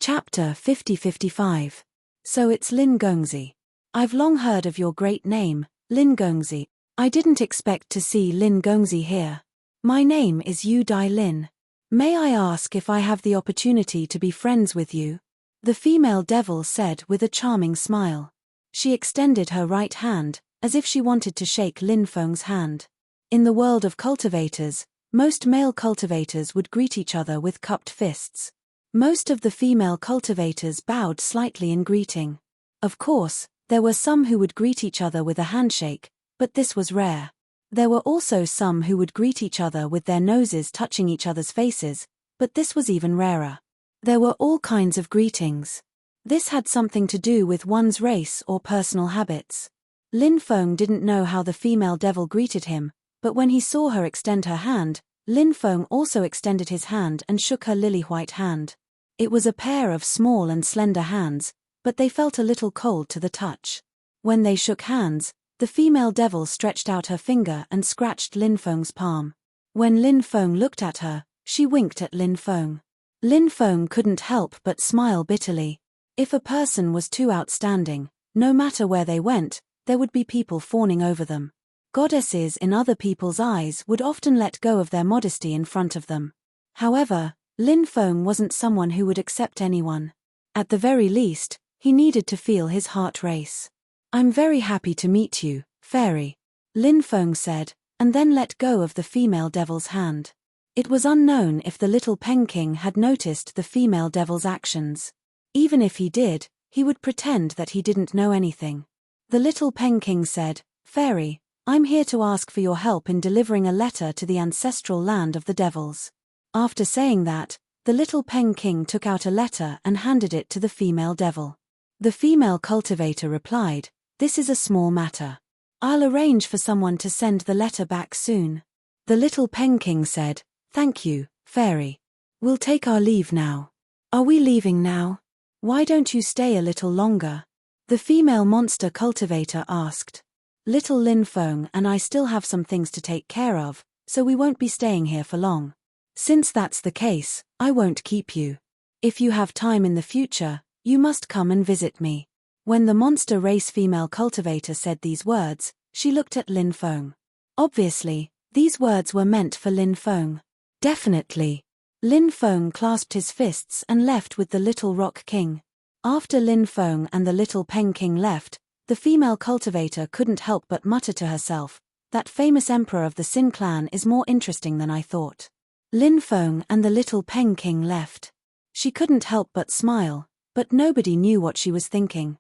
Chapter 50-55. So it's Lin Gongzi. I've long heard of your great name, Lin Gongzi. I didn't expect to see Lin Gongzi here. My name is Yu Dai Lin. May I ask if I have the opportunity to be friends with you? The female devil said with a charming smile. She extended her right hand, as if she wanted to shake Lin Feng's hand. In the world of cultivators, most male cultivators would greet each other with cupped fists. Most of the female cultivators bowed slightly in greeting. Of course, there were some who would greet each other with a handshake, but this was rare. There were also some who would greet each other with their noses touching each other's faces, but this was even rarer. There were all kinds of greetings. This had something to do with one's race or personal habits. Lin Feng didn't know how the female devil greeted him, but when he saw her extend her hand, Lin Feng also extended his hand and shook her lily-white hand. It was a pair of small and slender hands, but they felt a little cold to the touch. When they shook hands, the female devil stretched out her finger and scratched Lin Feng's palm. When Lin Feng looked at her, she winked at Lin Feng. Lin Feng couldn't help but smile bitterly. If a person was too outstanding, no matter where they went, there would be people fawning over them. Goddesses in other people's eyes would often let go of their modesty in front of them. However, Lin Feng wasn't someone who would accept anyone. At the very least, he needed to feel his heart race. I'm very happy to meet you, fairy, Lin Feng said, and then let go of the female devil's hand. It was unknown if the little Peking had noticed the female devil's actions. Even if he did, he would pretend that he didn't know anything. The little Peking said, Fairy, I'm here to ask for your help in delivering a letter to the ancestral land of the devils. After saying that, the little Peking took out a letter and handed it to the female devil. The female cultivator replied, This is a small matter. I'll arrange for someone to send the letter back soon. The little Peking said, Thank you, fairy. We'll take our leave now. Are we leaving now? Why don't you stay a little longer? The female monster cultivator asked. Little Lin Feng and I still have some things to take care of, so we won't be staying here for long. Since that's the case, I won't keep you. If you have time in the future, you must come and visit me. When the monster race female cultivator said these words, she looked at Lin Feng. Obviously, these words were meant for Lin Feng. Definitely. Lin Feng clasped his fists and left with the little Rock King. After Lin Feng and the little Peng King left, the female cultivator couldn't help but mutter to herself, That famous emperor of the Xin clan is more interesting than I thought. Lin Feng and the little Peng King left. She couldn't help but smile, but nobody knew what she was thinking.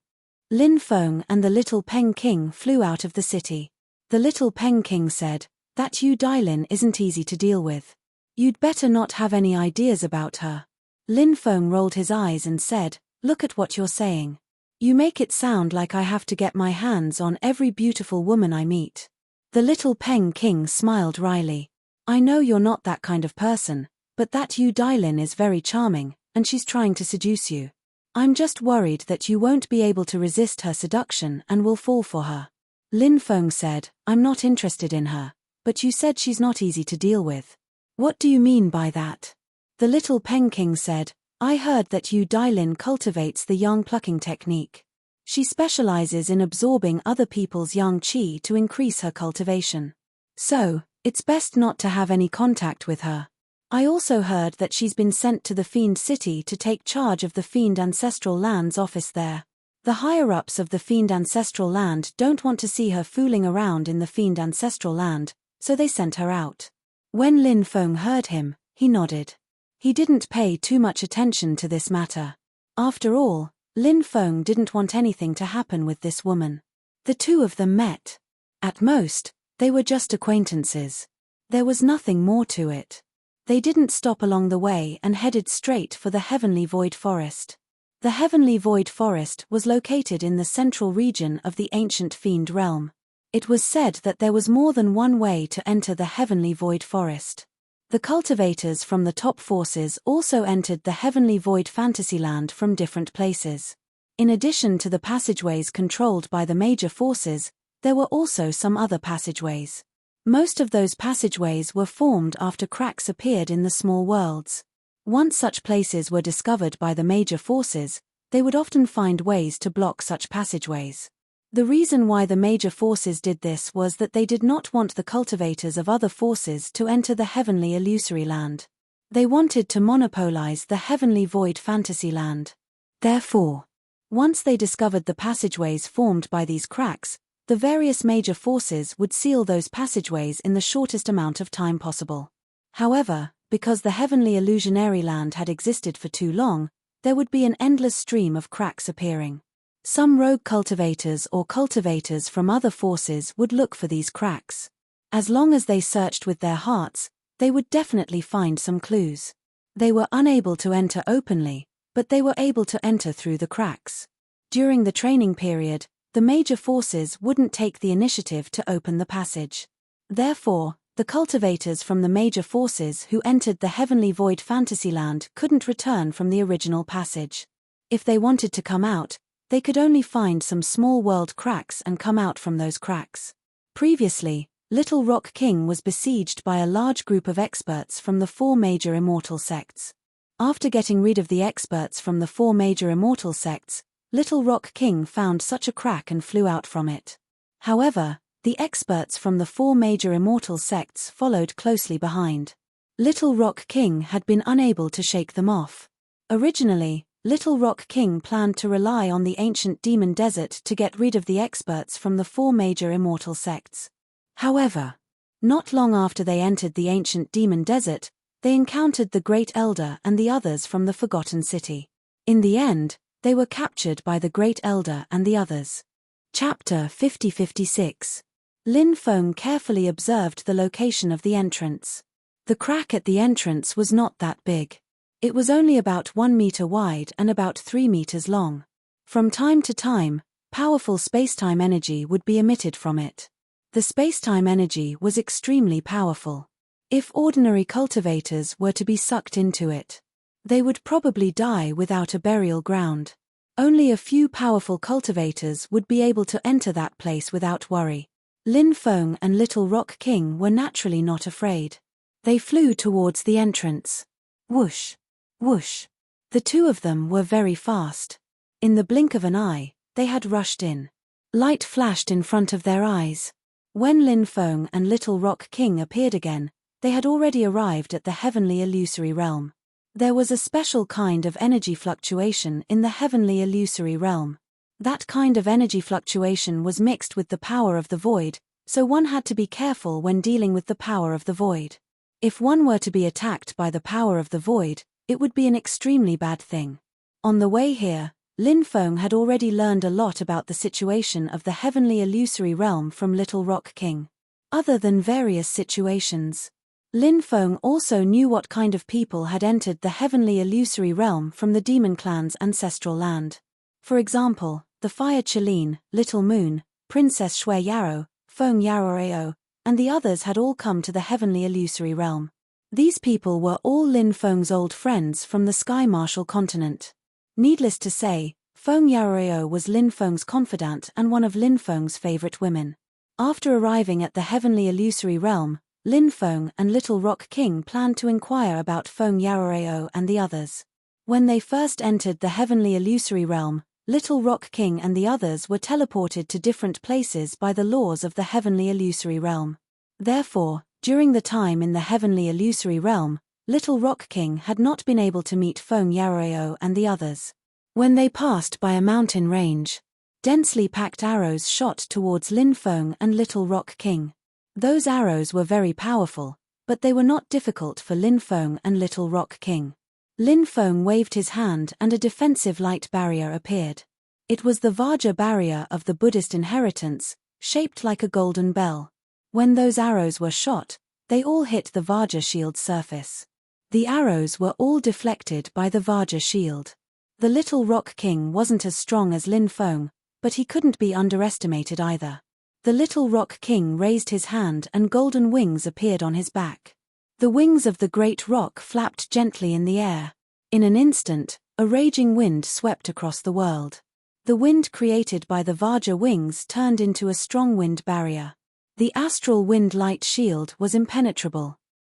Lin Feng and the little Peng King flew out of the city. The little Peng King said, That Yu Dailin isn't easy to deal with. You'd better not have any ideas about her. Lin Feng rolled his eyes and said, Look at what you're saying. You make it sound like I have to get my hands on every beautiful woman I meet. The little Peng King smiled wryly. I know you're not that kind of person, but that Yu Dailin is very charming, and she's trying to seduce you. I'm just worried that you won't be able to resist her seduction and will fall for her. Lin Feng said, I'm not interested in her, but you said she's not easy to deal with. What do you mean by that? The little Peng King said, I heard that Yu Dailin cultivates the yang plucking technique. She specializes in absorbing other people's yang qi to increase her cultivation. So, it's best not to have any contact with her. I also heard that she's been sent to the Fiend City to take charge of the Fiend Ancestral Land's office there. The higher-ups of the Fiend Ancestral Land don't want to see her fooling around in the Fiend Ancestral Land, so they sent her out. When Lin Feng heard him, he nodded. He didn't pay too much attention to this matter. After all, Lin Feng didn't want anything to happen with this woman. The two of them met. At most, they were just acquaintances. There was nothing more to it. They didn't stop along the way and headed straight for the Heavenly Void Forest. The Heavenly Void Forest was located in the central region of the ancient Fiend realm. It was said that there was more than one way to enter the Heavenly Void Forest. The cultivators from the top forces also entered the Heavenly Void Fantasyland from different places. In addition to the passageways controlled by the major forces, there were also some other passageways. Most of those passageways were formed after cracks appeared in the small worlds. Once such places were discovered by the major forces, they would often find ways to block such passageways. The reason why the major forces did this was that they did not want the cultivators of other forces to enter the heavenly illusory land. They wanted to monopolize the heavenly void fantasy land. Therefore, once they discovered the passageways formed by these cracks, the various major forces would seal those passageways in the shortest amount of time possible. However, because the heavenly illusionary land had existed for too long, there would be an endless stream of cracks appearing. Some rogue cultivators or cultivators from other forces would look for these cracks. As long as they searched with their hearts, they would definitely find some clues. They were unable to enter openly, but they were able to enter through the cracks. During the training period, the major forces wouldn't take the initiative to open the passage. Therefore, the cultivators from the major forces who entered the heavenly void fantasyland couldn't return from the original passage. If they wanted to come out, they could only find some small world cracks and come out from those cracks. Previously, Little Rock King was besieged by a large group of experts from the 4 major immortal sects. After getting rid of the experts from the 4 major immortal sects, Little Rock King found such a crack and flew out from it. However, the experts from the 4 major immortal sects followed closely behind. Little Rock King had been unable to shake them off. Originally, Little Rock King planned to rely on the ancient demon desert to get rid of the experts from the 4 major immortal sects. However, not long after they entered the ancient demon desert, they encountered the Great Elder and the others from the Forgotten City. In the end, they were captured by the Great Elder and the others. Chapter 50-56. Lin Feng carefully observed the location of the entrance. The crack at the entrance was not that big. It was only about 1 meter wide and about 3 meters long. From time to time, powerful spacetime energy would be emitted from it. The spacetime energy was extremely powerful. If ordinary cultivators were to be sucked into it, they would probably die without a burial ground. Only a few powerful cultivators would be able to enter that place without worry. Lin Feng and Little Rock King were naturally not afraid. They flew towards the entrance. Whoosh! Whoosh! The two of them were very fast. In the blink of an eye, they had rushed in. Light flashed in front of their eyes. When Lin Feng and Little Rock King appeared again, they had already arrived at the heavenly illusory realm. There was a special kind of energy fluctuation in the heavenly illusory realm. That kind of energy fluctuation was mixed with the power of the void, so one had to be careful when dealing with the power of the void. If one were to be attacked by the power of the void, it would be an extremely bad thing. On the way here, Lin Feng had already learned a lot about the situation of the heavenly illusory realm from Little Rock King. Other than various situations, Lin Feng also knew what kind of people had entered the heavenly illusory realm from the demon clan's ancestral land. For example, the Fire Chalene, Little Moon, Princess Shui Yarrow, Feng Yaroreo, and the others had all come to the heavenly illusory realm. These people were all Lin Feng's old friends from the Sky Martial continent. Needless to say, Feng Yaroreo was Lin Feng's confidant and one of Lin Feng's favorite women. After arriving at the heavenly illusory realm, Lin Feng and Little Rock King planned to inquire about Feng Yaroreo and the others. When they first entered the heavenly illusory realm, Little Rock King and the others were teleported to different places by the laws of the heavenly illusory realm. Therefore, during the time in the heavenly illusory realm, Little Rock King had not been able to meet Feng Yaroreo and the others. When they passed by a mountain range, densely packed arrows shot towards Lin Feng and Little Rock King. Those arrows were very powerful, but they were not difficult for Lin Feng and Little Rock King. Lin Feng waved his hand and a defensive light barrier appeared. It was the Vajra barrier of the Buddhist inheritance, shaped like a golden bell. When those arrows were shot, they all hit the Vajra shield's surface. The arrows were all deflected by the Vajra shield. The Little Rock King wasn't as strong as Lin Feng, but he couldn't be underestimated either. The Little Rock King raised his hand and golden wings appeared on his back. The wings of the great rock flapped gently in the air. In an instant, a raging wind swept across the world. The wind created by the Vajra wings turned into a strong wind barrier. The astral wind light shield was impenetrable.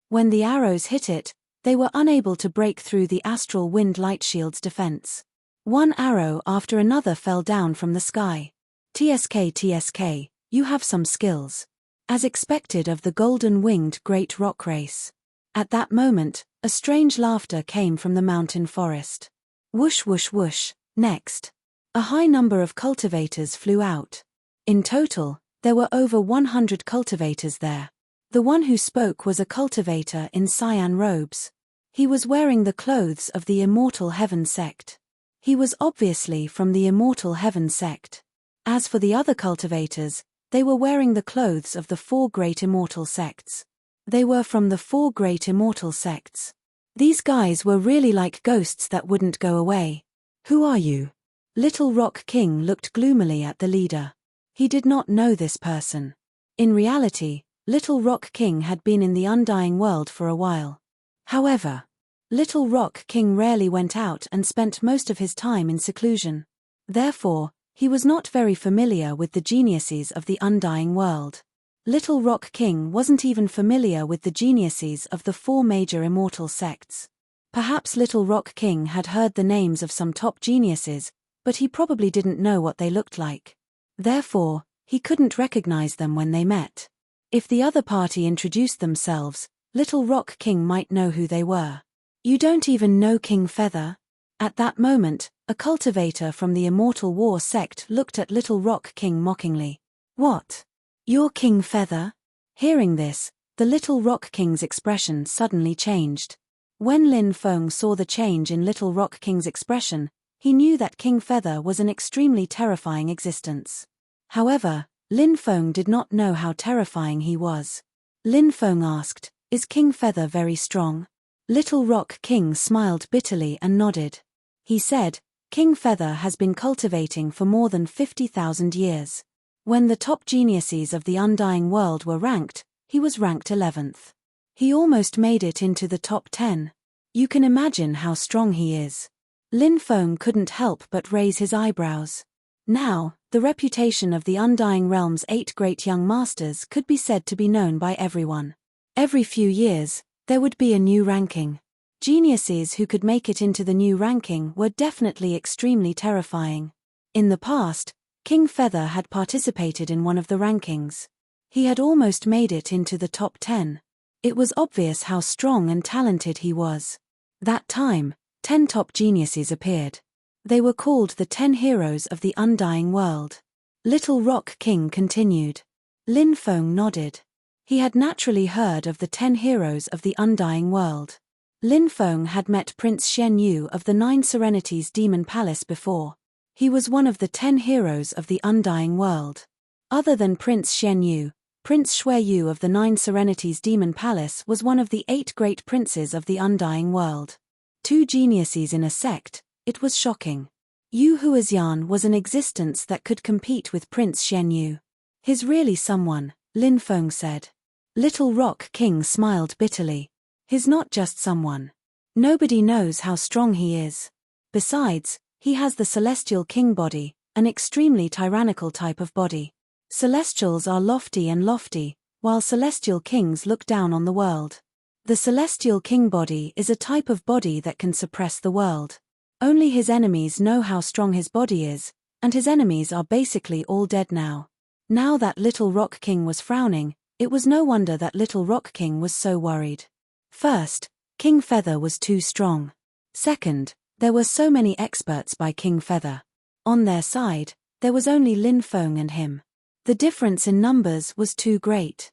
When the arrows hit it, They were unable to break through the astral wind light shield's defense. One arrow after another fell down from the sky. TSK, you have some skills. As expected of the golden-winged great rock race. At that moment, a strange laughter came from the mountain forest. Whoosh whoosh whoosh, next. A high number of cultivators flew out. In total, there were over 100 cultivators there. The one who spoke was a cultivator in cyan robes. He was wearing the clothes of the Immortal Heaven sect. He was obviously from the Immortal Heaven sect. As for the other cultivators, they were wearing the clothes of the 4 great immortal sects. They were from the 4 great immortal sects. These guys were really like ghosts that wouldn't go away. Who are you? Little Rock King looked gloomily at the leader. He did not know this person. In reality, Little Rock King had been in the Undying World for a while. However, Little Rock King rarely went out and spent most of his time in seclusion. Therefore, he was not very familiar with the geniuses of the Undying World. Little Rock King wasn't even familiar with the geniuses of the 4 major immortal sects. Perhaps Little Rock King had heard the names of some top geniuses, but he probably didn't know what they looked like. Therefore, he couldn't recognize them when they met. If the other party introduced themselves, Little Rock King might know who they were. You don't even know King Feather? At that moment, a cultivator from the Immortal War sect looked at Little Rock King mockingly. What? You're King Feather? Hearing this, the Little Rock King's expression suddenly changed. When Lin Feng saw the change in Little Rock King's expression, he knew that King Feather was an extremely terrifying existence. However, Lin Feng did not know how terrifying he was. Lin Feng asked, "Is King Feather very strong?" Little Rock King smiled bitterly and nodded. He said, "King Feather has been cultivating for more than 50,000 years. When the top geniuses of the Undying World were ranked, he was ranked 11th. He almost made it into the top 10. You can imagine how strong he is." Lin Feng couldn't help but raise his eyebrows. Now, the reputation of the Undying Realm's 8 great young masters could be said to be known by everyone. Every few years, there would be a new ranking. Geniuses who could make it into the new ranking were definitely extremely terrifying. In the past, King Feather had participated in one of the rankings. He had almost made it into the top 10. It was obvious how strong and talented he was. That time, 10 top geniuses appeared. They were called the 10 heroes of the Undying World. Little Rock King continued. Lin Feng nodded. He had naturally heard of the 10 heroes of the Undying World. Lin Feng had met Prince Shen Yu of the 9 Serenities Demon Palace before. He was one of the 10 heroes of the Undying World. Other than Prince Shen Yu, Prince Shui Yu of the 9 Serenities Demon Palace was one of the 8 great princes of the Undying World. 2 geniuses in a sect, it was shocking. Yu Huaxian was an existence that could compete with Prince Shen Yu. He's really someone, Lin Feng said. Little Rock King smiled bitterly. He's not just someone. Nobody knows how strong he is. Besides, he has the Celestial King body, an extremely tyrannical type of body. Celestials are lofty, while Celestial Kings look down on the world. The Celestial King body is a type of body that can suppress the world. Only his enemies know how strong his body is, and his enemies are basically all dead now. Now that Little Rock King was frowning, it was no wonder that Little Rock King was so worried. First, King Feather was too strong. Second, there were so many experts by King Feather. On their side, there was only Lin Feng and him. The difference in numbers was too great.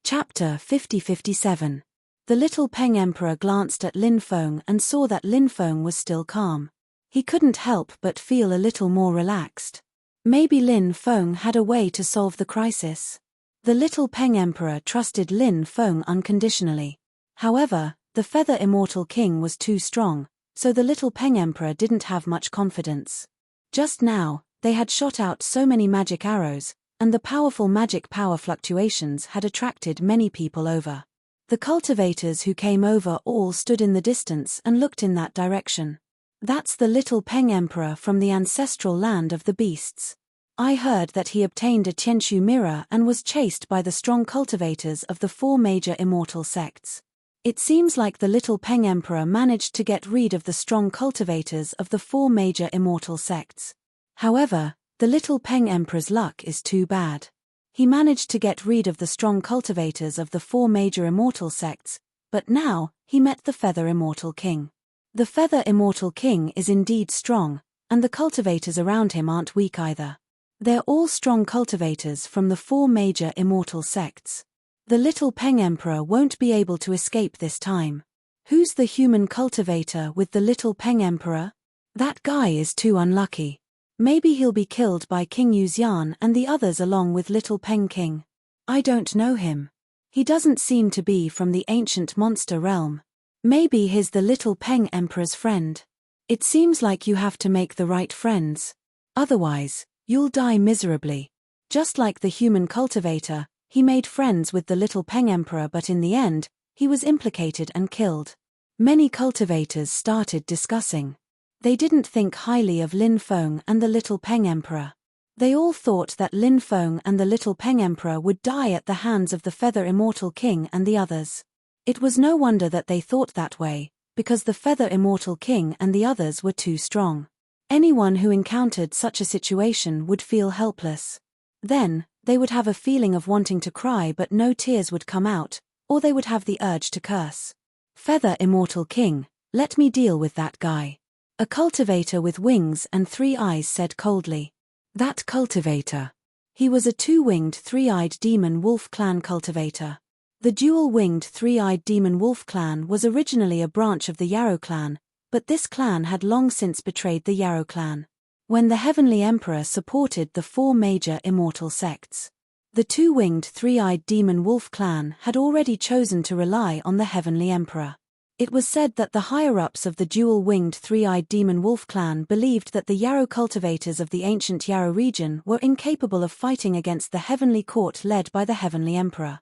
Chapter 50-57. The little Peng Emperor glanced at Lin Feng and saw that Lin Feng was still calm. He couldn't help but feel a little more relaxed. Maybe Lin Feng had a way to solve the crisis. The little Peng Emperor trusted Lin Feng unconditionally. However, the Feather Immortal King was too strong, so the little Peng Emperor didn't have much confidence. Just now, they had shot out so many magic arrows, and the powerful magic power fluctuations had attracted many people over. The cultivators who came over all stood in the distance and looked in that direction. That's the little Peng Emperor from the ancestral land of the beasts. I heard that he obtained a Tianshu mirror and was chased by the strong cultivators of the 4 major immortal sects. It seems like the little Peng Emperor managed to get rid of the strong cultivators of the 4 major immortal sects. However, the little Peng Emperor's luck is too bad. He managed to get rid of the strong cultivators of the 4 major immortal sects, but now, he met the Feather Immortal King. The Feather Immortal King is indeed strong, and the cultivators around him aren't weak either. They're all strong cultivators from the 4 major immortal sects. The little Peng Emperor won't be able to escape this time. Who's the human cultivator with the little Peng Emperor? That guy is too unlucky. Maybe he'll be killed by King Yuxian and the others along with little Peng King. I don't know him. He doesn't seem to be from the ancient monster realm. Maybe he's the little Peng Emperor's friend. It seems like you have to make the right friends. Otherwise, you'll die miserably. Just like the human cultivator, he made friends with the little Peng Emperor, but in the end, he was implicated and killed. Many cultivators started discussing. They didn't think highly of Lin Feng and the little Peng Emperor. They all thought that Lin Feng and the little Peng Emperor would die at the hands of the Feather Immortal King and the others. It was no wonder that they thought that way, because the Feather Immortal King and the others were too strong. Anyone who encountered such a situation would feel helpless. Then, they would have a feeling of wanting to cry, but no tears would come out, or they would have the urge to curse. Feather Immortal King, let me deal with that guy. A cultivator with wings and 3 eyes said coldly. That cultivator. He was a 2-winged 3-eyed demon wolf clan cultivator. The dual-winged 3-eyed demon wolf clan was originally a branch of the Yarrow clan, but this clan had long since betrayed the Yarrow clan. When the Heavenly Emperor supported the 4 major immortal sects, the 2-winged 3-eyed demon wolf clan had already chosen to rely on the Heavenly Emperor. It was said that the higher-ups of the dual-winged 3-eyed demon wolf clan believed that the Yarrow cultivators of the ancient Yarrow region were incapable of fighting against the Heavenly Court led by the Heavenly Emperor.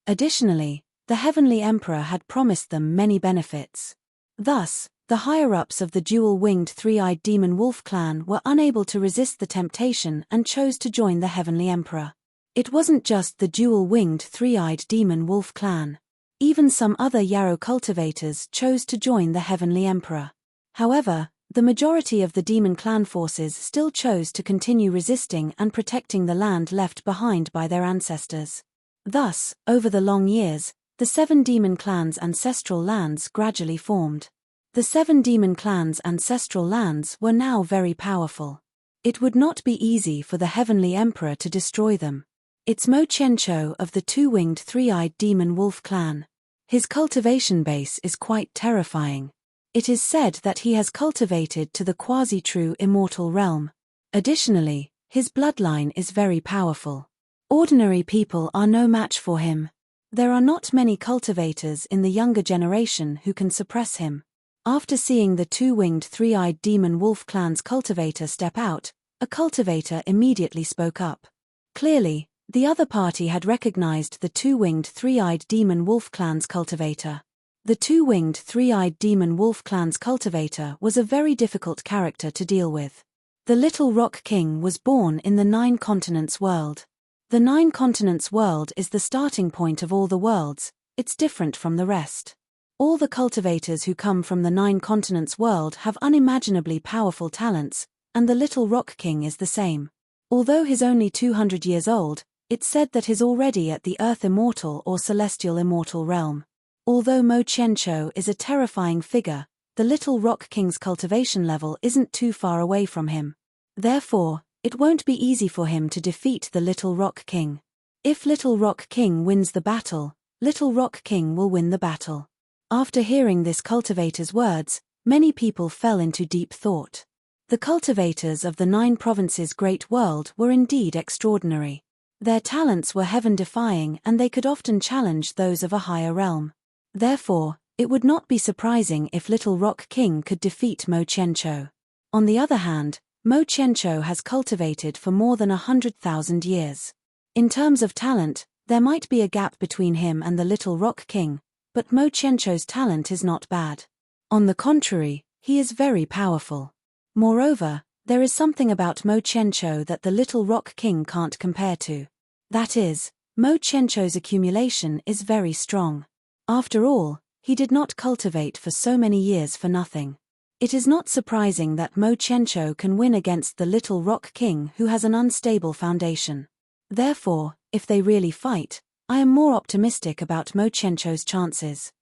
Additionally, the Heavenly Emperor had promised them many benefits. Thus, the higher-ups of the dual-winged 3-eyed demon wolf clan were unable to resist the temptation and chose to join the Heavenly Emperor. It wasn't just the dual-winged 3-eyed demon wolf clan. Even some other Yarrow cultivators chose to join the Heavenly Emperor. However, the majority of the demon clan forces still chose to continue resisting and protecting the land left behind by their ancestors. Thus, over the long years, the 7 demon clans' ancestral lands gradually formed. The 7 demon clans' ancestral lands were now very powerful. It would not be easy for the Heavenly Emperor to destroy them. It's Mo Qianqiu of the 2-winged 3-eyed demon wolf clan. His cultivation base is quite terrifying. It is said that he has cultivated to the quasi-true immortal realm. Additionally, his bloodline is very powerful. Ordinary people are no match for him. There are not many cultivators in the younger generation who can suppress him. After seeing the 2-winged 3-eyed demon wolf clan's cultivator step out, a cultivator immediately spoke up. Clearly, the other party had recognized the 2-winged 3-eyed demon wolf clan's cultivator. The 2-winged 3-eyed demon wolf clan's cultivator was a very difficult character to deal with. The Little Rock King was born in the 9 continents world. The 9 continents world is the starting point of all the worlds. It's different from the rest. All the cultivators who come from the 9 continents world have unimaginably powerful talents, and the Little Rock King is the same. Although he's only 200 years old, it's said that he's already at the Earth Immortal or Celestial Immortal realm. Although Mo Qianqiu is a terrifying figure, the Little Rock King's cultivation level isn't too far away from him. Therefore, it won't be easy for him to defeat the Little Rock King. If Little Rock King wins the battle, Little Rock King will win the battle. After hearing this cultivator's words, many people fell into deep thought. The cultivators of the 9 provinces' great world were indeed extraordinary. Their talents were heaven-defying and they could often challenge those of a higher realm. Therefore, it would not be surprising if Little Rock King could defeat Mo Qianqiu. On the other hand, Mo Qianqiu has cultivated for more than 100,000 years. In terms of talent, there might be a gap between him and the Little Rock King, but Mo Qianqiu's talent is not bad. On the contrary, he is very powerful. Moreover, there is something about Mo Qianqiu that the Little Rock King can't compare to. That is, Mo Qianqiu's accumulation is very strong. After all, he did not cultivate for so many years for nothing. It is not surprising that Mo Qianqiu can win against the Little Rock King who has an unstable foundation. Therefore, if they really fight, I am more optimistic about Mo Qianqiu's chances.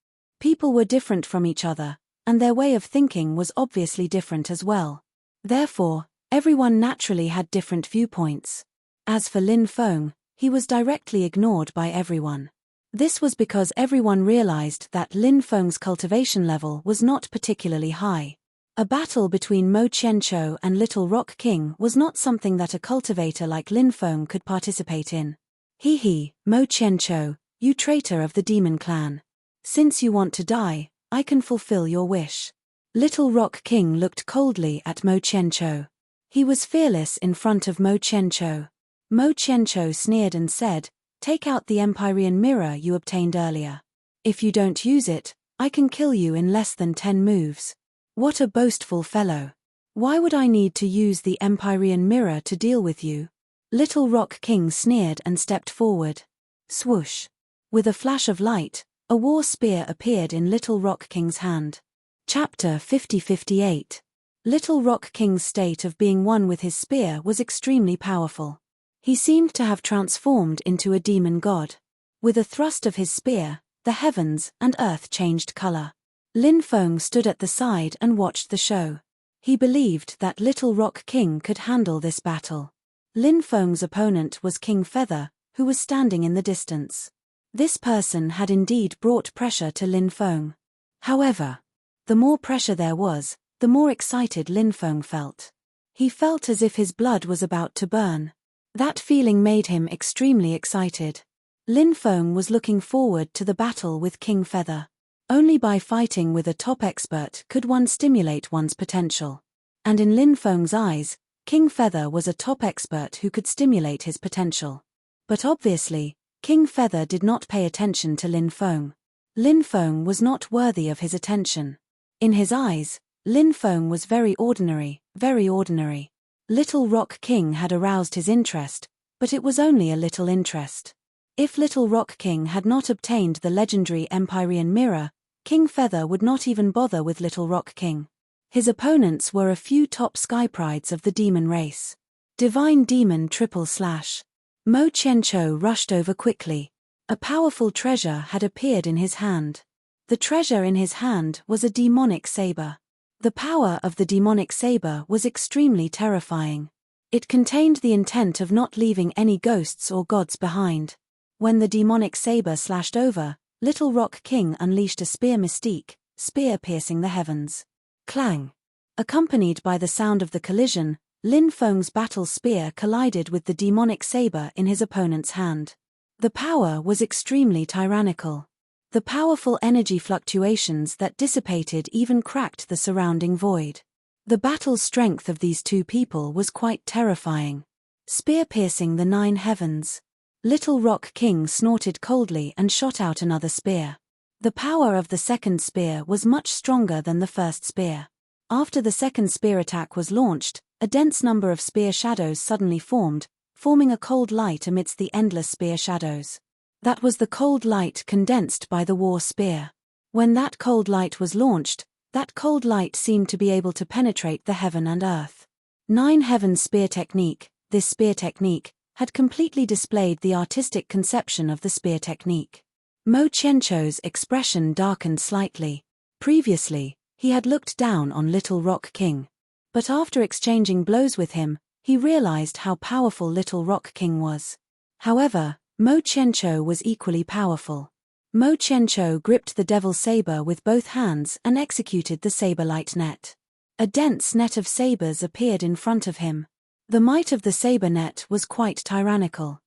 People were different from each other, and their way of thinking was obviously different as well. Therefore, everyone naturally had different viewpoints. As for Lin Feng, he was directly ignored by everyone. This was because everyone realized that Lin Feng's cultivation level was not particularly high. A battle between Mo Qianqiu and Little Rock King was not something that a cultivator like Lin Feng could participate in. Mo Qianqiu, you traitor of the demon clan. Since you want to die, I can fulfill your wish. Little Rock King looked coldly at Mo Qianqiu. He was fearless in front of Mo Qianqiu. Mo Qianqiu sneered and said, "Take out the Empyrean mirror you obtained earlier. If you don't use it, I can kill you in less than 10 moves. What a boastful fellow. Why would I need to use the Empyrean mirror to deal with you?" Little Rock King sneered and stepped forward. Swoosh. With a flash of light, a war spear appeared in Little Rock King's hand. Chapter 50-58. Little Rock King's state of being one with his spear was extremely powerful. He seemed to have transformed into a demon god. With a thrust of his spear, the heavens and earth changed color. Lin Feng stood at the side and watched the show. He believed that Little Rock King could handle this battle. Lin Feng's opponent was King Feather, who was standing in the distance. This person had indeed brought pressure to Lin Feng. However, the more pressure there was, the more excited Lin Feng felt. He felt as if his blood was about to burn. That feeling made him extremely excited. Lin Feng was looking forward to the battle with King Feather. Only by fighting with a top expert could one stimulate one's potential. And in Lin Feng's eyes, King Feather was a top expert who could stimulate his potential. But obviously, King Feather did not pay attention to Lin Feng. Lin Feng was not worthy of his attention. In his eyes, Lin Feng was very ordinary, very ordinary. Little Rock King had aroused his interest, but it was only a little interest. If Little Rock King had not obtained the legendary Empyrean mirror, King Feather would not even bother with Little Rock King. His opponents were a few top sky prides of the demon race. Divine Demon triple slash. Mo Qianqiu rushed over quickly. A powerful treasure had appeared in his hand. The treasure in his hand was a demonic saber. The power of the demonic saber was extremely terrifying. It contained the intent of not leaving any ghosts or gods behind. When the demonic saber slashed over, Little Rock King unleashed a spear mystique, spear piercing the heavens. Clang! Accompanied by the sound of the collision, Lin Feng's battle spear collided with the demonic saber in his opponent's hand. The power was extremely tyrannical. The powerful energy fluctuations that dissipated even cracked the surrounding void. The battle strength of these two people was quite terrifying. Spear piercing the 9 heavens. Little Rock King snorted coldly and shot out another spear. The power of the second spear was much stronger than the first spear. After the second spear attack was launched, a dense number of spear shadows suddenly formed, forming a cold light amidst the endless spear shadows. That was the cold light condensed by the war spear. When that cold light was launched, that cold light seemed to be able to penetrate the heaven and earth. 9 heaven spear technique. This spear technique had completely displayed the artistic conception of the spear technique. Mo Qianqiu's expression darkened slightly. Previously, he had looked down on Little Rock King. But after exchanging blows with him, he realized how powerful Little Rock King was. However, Mo Qianqiu was equally powerful. Mo Qianqiu gripped the devil saber with both hands and executed the saber-light net. A dense net of sabers appeared in front of him. The might of the saber net was quite tyrannical.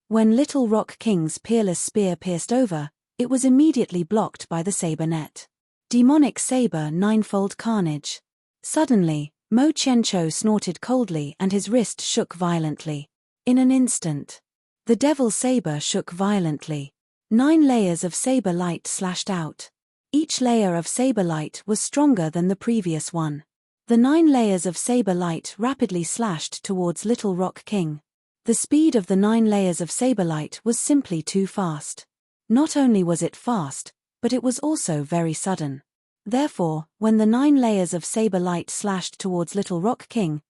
When Little Rock King's peerless spear pierced over, it was immediately blocked by the saber net. Demonic saber ninefold carnage. Suddenly, Mo Qianqiu snorted coldly and his wrist shook violently. In an instant, the devil saber shook violently. 9 layers of saber light slashed out. Each layer of saber light was stronger than the previous one. The 9 layers of saber light rapidly slashed towards Little Rock King. The speed of the 9 layers of saber light was simply too fast. Not only was it fast, but it was also very sudden. Therefore, when the 9 layers of saber light slashed towards Little Rock King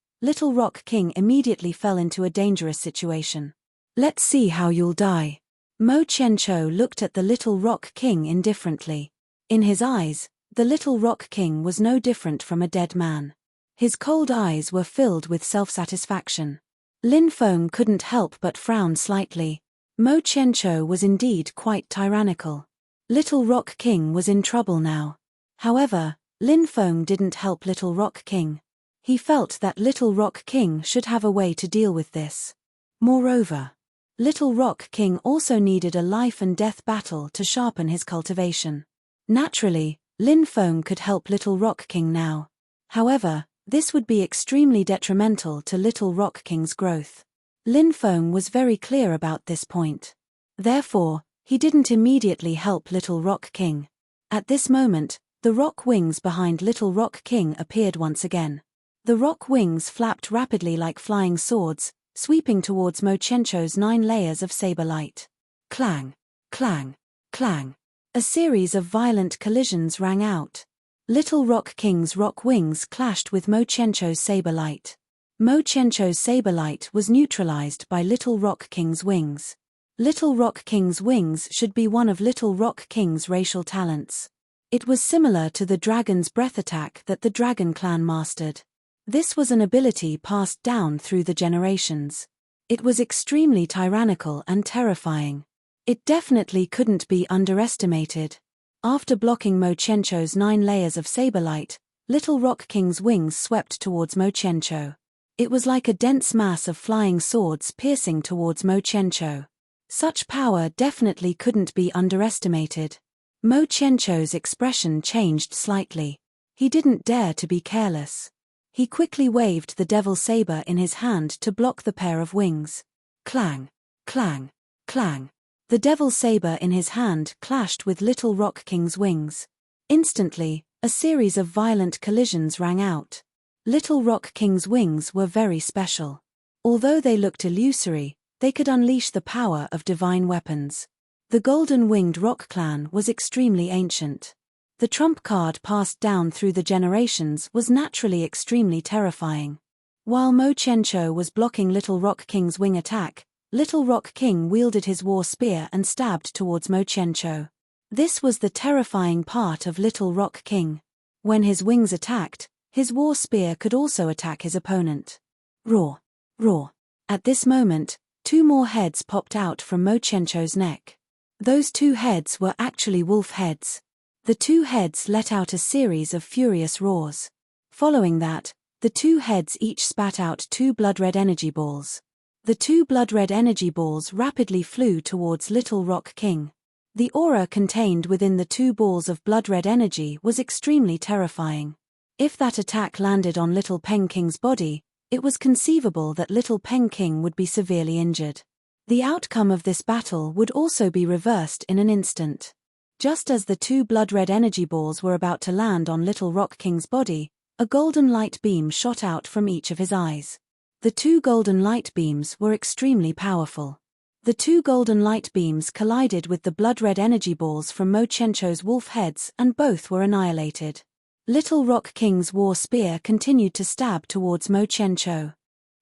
immediately fell into a dangerous situation. "Let's see how you'll die." Mo Qianzhou looked at the Little Rock King indifferently. In his eyes, the Little Rock King was no different from a dead man. His cold eyes were filled with self-satisfaction. Lin Feng couldn't help but frown slightly. Mo Qianzhou was indeed quite tyrannical. Little Rock King was in trouble now. However, Lin Feng didn't help Little Rock King. He felt that Little Rock King should have a way to deal with this. Moreover, Little Rock King also needed a life-and-death battle to sharpen his cultivation. Naturally, Lin Feng could help Little Rock King now. However, this would be extremely detrimental to Little Rock King's growth. Lin Feng was very clear about this point. Therefore, he didn't immediately help Little Rock King. At this moment, the rock wings behind Little Rock King appeared once again. The rock wings flapped rapidly like flying swords, sweeping towards Mo Qianzhou's 9 layers of saber light. Clang, clang, clang. A series of violent collisions rang out. Little Rock King's rock wings clashed with Mo Qianzhou's saber light. Mo Qianzhou's saber light was neutralized by Little Rock King's wings. Little Rock King's wings should be one of Little Rock King's racial talents. It was similar to the dragon's breath attack that the Dragon Clan mastered. This was an ability passed down through the generations. It was extremely tyrannical and terrifying. It definitely couldn't be underestimated. After blocking Mo Qianzhou's 9 layers of saber light, Little Rock King's wings swept towards Mo Qianzhou. It was like a dense mass of flying swords piercing towards Mo Qianzhou. Such power definitely couldn't be underestimated. Mo Qianzhou's expression changed slightly. He didn't dare to be careless. He quickly waved the devil saber in his hand to block the pair of wings. Clang, clang, clang. The devil saber in his hand clashed with Little Rock King's wings. Instantly, a series of violent collisions rang out. Little Rock King's wings were very special. Although they looked illusory, they could unleash the power of divine weapons. The golden-winged rock clan was extremely ancient. The trump card passed down through the generations was naturally extremely terrifying. While Mo Qianzhou was blocking Little Rock King's wing attack, Little Rock King wielded his war spear and stabbed towards Mo Qianzhou. This was the terrifying part of Little Rock King. When his wings attacked, his war spear could also attack his opponent. Roar! Roar! At this moment, 2 more heads popped out from Mo Qianzhou's neck. Those 2 heads were actually wolf heads. The 2 heads let out a series of furious roars. Following that, the 2 heads each spat out 2 blood-red energy balls. The 2 blood-red energy balls rapidly flew towards Little Rock King. The aura contained within the 2 balls of blood-red energy was extremely terrifying. If that attack landed on Little Peng King's body, it was conceivable that Little Peng King would be severely injured. The outcome of this battle would also be reversed in an instant. Just as the 2 blood-red energy balls were about to land on Little Rock King's body, a golden light beam shot out from each of his eyes. The 2 golden light beams were extremely powerful. The 2 golden light beams collided with the blood-red energy balls from Mo Qianzhou's wolf heads and both were annihilated. Little Rock King's war spear continued to stab towards Mo Qianzhou.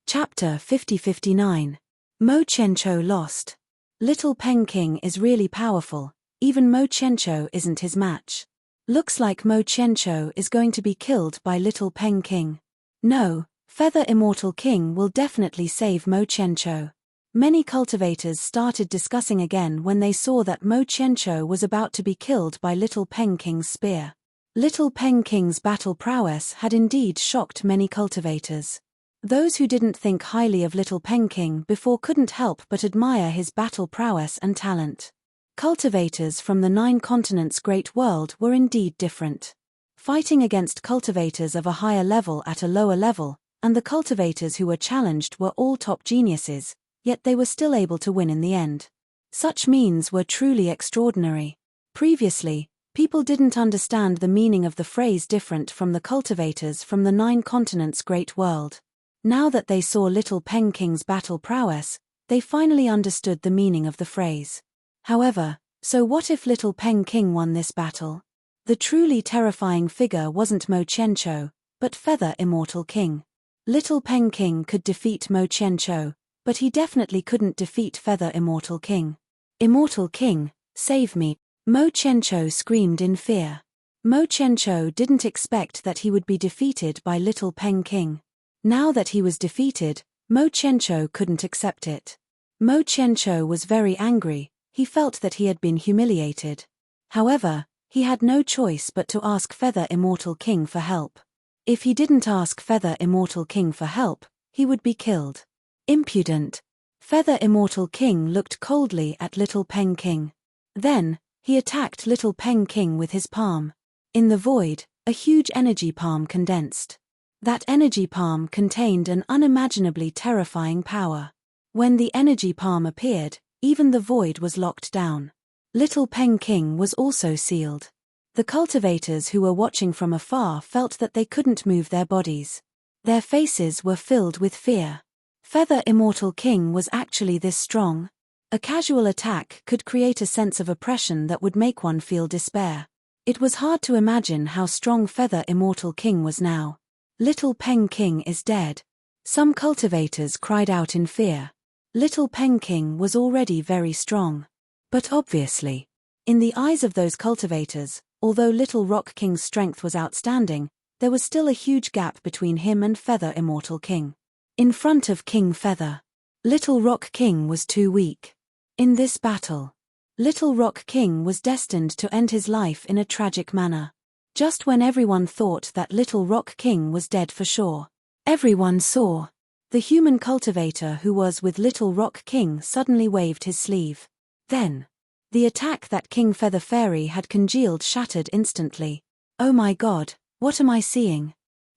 Chapter 50-59. Mo Qianzhou lost. Little Peng King is really powerful, even Mo Qianzhou isn't his match. Looks like Mo Qianzhou is going to be killed by Little Peng King. No, Feather Immortal King will definitely save Mo Qianzhou. Many cultivators started discussing again when they saw that Mo Qianzhou was about to be killed by Little Peng King's spear. Little Peng King's battle prowess had indeed shocked many cultivators. Those who didn't think highly of Little Peng King before couldn't help but admire his battle prowess and talent. Cultivators from the 9 continents' great world were indeed different. Fighting against cultivators of a higher level at a lower level, and the cultivators who were challenged were all top geniuses, yet they were still able to win in the end. Such means were truly extraordinary. Previously, people didn't understand the meaning of the phrase different from the cultivators from the 9 continents' great world. Now that they saw Little Peng King's battle prowess, they finally understood the meaning of the phrase. However, So what if Little Peng King won this battle? The truly terrifying figure wasn't Mo Qianqiu, but Feather Immortal King. Little Peng King could defeat Mo Qianqiu, but he definitely couldn't defeat Feather Immortal King. Immortal King, save me, Mo Qianqiu screamed in fear. Mo Qianqiu didn't expect that he would be defeated by Little Peng King. Now that he was defeated, Mo Qianqiu couldn't accept it. Mo Qianqiu was very angry, he felt that he had been humiliated. However, he had no choice but to ask Feather Immortal King for help. If he didn't ask Feather Immortal King for help, he would be killed. Impudent. Feather Immortal King looked coldly at Little Peng King. Then, he attacked Little Peng King with his palm. In the void, a huge energy palm condensed. That energy palm contained an unimaginably terrifying power. When the energy palm appeared, even the void was locked down. Little Peng King was also sealed. The cultivators who were watching from afar felt that they couldn't move their bodies. Their faces were filled with fear. Feather Immortal King was actually this strong? A casual attack could create a sense of oppression that would make one feel despair. It was hard to imagine how strong Feather Immortal King was now. Little Peng King is dead. Some cultivators cried out in fear. Little Peng King was already very strong. But obviously, in the eyes of those cultivators, although Little Rock King's strength was outstanding, there was still a huge gap between him and Feather Immortal King. In front of King Feather, Little Rock King was too weak. In this battle, Little Rock King was destined to end his life in a tragic manner. Just when everyone thought that Little Rock King was dead for sure, everyone saw. The human cultivator who was with Little Rock King suddenly waved his sleeve. Then, the attack that King Feather Fairy had congealed shattered instantly. Oh my god, what am I seeing?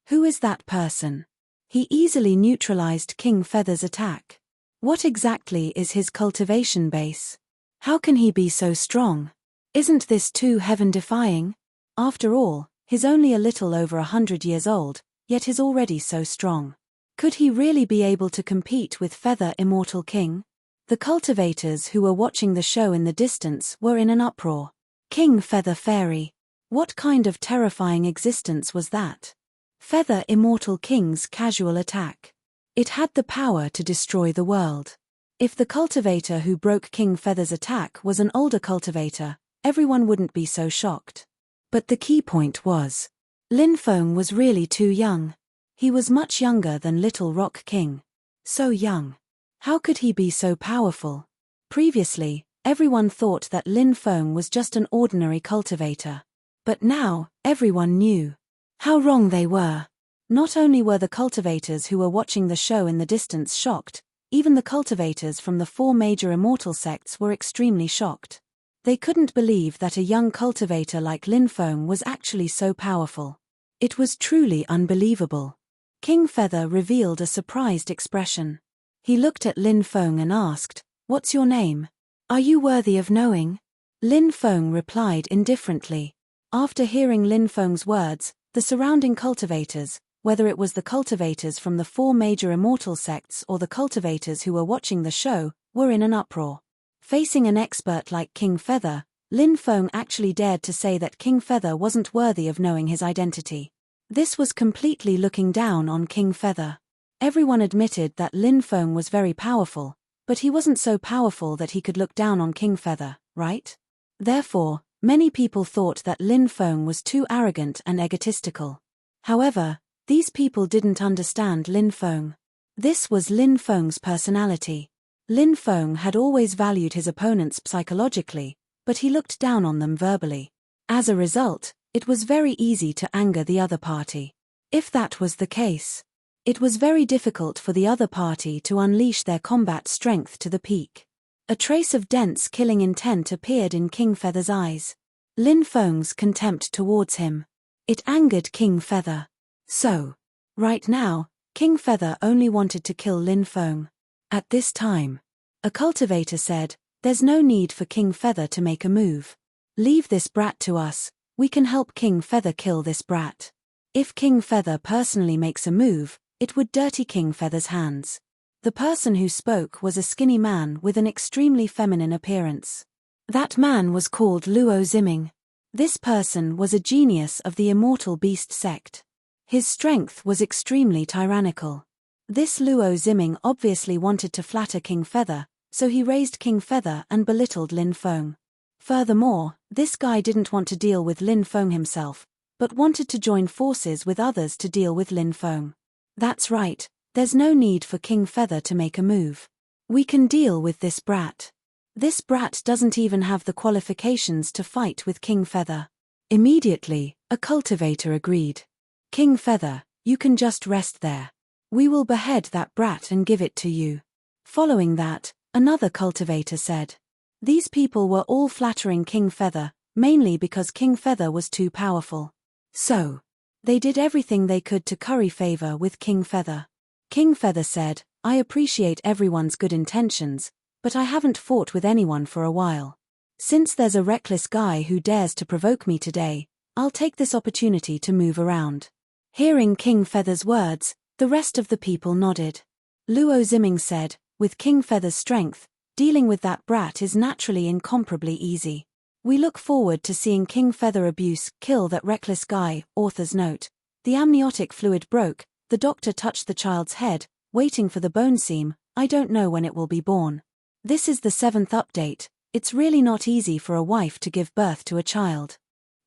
Who is that person? He easily neutralized King Feather's attack. What exactly is his cultivation base? How can he be so strong? Isn't this too heaven-defying? After all, he's only a little over 100 years old, yet he's already so strong. Could he really be able to compete with Feather Immortal King? The cultivators who were watching the show in the distance were in an uproar. King Feather Fairy. What kind of terrifying existence was that? Feather Immortal King's casual attack. It had the power to destroy the world. If the cultivator who broke King Feather's attack was an older cultivator, everyone wouldn't be so shocked. But the key point was, Lin Feng was really too young. He was much younger than Little Rock King. So young. How could he be so powerful? Previously, everyone thought that Lin Feng was just an ordinary cultivator. But now, everyone knew. How wrong they were. Not only were the cultivators who were watching the show in the distance shocked, even the cultivators from the 4 major immortal sects were extremely shocked. They couldn't believe that a young cultivator like Lin Feng was actually so powerful. It was truly unbelievable. King Feather revealed a surprised expression. He looked at Lin Feng and asked, "What's your name? Are you worthy of knowing?" Lin Feng replied indifferently. After hearing Lin Feng's words, the surrounding cultivators, whether it was the cultivators from the 4 major immortal sects or the cultivators who were watching the show, were in an uproar. Facing an expert like King Feather, Lin Feng actually dared to say that King Feather wasn't worthy of knowing his identity. This was completely looking down on King Feather. Everyone admitted that Lin Feng was very powerful, but he wasn't so powerful that he could look down on King Feather, right? Therefore, many people thought that Lin Feng was too arrogant and egotistical. However, these people didn't understand Lin Feng. This was Lin Feng's personality. Lin Feng had always valued his opponents psychologically, but he looked down on them verbally. As a result, it was very easy to anger the other party. If that was the case, it was very difficult for the other party to unleash their combat strength to the peak. A trace of dense killing intent appeared in King Feather's eyes. Lin Feng's contempt towards him. It angered King Feather. So, right now, King Feather only wanted to kill Lin Feng. At this time, a cultivator said, "There's no need for King Feather to make a move. Leave this brat to us, we can help King Feather kill this brat. If King Feather personally makes a move, it would dirty King Feather's hands." The person who spoke was a skinny man with an extremely feminine appearance. That man was called Luo Ziming. This person was a genius of the Immortal Beast sect. His strength was extremely tyrannical. This Luo Ziming obviously wanted to flatter King Feather, so he raised King Feather and belittled Lin Feng. Furthermore, this guy didn't want to deal with Lin Feng himself, but wanted to join forces with others to deal with Lin Feng. That's right, there's no need for King Feather to make a move. We can deal with this brat. This brat doesn't even have the qualifications to fight with King Feather. Immediately, a cultivator agreed. King Feather, you can just rest there. We will behead that brat and give it to you. Following that, another cultivator said. These people were all flattering King Feather, mainly because King Feather was too powerful. So, they did everything they could to curry favor with King Feather. King Feather said, I appreciate everyone's good intentions, but I haven't fought with anyone for a while. Since there's a reckless guy who dares to provoke me today, I'll take this opportunity to move around. Hearing King Feather's words, the rest of the people nodded. Luo Ziming said, with King Feather's strength, dealing with that brat is naturally incomparably easy. We look forward to seeing King Feather kill that reckless guy. Author's note. The amniotic fluid broke, the doctor touched the child's head, waiting for the bone seam, I don't know when it will be born. This is the 7th update, it's really not easy for a wife to give birth to a child.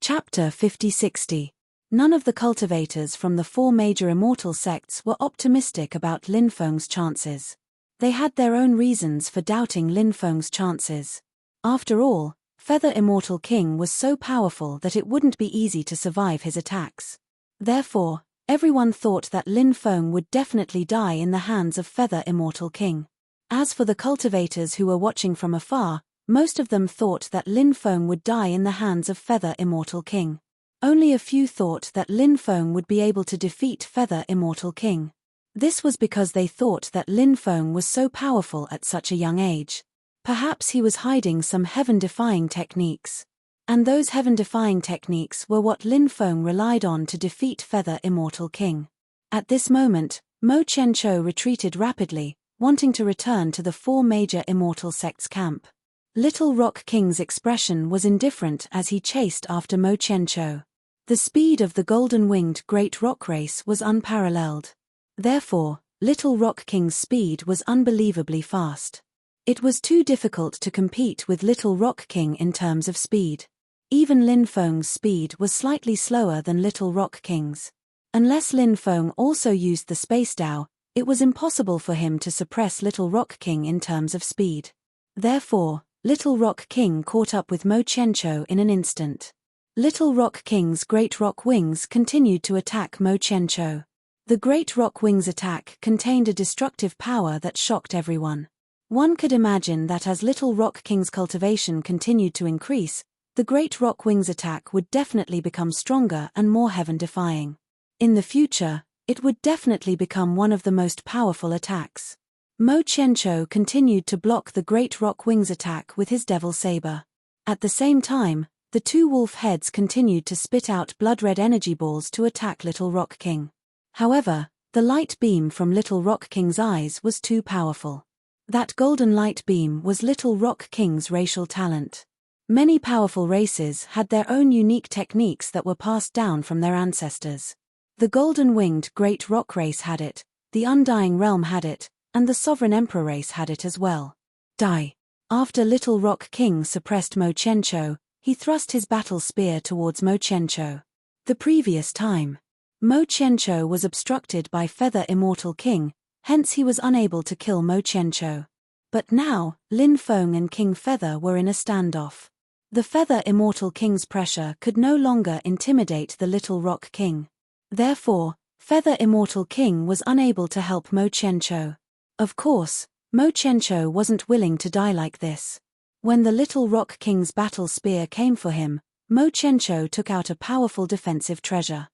Chapter 50-60. None of the cultivators from the 4 major immortal sects were optimistic about Lin Feng's chances. They had their own reasons for doubting Lin Feng's chances. After all, Feather Immortal King was so powerful that it wouldn't be easy to survive his attacks. Therefore, everyone thought that Lin Feng would definitely die in the hands of Feather Immortal King. As for the cultivators who were watching from afar, most of them thought that Lin Feng would die in the hands of Feather Immortal King. Only a few thought that Lin Feng would be able to defeat Feather Immortal King. This was because they thought that Lin Feng was so powerful at such a young age. Perhaps he was hiding some heaven-defying techniques. And those heaven-defying techniques were what Lin Feng relied on to defeat Feather Immortal King. At this moment, Mo Qianqiu retreated rapidly, wanting to return to the 4 major immortal sects' camp. Little Rock King's expression was indifferent as he chased after Mo Qianqiu. The speed of the golden-winged Great Rock Race was unparalleled. Therefore, Little Rock King's speed was unbelievably fast. It was too difficult to compete with Little Rock King in terms of speed. Even Lin Feng's speed was slightly slower than Little Rock King's. Unless Lin Feng also used the Space Dao, it was impossible for him to suppress Little Rock King in terms of speed. Therefore, Little Rock King caught up with Mo Qianqiu in an instant. Little Rock King's Great Rock Wings continued to attack Mo Qianqiu. The Great Rock Wings attack contained a destructive power that shocked everyone. One could imagine that as Little Rock King's cultivation continued to increase, the Great Rock Wings attack would definitely become stronger and more heaven-defying. In the future, it would definitely become one of the most powerful attacks. Mo Qianqiu continued to block the Great Rock Wings attack with his Devil Saber. At the same time, the 2 wolf heads continued to spit out blood-red energy balls to attack Little Rock King. However, the light beam from Little Rock King's eyes was too powerful. That golden light beam was Little Rock King's racial talent. Many powerful races had their own unique techniques that were passed down from their ancestors. The golden-winged Great Rock race had it, the Undying Realm had it, and the Sovereign Emperor race had it as well. Die. After Little Rock King suppressed Mo Qianqiu, he thrust his battle spear towards Mo Qianqiu. The previous time, Mo Qianqiu was obstructed by Feather Immortal King, hence he was unable to kill Mo Qianqiu. But now, Lin Feng and King Feather were in a standoff. The Feather Immortal King's pressure could no longer intimidate the Little Rock King. Therefore, Feather Immortal King was unable to help Mo Qianqiu. Of course, Mo Qianqiu wasn't willing to die like this. When the Little Rock King's battle spear came for him, Mo Qianqiu took out a powerful defensive treasure.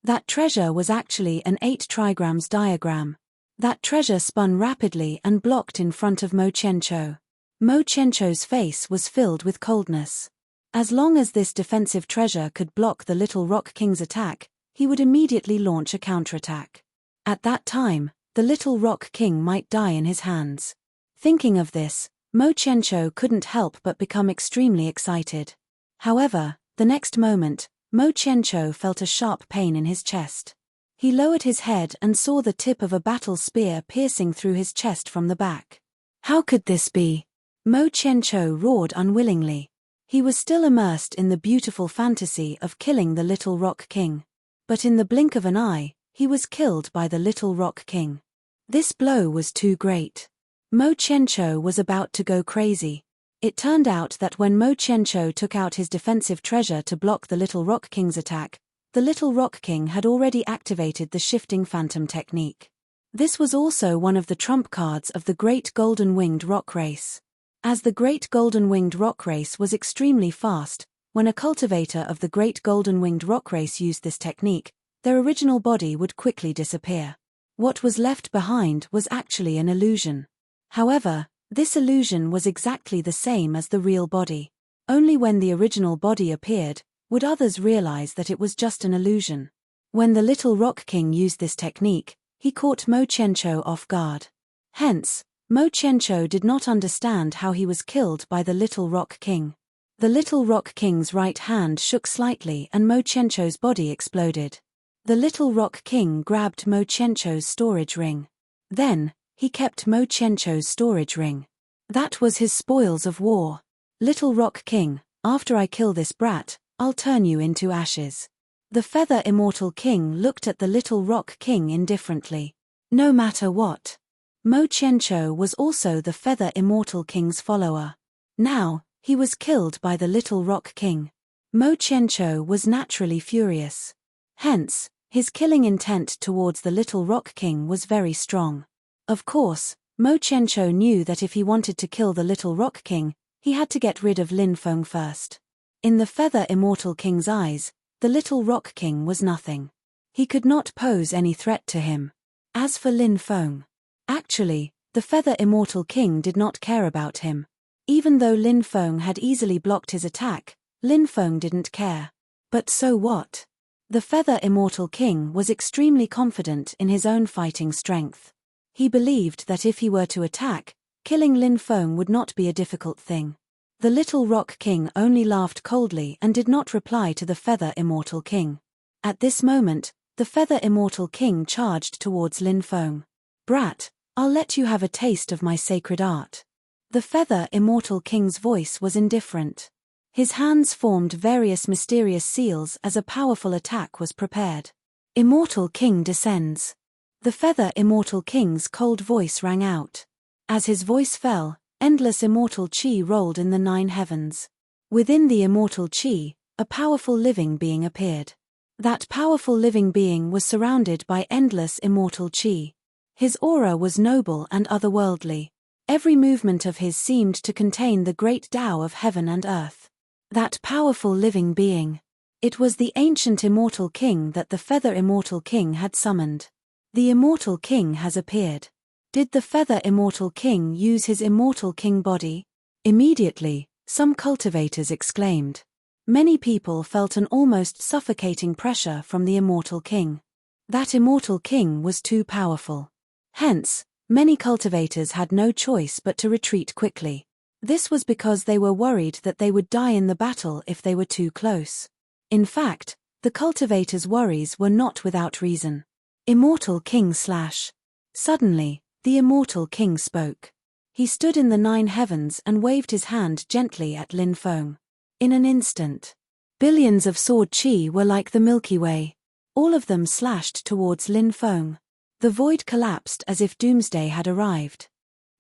That treasure was actually an 8 trigrams diagram. That treasure spun rapidly and blocked in front of Mo Qianqiu. Mo Qianqiu's face was filled with coldness. As long as this defensive treasure could block the Little Rock King's attack, he would immediately launch a counterattack. At that time, the Little Rock King might die in his hands. Thinking of this, Mo Qianqiu couldn't help but become extremely excited. However, the next moment, Mo Qianqiu felt a sharp pain in his chest. He lowered his head and saw the tip of a battle spear piercing through his chest from the back. How could this be? Mo Qianqiu roared unwillingly. He was still immersed in the beautiful fantasy of killing the Little Rock King. But in the blink of an eye, he was killed by the Little Rock King. This blow was too great. Mo Qianqiu was about to go crazy. It turned out that when Mo Qianqiu took out his defensive treasure to block the Little Rock King's attack, the Little Rock King had already activated the shifting phantom technique. This was also one of the trump cards of the Great Golden Winged Rock Race. As the Great Golden Winged Rock Race was extremely fast, when a cultivator of the Great Golden Winged Rock Race used this technique, their original body would quickly disappear. What was left behind was actually an illusion. However, this illusion was exactly the same as the real body. Only when the original body appeared, would others realize that it was just an illusion. When the Little Rock King used this technique, he caught Mo Qianqiu off guard. Hence, Mo Qianqiu did not understand how he was killed by the Little Rock King. The Little Rock King's right hand shook slightly and Mo Qianqiu's body exploded. The Little Rock King grabbed Mo Qianqiu's storage ring. Then, he kept Mo Qianqiu's storage ring. That was his spoils of war. Little Rock King, after I kill this brat, I'll turn you into ashes. The Feather Immortal King looked at the Little Rock King indifferently. No matter what. Mo Qianqiu was also the Feather Immortal King's follower. Now, he was killed by the Little Rock King. Mo Qianqiu was naturally furious. Hence, his killing intent towards the Little Rock King was very strong. Of course, Mo Qianqiu knew that if he wanted to kill the Little Rock King, he had to get rid of Lin Feng first. In the Feather Immortal King's eyes, the Little Rock King was nothing. He could not pose any threat to him. As for Lin Feng, actually, the Feather Immortal King did not care about him. Even though Lin Feng had easily blocked his attack, Lin Feng didn't care. But so what? The Feather Immortal King was extremely confident in his own fighting strength. He believed that if he were to attack, killing Lin Feng would not be a difficult thing. The Little Rock King only laughed coldly and did not reply to the Feather Immortal King. At this moment, the Feather Immortal King charged towards Lin Feng. Brat, I'll let you have a taste of my sacred art. The Feather Immortal King's voice was indifferent. His hands formed various mysterious seals as a powerful attack was prepared. Immortal King descends. The Feather Immortal King's cold voice rang out. As his voice fell, endless immortal chi rolled in the 9 heavens. Within the immortal chi, a powerful living being appeared. That powerful living being was surrounded by endless immortal chi. His aura was noble and otherworldly. Every movement of his seemed to contain the great Tao of heaven and earth. That powerful living being. It was the ancient Immortal King that the Feather Immortal King had summoned. The Immortal King has appeared. Did the Feather Immortal King use his Immortal King body? Immediately, some cultivators exclaimed. Many people felt an almost suffocating pressure from the Immortal King. That Immortal King was too powerful. Hence, many cultivators had no choice but to retreat quickly. This was because they were worried that they would die in the battle if they were too close. In fact, the cultivators' worries were not without reason. Immortal King / Suddenly, the Immortal King spoke. He stood in the 9 heavens and waved his hand gently at Lin Feng. In an instant, billions of sword chi were like the Milky Way. All of them slashed towards Lin Feng. The void collapsed as if doomsday had arrived.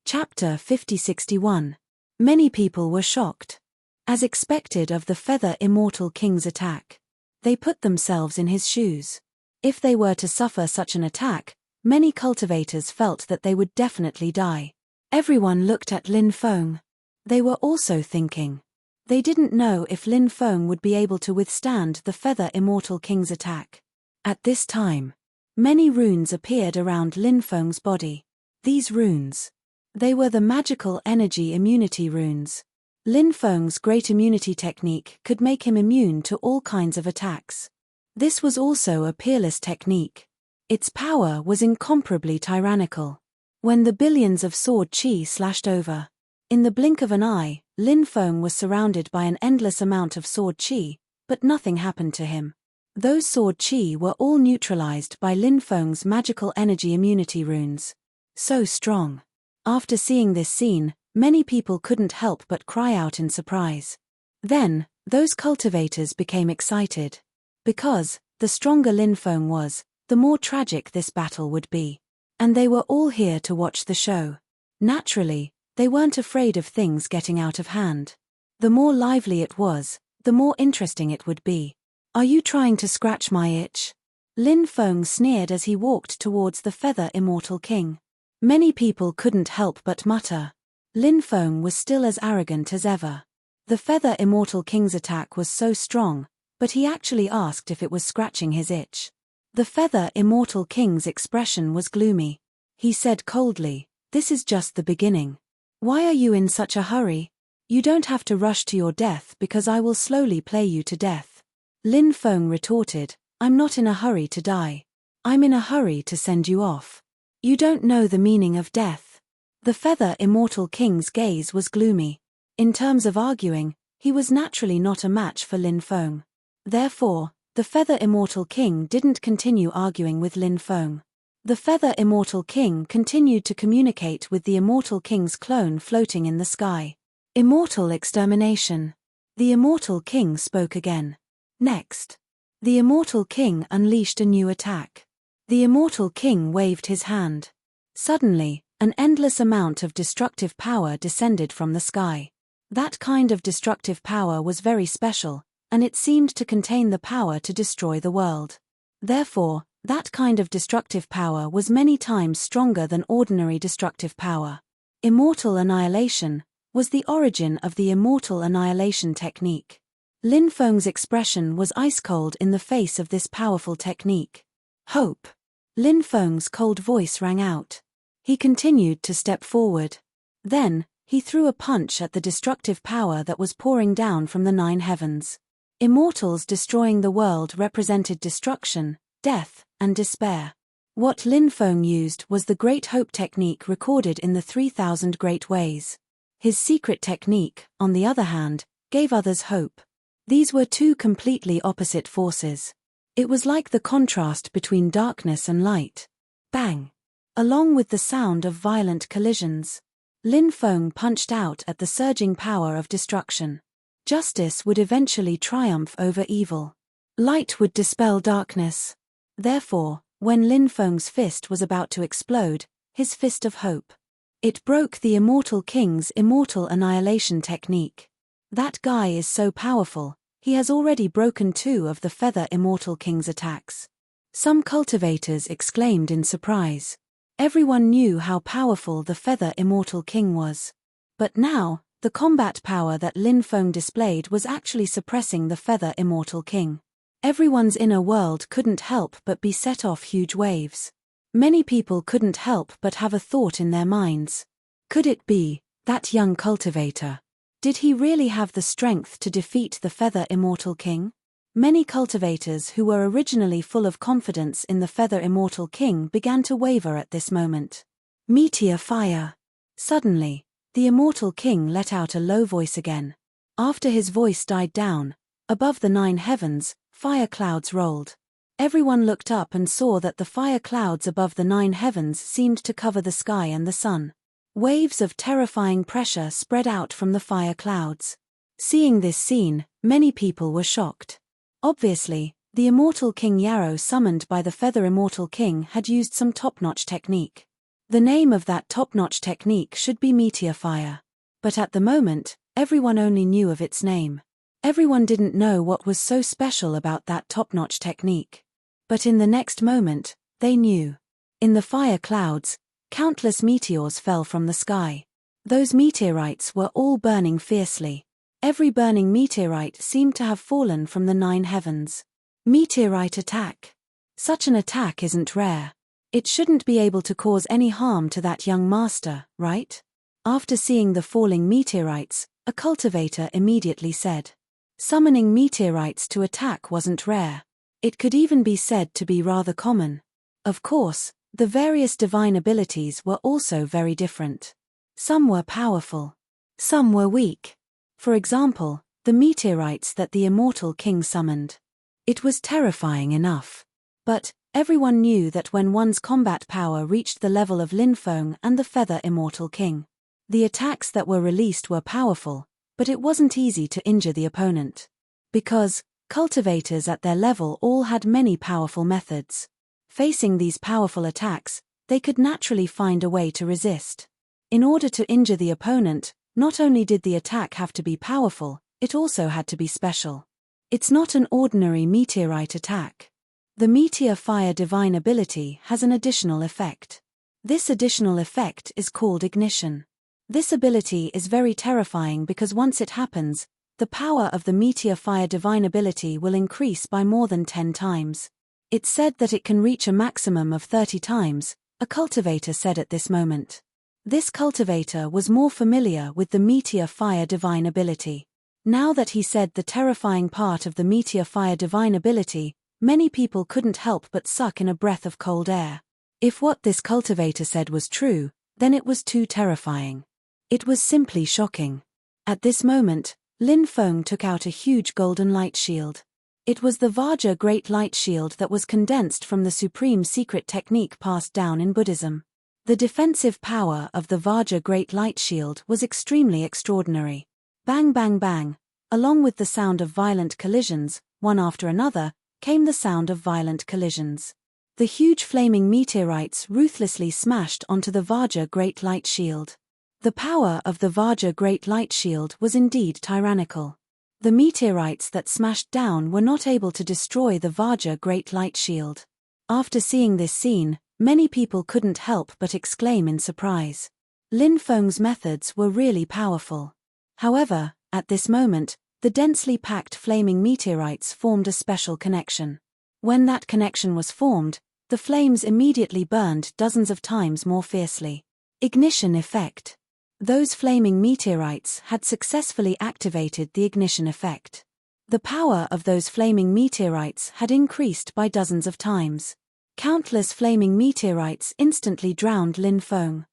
Chapter 5061. Many people were shocked. As expected of the Feather Immortal King's attack. They put themselves in his shoes. If they were to suffer such an attack, many cultivators felt that they would definitely die. Everyone looked at Lin Feng. They were also thinking. They didn't know if Lin Feng would be able to withstand the Feather Immortal King's attack. At this time, many runes appeared around Lin Feng's body. These runes. They were the magical energy immunity runes. Lin Feng's great immunity technique could make him immune to all kinds of attacks. This was also a peerless technique. Its power was incomparably tyrannical. When the billions of sword chi slashed over, In the blink of an eye, Lin Feng was surrounded by an endless amount of sword qi, but nothing happened to him. Those sword qi were all neutralized by Lin Feng's magical energy immunity runes. So strong. After seeing this scene, many people couldn't help but cry out in surprise. Then, those cultivators became excited. Because, the stronger Lin Feng was, the more tragic this battle would be. And they were all here to watch the show. Naturally, they weren't afraid of things getting out of hand. The more lively it was, the more interesting it would be. Are you trying to scratch my itch? Lin Feng sneered as he walked towards the Feather Immortal King. Many people couldn't help but mutter. Lin Feng was still as arrogant as ever. The Feather Immortal King's attack was so strong, but he actually asked if it was scratching his itch. The Feather Immortal King's expression was gloomy. He said coldly, "This is just the beginning. Why are you in such a hurry? You don't have to rush to your death because I will slowly play you to death." Lin Feng retorted, "I'm not in a hurry to die. I'm in a hurry to send you off. You don't know the meaning of death." The Feather Immortal King's gaze was gloomy. In terms of arguing, he was naturally not a match for Lin Feng. Therefore, the Feather Immortal King didn't continue arguing with Lin Feng. The Feather Immortal King continued to communicate with the Immortal King's clone floating in the sky. Immortal extermination. The Immortal King spoke again. Next. The Immortal King unleashed a new attack. The Immortal King waved his hand. Suddenly, an endless amount of destructive power descended from the sky. That kind of destructive power was very special, and it seemed to contain the power to destroy the world. Therefore, that kind of destructive power was many times stronger than ordinary destructive power. Immortal annihilation was the origin of the immortal annihilation technique. Lin Feng's expression was ice-cold in the face of this powerful technique. Hope. Lin Feng's cold voice rang out. He continued to step forward. Then, he threw a punch at the destructive power that was pouring down from the 9 heavens. Immortals destroying the world represented destruction, death, and despair. What Lin Feng used was the Great Hope technique recorded in the 3000 Great Ways. His secret technique, on the other hand, gave others hope. These were two completely opposite forces. It was like the contrast between darkness and light. Bang! Along with the sound of violent collisions, Lin Feng punched out at the surging power of destruction. Justice would eventually triumph over evil. Light would dispel darkness. Therefore, when Lin Feng's fist was about to explode, his fist of hope, it broke the Immortal King's immortal annihilation technique. That guy is so powerful, he has already broken 2 of the Feather Immortal King's attacks. Some cultivators exclaimed in surprise. Everyone knew how powerful the Feather Immortal King was. But now, the combat power that Lin Feng displayed was actually suppressing the Feather Immortal King. Everyone's inner world couldn't help but be set off huge waves. Many people couldn't help but have a thought in their minds. Could it be that young cultivator? Did he really have the strength to defeat the Feather Immortal King? Many cultivators who were originally full of confidence in the Feather Immortal King began to waver at this moment. Meteor fire. Suddenly, the Immortal King let out a low voice again. After his voice died down, above the 9 heavens, fire clouds rolled. Everyone looked up and saw that the fire clouds above the 9 heavens seemed to cover the sky and the sun. Waves of terrifying pressure spread out from the fire clouds. Seeing this scene, many people were shocked. Obviously, the Immortal King Yarrow summoned by the Feather Immortal King had used some top-notch technique. The name of that top-notch technique should be meteor fire. But at the moment, everyone only knew of its name. Everyone didn't know what was so special about that top-notch technique. But in the next moment, they knew. In the fire clouds, countless meteors fell from the sky. Those meteorites were all burning fiercely. Every burning meteorite seemed to have fallen from the 9 heavens. Meteorite attack. Such an attack isn't rare. It shouldn't be able to cause any harm to that young master, right? After seeing the falling meteorites, a cultivator immediately said. Summoning meteorites to attack wasn't rare. It could even be said to be rather common. Of course, the various divine abilities were also very different. Some were powerful. Some were weak. For example, the meteorites that the immortal king summoned. It was terrifying enough. But everyone knew that when one's combat power reached the level of Lin Feng and the Feather Immortal King, the attacks that were released were powerful, but it wasn't easy to injure the opponent. Because cultivators at their level all had many powerful methods. Facing these powerful attacks, they could naturally find a way to resist. In order to injure the opponent, not only did the attack have to be powerful, it also had to be special. It's not an ordinary meteorite attack. The meteor fire divine ability has an additional effect. This additional effect is called ignition. This ability is very terrifying because once it happens, the power of the meteor fire divine ability will increase by more than 10 times. It's said that it can reach a maximum of 30 times, a cultivator said at this moment. This cultivator was more familiar with the meteor fire divine ability. Now that he said the terrifying part of the meteor fire divine ability, many people couldn't help but suck in a breath of cold air. If what this cultivator said was true, then it was too terrifying. It was simply shocking. At this moment, Lin Feng took out a huge golden light shield. It was the Vajra Great Light Shield that was condensed from the supreme secret technique passed down in Buddhism. The defensive power of the Vajra Great Light Shield was extremely extraordinary. Bang bang bang, along with the sound of violent collisions, one after another, came the sound of violent collisions. The huge flaming meteorites ruthlessly smashed onto the Vajra Great Light Shield. The power of the Vajra Great Light Shield was indeed tyrannical. The meteorites that smashed down were not able to destroy the Vajra Great Light Shield. After seeing this scene, many people couldn't help but exclaim in surprise. Lin Feng's methods were really powerful. However, at this moment, the densely packed flaming meteorites formed a special connection. When that connection was formed, the flames immediately burned dozens of times more fiercely. Ignition effect. Those flaming meteorites had successfully activated the ignition effect. The power of those flaming meteorites had increased by dozens of times. Countless flaming meteorites instantly drowned Lin Feng.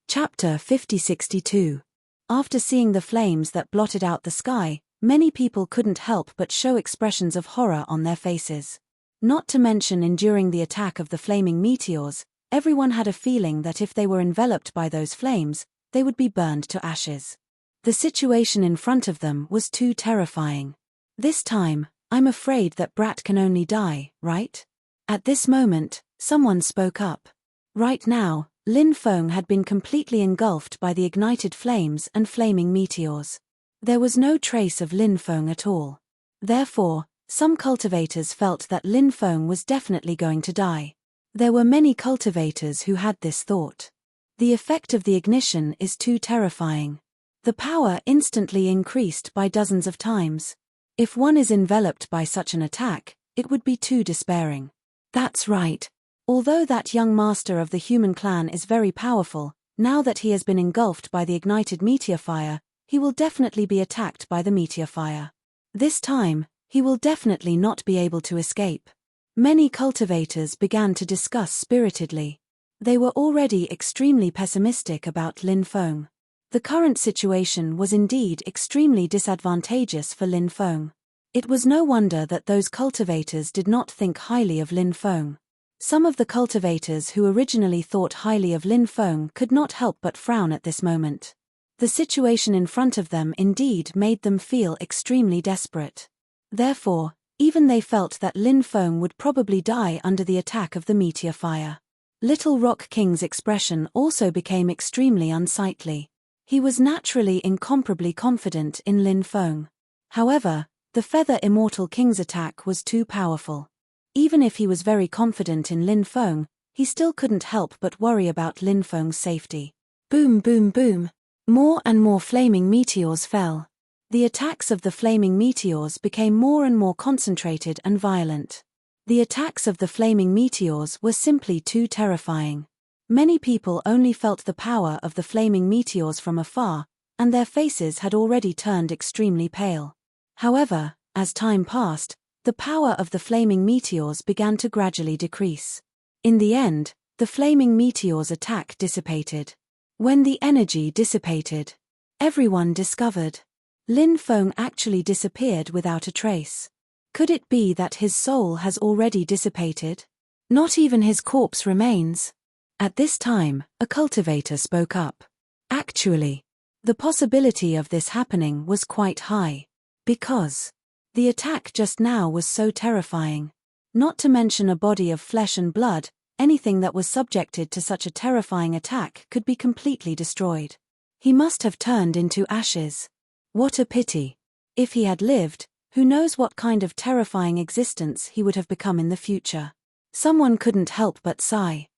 Chapter 5062. After seeing the flames that blotted out the sky, many people couldn't help but show expressions of horror on their faces. Not to mention enduring the attack of the flaming meteors, everyone had a feeling that if they were enveloped by those flames, they would be burned to ashes. The situation in front of them was too terrifying. This time, I'm afraid that Brat can only die, right? At this moment, someone spoke up. Right now, Lin Feng had been completely engulfed by the ignited flames and flaming meteors. There was no trace of Lin Feng at all. Therefore, some cultivators felt that Lin Feng was definitely going to die. There were many cultivators who had this thought. The effect of the ignition is too terrifying. The power instantly increased by dozens of times. If one is enveloped by such an attack, it would be too despairing. That's right. Although that young master of the human clan is very powerful, now that he has been engulfed by the ignited meteor fire, he will definitely be attacked by the meteor fire. This time, he will definitely not be able to escape. Many cultivators began to discuss spiritedly. They were already extremely pessimistic about Lin Feng. The current situation was indeed extremely disadvantageous for Lin Feng. It was no wonder that those cultivators did not think highly of Lin Feng. Some of the cultivators who originally thought highly of Lin Feng could not help but frown at this moment. The situation in front of them indeed made them feel extremely desperate. Therefore, even they felt that Lin Feng would probably die under the attack of the meteor fire. Little Rock King's expression also became extremely unsightly. He was naturally incomparably confident in Lin Feng. However, the Feather Immortal King's attack was too powerful. Even if he was very confident in Lin Feng, he still couldn't help but worry about Lin Feng's safety. Boom boom boom. More and more flaming meteors fell. The attacks of the flaming meteors became more and more concentrated and violent. The attacks of the flaming meteors were simply too terrifying. Many people only felt the power of the flaming meteors from afar, and their faces had already turned extremely pale. However, as time passed, the power of the flaming meteors began to gradually decrease. In the end, the flaming meteors' attack dissipated. When the energy dissipated, Everyone discovered. Lin Feng actually disappeared without a trace. Could it be that his soul has already dissipated? Not even his corpse remains. At this time, a cultivator spoke up. Actually, the possibility of this happening was quite high. Because the attack just now was so terrifying. Not to mention a body of flesh and blood, anything that was subjected to such a terrifying attack could be completely destroyed. He must have turned into ashes. What a pity. If he had lived, who knows what kind of terrifying existence he would have become in the future. Someone couldn't help but sigh.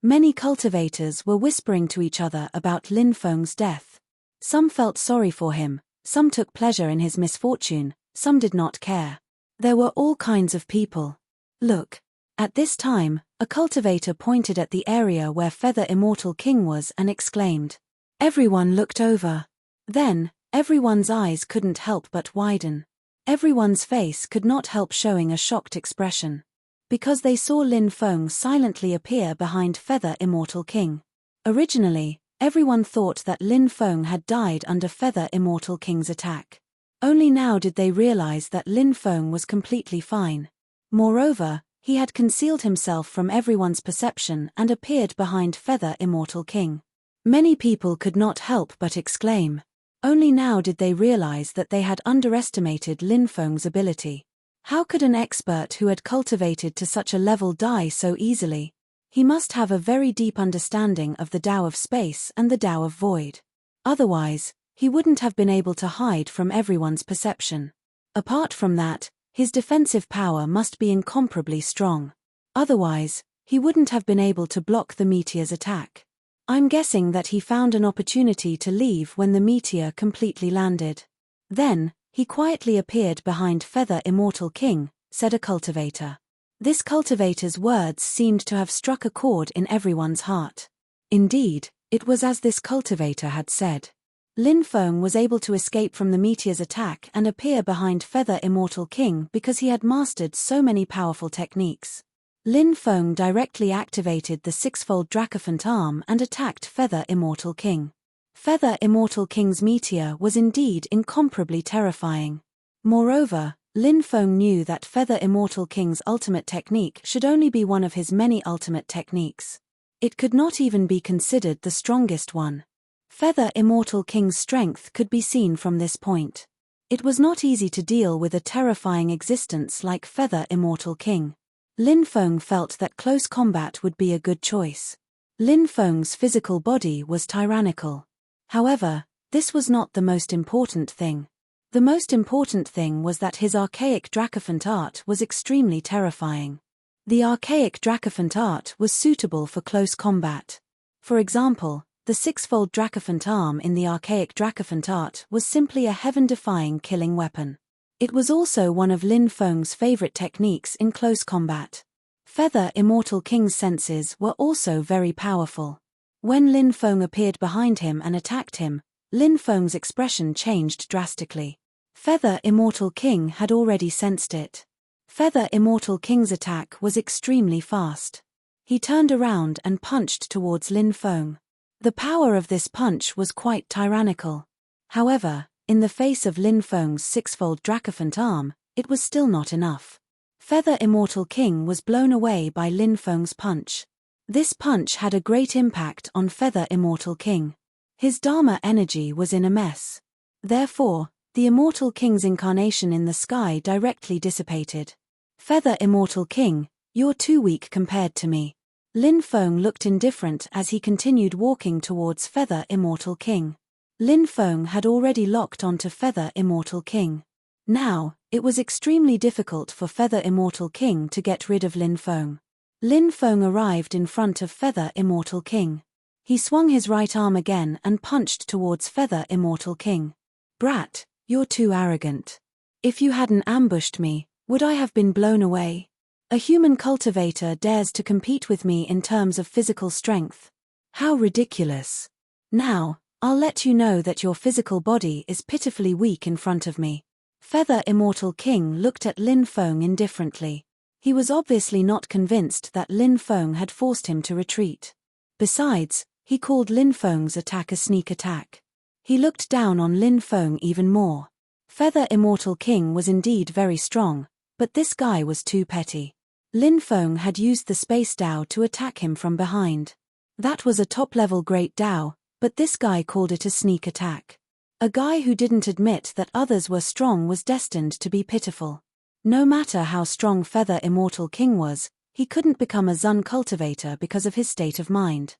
Many cultivators were whispering to each other about Lin Feng's death. Some felt sorry for him, some took pleasure in his misfortune, some did not care. There were all kinds of people. Look. At this time, a cultivator pointed at the area where Feather Immortal King was and exclaimed. Everyone looked over. Then, everyone's eyes couldn't help but widen. Everyone's face could not help showing a shocked expression. Because they saw Lin Feng silently appear behind Feather Immortal King. Originally, everyone thought that Lin Feng had died under Feather Immortal King's attack. Only now did they realize that Lin Feng was completely fine. Moreover, he had concealed himself from everyone's perception and appeared behind Feather Immortal King. Many people could not help but exclaim. Only now did they realize that they had underestimated Lin Feng's ability. How could an expert who had cultivated to such a level die so easily? He must have a very deep understanding of the Tao of space and the Tao of void. Otherwise, he wouldn't have been able to hide from everyone's perception. Apart from that, his defensive power must be incomparably strong. Otherwise, he wouldn't have been able to block the meteor's attack. I'm guessing that he found an opportunity to leave when the meteor completely landed. Then, he quietly appeared behind Feather Immortal King, said a cultivator. This cultivator's words seemed to have struck a chord in everyone's heart. Indeed, it was as this cultivator had said. Lin Feng was able to escape from the meteor's attack and appear behind Feather Immortal King because he had mastered so many powerful techniques. Lin Feng directly activated the sixfold Dracophant arm and attacked Feather Immortal King. Feather Immortal King's meteor was indeed incomparably terrifying. Moreover, Lin Feng knew that Feather Immortal King's ultimate technique should only be one of his many ultimate techniques. It could not even be considered the strongest one. Feather Immortal King's strength could be seen from this point. It was not easy to deal with a terrifying existence like Feather Immortal King. Lin Feng felt that close combat would be a good choice. Lin Feng's physical body was tyrannical. However, this was not the most important thing. The most important thing was that his archaic Dracophant art was extremely terrifying. The archaic Dracophant art was suitable for close combat. For example, the sixfold Dracophant arm in the archaic Dracophant art was simply a heaven-defying killing weapon. It was also one of Lin Feng's favorite techniques in close combat. Feather Immortal King's senses were also very powerful. When Lin Feng appeared behind him and attacked him, Lin Feng's expression changed drastically. Feather Immortal King had already sensed it. Feather Immortal King's attack was extremely fast. He turned around and punched towards Lin Feng. The power of this punch was quite tyrannical. However, in the face of Lin Feng's sixfold Dracophant arm, it was still not enough. Feather Immortal King was blown away by Lin Feng's punch. This punch had a great impact on Feather Immortal King. His Dharma energy was in a mess. Therefore, the Immortal King's incarnation in the sky directly dissipated. Feather Immortal King, you're too weak compared to me. Lin Feng looked indifferent as he continued walking towards Feather Immortal King. Lin Feng had already locked onto Feather Immortal King. Now, it was extremely difficult for Feather Immortal King to get rid of Lin Feng. Lin Feng arrived in front of Feather Immortal King. He swung his right arm again and punched towards Feather Immortal King. Brat, you're too arrogant. If you hadn't ambushed me, would I have been blown away? A human cultivator dares to compete with me in terms of physical strength. How ridiculous. Now, I'll let you know that your physical body is pitifully weak in front of me. Feather Immortal King looked at Lin Feng indifferently. He was obviously not convinced that Lin Feng had forced him to retreat. Besides, he called Lin Feng's attack a sneak attack. He looked down on Lin Feng even more. Feather Immortal King was indeed very strong, but this guy was too petty. Lin Feng had used the Space Dao to attack him from behind. That was a top-level Great Dao, but this guy called it a sneak attack. A guy who didn't admit that others were strong was destined to be pitiful. No matter how strong Feather Immortal King was, he couldn't become a Zun cultivator because of his state of mind.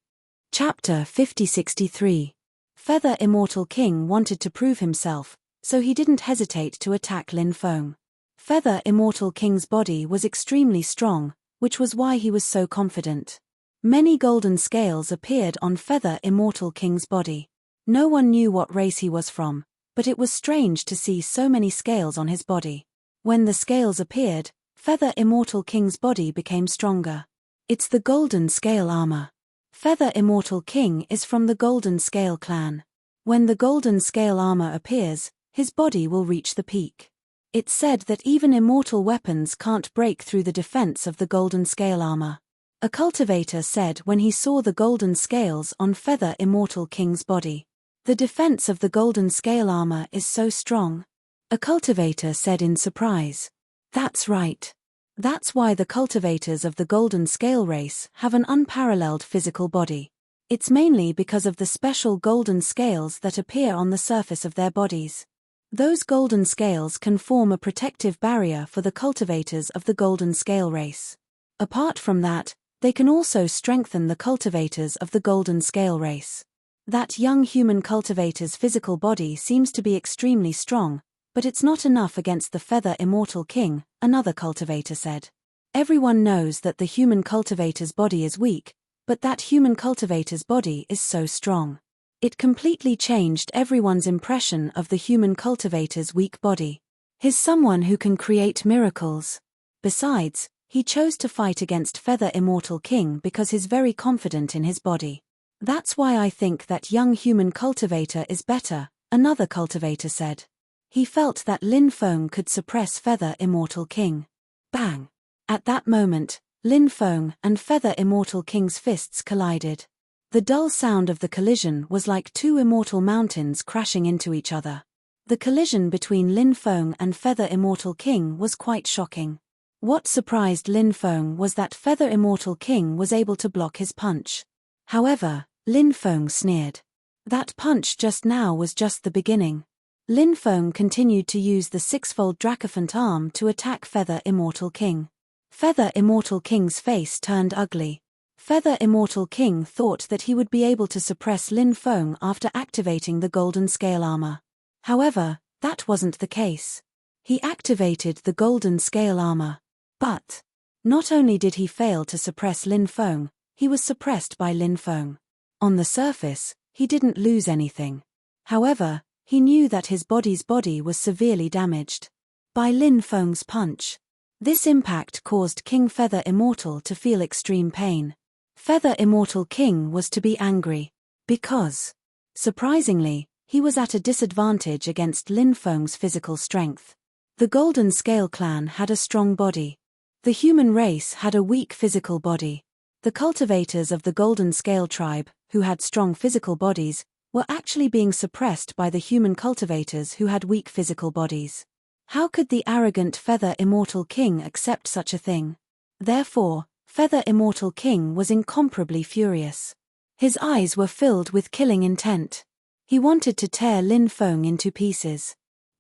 Chapter 5063. Feather Immortal King wanted to prove himself, so he didn't hesitate to attack Lin Feng. Feather Immortal King's body was extremely strong, which was why he was so confident. Many golden scales appeared on Feather Immortal King's body. No one knew what race he was from, but it was strange to see so many scales on his body. When the scales appeared, Feather Immortal King's body became stronger. It's the Golden Scale Armor. Feather Immortal King is from the Golden Scale clan. When the Golden Scale Armor appears, his body will reach the peak. It's said that even immortal weapons can't break through the defense of the Golden Scale Armor. A cultivator said when he saw the golden scales on Feather Immortal King's body. The defense of the Golden Scale Armor is so strong. A cultivator said in surprise. That's right. That's why the cultivators of the Golden Scale race have an unparalleled physical body. It's mainly because of the special golden scales that appear on the surface of their bodies. Those golden scales can form a protective barrier for the cultivators of the Golden Scale race. Apart from that, they can also strengthen the cultivators of the Golden Scale race. That young human cultivator's physical body seems to be extremely strong, but it's not enough against the Feather Immortal King, another cultivator said. Everyone knows that the human cultivator's body is weak, but that human cultivator's body is so strong. It completely changed everyone's impression of the human cultivator's weak body. He's someone who can create miracles. Besides, he chose to fight against Feather Immortal King because he's very confident in his body. That's why I think that young human cultivator is better, another cultivator said. He felt that Lin Feng could suppress Feather Immortal King. Bang! At that moment, Lin Feng and Feather Immortal King's fists collided. The dull sound of the collision was like two immortal mountains crashing into each other. The collision between Lin Feng and Feather Immortal King was quite shocking. What surprised Lin Feng was that Feather Immortal King was able to block his punch. However, Lin Feng sneered. That punch just now was just the beginning. Lin Feng continued to use the six-fold Dracophant arm to attack Feather Immortal King. Feather Immortal King's face turned ugly. Feather Immortal King thought that he would be able to suppress Lin Feng after activating the Golden Scale Armor. However, that wasn't the case. He activated the Golden Scale Armor. But not only did he fail to suppress Lin Feng, he was suppressed by Lin Feng. On the surface, he didn't lose anything. However, he knew that his body's body was severely damaged by Lin Feng's punch. This impact caused King Feather Immortal to feel extreme pain. Feather Immortal King was to be angry, because, surprisingly, he was at a disadvantage against Lin Feng's physical strength. The Golden Scale clan had a strong body. The human race had a weak physical body. The cultivators of the Golden Scale tribe, who had strong physical bodies, were actually being suppressed by the human cultivators who had weak physical bodies. How could the arrogant Feather Immortal King accept such a thing? Therefore, Feather Immortal King was incomparably furious. His eyes were filled with killing intent. He wanted to tear Lin Feng into pieces.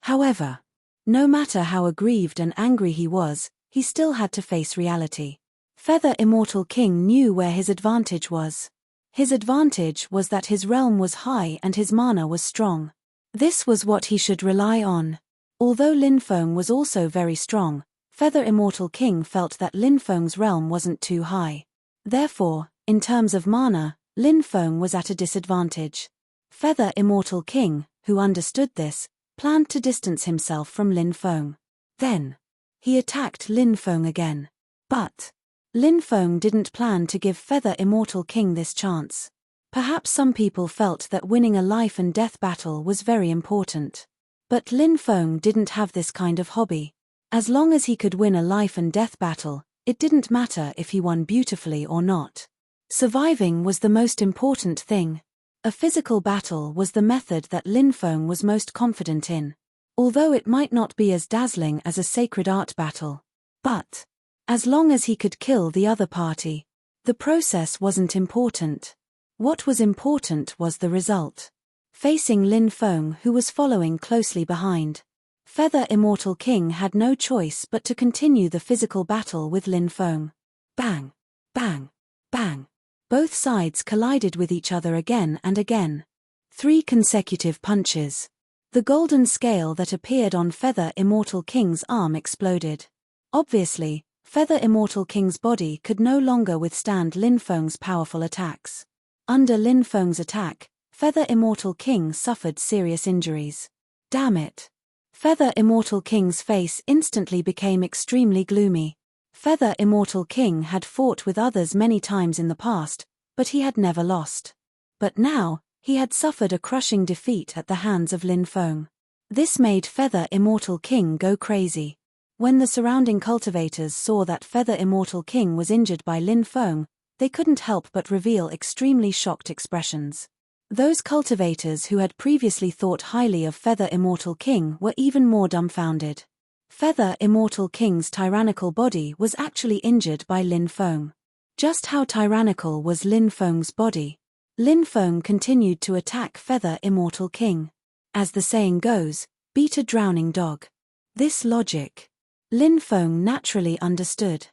However, no matter how aggrieved and angry he was, he still had to face reality. Feather Immortal King knew where his advantage was. His advantage was that his realm was high and his mana was strong. This was what he should rely on. Although Lin Feng was also very strong, Feather Immortal King felt that Lin Feng's realm wasn't too high. Therefore, in terms of mana, Lin Feng was at a disadvantage. Feather Immortal King, who understood this, planned to distance himself from Lin Feng. Then, he attacked Lin Feng again. But Lin Feng didn't plan to give Feather Immortal King this chance. Perhaps some people felt that winning a life and death battle was very important. But Lin Feng didn't have this kind of hobby. As long as he could win a life and death battle, it didn't matter if he won beautifully or not. Surviving was the most important thing. A physical battle was the method that Lin Feng was most confident in. Although it might not be as dazzling as a sacred art battle. But, as long as he could kill the other party, the process wasn't important. What was important was the result. Facing Lin Feng, who was following closely behind, Feather Immortal King had no choice but to continue the physical battle with Lin Feng. Bang! Bang! Bang! Both sides collided with each other again and again. 3 consecutive punches. The golden scale that appeared on Feather Immortal King's arm exploded. Obviously, Feather Immortal King's body could no longer withstand Lin Feng's powerful attacks. Under Lin Feng's attack, Feather Immortal King suffered serious injuries. Damn it! Feather Immortal King's face instantly became extremely gloomy. Feather Immortal King had fought with others many times in the past, but he had never lost. But now, he had suffered a crushing defeat at the hands of Lin Feng. This made Feather Immortal King go crazy. When the surrounding cultivators saw that Feather Immortal King was injured by Lin Feng, they couldn't help but reveal extremely shocked expressions. Those cultivators who had previously thought highly of Feather Immortal King were even more dumbfounded. Feather Immortal King's tyrannical body was actually injured by Lin Feng. Just how tyrannical was Lin Feng's body? Lin Feng continued to attack Feather Immortal King. As the saying goes, beat a drowning dog. This logic, Lin Feng naturally understood.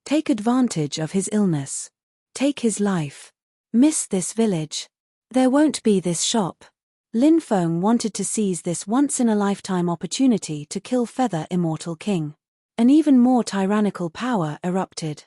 Take advantage of his illness. Take his life. Miss this village. There won't be this shop. Lin Feng wanted to seize this once-in-a-lifetime opportunity to kill Feather Immortal King. An even more tyrannical power erupted.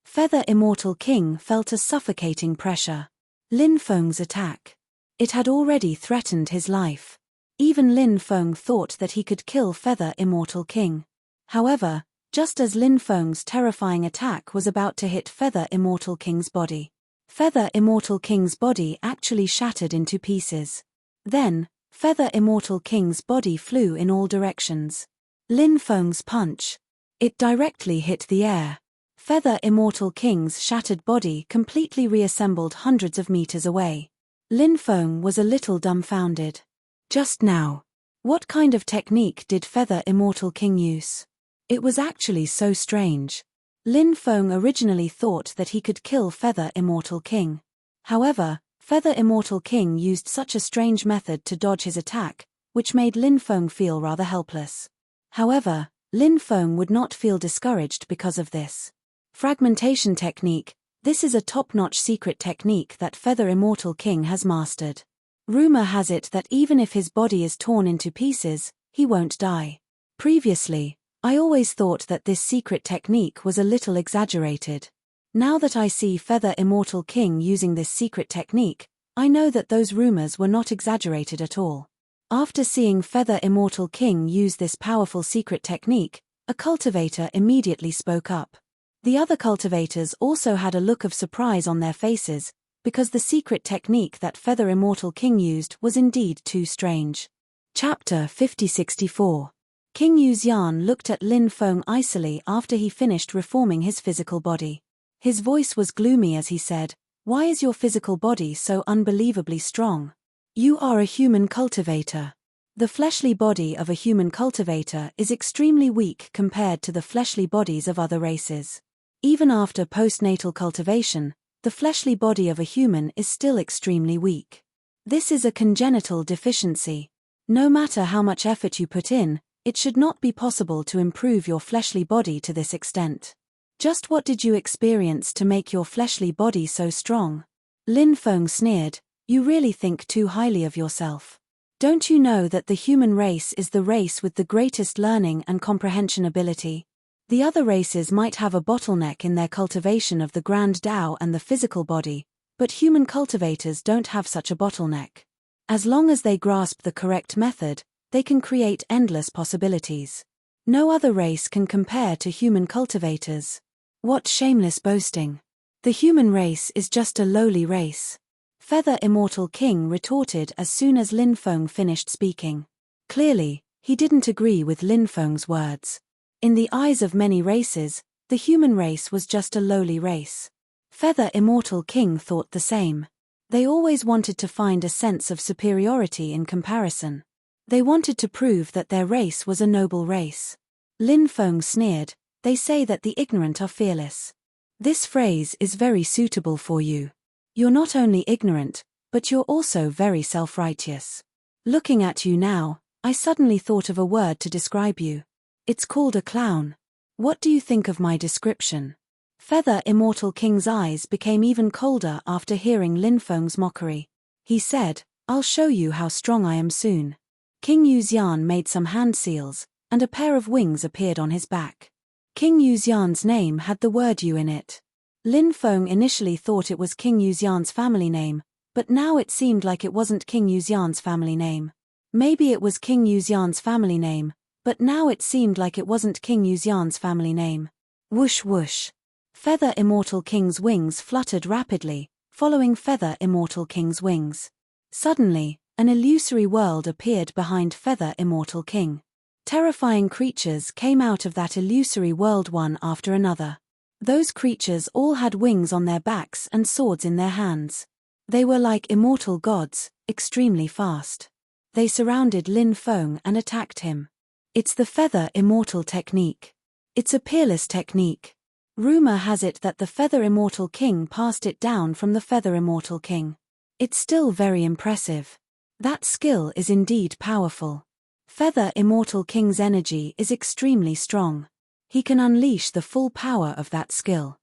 Feather Immortal King felt a suffocating pressure. Lin Feng's attack. It had already threatened his life. Even Lin Feng thought that he could kill Feather Immortal King. However, just as Lin Feng's terrifying attack was about to hit Feather Immortal King's body, Feather Immortal King's body actually shattered into pieces. Then, Feather Immortal King's body flew in all directions. Lin Feng's punch. It directly hit the air. Feather Immortal King's shattered body completely reassembled hundreds of meters away. Lin Feng was a little dumbfounded. Just now. What kind of technique did Feather Immortal King use? It was actually so strange. Lin Feng originally thought that he could kill Feather Immortal King. However, Feather Immortal King used such a strange method to dodge his attack, which made Lin Feng feel rather helpless. However, Lin Feng would not feel discouraged because of this. Fragmentation technique. This is a top-notch secret technique that Feather Immortal King has mastered. Rumor has it that even if his body is torn into pieces, he won't die. Previously, I always thought that this secret technique was a little exaggerated. Now that I see Feather Immortal King using this secret technique, I know that those rumors were not exaggerated at all. After seeing Feather Immortal King use this powerful secret technique, a cultivator immediately spoke up. The other cultivators also had a look of surprise on their faces, because the secret technique that Feather Immortal King used was indeed too strange. Chapter 5064. King Yuxian looked at Lin Feng icily after he finished reforming his physical body. His voice was gloomy as he said, "Why is your physical body so unbelievably strong? You are a human cultivator. The fleshly body of a human cultivator is extremely weak compared to the fleshly bodies of other races. Even after postnatal cultivation, the fleshly body of a human is still extremely weak. This is a congenital deficiency. No matter how much effort you put in, it should not be possible to improve your fleshly body to this extent. Just what did you experience to make your fleshly body so strong?" Lin Feng sneered, "You really think too highly of yourself. Don't you know that the human race is the race with the greatest learning and comprehension ability? The other races might have a bottleneck in their cultivation of the grand Tao and the physical body, but human cultivators don't have such a bottleneck. As long as they grasp the correct method, they can create endless possibilities. No other race can compare to human cultivators." What shameless boasting. The human race is just a lowly race. Feather Immortal King retorted as soon as Lin Feng finished speaking. Clearly, he didn't agree with Lin Feng's words. In the eyes of many races, the human race was just a lowly race. Feather Immortal King thought the same. They always wanted to find a sense of superiority in comparison. They wanted to prove that their race was a noble race. Lin Feng sneered, "They say that the ignorant are fearless. This phrase is very suitable for you. You're not only ignorant, but you're also very self-righteous. Looking at you now, I suddenly thought of a word to describe you. It's called a clown. What do you think of my description?" Feather Immortal King's eyes became even colder after hearing Lin Feng's mockery. He said, "I'll show you how strong I am soon." King Yuxian made some hand seals, and a pair of wings appeared on his back. King Yuxian's name had the word Yu in it. Lin Feng initially thought it was King Yuxian's family name, but now it seemed like it wasn't King Yuxian's family name. Maybe it was King Yuxian's family name, but now it seemed like it wasn't King Yuxian's family name. Whoosh whoosh. Feather Immortal King's wings fluttered rapidly, following Feather Immortal King's wings. Suddenly, an illusory world appeared behind Feather Immortal King. Terrifying creatures came out of that illusory world one after another. Those creatures all had wings on their backs and swords in their hands. They were like immortal gods, extremely fast. They surrounded Lin Feng and attacked him. It's the Feather Immortal technique. It's a peerless technique. Rumor has it that the Feather Immortal King passed it down from the Feather Immortal King. It's still very impressive. That skill is indeed powerful. Feather Immortal King's energy is extremely strong. He can unleash the full power of that skill.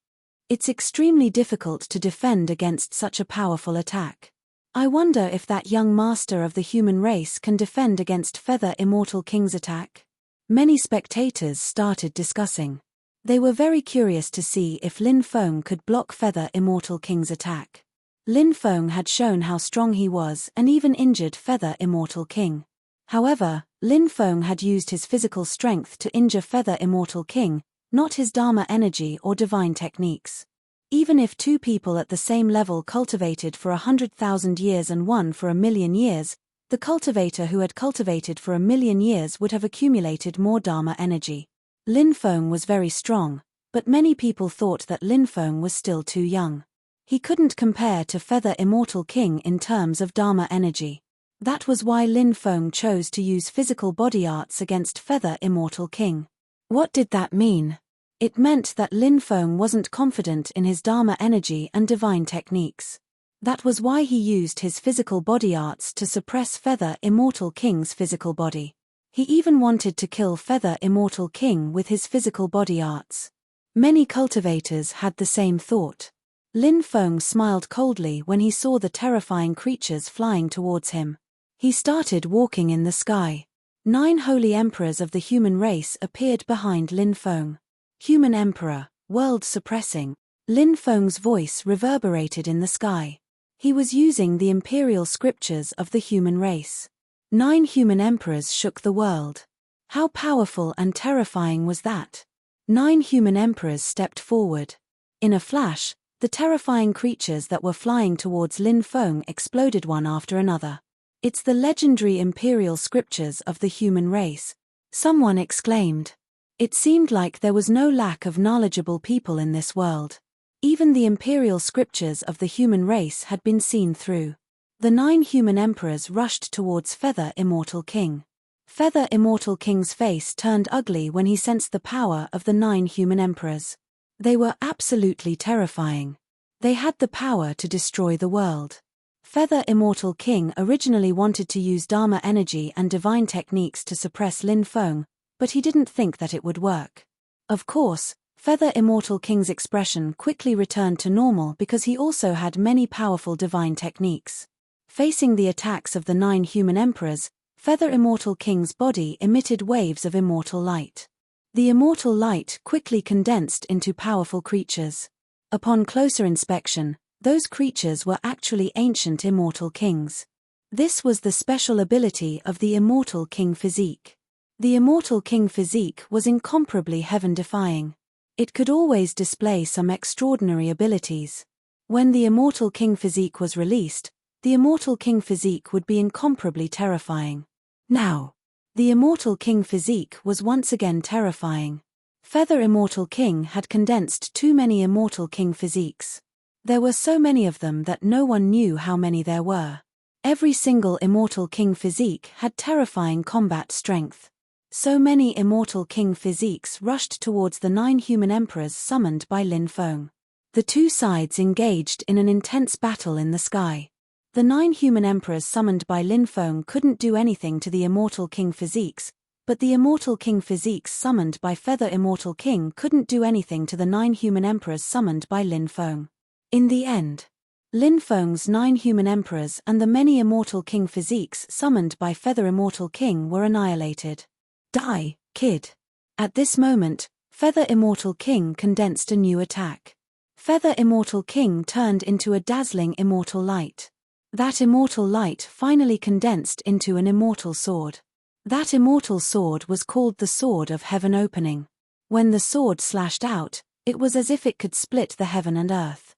It's extremely difficult to defend against such a powerful attack. I wonder if that young master of the human race can defend against Feather Immortal King's attack. Many spectators started discussing. They were very curious to see if Lin Feng could block Feather Immortal King's attack. Lin Feng had shown how strong he was and even injured Feather Immortal King. However, Lin Feng had used his physical strength to injure Feather Immortal King, not his Dharma energy or divine techniques. Even if two people at the same level cultivated for 100,000 years and one for 1,000,000 years, the cultivator who had cultivated for 1,000,000 years would have accumulated more Dharma energy. Lin Feng was very strong, but many people thought that Lin Feng was still too young. He couldn't compare to Feather Immortal King in terms of Dharma energy. That was why Lin Feng chose to use physical body arts against Feather Immortal King. What did that mean? It meant that Lin Feng wasn't confident in his Dharma energy and divine techniques. That was why he used his physical body arts to suppress Feather Immortal King's physical body. He even wanted to kill Feather Immortal King with his physical body arts. Many cultivators had the same thought. Lin Feng smiled coldly when he saw the terrifying creatures flying towards him. He started walking in the sky. 9 holy emperors of the human race appeared behind Lin Feng. Human Emperor, world suppressing. Lin Feng's voice reverberated in the sky. He was using the imperial scriptures of the human race. 9 human emperors shook the world. How powerful and terrifying was that? 9 human emperors stepped forward. In a flash, the terrifying creatures that were flying towards Lin Feng exploded one after another. It's the legendary imperial scriptures of the human race, someone exclaimed. It seemed like there was no lack of knowledgeable people in this world. Even the imperial scriptures of the human race had been seen through. The 9 human emperors rushed towards Feather Immortal King. Feather Immortal King's face turned ugly when he sensed the power of the 9 human emperors. They were absolutely terrifying. They had the power to destroy the world. Feather Immortal King originally wanted to use Dharma energy and divine techniques to suppress Lin Feng, but he didn't think that it would work. Of course, Feather Immortal King's expression quickly returned to normal because he also had many powerful divine techniques. Facing the attacks of the 9 human emperors, Feather Immortal King's body emitted waves of immortal light. The immortal light quickly condensed into powerful creatures. Upon closer inspection, those creatures were actually ancient immortal kings. This was the special ability of the Immortal King physique. The Immortal King physique was incomparably heaven-defying. It could always display some extraordinary abilities. When the Immortal King physique was released, the Immortal King physique would be incomparably terrifying. Now, the Immortal King physique was once again terrifying. Feather Immortal King had condensed too many Immortal King physiques. There were so many of them that no one knew how many there were. Every single Immortal King physique had terrifying combat strength. So many Immortal King physiques rushed towards the 9 human emperors summoned by Lin Feng. The two sides engaged in an intense battle in the sky. The 9 human emperors summoned by Lin Feng couldn't do anything to the Immortal King physiques, but the Immortal King physiques summoned by Feather Immortal King couldn't do anything to the 9 human emperors summoned by Lin Feng. In the end, Lin Feng's 9 human emperors and the many Immortal King physiques summoned by Feather Immortal King were annihilated. Die, kid. At this moment, Feather Immortal King condensed a new attack. Feather Immortal King turned into a dazzling immortal light. That immortal light finally condensed into an immortal sword. That immortal sword was called the Sword of Heaven Opening. When the sword slashed out, it was as if it could split the heaven and earth.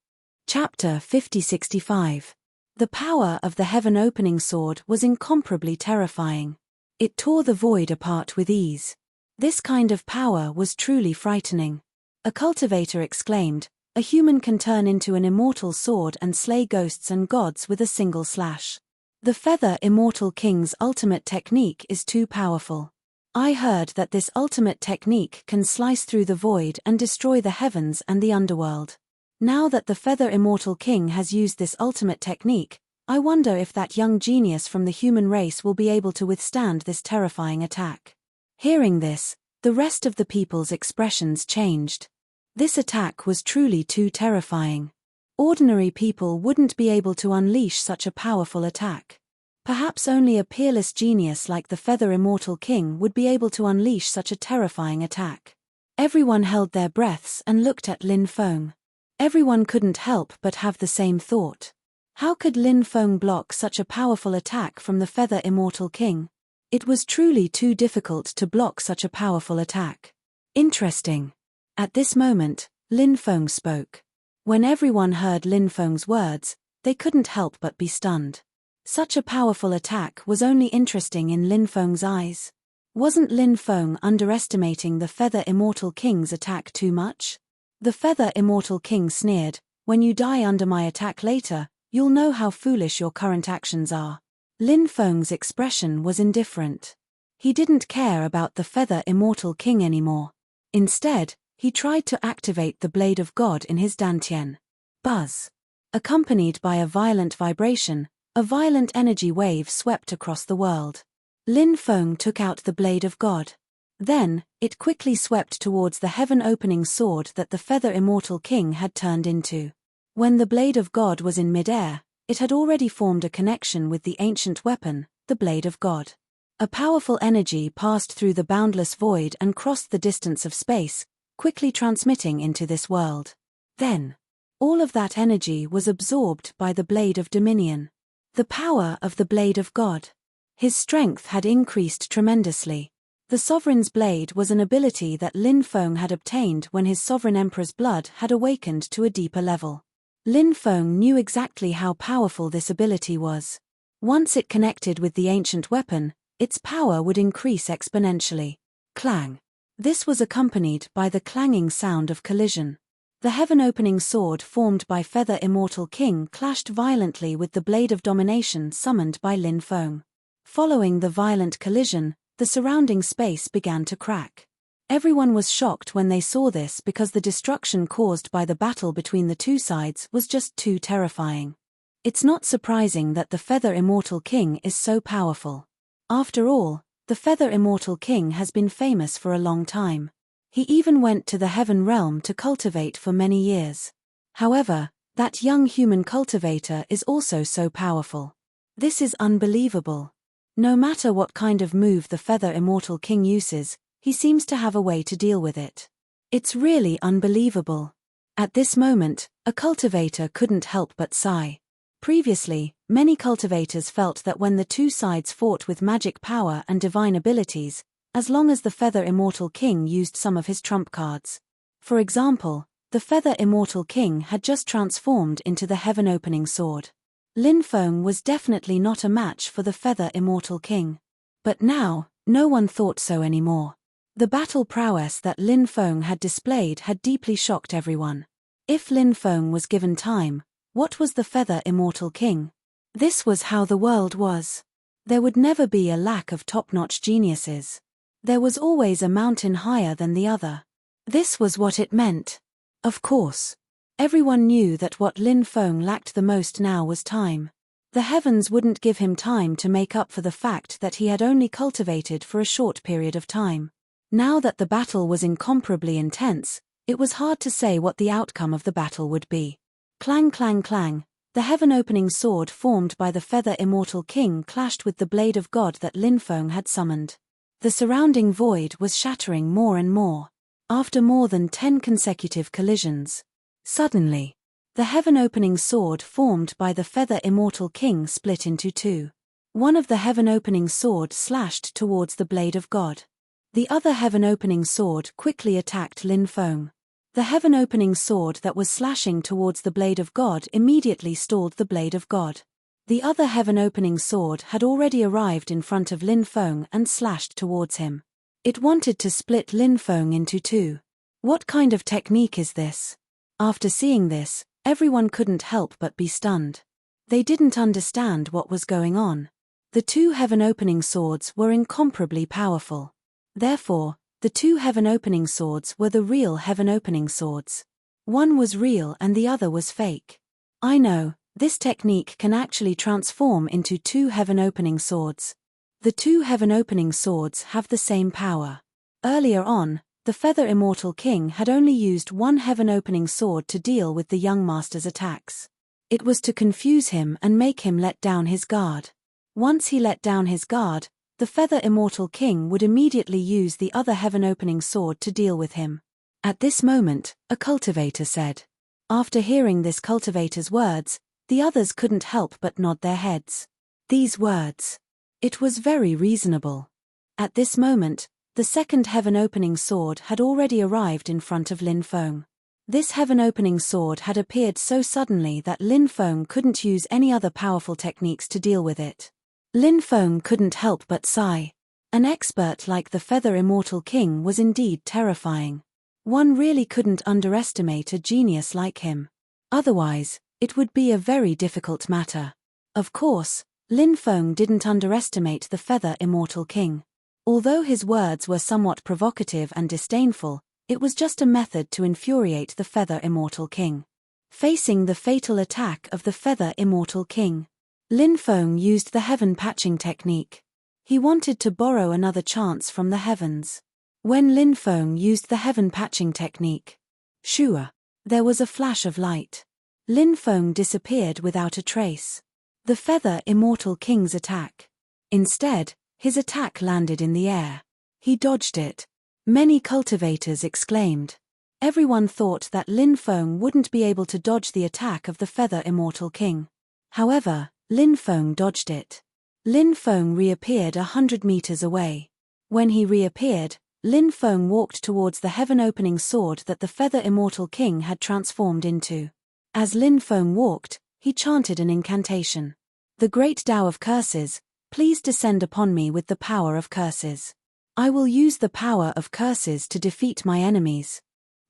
Chapter 50-65. The power of the Heaven Opening Sword was incomparably terrifying. It tore the void apart with ease. This kind of power was truly frightening. A cultivator exclaimed, "A human can turn into an immortal sword and slay ghosts and gods with a single slash. The Feather Immortal King's ultimate technique is too powerful. I heard that this ultimate technique can slice through the void and destroy the heavens and the underworld. Now that the Feather Immortal King has used this ultimate technique, I wonder if that young genius from the human race will be able to withstand this terrifying attack." Hearing this, the rest of the people's expressions changed. This attack was truly too terrifying. Ordinary people wouldn't be able to unleash such a powerful attack. Perhaps only a peerless genius like the Feather Immortal King would be able to unleash such a terrifying attack. Everyone held their breaths and looked at Lin Feng. Everyone couldn't help but have the same thought. How could Lin Feng block such a powerful attack from the Feather Immortal King? It was truly too difficult to block such a powerful attack. Interesting. At this moment, Lin Feng spoke. When everyone heard Lin Feng's words, they couldn't help but be stunned. Such a powerful attack was only interesting in Lin Feng's eyes. Wasn't Lin Feng underestimating the Feather Immortal King's attack too much? The Feather Immortal King sneered, "When you die under my attack later, you'll know how foolish your current actions are." Lin Feng's expression was indifferent. He didn't care about the Feather Immortal King anymore. Instead, he tried to activate the Blade of God in his dantian. Buzz. Accompanied by a violent vibration, a violent energy wave swept across the world. Lin Feng took out the Blade of God. Then, it quickly swept towards the heaven-opening sword that the Feather Immortal King had turned into. When the Blade of God was in mid-air, it had already formed a connection with the ancient weapon, the Blade of God. A powerful energy passed through the boundless void and crossed the distance of space, quickly transmitting into this world. Then, all of that energy was absorbed by the Blade of Dominion. The power of the Blade of God. His strength had increased tremendously. The Sovereign's Blade was an ability that Lin Feng had obtained when his Sovereign Emperor's blood had awakened to a deeper level. Lin Feng knew exactly how powerful this ability was. Once it connected with the ancient weapon, its power would increase exponentially. Clang. This was accompanied by the clanging sound of collision. The heaven-opening sword formed by Feather Immortal King clashed violently with the Blade of Domination summoned by Lin Feng. Following the violent collision, the surrounding space began to crack. Everyone was shocked when they saw this because the destruction caused by the battle between the two sides was just too terrifying. It's not surprising that the Feather Immortal King is so powerful. After all, the Feather Immortal King has been famous for a long time. He even went to the Heaven Realm to cultivate for many years. However, that young human cultivator is also so powerful. This is unbelievable. No matter what kind of move the Feather Immortal King uses, he seems to have a way to deal with it. It's really unbelievable. At this moment, a cultivator couldn't help but sigh. Previously, many cultivators felt that when the two sides fought with magic power and divine abilities, as long as the Feather Immortal King used some of his trump cards. For example, the Feather Immortal King had just transformed into the heaven-opening sword. Lin Feng was definitely not a match for the Feather Immortal King. But now, no one thought so anymore. The battle prowess that Lin Feng had displayed had deeply shocked everyone. If Lin Feng was given time, what was the Feather Immortal King? This was how the world was. There would never be a lack of top-notch geniuses. There was always a mountain higher than the other. This was what it meant. Of course. Everyone knew that what Lin Feng lacked the most now was time. The heavens wouldn't give him time to make up for the fact that he had only cultivated for a short period of time. Now that the battle was incomparably intense, it was hard to say what the outcome of the battle would be. Clang clang clang, the heaven-opening sword formed by the Feather Immortal King clashed with the blade of God that Lin Feng had summoned. The surrounding void was shattering more and more. After more than 10 consecutive collisions, suddenly, the heaven-opening sword formed by the Feather Immortal King split into two. One of the heaven-opening sword slashed towards the blade of God. The other heaven-opening sword quickly attacked Lin Feng. The heaven-opening sword that was slashing towards the blade of God immediately stalled the blade of God. The other heaven-opening sword had already arrived in front of Lin Feng and slashed towards him. It wanted to split Lin Feng into two. What kind of technique is this? After seeing this, everyone couldn't help but be stunned. They didn't understand what was going on. The two heaven-opening swords were incomparably powerful. Therefore, the two heaven-opening swords were the real heaven-opening swords. One was real and the other was fake. I know, this technique can actually transform into two heaven-opening swords. The two heaven-opening swords have the same power. Earlier on, the Feather Immortal King had only used one heaven-opening sword to deal with the young master's attacks. It was to confuse him and make him let down his guard. Once he let down his guard, the Feather Immortal King would immediately use the other heaven-opening sword to deal with him. At this moment, a cultivator said. After hearing this cultivator's words, the others couldn't help but nod their heads. These words. It was very reasonable. At this moment, the second heaven-opening sword had already arrived in front of Lin Feng. This heaven-opening sword had appeared so suddenly that Lin Feng couldn't use any other powerful techniques to deal with it. Lin Feng couldn't help but sigh. An expert like the Feather Immortal King was indeed terrifying. One really couldn't underestimate a genius like him. Otherwise, it would be a very difficult matter. Of course, Lin Feng didn't underestimate the Feather Immortal King. Although his words were somewhat provocative and disdainful, it was just a method to infuriate the Feather Immortal King. Facing the fatal attack of the Feather Immortal King, Lin Feng used the heaven patching technique. He wanted to borrow another chance from the heavens. When Lin Feng used the heaven patching technique, shua, there was a flash of light. Lin Feng disappeared without a trace. The Feather Immortal King's attack. Instead, his attack landed in the air. He dodged it. Many cultivators exclaimed. Everyone thought that Lin Feng wouldn't be able to dodge the attack of the Feather Immortal King. However, Lin Feng dodged it. Lin Feng reappeared 100 meters away. When he reappeared, Lin Feng walked towards the heaven-opening sword that the Feather Immortal King had transformed into. As Lin Feng walked, he chanted an incantation. The great Tao of curses, please descend upon me with the power of curses. I will use the power of curses to defeat my enemies.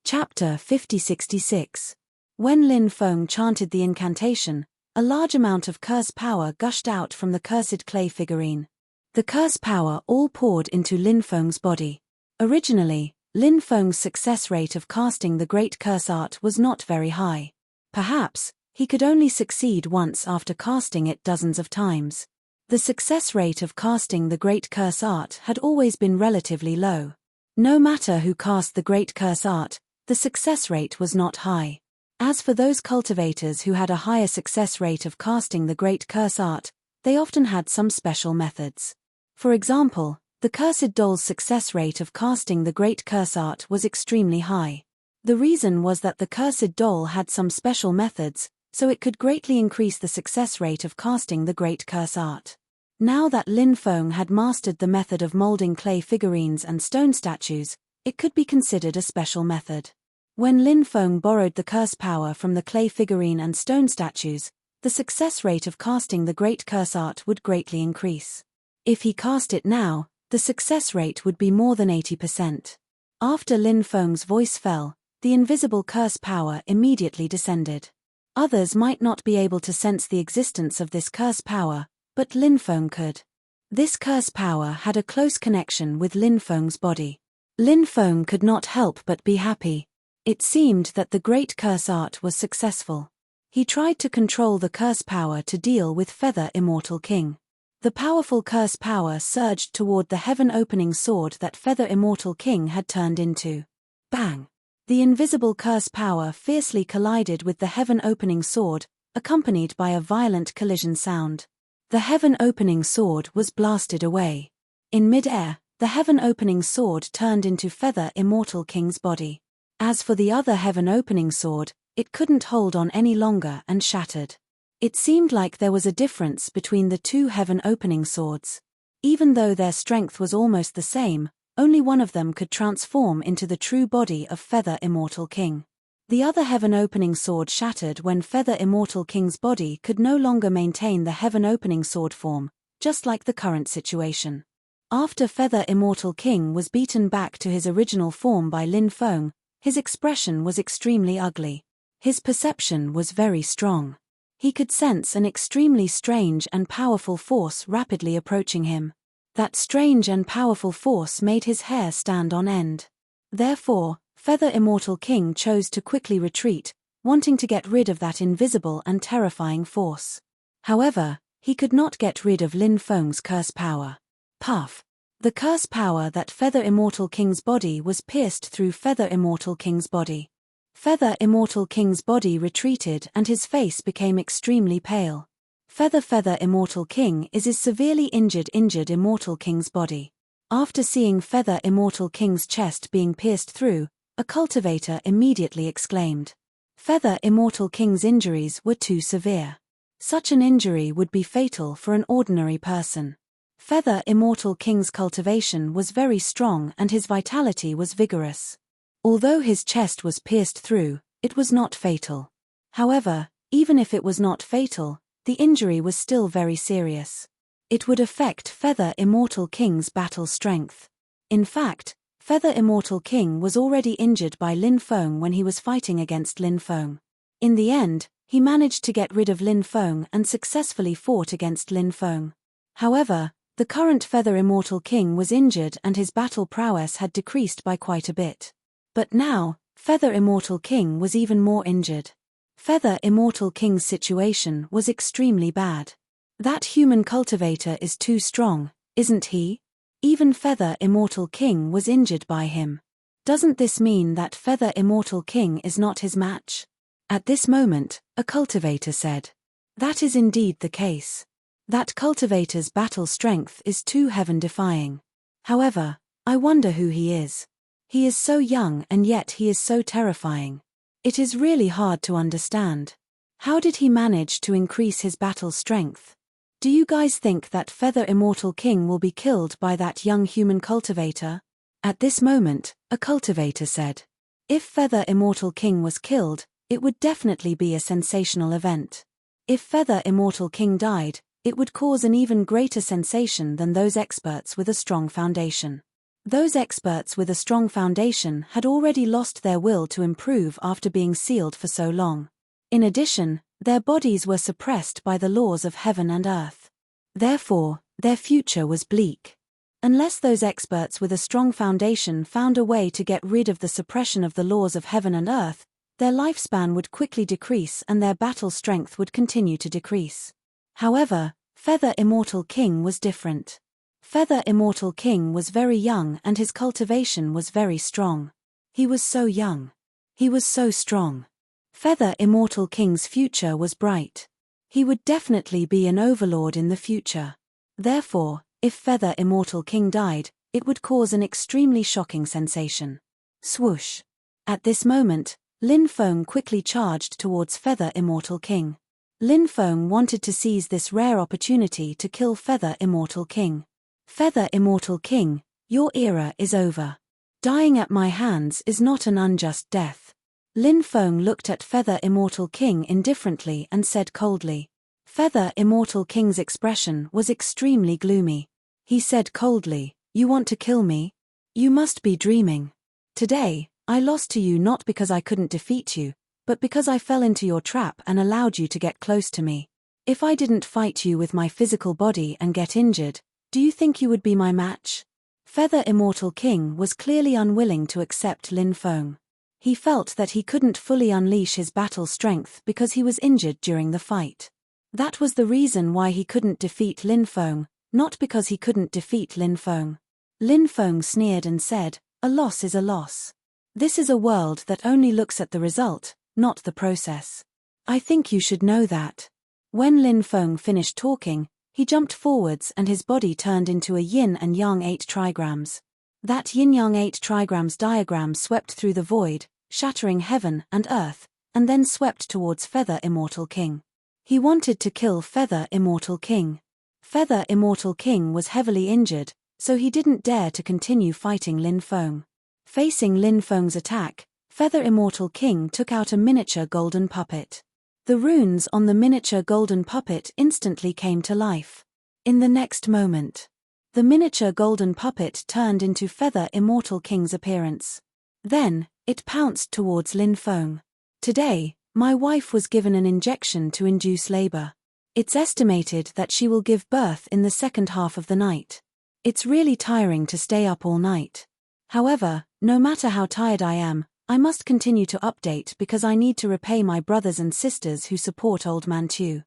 Chapter 5066. When Lin Feng chanted the incantation, a large amount of curse power gushed out from the cursed clay figurine. The curse power all poured into Lin Feng's body. Originally, Lin Feng's success rate of casting the Great Curse Art was not very high. Perhaps, he could only succeed once after casting it dozens of times. The success rate of casting the Great Curse Art had always been relatively low. No matter who cast the Great Curse Art, the success rate was not high. As for those cultivators who had a higher success rate of casting the Great Curse Art, they often had some special methods. For example, the Cursed Doll's success rate of casting the Great Curse Art was extremely high. The reason was that the Cursed Doll had some special methods, so it could greatly increase the success rate of casting the Great Curse Art. Now that Lin Feng had mastered the method of molding clay figurines and stone statues, it could be considered a special method. When Lin Feng borrowed the curse power from the clay figurine and stone statues, the success rate of casting the Great Curse Art would greatly increase. If he cast it now, the success rate would be more than 80%. After Lin Feng's voice fell, the invisible curse power immediately descended. Others might not be able to sense the existence of this curse power, but Lin Feng could. This curse power had a close connection with Lin Feng's body. Lin Feng could not help but be happy. It seemed that the great curse art was successful. He tried to control the curse power to deal with Feather Immortal King. The powerful curse power surged toward the heaven-opening sword that Feather Immortal King had turned into. Bang! The invisible curse power fiercely collided with the heaven-opening sword, accompanied by a violent collision sound. The heaven-opening sword was blasted away. In mid-air, the heaven-opening sword turned into Feather Immortal King's body. As for the other heaven-opening sword, it couldn't hold on any longer and shattered. It seemed like there was a difference between the two heaven-opening swords. Even though their strength was almost the same, only one of them could transform into the true body of Feather Immortal King. The other heaven-opening sword shattered when Feather Immortal King's body could no longer maintain the heaven-opening sword form, just like the current situation. After Feather Immortal King was beaten back to his original form by Lin Feng, his expression was extremely ugly. His perception was very strong. He could sense an extremely strange and powerful force rapidly approaching him. That strange and powerful force made his hair stand on end. Therefore, Feather Immortal King chose to quickly retreat, wanting to get rid of that invisible and terrifying force. However, he could not get rid of Lin Feng's curse power. Puff! The curse power that Feather Immortal King's body was pierced through Feather Immortal King's body. Feather Immortal King's body retreated and his face became extremely pale. Feather Immortal King is severely injured Immortal King's body. After seeing Feather Immortal King's chest being pierced through, a cultivator immediately exclaimed. Feather Immortal King's injuries were too severe. Such an injury would be fatal for an ordinary person. Feather Immortal King's cultivation was very strong and his vitality was vigorous. Although his chest was pierced through, it was not fatal. However, even if it was not fatal, the injury was still very serious. It would affect Feather Immortal King's battle strength. In fact, Feather Immortal King was already injured by Lin Feng when he was fighting against Lin Feng. In the end, he managed to get rid of Lin Feng and successfully fought against Lin Feng. However, the current Feather Immortal King was injured and his battle prowess had decreased by quite a bit. But now, Feather Immortal King was even more injured. Feather Immortal King's situation was extremely bad. That human cultivator is too strong, isn't he? Even Feather Immortal King was injured by him. Doesn't this mean that Feather Immortal King is not his match? At this moment, a cultivator said. That is indeed the case. That cultivator's battle strength is too heaven-defying. However, I wonder who he is. He is so young and yet he is so terrifying. It is really hard to understand. How did he manage to increase his battle strength? Do you guys think that Feather Immortal King will be killed by that young human cultivator? At this moment, a cultivator said. If Feather Immortal King was killed, it would definitely be a sensational event. If Feather Immortal King died, it would cause an even greater sensation than those experts with a strong foundation. Those experts with a strong foundation had already lost their will to improve after being sealed for so long. In addition, their bodies were suppressed by the laws of heaven and earth. Therefore, their future was bleak. Unless those experts with a strong foundation found a way to get rid of the suppression of the laws of heaven and earth, their lifespan would quickly decrease and their battle strength would continue to decrease. However, Feather Immortal King was different. Feather Immortal King was very young and his cultivation was very strong. He was so young. He was so strong. Feather Immortal King's future was bright. He would definitely be an overlord in the future. Therefore, if Feather Immortal King died, it would cause an extremely shocking sensation. Swoosh! At this moment, Lin Feng quickly charged towards Feather Immortal King. Lin Feng wanted to seize this rare opportunity to kill Feather Immortal King. Feather Immortal King, your era is over. Dying at my hands is not an unjust death. Lin Feng looked at Feather Immortal King indifferently and said coldly. Feather Immortal King's expression was extremely gloomy. He said coldly, "You want to kill me? You must be dreaming. Today, I lost to you not because I couldn't defeat you, but because I fell into your trap and allowed you to get close to me. If I didn't fight you with my physical body and get injured, do you think you would be my match? Feather Immortal King was clearly unwilling to accept Lin Feng. He felt that he couldn't fully unleash his battle strength because he was injured during the fight. That was the reason why he couldn't defeat Lin Feng, not because he couldn't defeat Lin Feng. Lin Feng sneered and said, "A loss is a loss. This is a world that only looks at the result, not the process. I think you should know that." When Lin Feng finished talking, he jumped forwards and his body turned into a yin and yang 8 trigrams. That yin-yang 8 trigrams diagram swept through the void, shattering heaven and earth, and then swept towards Feather Immortal King. He wanted to kill Feather Immortal King. Feather Immortal King was heavily injured, so he didn't dare to continue fighting Lin Feng. Facing Lin Feng's attack, Feather Immortal King took out a miniature golden puppet. The runes on the miniature golden puppet instantly came to life. In the next moment, the miniature golden puppet turned into Feather Immortal King's appearance. Then, it pounced towards Lin Feng. "Today, my wife was given an injection to induce labor. It's estimated that she will give birth in the second half of the night. It's really tiring to stay up all night. However, no matter how tired I am, I must continue to update because I need to repay my brothers and sisters who support Old Man Tu."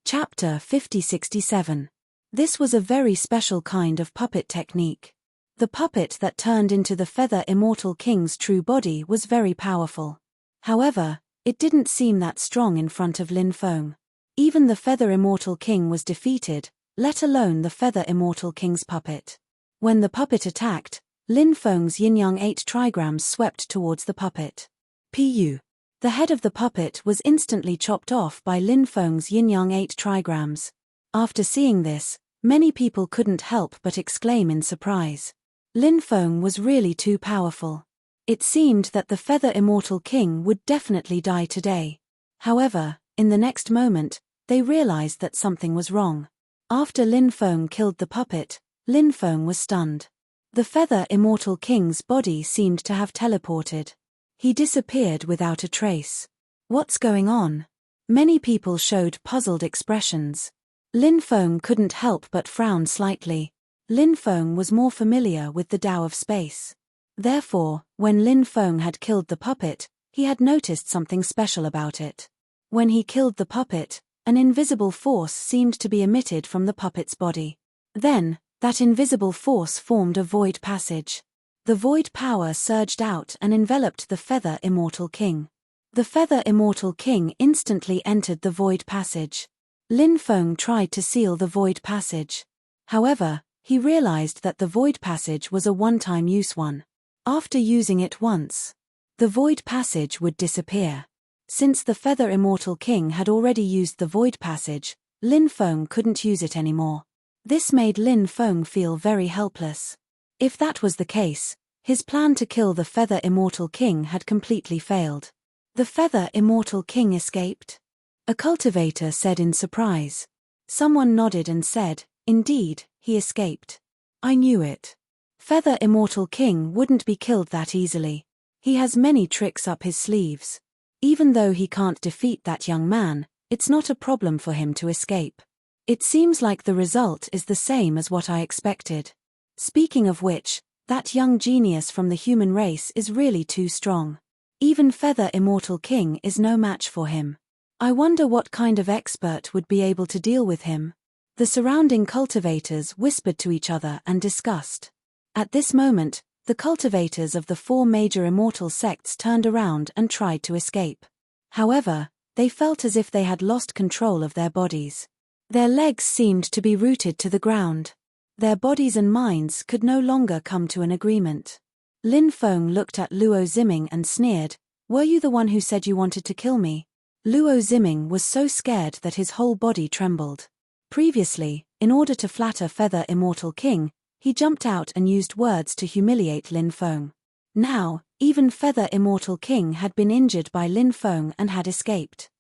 Chapter 5067. This was a very special kind of puppet technique. The puppet that turned into the Feather Immortal King's true body was very powerful. However, it didn't seem that strong in front of Lin Feng. Even the Feather Immortal King was defeated, let alone the Feather Immortal King's puppet. When the puppet attacked, Lin Feng's yin-yang 8 trigrams swept towards the puppet. Pu. The head of the puppet was instantly chopped off by Lin Feng's yin-yang 8 trigrams. After seeing this, many people couldn't help but exclaim in surprise. Lin Feng was really too powerful. It seemed that the Feather Immortal King would definitely die today. However, in the next moment, they realized that something was wrong. After Lin Feng killed the puppet, Lin Feng was stunned. The Feather Immortal King's body seemed to have teleported. He disappeared without a trace. What's going on? Many people showed puzzled expressions. Lin Feng couldn't help but frown slightly. Lin Feng was more familiar with the Tao of space. Therefore, when Lin Feng had killed the puppet, he had noticed something special about it. When he killed the puppet, an invisible force seemed to be emitted from the puppet's body. Then, that invisible force formed a void passage. The void power surged out and enveloped the Feather Immortal King. The Feather Immortal King instantly entered the void passage. Lin Feng tried to seal the void passage. However, he realized that the void passage was a one-time use one. After using it once, the void passage would disappear. Since the Feather Immortal King had already used the void passage, Lin Feng couldn't use it anymore. This made Lin Feng feel very helpless. If that was the case, his plan to kill the Feather Immortal King had completely failed. The Feather Immortal King escaped? A cultivator said in surprise. Someone nodded and said, "Indeed, he escaped. I knew it. Feather Immortal King wouldn't be killed that easily. He has many tricks up his sleeves. Even though he can't defeat that young man, it's not a problem for him to escape. It seems like the result is the same as what I expected. Speaking of which, that young genius from the human race is really too strong. Even Feather Immortal King is no match for him. I wonder what kind of expert would be able to deal with him." The surrounding cultivators whispered to each other and discussed. At this moment, the cultivators of the 4 major immortal sects turned around and tried to escape. However, they felt as if they had lost control of their bodies. Their legs seemed to be rooted to the ground. Their bodies and minds could no longer come to an agreement. Lin Feng looked at Luo Ziming and sneered, "Were you the one who said you wanted to kill me?" Luo Ziming was so scared that his whole body trembled. Previously, in order to flatter Feather Immortal King, he jumped out and used words to humiliate Lin Feng. Now, even Feather Immortal King had been injured by Lin Feng and had escaped.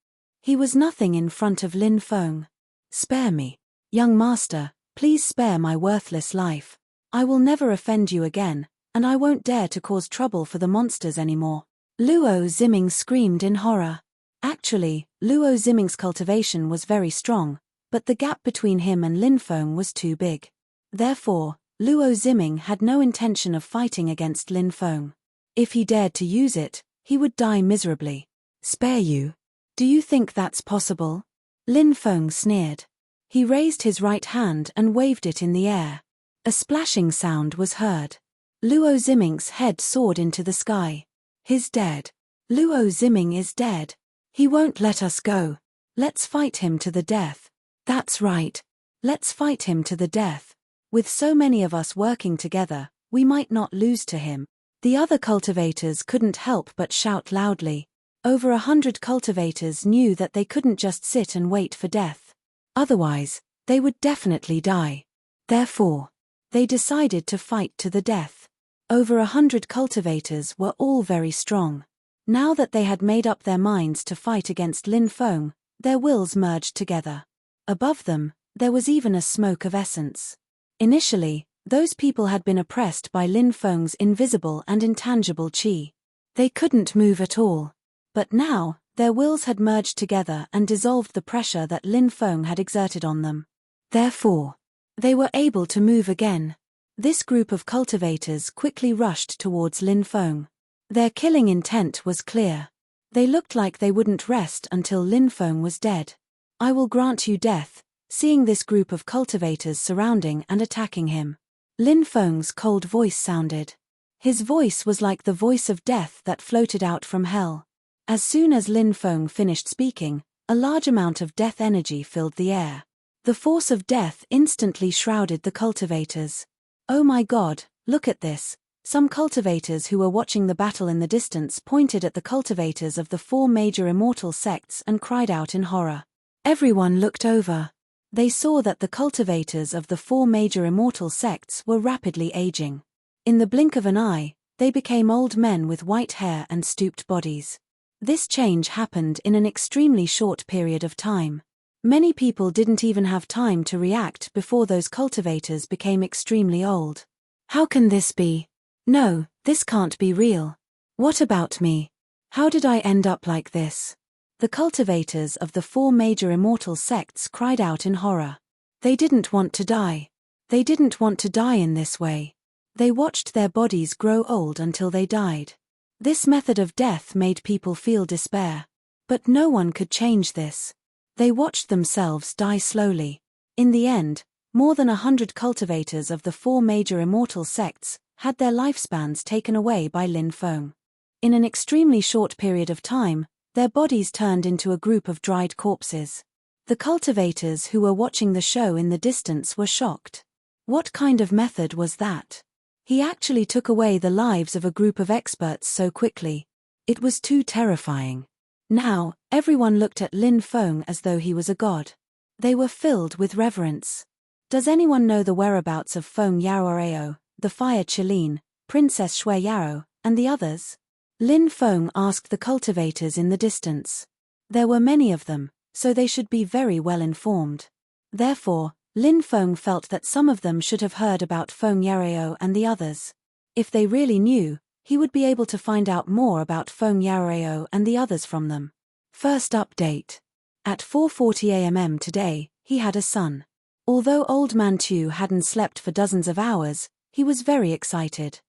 He was nothing in front of Lin Feng. "Spare me. Young master, please spare my worthless life. I will never offend you again, and I won't dare to cause trouble for the monsters anymore." Luo Ziming screamed in horror. Actually, Luo Ziming's cultivation was very strong, but the gap between him and Lin Feng was too big. Therefore, Luo Ziming had no intention of fighting against Lin Feng. If he dared to use it, he would die miserably. "Spare you? Do you think that's possible?" Lin Feng sneered. He raised his right hand and waved it in the air. A splashing sound was heard. Luo Ziming's head soared into the sky. "He's dead. Luo Ziming is dead. He won't let us go. Let's fight him to the death." "That's right. Let's fight him to the death. With so many of us working together, we might not lose to him." The other cultivators couldn't help but shout loudly. Over 100 cultivators knew that they couldn't just sit and wait for death. Otherwise, they would definitely die. Therefore, they decided to fight to the death. Over 100 cultivators were all very strong. Now that they had made up their minds to fight against Lin Feng, their wills merged together. Above them, there was even a smoke of essence. Initially, those people had been oppressed by Lin Feng's invisible and intangible qi. They couldn't move at all. But now, their wills had merged together and dissolved the pressure that Lin Feng had exerted on them. Therefore, they were able to move again. This group of cultivators quickly rushed towards Lin Feng. Their killing intent was clear. They looked like they wouldn't rest until Lin Feng was dead. "I will grant you death," seeing this group of cultivators surrounding and attacking him. Lin Feng's cold voice sounded. His voice was like the voice of death that floated out from hell. As soon as Lin Feng finished speaking, a large amount of death energy filled the air. The force of death instantly shrouded the cultivators. "Oh my God, look at this." Some cultivators who were watching the battle in the distance pointed at the cultivators of the 4 major immortal sects and cried out in horror. Everyone looked over. They saw that the cultivators of the 4 major immortal sects were rapidly aging. In the blink of an eye, they became old men with white hair and stooped bodies. This change happened in an extremely short period of time. Many people didn't even have time to react before those cultivators became extremely old. "How can this be? No, this can't be real. What about me? How did I end up like this?" The cultivators of the 4 major immortal sects cried out in horror. They didn't want to die. They didn't want to die in this way. They watched their bodies grow old until they died. This method of death made people feel despair. But no one could change this. They watched themselves die slowly. In the end, more than 100 cultivators of the 4 major immortal sects had their lifespans taken away by Lin Feng. In an extremely short period of time, their bodies turned into a group of dried corpses. The cultivators who were watching the show in the distance were shocked. What kind of method was that? He actually took away the lives of a group of experts so quickly. It was too terrifying. Now, everyone looked at Lin Feng as though he was a god. They were filled with reverence. Does anyone know the whereabouts of Feng Yarao, the Fire Qilin, Princess Shui Yarao, and the others? Lin Feng asked the cultivators in the distance. There were many of them, so they should be very well informed. Therefore, Lin Feng felt that some of them should have heard about Feng Yarao and the others. If they really knew, he would be able to find out more about Feng Yarao and the others from them. First update. At 4:40 a.m. today, he had a son. Although Old Man Tu hadn't slept for dozens of hours, he was very excited.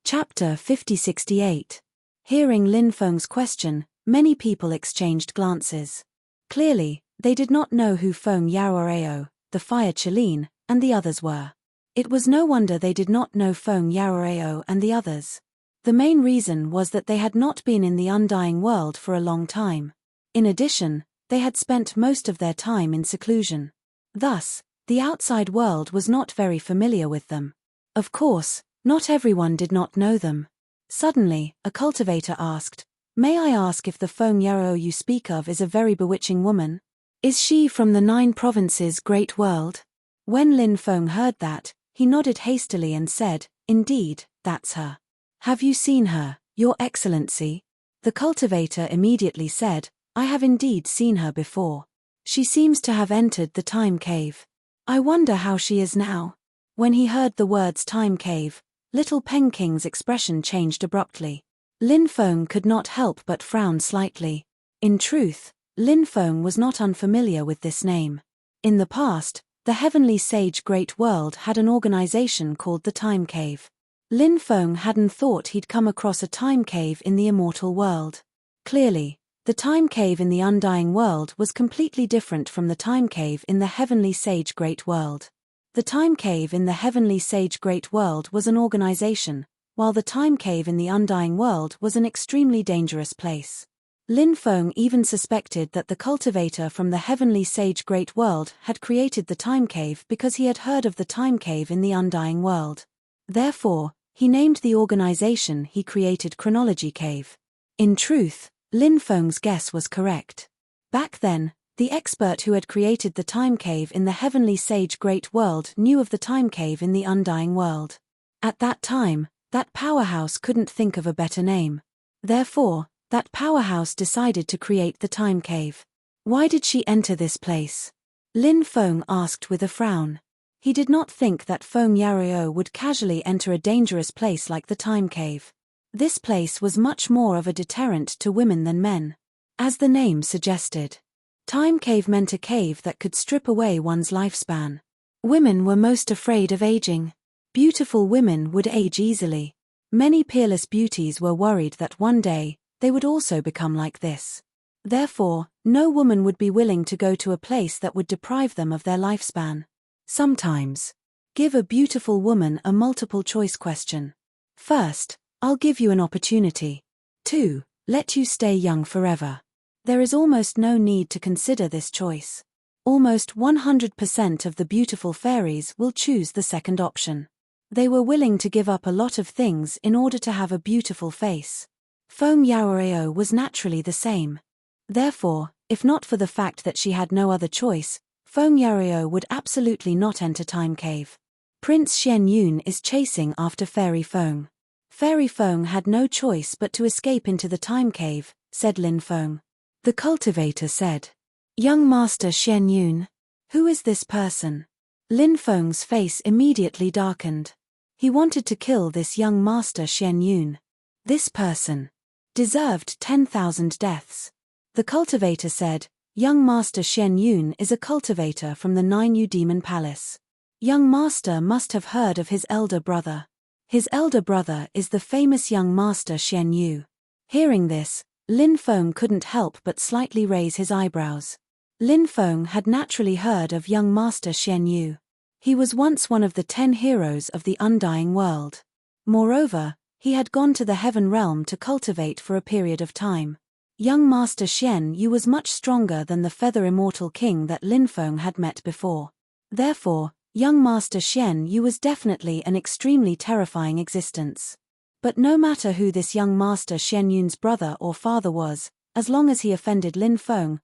Chapter 5068. Hearing Lin Feng's question, many people exchanged glances. Clearly, they did not know who Feng Yarao, the Fire Qilin, and the others were. It was no wonder they did not know Feng Yarao and the others. The main reason was that they had not been in the undying world for a long time. In addition, they had spent most of their time in seclusion. Thus, the outside world was not very familiar with them. Of course, not everyone did not know them. Suddenly, a cultivator asked, "May I ask if the Feng Yarao you speak of is a very bewitching woman? Is she from the 9 provinces' great world?" When Lin Feng heard that, he nodded hastily and said, "Indeed, that's her." "Have you seen her, Your Excellency?" The cultivator immediately said, "I have indeed seen her before. She seems to have entered the time cave. I wonder how she is now." When he heard the words time cave, Little Pengking's expression changed abruptly. Lin Feng could not help but frown slightly. In truth, Lin Feng was not unfamiliar with this name. In the past, the Heavenly Sage Great World had an organization called the Time Cave. Lin Feng hadn't thought he'd come across a time cave in the immortal world. Clearly, the time cave in the undying world was completely different from the time cave in the Heavenly Sage Great World. The time cave in the Heavenly Sage Great World was an organization, while the time cave in the undying world was an extremely dangerous place. Lin Feng even suspected that the cultivator from the Heavenly Sage Great World had created the time cave because he had heard of the time cave in the undying world. Therefore, he named the organization he created Chronology Cave. In truth, Lin Feng's guess was correct. Back then, the expert who had created the time cave in the Heavenly Sage Great World knew of the time cave in the undying world. At that time, that powerhouse couldn't think of a better name. Therefore, that powerhouse decided to create the time cave. Why did she enter this place? Lin Feng asked with a frown. He did not think that Feng Yarao would casually enter a dangerous place like the time cave. This place was much more of a deterrent to women than men. As the name suggested, time cave meant a cave that could strip away one's lifespan. Women were most afraid of aging. Beautiful women would age easily. Many peerless beauties were worried that one day, they would also become like this. Therefore, no woman would be willing to go to a place that would deprive them of their lifespan. Sometimes, give a beautiful woman a multiple-choice question. First, I'll give you an opportunity. 2. Let you stay young forever. There is almost no need to consider this choice. Almost 100% of the beautiful fairies will choose the second option. They were willing to give up a lot of things in order to have a beautiful face. Feng Yarao was naturally the same. Therefore, if not for the fact that she had no other choice, Feng Yarao would absolutely not enter Time Cave. Prince Xian Yun is chasing after Fairy Feng. Fairy Feng had no choice but to escape into the Time Cave, said Lin Feng. The cultivator said. Young Master Xian Yun. Who is this person? Lin Feng's face immediately darkened. He wanted to kill this young Master Xian Yun. This person deserved 10,000 deaths. The cultivator said, Young Master Xian Yun is a cultivator from the 9 Demon Palace. Young Master must have heard of his elder brother. His elder brother is the famous young Master Xian Yu. Hearing this, Lin Feng couldn't help but slightly raise his eyebrows. Lin Feng had naturally heard of young Master Xian Yu. He was once one of the 10 heroes of the undying world. Moreover, he had gone to the Heaven Realm to cultivate for a period of time. Young Master Xian Yu was much stronger than the Feather Immortal King that Lin Feng had met before. Therefore, young Master Xian Yu was definitely an extremely terrifying existence. But no matter who this young Master Xian Yun's brother or father was, as long as he offended Lin Feng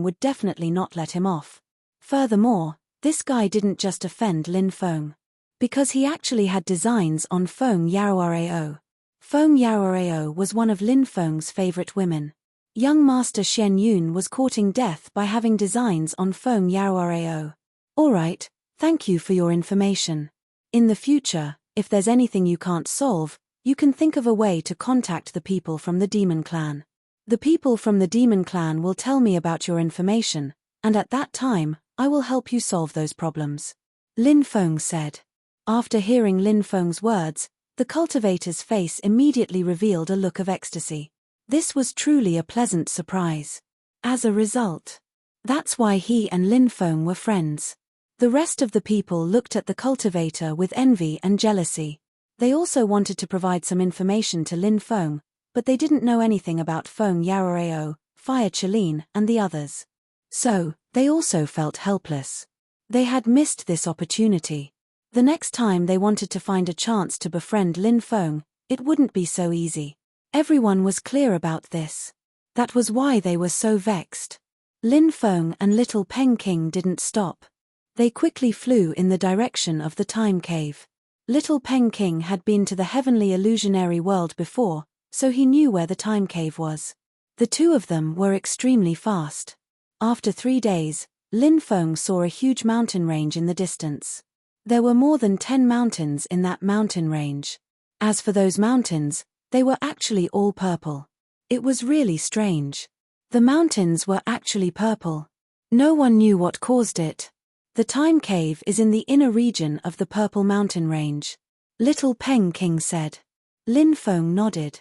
would definitely not let him off. Furthermore, this guy didn't just offend Lin Feng. Because he actually had designs on Feng Yarao. Feng Yarao was one of Lin Feng's favorite women. Young Master Xian Yun was courting death by having designs on Feng Yarao. Alright, thank you for your information. In the future, if there's anything you can't solve, you can think of a way to contact the people from the Demon Clan. The people from the Demon Clan will tell me about your information, and at that time, I will help you solve those problems. Lin Feng said. After hearing Lin Feng's words, the cultivator's face immediately revealed a look of ecstasy. This was truly a pleasant surprise. As a result, that's why he and Lin Feng were friends. The rest of the people looked at the cultivator with envy and jealousy. They also wanted to provide some information to Lin Feng, but they didn't know anything about Feng Yarao, Fire Chelin, and the others. So, they also felt helpless. They had missed this opportunity. The next time they wanted to find a chance to befriend Lin Feng, it wouldn't be so easy. Everyone was clear about this. That was why they were so vexed. Lin Feng and little Pengking didn't stop. They quickly flew in the direction of the Time Cave. Little Pengking had been to the heavenly illusionary world before, so he knew where the Time Cave was. The two of them were extremely fast. After 3 days, Lin Feng saw a huge mountain range in the distance. There were more than 10 mountains in that mountain range. As for those mountains, they were actually all purple. It was really strange. The mountains were actually purple. No one knew what caused it. The Time Cave is in the inner region of the Purple Mountain Range. Little Peng King said. Lin Feng nodded.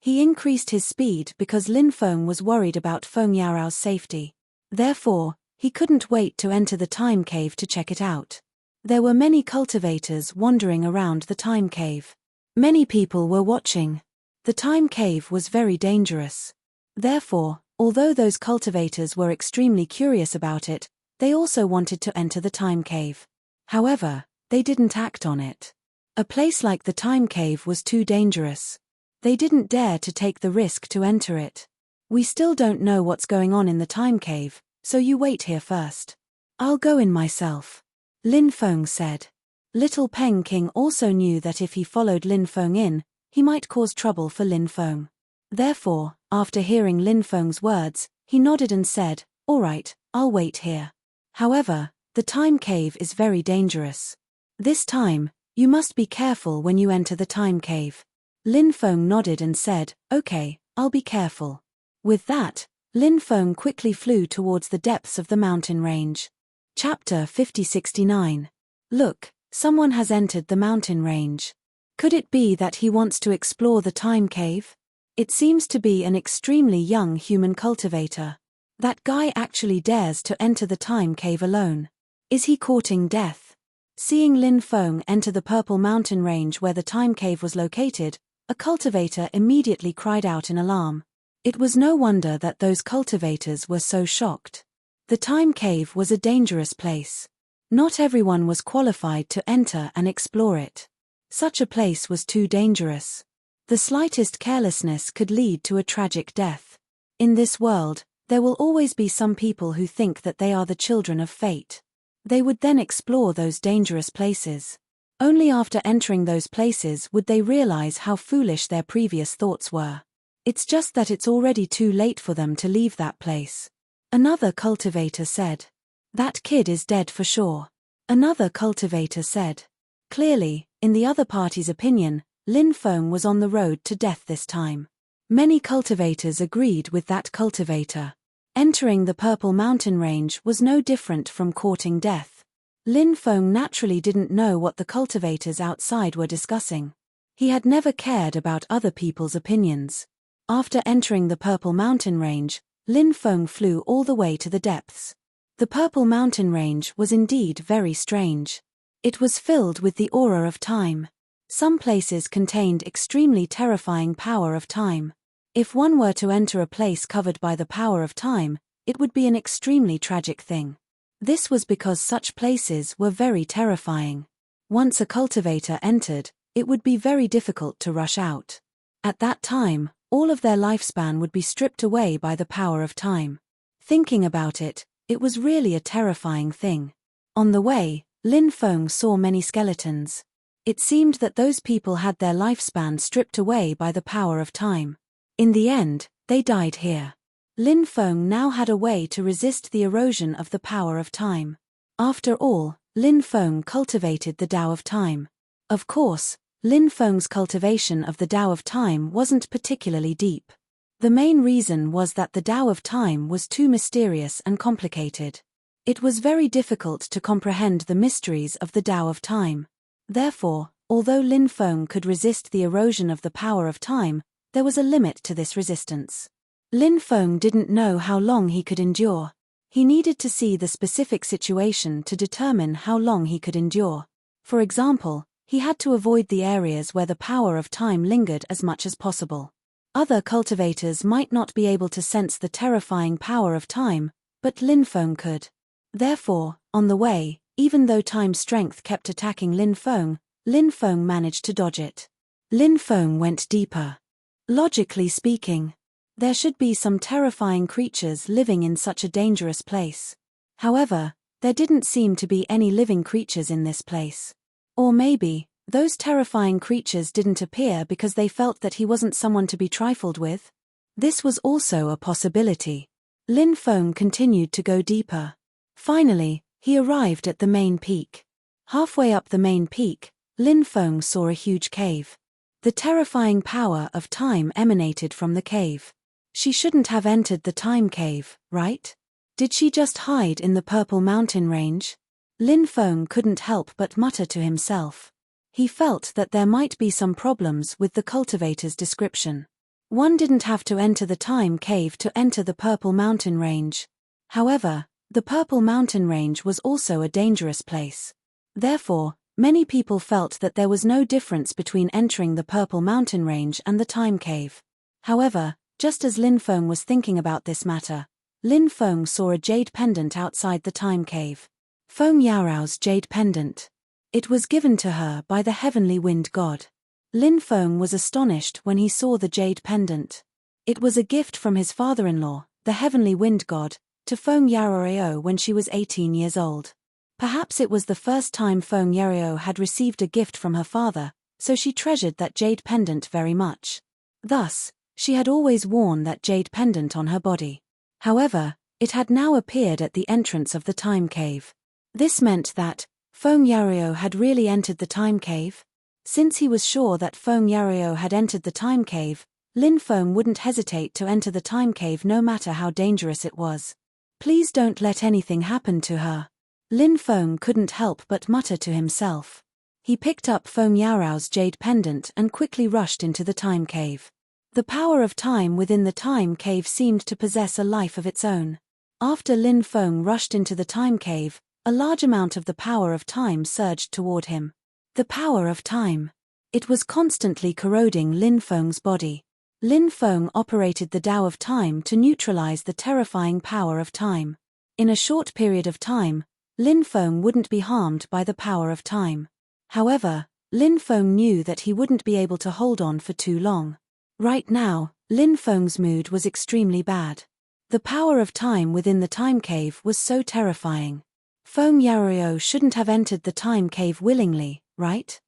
He increased his speed because Lin Feng was worried about Feng Yaorao's safety. Therefore, he couldn't wait to enter the Time Cave to check it out. There were many cultivators wandering around the Time Cave. Many people were watching. The Time Cave was very dangerous. Therefore, although those cultivators were extremely curious about it, they also wanted to enter the Time Cave. However, they didn't act on it. A place like the Time Cave was too dangerous. They didn't dare to take the risk to enter it. We still don't know what's going on in the Time Cave, so you wait here first. I'll go in myself. Lin Feng said. Little Peng King also knew that if he followed Lin Feng in, he might cause trouble for Lin Feng. Therefore, after hearing Lin Feng's words, he nodded and said, "All right, I'll wait here." However, the Time Cave is very dangerous. This time, you must be careful when you enter the Time Cave. Lin Feng nodded and said, "Okay, I'll be careful." With that, Lin Feng quickly flew towards the depths of the mountain range. Chapter 5069. Look, someone has entered the mountain range. Could it be that he wants to explore the Time Cave? It seems to be an extremely young human cultivator. That guy actually dares to enter the Time Cave alone. Is he courting death? Seeing Lin Feng enter the Purple Mountain Range where the Time Cave was located, a cultivator immediately cried out in alarm. It was no wonder that those cultivators were so shocked. The Time Cave was a dangerous place. Not everyone was qualified to enter and explore it. Such a place was too dangerous. The slightest carelessness could lead to a tragic death. In this world, there will always be some people who think that they are the children of fate. They would then explore those dangerous places. Only after entering those places would they realize how foolish their previous thoughts were. It's just that it's already too late for them to leave that place. Another cultivator said. That kid is dead for sure. Another cultivator said. Clearly, in the other party's opinion, Lin Feng was on the road to death this time. Many cultivators agreed with that cultivator. Entering the Purple Mountain Range was no different from courting death. Lin Feng naturally didn't know what the cultivators outside were discussing. He had never cared about other people's opinions. After entering the Purple Mountain Range, Lin Feng flew all the way to the depths. The Purple Mountain Range was indeed very strange. It was filled with the aura of time. Some places contained extremely terrifying power of time. If one were to enter a place covered by the power of time, it would be an extremely tragic thing. This was because such places were very terrifying. Once a cultivator entered, it would be very difficult to rush out. At that time, all of their lifespan would be stripped away by the power of time. Thinking about it, it was really a terrifying thing. On the way, Lin Feng saw many skeletons. It seemed that those people had their lifespan stripped away by the power of time. In the end, they died here. Lin Feng now had a way to resist the erosion of the power of time. After all, Lin Feng cultivated the Tao of Time. Of course, Lin Feng's cultivation of the Tao of Time wasn't particularly deep. The main reason was that the Tao of Time was too mysterious and complicated. It was very difficult to comprehend the mysteries of the Tao of Time. Therefore, although Lin Feng could resist the erosion of the power of time, there was a limit to this resistance. Lin Feng didn't know how long he could endure. He needed to see the specific situation to determine how long he could endure. For example, he had to avoid the areas where the power of time lingered as much as possible. Other cultivators might not be able to sense the terrifying power of time, but Lin Feng could. Therefore, on the way, even though time's strength kept attacking Lin Feng managed to dodge it. Lin Feng went deeper. Logically speaking, there should be some terrifying creatures living in such a dangerous place. However, there didn't seem to be any living creatures in this place. Or maybe, those terrifying creatures didn't appear because they felt that he wasn't someone to be trifled with. This was also a possibility. Lin Feng continued to go deeper. Finally, he arrived at the main peak. Halfway up the main peak, Lin Feng saw a huge cave. The terrifying power of time emanated from the cave. She shouldn't have entered the time cave, right? Did she just hide in the purple mountain range? Lin Feng couldn't help but mutter to himself. He felt that there might be some problems with the cultivator's description. One didn't have to enter the time cave to enter the purple mountain range. However, the purple mountain range was also a dangerous place. Therefore, many people felt that there was no difference between entering the purple mountain range and the time cave. However, just as Lin Feng was thinking about this matter, Lin Feng saw a jade pendant outside the time cave. Feng Yaorao's jade pendant. It was given to her by the heavenly wind god. Lin Feng was astonished when he saw the jade pendant. It was a gift from his father-in-law, the heavenly wind god, to Feng Yaoraao when she was 18 years old. Perhaps it was the first time Feng Yaoraao had received a gift from her father, so she treasured that jade pendant very much. Thus, she had always worn that jade pendant on her body. However, it had now appeared at the entrance of the time cave. This meant that Feng Yaoraao had really entered the time cave. Since he was sure that Feng Yaoraao had entered the time cave, Lin Feng wouldn't hesitate to enter the time cave no matter how dangerous it was. Please don't let anything happen to her. Lin Feng couldn't help but mutter to himself. He picked up Feng Yaorao's jade pendant and quickly rushed into the time cave. The power of time within the time cave seemed to possess a life of its own. After Lin Feng rushed into the time cave, a large amount of the power of time surged toward him. The power of time. It was constantly corroding Lin Feng's body. Lin Feng operated the Tao of time to neutralize the terrifying power of time. In a short period of time, Lin Feng wouldn't be harmed by the power of time. However, Lin Feng knew that he wouldn't be able to hold on for too long. Right now, Lin Feng's mood was extremely bad. The power of time within the time cave was so terrifying. Feng Yaoraao shouldn't have entered the time cave willingly, right?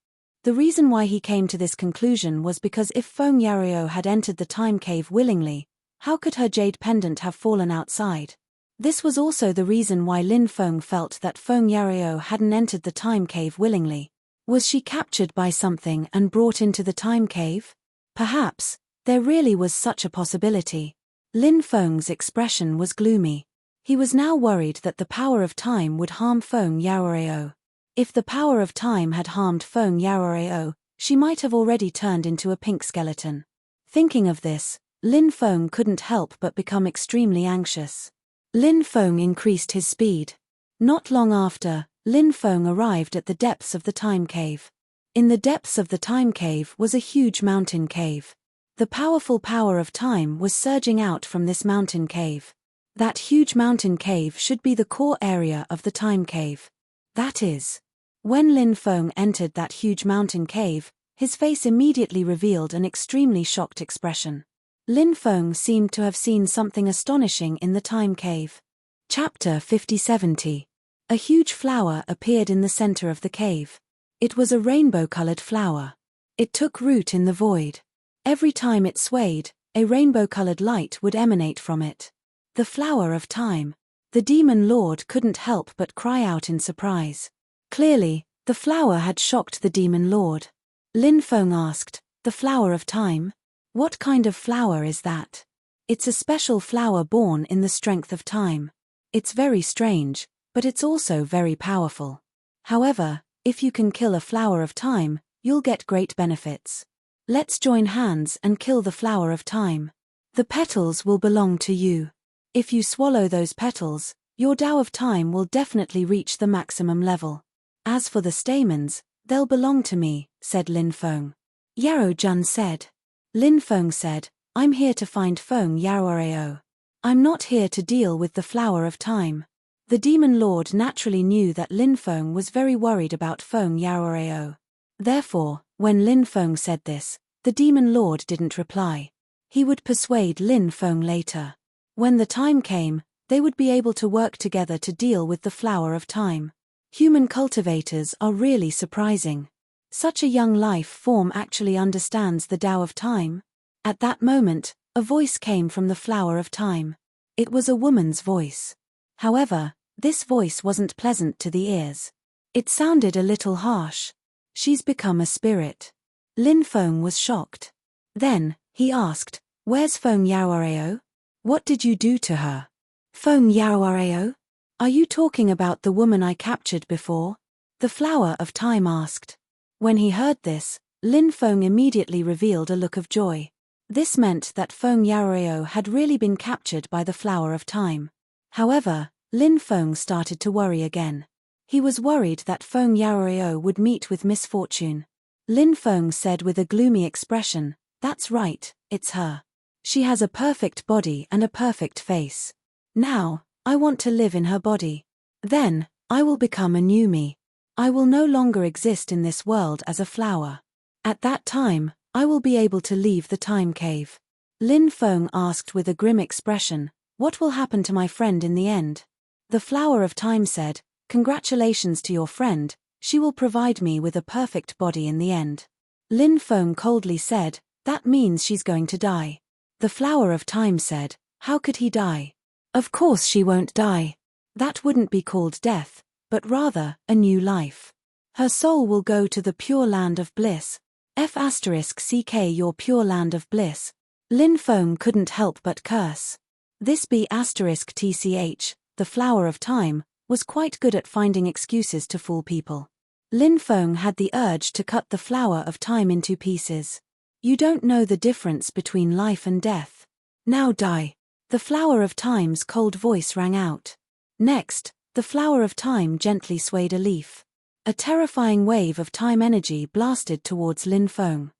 The reason why he came to this conclusion was because if Feng Yaoraao had entered the time cave willingly, how could her jade pendant have fallen outside? This was also the reason why Lin Feng felt that Feng Yaoraao hadn't entered the time cave willingly. Was she captured by something and brought into the time cave? Perhaps, there really was such a possibility. Lin Feng's expression was gloomy. He was now worried that the power of time would harm Feng Yaoraao. If the power of time had harmed Feng Yaoraao, she might have already turned into a pink skeleton. Thinking of this, Lin Feng couldn't help but become extremely anxious. Lin Feng increased his speed. Not long after, Lin Feng arrived at the depths of the time cave. In the depths of the time cave was a huge mountain cave. The powerful power of time was surging out from this mountain cave. That huge mountain cave should be the core area of the time cave. That is. When Lin Feng entered that huge mountain cave, his face immediately revealed an extremely shocked expression. Lin Feng seemed to have seen something astonishing in the time cave. Chapter 50-70. A huge flower appeared in the center of the cave. It was a rainbow-colored flower. It took root in the void. Every time it swayed, a rainbow-colored light would emanate from it. The flower of time. The demon lord couldn't help but cry out in surprise. Clearly, the flower had shocked the demon lord. Lin Feng asked, "The flower of time? What kind of flower is that?" "It's a special flower born in the strength of time. It's very strange, but it's also very powerful. However, if you can kill a flower of time, you'll get great benefits. Let's join hands and kill the flower of time. The petals will belong to you. If you swallow those petals, your Tao of time will definitely reach the maximum level. As for the stamens, they'll belong to me," said Lin Feng. Yarrow Jun said. Lin Feng said, "I'm here to find Feng Yaoraao. I'm not here to deal with the flower of time." The demon lord naturally knew that Lin Feng was very worried about Feng Yaoraao. Therefore, when Lin Feng said this, the demon lord didn't reply. He would persuade Lin Feng later. When the time came, they would be able to work together to deal with the flower of time. Human cultivators are really surprising. Such a young life form actually understands the Tao of time. At that moment, a voice came from the flower of time. It was a woman's voice. However, this voice wasn't pleasant to the ears. It sounded a little harsh. She's become a spirit. Lin Feng was shocked. Then, he asked, where's Feng Yaoareo? What did you do to her? Feng Yaoareo? Are you talking about the woman I captured before? The Flower of Time asked. When he heard this, Lin Feng immediately revealed a look of joy. This meant that Feng Yaoareo had really been captured by the Flower of Time. However, Lin Feng started to worry again. He was worried that Feng Yaoareo would meet with misfortune. Lin Feng said with a gloomy expression, "That's right, it's her. She has a perfect body and a perfect face. Now, I want to live in her body. Then, I will become a new me. I will no longer exist in this world as a flower. At that time, I will be able to leave the time cave." Lin Feng asked with a grim expression, "What will happen to my friend in the end?" The Flower of Time said, "Congratulations to your friend, she will provide me with a perfect body in the end." Lin Feng coldly said, "That means she's going to die." The Flower of Time said, "How could he die? Of course she won't die. That wouldn't be called death, but rather, a new life. Her soul will go to the pure land of bliss. F*ck your pure land of bliss." Lin Feng couldn't help but curse. This B*tch, the Flower of Time, was quite good at finding excuses to fool people. Lin Feng had the urge to cut the Flower of Time into pieces. "You don't know the difference between life and death. Now die." The Flower of Time's cold voice rang out. Next, the Flower of Time gently swayed a leaf. A terrifying wave of time energy blasted towards Lin Feng.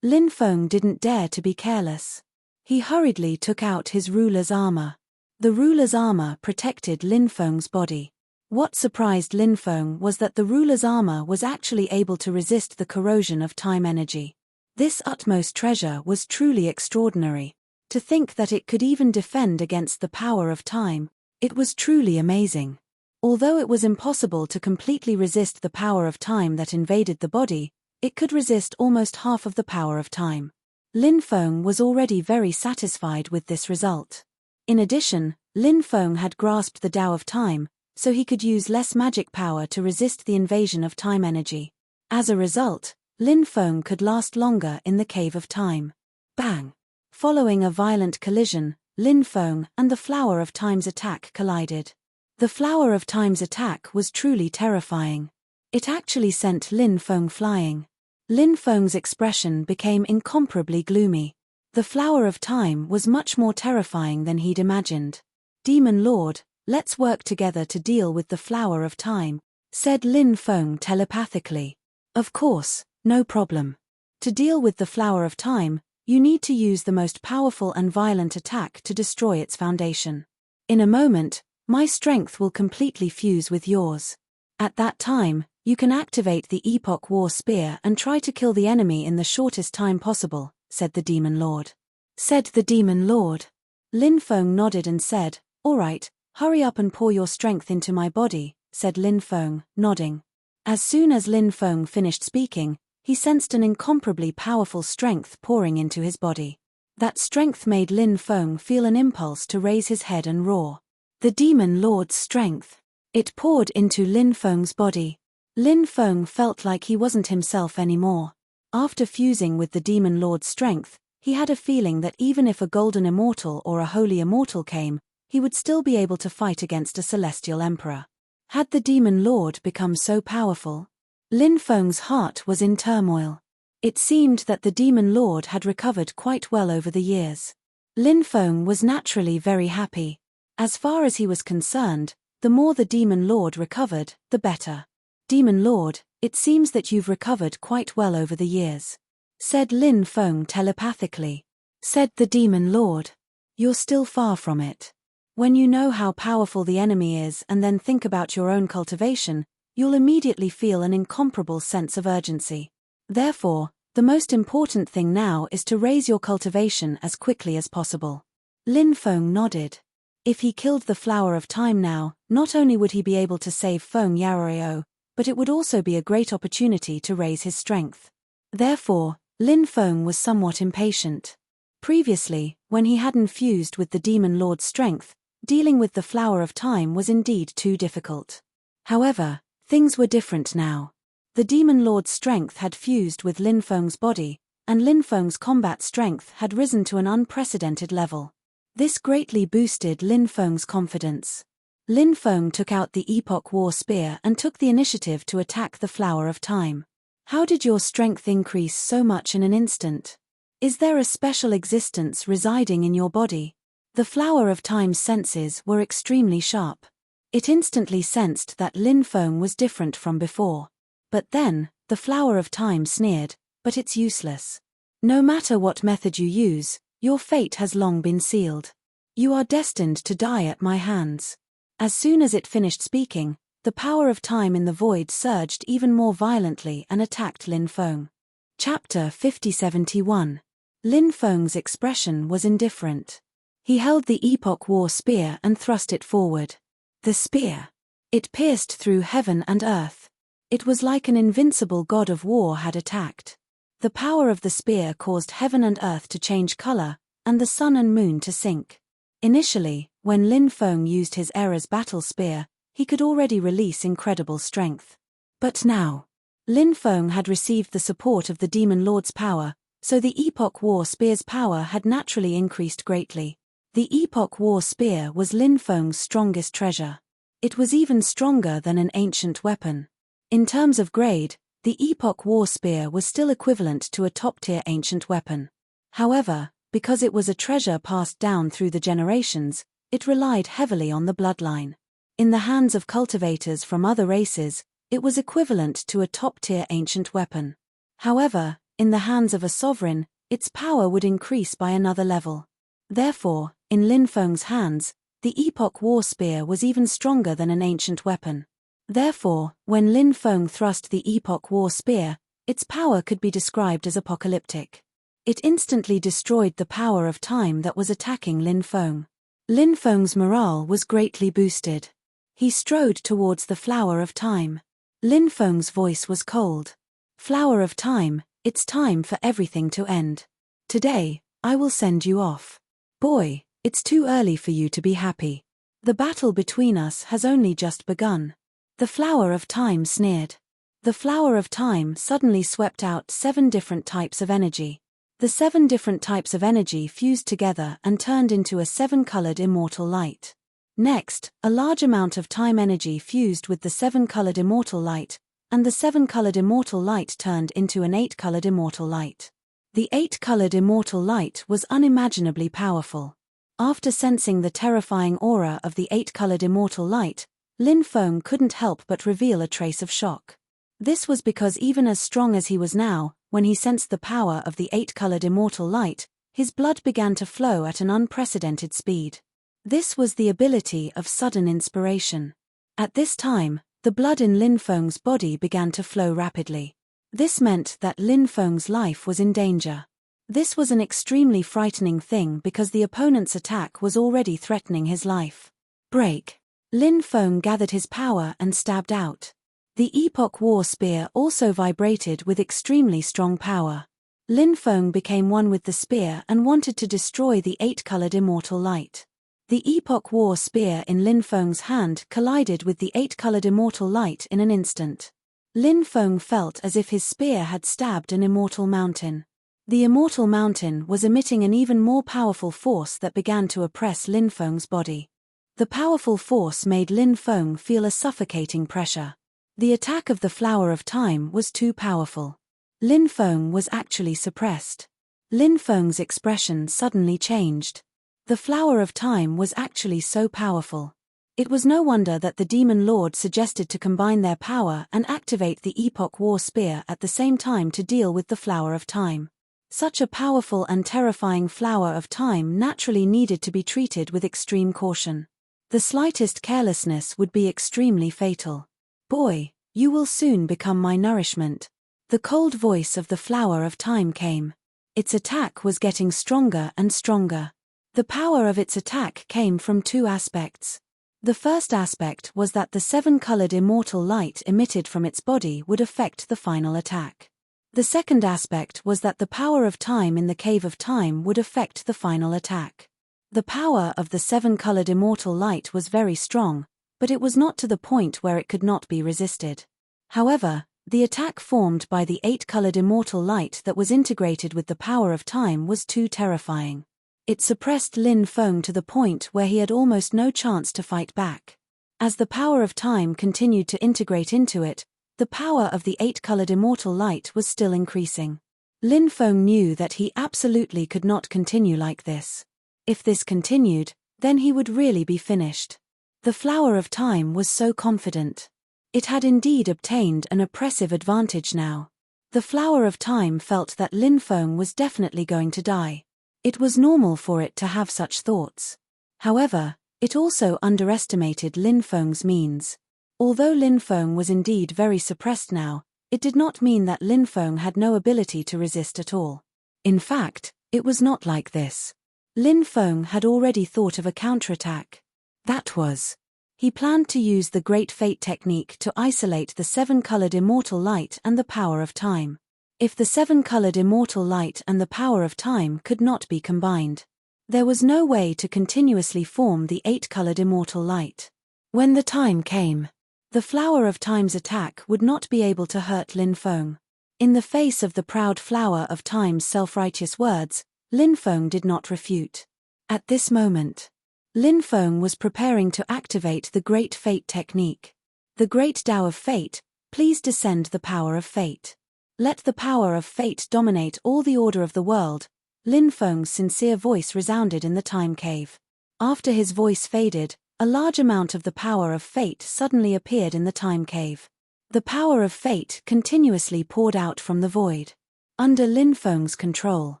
Lin Feng didn't dare to be careless. He hurriedly took out his ruler's armor. The ruler's armor protected Lin Feng's body. What surprised Lin Feng was that the ruler's armor was actually able to resist the corrosion of time energy. This utmost treasure was truly extraordinary. To think that it could even defend against the power of time, it was truly amazing. Although it was impossible to completely resist the power of time that invaded the body, it could resist almost half of the power of time. Lin Feng was already very satisfied with this result. In addition, Lin Feng had grasped the Tao of Time, so he could use less magic power to resist the invasion of time energy. As a result, Lin Feng could last longer in the Cave of Time. Bang! Following a violent collision, Lin Feng and the Flower of Time's attack collided. The Flower of Time's attack was truly terrifying. It actually sent Lin Feng flying. Lin Feng's expression became incomparably gloomy. The Flower of Time was much more terrifying than he'd imagined. "Demon Lord, let's work together to deal with the Flower of Time," said Lin Feng telepathically. "Of course, no problem. To deal with the Flower of Time, you need to use the most powerful and violent attack to destroy its foundation. In a moment, my strength will completely fuse with yours. At that time, you can activate the Epoch War Spear and try to kill the enemy in the shortest time possible," said the Demon Lord. Said the Demon Lord. Lin Feng nodded and said, "All right, hurry up and pour your strength into my body," said Lin Feng, nodding. As soon as Lin Feng finished speaking, he sensed an incomparably powerful strength pouring into his body. That strength made Lin Feng feel an impulse to raise his head and roar. The Demon Lord's strength. It poured into Lin Feng's body. Lin Feng felt like he wasn't himself anymore. After fusing with the Demon Lord's strength, he had a feeling that even if a golden immortal or a holy immortal came, he would still be able to fight against a celestial emperor. Had the Demon Lord become so powerful? Lin Feng's heart was in turmoil. It seemed that the Demon Lord had recovered quite well over the years. Lin Feng was naturally very happy. As far as he was concerned, the more the Demon Lord recovered, the better. "Demon Lord, it seems that you've recovered quite well over the years," said Lin Feng telepathically. Said the Demon Lord. "You're still far from it. When you know how powerful the enemy is and then think about your own cultivation, you'll immediately feel an incomparable sense of urgency. Therefore, the most important thing now is to raise your cultivation as quickly as possible." Lin Feng nodded. If he killed the Flower of Time now, not only would he be able to save Feng Yaoareo, but it would also be a great opportunity to raise his strength. Therefore, Lin Feng was somewhat impatient. Previously, when he had infused with the Demon Lord's strength, dealing with the Flower of Time was indeed too difficult. However, Things were different now. The Demon Lord's strength had fused with Lin Feng's body, and Lin Feng's combat strength had risen to an unprecedented level. This greatly boosted Lin Feng's confidence. Lin Feng took out the Epoch War Spear and took the initiative to attack the Flower of Time. How did your strength increase so much in an instant? Is there a special existence residing in your body? The Flower of Time's senses were extremely sharp. It instantly sensed that Lin Feng was different from before. But then, the Flower of Time sneered, "But it's useless. No matter what method you use, your fate has long been sealed. You are destined to die at my hands." As soon as it finished speaking, the power of time in the void surged even more violently and attacked Lin Feng. Chapter 5071. Lin Feng's expression was indifferent. He held the Epoch War Spear and thrust it forward. The spear. It pierced through heaven and earth. It was like an invincible god of war had attacked. The power of the spear caused heaven and earth to change color, and the sun and moon to sink. Initially, when Lin Feng used his Era's battle spear, he could already release incredible strength. But now, Lin Feng had received the support of the Demon Lord's power, so the Epoch War Spear's power had naturally increased greatly. The Epoch War Spear was Lin Feng's strongest treasure. It was even stronger than an ancient weapon. In terms of grade, the Epoch War Spear was still equivalent to a top-tier ancient weapon. However, because it was a treasure passed down through the generations, it relied heavily on the bloodline. In the hands of cultivators from other races, it was equivalent to a top-tier ancient weapon. However, in the hands of a sovereign, its power would increase by another level. Therefore, in Lin Feng's hands, the Epoch War Spear was even stronger than an ancient weapon. Therefore, when Lin Feng thrust the Epoch War Spear, its power could be described as apocalyptic. It instantly destroyed the power of time that was attacking Lin Feng. Lin Feng's morale was greatly boosted. He strode towards the Flower of Time. Lin Feng's voice was cold. "Flower of Time, it's time for everything to end. Today, I will send you off. Boy, it's too early for you to be happy. The battle between us has only just begun." The Flower of Time sneered. The Flower of Time suddenly swept out 7 different types of energy. The 7 different types of energy fused together and turned into a 7-colored immortal light. Next, a large amount of time energy fused with the 7-colored immortal light, and the 7-colored immortal light turned into an 8-colored immortal light. The 8-colored immortal light was unimaginably powerful. After sensing the terrifying aura of the 8-colored immortal light, Lin Feng couldn't help but reveal a trace of shock. This was because even as strong as he was now, when he sensed the power of the 8-colored immortal light, his blood began to flow at an unprecedented speed. This was the ability of sudden inspiration. At this time, the blood in Lin Feng's body began to flow rapidly. This meant that Lin Feng's life was in danger. This was an extremely frightening thing because the opponent's attack was already threatening his life. Break. Lin Feng gathered his power and stabbed out. The Epoch War Spear also vibrated with extremely strong power. Lin Feng became one with the spear and wanted to destroy the 8-colored immortal light. The Epoch War Spear in Lin Feng's hand collided with the 8-colored immortal light in an instant. Lin Feng felt as if his spear had stabbed an immortal mountain. The immortal mountain was emitting an even more powerful force that began to oppress Lin Feng's body. The powerful force made Lin Feng feel a suffocating pressure. The attack of the Flower of Time was too powerful. Lin Feng was actually suppressed. Lin Feng's expression suddenly changed. The Flower of Time was actually so powerful. It was no wonder that the Demon Lord suggested to combine their power and activate the Epoch War Spear at the same time to deal with the Flower of Time. Such a powerful and terrifying Flower of Time naturally needed to be treated with extreme caution. The slightest carelessness would be extremely fatal. "Boy, you will soon become my nourishment." The cold voice of the Flower of Time came. Its attack was getting stronger and stronger. The power of its attack came from 2 aspects. The first aspect was that the 7-colored immortal light emitted from its body would affect the final attack. The second aspect was that the power of time in the Cave of Time would affect the final attack. The power of the 7-colored immortal light was very strong, but it was not to the point where it could not be resisted. However, the attack formed by the 8-colored immortal light that was integrated with the power of time was too terrifying. It suppressed Lin Feng to the point where he had almost no chance to fight back. As the power of time continued to integrate into it, the power of the 8-colored immortal light was still increasing. Lin Feng knew that he absolutely could not continue like this. If this continued, then he would really be finished. The flower of time was so confident. It had indeed obtained an oppressive advantage now. The flower of time felt that Lin Feng was definitely going to die. It was normal for it to have such thoughts. However, it also underestimated Lin Feng's means. Although Lin Feng was indeed very suppressed now, it did not mean that Lin Feng had no ability to resist at all. In fact, it was not like this. Lin Feng had already thought of a counterattack. That was, he planned to use the Great Fate technique to isolate the 7-colored immortal light and the power of time. If the 7-colored immortal light and the power of time could not be combined, there was no way to continuously form the 8-colored immortal light. When the time came, the flower of time's attack would not be able to hurt Lin Feng. In the face of the proud flower of time's self-righteous words, Lin Feng did not refute. At this moment, Lin Feng was preparing to activate the Great Fate technique. The Great Tao of Fate, please descend the power of fate. Let the power of fate dominate all the order of the world. Lin Feng's sincere voice resounded in the time cave. After his voice faded, a large amount of the power of fate suddenly appeared in the time cave. The power of fate continuously poured out from the void. Under Lin Feng's control,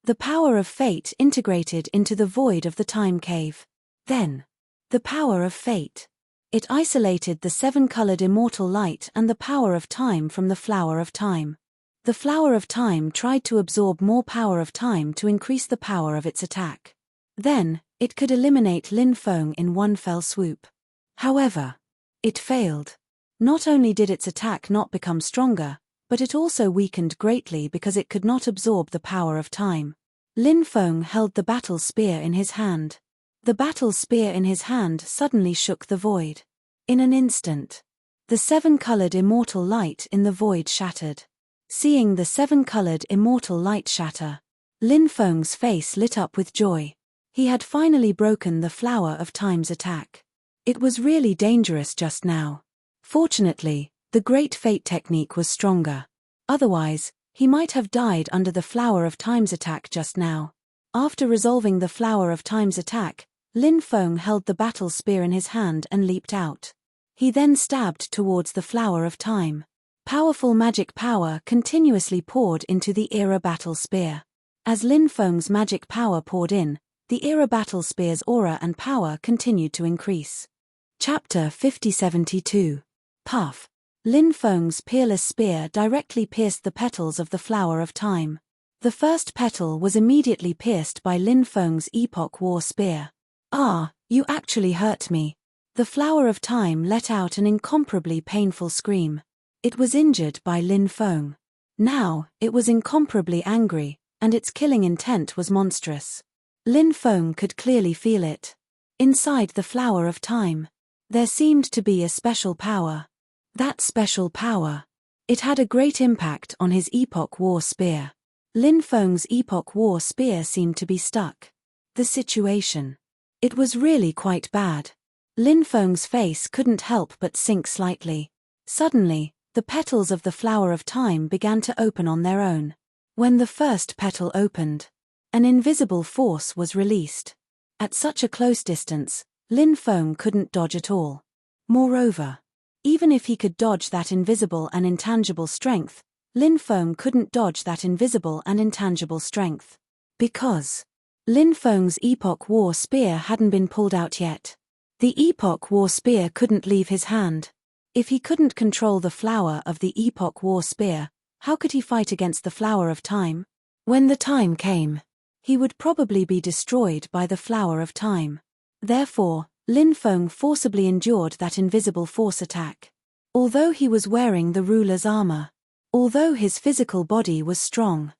the power of fate integrated into the void of the time cave. Then, the power of fate. It isolated the 7-colored immortal light and the power of time from the flower of time. The flower of time tried to absorb more power of time to increase the power of its attack. Then, it could eliminate Lin Feng in one fell swoop. However, it failed. Not only did its attack not become stronger, but it also weakened greatly because it could not absorb the power of time. Lin Feng held the battle spear in his hand. The battle spear in his hand suddenly shook the void. In an instant, the 7-colored immortal light in the void shattered. Seeing the 7-colored immortal light shatter, Lin Feng's face lit up with joy. He had finally broken the flower of time's attack. It was really dangerous just now. Fortunately, the Great Fate technique was stronger. Otherwise, he might have died under the flower of time's attack just now. After resolving the flower of time's attack, Lin Feng held the battle spear in his hand and leaped out. He then stabbed towards the flower of time. Powerful magic power continuously poured into the era battle spear. As Lin Feng's magic power poured in, the era battle spear's aura and power continued to increase. Chapter 5072. Puff. Lin Feng's peerless spear directly pierced the petals of the flower of time. The first petal was immediately pierced by Lin Feng's Epoch War spear. "Ah, you actually hurt me." The flower of time let out an incomparably painful scream. It was injured by Lin Feng. Now, it was incomparably angry, and its killing intent was monstrous. Lin Feng could clearly feel it. Inside the flower of time, there seemed to be a special power. That special power. It had a great impact on his Epoch War spear. Lin Feng's Epoch War spear seemed to be stuck. The situation. It was really quite bad. Lin Feng's face couldn't help but sink slightly. Suddenly, the petals of the flower of time began to open on their own. When the first petal opened, an invisible force was released. At such a close distance, Lin Feng couldn't dodge at all. Moreover, even if he could dodge that invisible and intangible strength, Lin Feng couldn't dodge that invisible and intangible strength. Because Lin Feng's Epoch War spear hadn't been pulled out yet. The Epoch War spear couldn't leave his hand. If he couldn't control the flower of the Epoch War spear, how could he fight against the flower of time? When the time came, he would probably be destroyed by the flower of time. Therefore, Lin Feng forcibly endured that invisible force attack. Although he was wearing the ruler's armor, although his physical body was strong.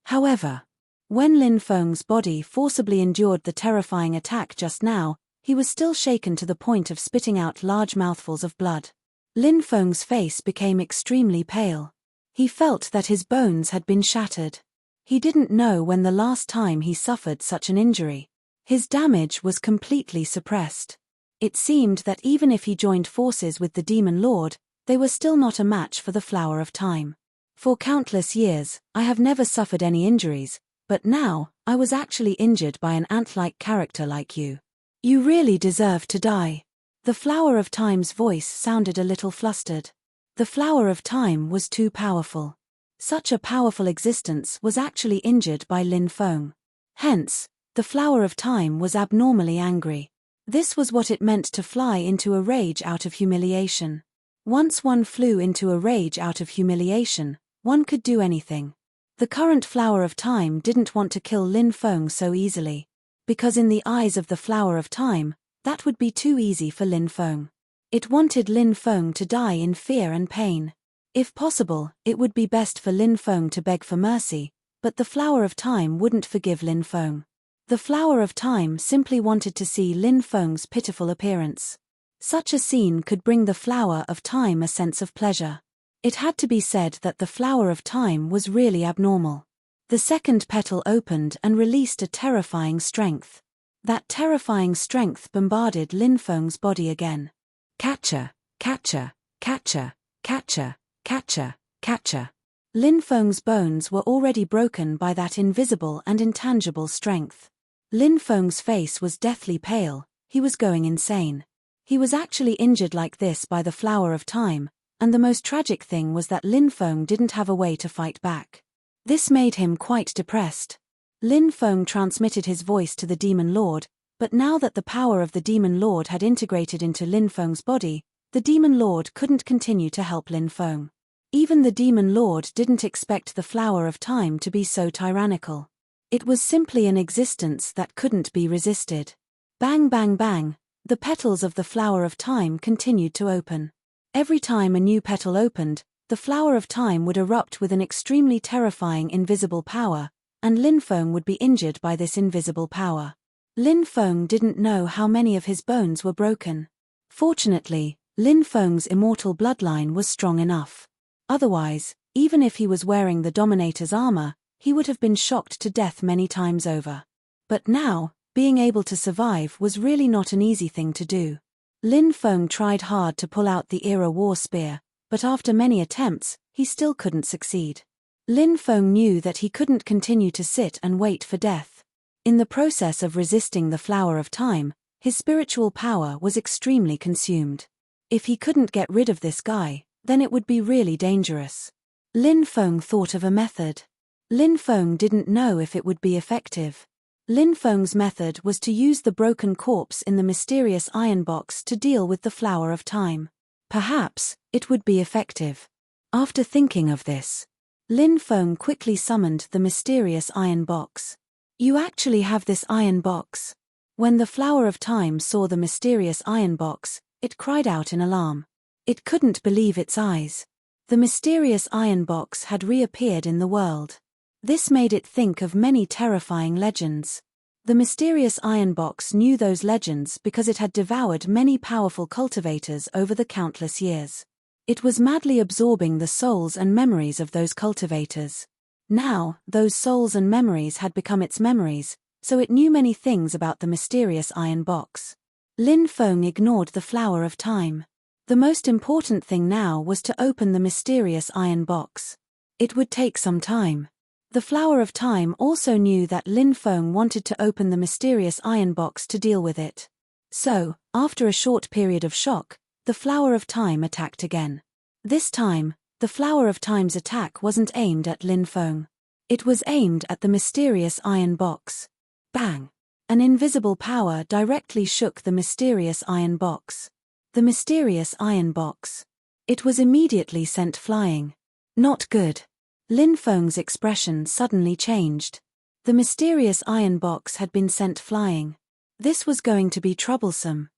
However, when Lin Feng's body forcibly endured the terrifying attack just now, He was still shaken to the point of spitting out large mouthfuls of blood. Lin Feng's face became extremely pale. He felt that his bones had been shattered. He didn't know when the last time he suffered such an injury. His damage was completely suppressed. It seemed that even if he joined forces with the Demon Lord, they were still not a match for the Flower of Time. For countless years, I have never suffered any injuries, but now, I was actually injured by an ant-like character like you. You really deserve to die. The Flower of Time's voice sounded a little flustered. The Flower of Time was too powerful. Such a powerful existence was actually injured by Lin Feng. Hence, the Flower of Time was abnormally angry. This was what it meant to fly into a rage out of humiliation. Once one flew into a rage out of humiliation, one could do anything. The current Flower of Time didn't want to kill Lin Feng so easily. Because in the eyes of the Flower of Time, that would be too easy for Lin Feng. It wanted Lin Feng to die in fear and pain. If possible, it would be best for Lin Feng to beg for mercy, but the Flower of Time wouldn't forgive Lin Feng. The Flower of Time simply wanted to see Lin Feng's pitiful appearance. Such a scene could bring the Flower of Time a sense of pleasure. It had to be said that the Flower of Time was really abnormal. The second petal opened and released a terrifying strength. That terrifying strength bombarded Lin Feng's body again. Catcher, catcher, catcher, catcher, catcher, catcher. Lin Feng's bones were already broken by that invisible and intangible strength. Lin Feng's face was deathly pale, he was going insane. He was actually injured like this by the Flower of Time, and the most tragic thing was that Lin Feng didn't have a way to fight back. This made him quite depressed. Lin Feng transmitted his voice to the Demon Lord, but now that the power of the Demon Lord had integrated into Lin Feng's body, the Demon Lord couldn't continue to help Lin Feng. Even the Demon Lord didn't expect the Flower of Time to be so tyrannical. It was simply an existence that couldn't be resisted. Bang bang bang, the petals of the Flower of Time continued to open. Every time a new petal opened, the Flower of Time would erupt with an extremely terrifying invisible power, and Lin Feng would be injured by this invisible power. Lin Feng didn't know how many of his bones were broken. Fortunately, Lin Feng's immortal bloodline was strong enough. Otherwise, even if he was wearing the Dominator's armor, he would have been shocked to death many times over. But now, being able to survive was really not an easy thing to do. Lin Feng tried hard to pull out the Era War Spear, but after many attempts, he still couldn't succeed. Lin Feng knew that he couldn't continue to sit and wait for death. In the process of resisting the Flower of Time, his spiritual power was extremely consumed. If he couldn't get rid of this guy, then it would be really dangerous. Lin Feng thought of a method. Lin Feng didn't know if it would be effective. Lin Feng's method was to use the broken corpse in the mysterious iron box to deal with the Flower of Time. Perhaps, it would be effective. After thinking of this, Lin Feng quickly summoned the mysterious iron box. You actually have this iron box? When the Flower of Time saw the mysterious iron box, it cried out in alarm. It couldn't believe its eyes. The mysterious iron box had reappeared in the world. This made it think of many terrifying legends. The mysterious iron box knew those legends because it had devoured many powerful cultivators over the countless years. It was madly absorbing the souls and memories of those cultivators. Now, those souls and memories had become its memories, so it knew many things about the mysterious iron box. Lin Feng ignored the Flower of Time. The most important thing now was to open the mysterious iron box. It would take some time. The Flower of Time also knew that Lin Feng wanted to open the mysterious iron box to deal with it. So, after a short period of shock, the Flower of Time attacked again. This time, the Flower of Time's attack wasn't aimed at Lin Feng. It was aimed at the mysterious iron box. Bang! An invisible power directly shook the mysterious iron box. The mysterious iron box. It was immediately sent flying. Not good. Lin Feng's expression suddenly changed. The mysterious iron box had been sent flying. This was going to be troublesome.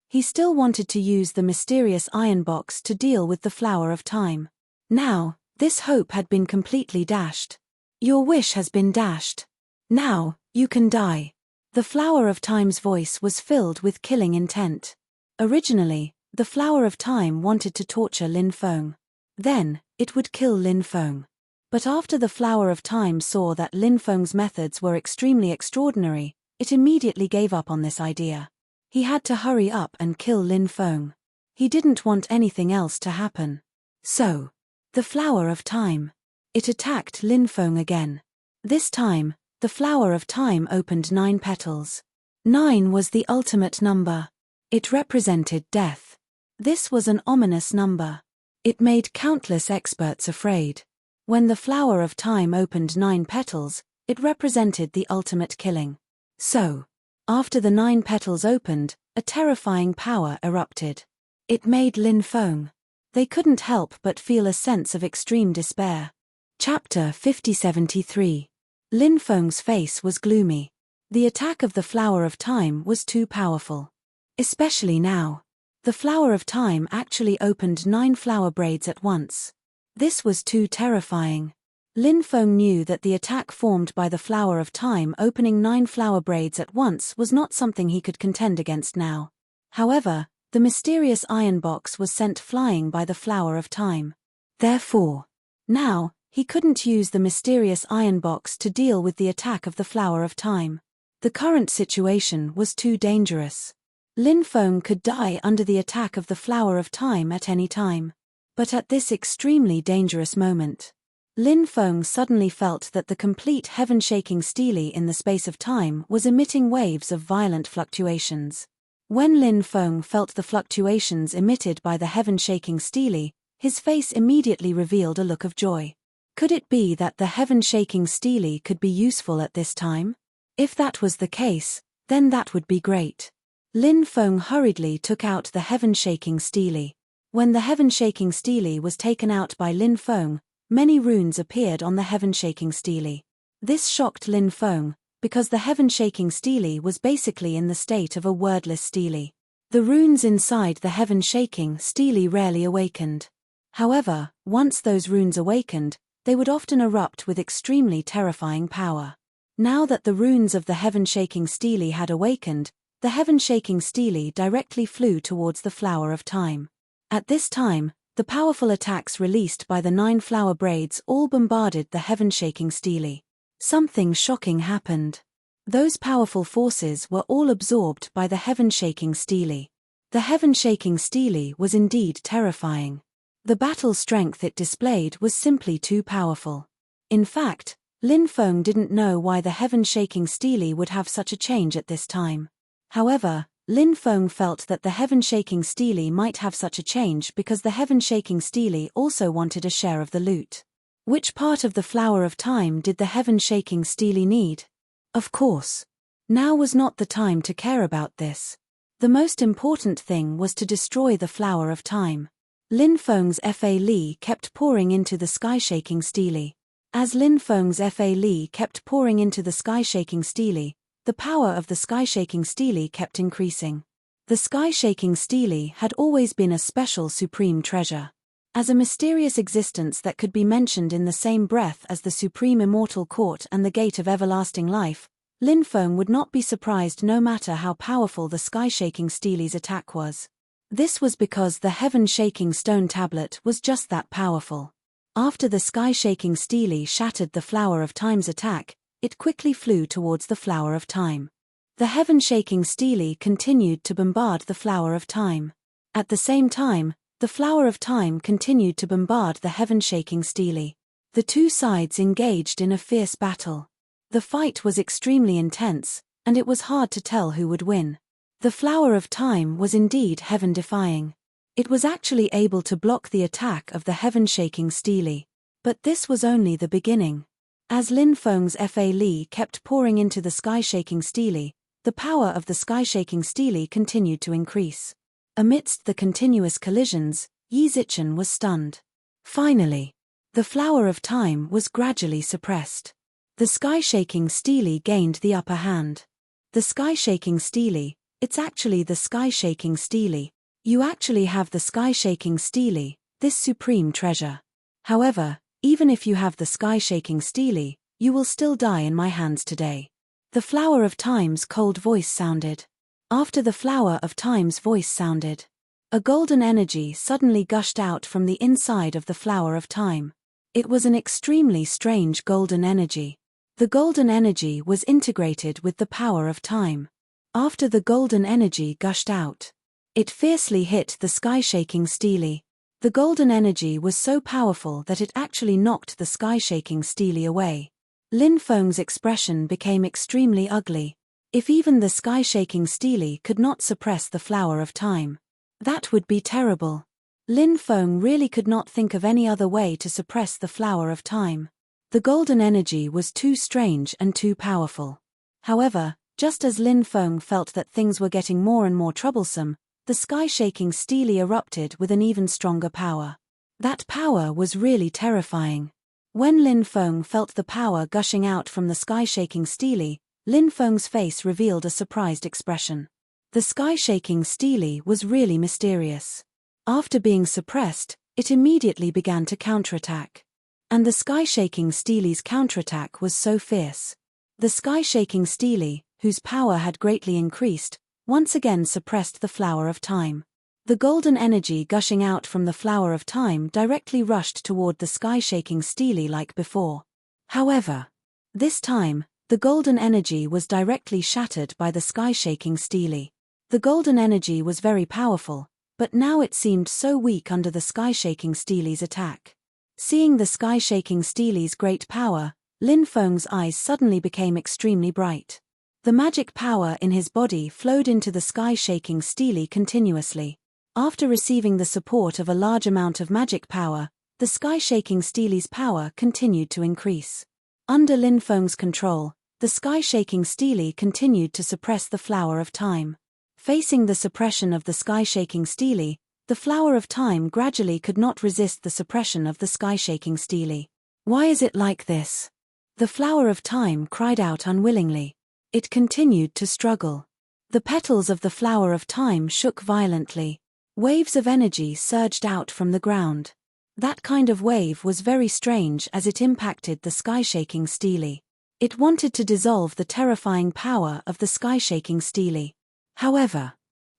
He still wanted to use the mysterious iron box to deal with the Flower of Time. Now, this hope had been completely dashed. Your wish has been dashed. Now, you can die. The Flower of Time's voice was filled with killing intent. Originally, the Flower of Time wanted to torture Lin Feng. Then, it would kill Lin Feng. But after the Flower of Time saw that Lin Feng's methods were extremely extraordinary, it immediately gave up on this idea. He had to hurry up and kill Lin Feng. He didn't want anything else to happen. So, the Flower of Time. It attacked Lin Feng again. This time, the Flower of Time opened 9 petals. 9 was the ultimate number. It represented death. This was an ominous number. It made countless experts afraid. When the Flower of Time opened 9 petals, it represented the ultimate killing. So, after the 9 petals opened, a terrifying power erupted. It made Lin Feng. They couldn't help but feel a sense of extreme despair. Chapter 5073. Lin Feng's face was gloomy. The attack of the Flower of Time was too powerful. Especially now. The Flower of Time actually opened 9 flower braids at once. This was too terrifying. Lin Feng knew that the attack formed by the Flower of Time opening 9 flower braids at once was not something he could contend against now. However, the mysterious iron box was sent flying by the Flower of Time. Therefore, now, he couldn't use the mysterious iron box to deal with the attack of the Flower of Time. The current situation was too dangerous. Lin Feng could die under the attack of the Flower of Time at any time. But at this extremely dangerous moment, Lin Feng suddenly felt that the complete heaven-shaking stele in the space of time was emitting waves of violent fluctuations. When Lin Feng felt the fluctuations emitted by the heaven-shaking stele, his face immediately revealed a look of joy. Could it be that the heaven-shaking stele could be useful at this time? If that was the case, then that would be great. Lin Feng hurriedly took out the heaven-shaking stele. When the heaven-shaking stele was taken out by Lin Feng, many runes appeared on the heaven-shaking stele. This shocked Lin Feng, because the heaven-shaking stele was basically in the state of a wordless stele. The runes inside the heaven-shaking stele rarely awakened. However, once those runes awakened, they would often erupt with extremely terrifying power. Now that the runes of the heaven-shaking stele had awakened, the heaven-shaking stele directly flew towards the Flower of Time. At this time, the powerful attacks released by the 9 flower braids all bombarded the heaven-shaking stele. Something shocking happened. Those powerful forces were all absorbed by the heaven-shaking stele. The heaven-shaking stele was indeed terrifying. The battle strength it displayed was simply too powerful. In fact, Lin Feng didn't know why the heaven-shaking stele would have such a change at this time. However, Lin Feng felt that the heaven-shaking stele might have such a change because the heaven-shaking stele also wanted a share of the loot. Which part of the Flower of Time did the heaven-shaking stele need? Of course. Now was not the time to care about this. The most important thing was to destroy the Flower of Time. Lin Feng's Fa Li kept pouring into the sky-shaking stele. As Lin Feng's Fa Li kept pouring into the sky-shaking stele, the power of the sky-shaking stele kept increasing. The sky-shaking stele had always been a special supreme treasure. As a mysterious existence that could be mentioned in the same breath as the supreme immortal court and the gate of everlasting life, Lin Feng would not be surprised no matter how powerful the sky-shaking stele's attack was. This was because the heaven-shaking stone tablet was just that powerful. After the sky-shaking stele shattered the Flower of Time's attack, it quickly flew towards the Flower of Time. The heaven-shaking stele continued to bombard the Flower of Time. At the same time, the Flower of Time continued to bombard the heaven-shaking stele. The two sides engaged in a fierce battle. The fight was extremely intense, and it was hard to tell who would win. The Flower of Time was indeed heaven-defying. It was actually able to block the attack of the heaven-shaking stele. But this was only the beginning. As Lin Feng's Fa Li kept pouring into the sky-shaking stele, the power of the sky-shaking stele continued to increase. Amidst the continuous collisions, Yi Zichen was stunned. Finally, the Flower of Time was gradually suppressed. The sky-shaking stele gained the upper hand. The sky-shaking stele, it's actually the sky-shaking stele. You actually have the sky-shaking stele, this supreme treasure. However, even if you have the sky-shaking stele, you will still die in my hands today. The flower of time's cold voice sounded. After the flower of time's voice sounded, a golden energy suddenly gushed out from the inside of the flower of time. It was an extremely strange golden energy. The golden energy was integrated with the power of time. After the golden energy gushed out, it fiercely hit the sky-shaking Steely. The golden energy was so powerful that it actually knocked the sky-shaking Steely away. Lin Feng's expression became extremely ugly. If even the sky-shaking Steely could not suppress the flower of time, that would be terrible. Lin Feng really could not think of any other way to suppress the flower of time. The golden energy was too strange and too powerful. However, just as Lin Feng felt that things were getting more and more troublesome, the sky-shaking Steely erupted with an even stronger power. That power was really terrifying. When Lin Feng felt the power gushing out from the sky-shaking Steely, Lin Feng's face revealed a surprised expression. The sky-shaking Steely was really mysterious. After being suppressed, it immediately began to counterattack. And the sky-shaking Steely's counterattack was so fierce. The sky-shaking Steely, whose power had greatly increased, once again suppressed the flower of time. The golden energy gushing out from the flower of time directly rushed toward the sky-shaking Steely like before. However, this time, the golden energy was directly shattered by the sky-shaking Steely. The golden energy was very powerful, but now it seemed so weak under the sky-shaking Steely's attack. Seeing the sky-shaking Steely's great power, Lin Feng's eyes suddenly became extremely bright. The magic power in his body flowed into the sky-shaking Steely continuously. After receiving the support of a large amount of magic power, the sky-shaking Steely's power continued to increase. Under Lin Feng's control, the sky-shaking Steely continued to suppress the flower of time. Facing the suppression of the sky-shaking Steely, the flower of time gradually could not resist the suppression of the sky-shaking Steely. Why is it like this? The flower of time cried out unwillingly. It continued to struggle. The petals of the flower of time shook violently. Waves of energy surged out from the ground. That kind of wave was very strange as it impacted the sky-shaking Steely. It wanted to dissolve the terrifying power of the sky-shaking Steely. However,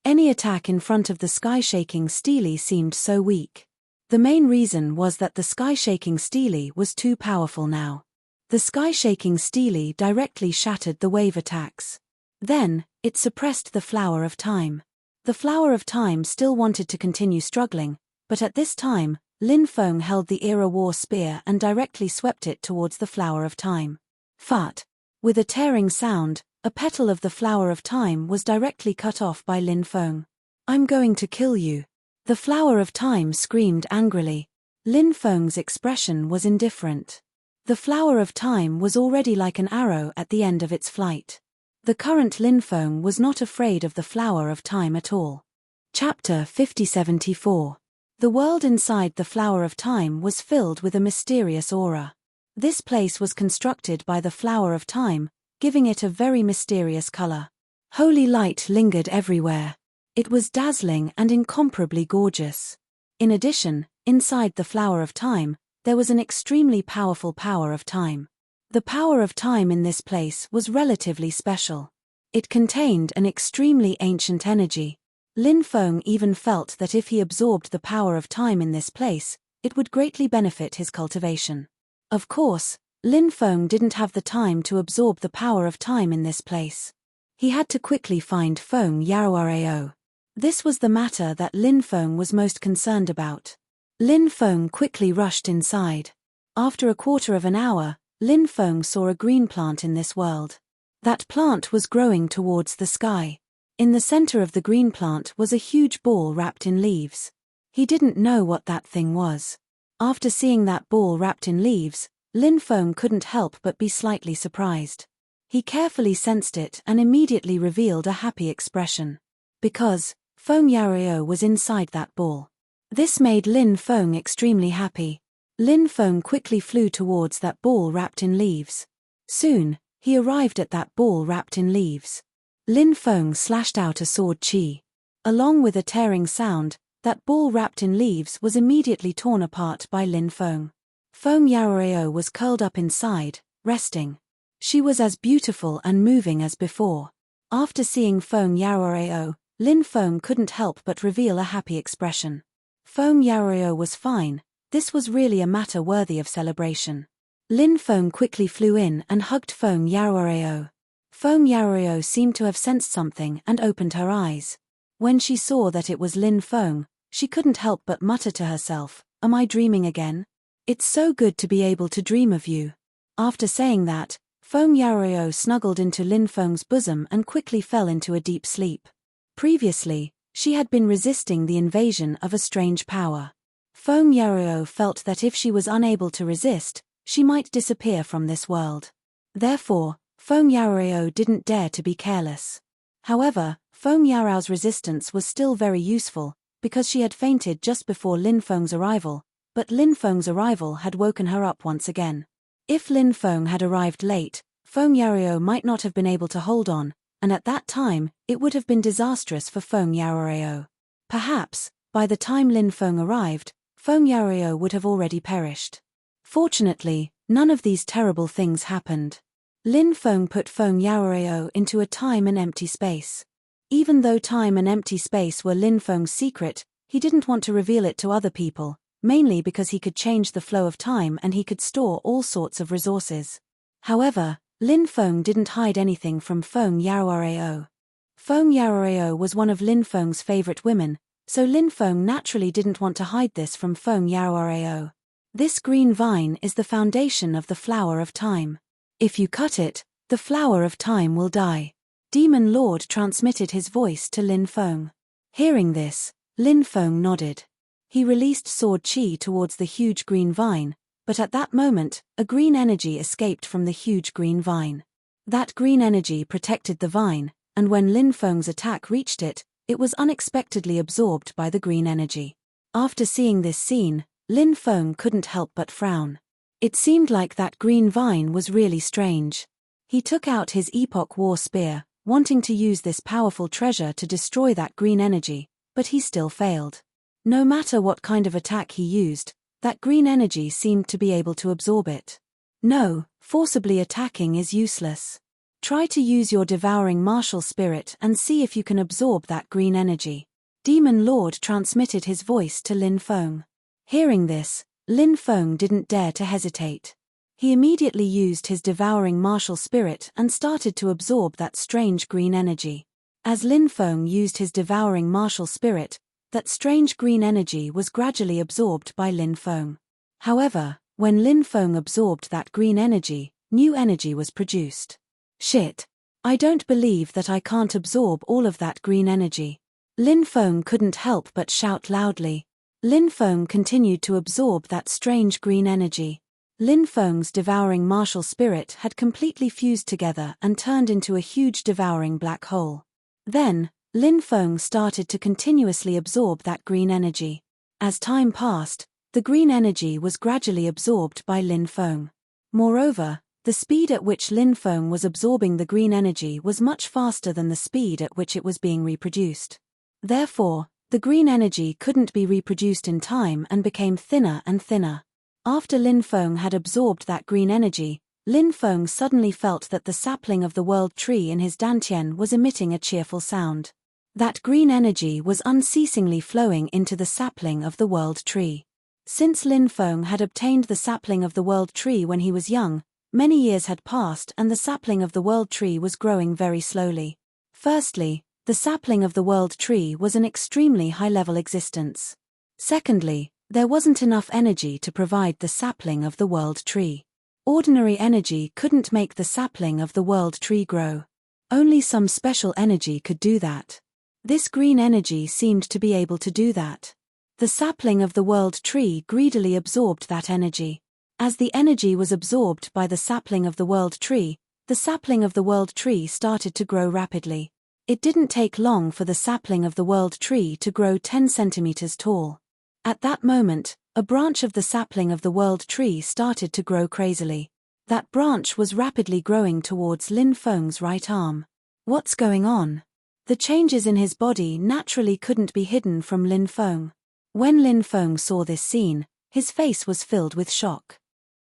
any attack in front of the sky-shaking Steely seemed so weak. The main reason was that the sky-shaking Steely was too powerful now. The sky-shaking Steely directly shattered the wave attacks. Then, it suppressed the flower of time. The flower of time still wanted to continue struggling, but at this time, Lin Feng held the Era War Spear and directly swept it towards the flower of time. Fart! With a tearing sound, a petal of the flower of time was directly cut off by Lin Feng. I'm going to kill you. The flower of time screamed angrily. Lin Feng's expression was indifferent. The flower of time was already like an arrow at the end of its flight. The current Lin Feng was not afraid of the flower of time at all. Chapter 5074. The world inside the flower of time was filled with a mysterious aura. This place was constructed by the flower of time, giving it a very mysterious color. Holy light lingered everywhere. It was dazzling and incomparably gorgeous. In addition, inside the flower of time, there was an extremely powerful power of time. The power of time in this place was relatively special. It contained an extremely ancient energy. Lin Feng even felt that if he absorbed the power of time in this place, it would greatly benefit his cultivation. Of course, Lin Feng didn't have the time to absorb the power of time in this place. He had to quickly find Feng Yaruarao. This was the matter that Lin Feng was most concerned about. Lin Feng quickly rushed inside. After a quarter of an hour, Lin Feng saw a green plant in this world. That plant was growing towards the sky. In the center of the green plant was a huge ball wrapped in leaves. He didn't know what that thing was. After seeing that ball wrapped in leaves, Lin Feng couldn't help but be slightly surprised. He carefully sensed it and immediately revealed a happy expression. Because Feng Yaruo was inside that ball. This made Lin Feng extremely happy. Lin Feng quickly flew towards that ball wrapped in leaves. Soon, he arrived at that ball wrapped in leaves. Lin Feng slashed out a sword chi. Along with a tearing sound, that ball wrapped in leaves was immediately torn apart by Lin Feng. Feng Yaruo was curled up inside, resting. She was as beautiful and moving as before. After seeing Feng Yaoao, Lin Feng couldn't help but reveal a happy expression. Feng Yaoao was fine. This was really a matter worthy of celebration. Lin Feng quickly flew in and hugged Feng Yaoao. Feng Yaoao seemed to have sensed something and opened her eyes. When she saw that it was Lin Feng, she couldn't help but mutter to herself, "Am I dreaming again? It's so good to be able to dream of you." After saying that, Feng Yaoao snuggled into Lin Feng's bosom and quickly fell into a deep sleep. Previously, she had been resisting the invasion of a strange power. Feng Yaoao felt that if she was unable to resist, she might disappear from this world. Therefore, Feng Yaoao didn't dare to be careless. However, Feng Yaoao's resistance was still very useful, because she had fainted just before Lin Feng's arrival, but Lin Feng's arrival had woken her up once again. If Lin Feng had arrived late, Feng Yaoao might not have been able to hold on, and at that time, it would have been disastrous for Feng Yaoao. Perhaps, by the time Lin Feng arrived, Feng Yaoao would have already perished. Fortunately, none of these terrible things happened. Lin Feng put Feng Yaoao into a time and empty space. Even though time and empty space were Lin Feng's secret, he didn't want to reveal it to other people, mainly because he could change the flow of time and he could store all sorts of resources. However, Lin Feng didn't hide anything from Feng Yaoao. Feng Yaoao was one of Lin Feng's favorite women, so Lin Feng naturally didn't want to hide this from Feng Yaoao. This green vine is the foundation of the flower of time. If you cut it, the flower of time will die. Demon Lord transmitted his voice to Lin Feng. Hearing this, Lin Feng nodded. He released sword qi towards the huge green vine, but at that moment, a green energy escaped from the huge green vine. That green energy protected the vine, and when Lin Feng's attack reached it, it was unexpectedly absorbed by the green energy. After seeing this scene, Lin Feng couldn't help but frown. It seemed like that green vine was really strange. He took out his Epoch War Spear, wanting to use this powerful treasure to destroy that green energy, but he still failed. No matter what kind of attack he used, that green energy seemed to be able to absorb it. No, forcibly attacking is useless. Try to use your devouring martial spirit and see if you can absorb that green energy. Demon Lord transmitted his voice to Lin Feng. Hearing this, Lin Feng didn't dare to hesitate. He immediately used his devouring martial spirit and started to absorb that strange green energy. As Lin Feng used his devouring martial spirit, that strange green energy was gradually absorbed by Lin Feng. However, when Lin Feng absorbed that green energy, new energy was produced. Shit! I don't believe that I can't absorb all of that green energy. Lin Feng couldn't help but shout loudly. Lin Feng continued to absorb that strange green energy. Lin Feng's devouring martial spirit had completely fused together and turned into a huge devouring black hole. Then, Lin Feng started to continuously absorb that green energy. As time passed, the green energy was gradually absorbed by Lin Feng. Moreover, the speed at which Lin Feng was absorbing the green energy was much faster than the speed at which it was being reproduced. Therefore, the green energy couldn't be reproduced in time and became thinner and thinner. After Lin Feng had absorbed that green energy, Lin Feng suddenly felt that the sapling of the world tree in his dantian was emitting a cheerful sound. That green energy was unceasingly flowing into the sapling of the world tree. Since Lin Feng had obtained the sapling of the world tree when he was young, many years had passed and the sapling of the world tree was growing very slowly. Firstly, the sapling of the world tree was an extremely high-level existence. Secondly, there wasn't enough energy to provide the sapling of the world tree. Ordinary energy couldn't make the sapling of the world tree grow. Only some special energy could do that. This green energy seemed to be able to do that. The sapling of the world tree greedily absorbed that energy. As the energy was absorbed by the sapling of the world tree, the sapling of the world tree started to grow rapidly. It didn't take long for the sapling of the world tree to grow 10 centimeters tall. At that moment, a branch of the sapling of the world tree started to grow crazily. That branch was rapidly growing towards Lin Feng's right arm. What's going on? The changes in his body naturally couldn't be hidden from Lin Feng. When Lin Feng saw this scene, his face was filled with shock.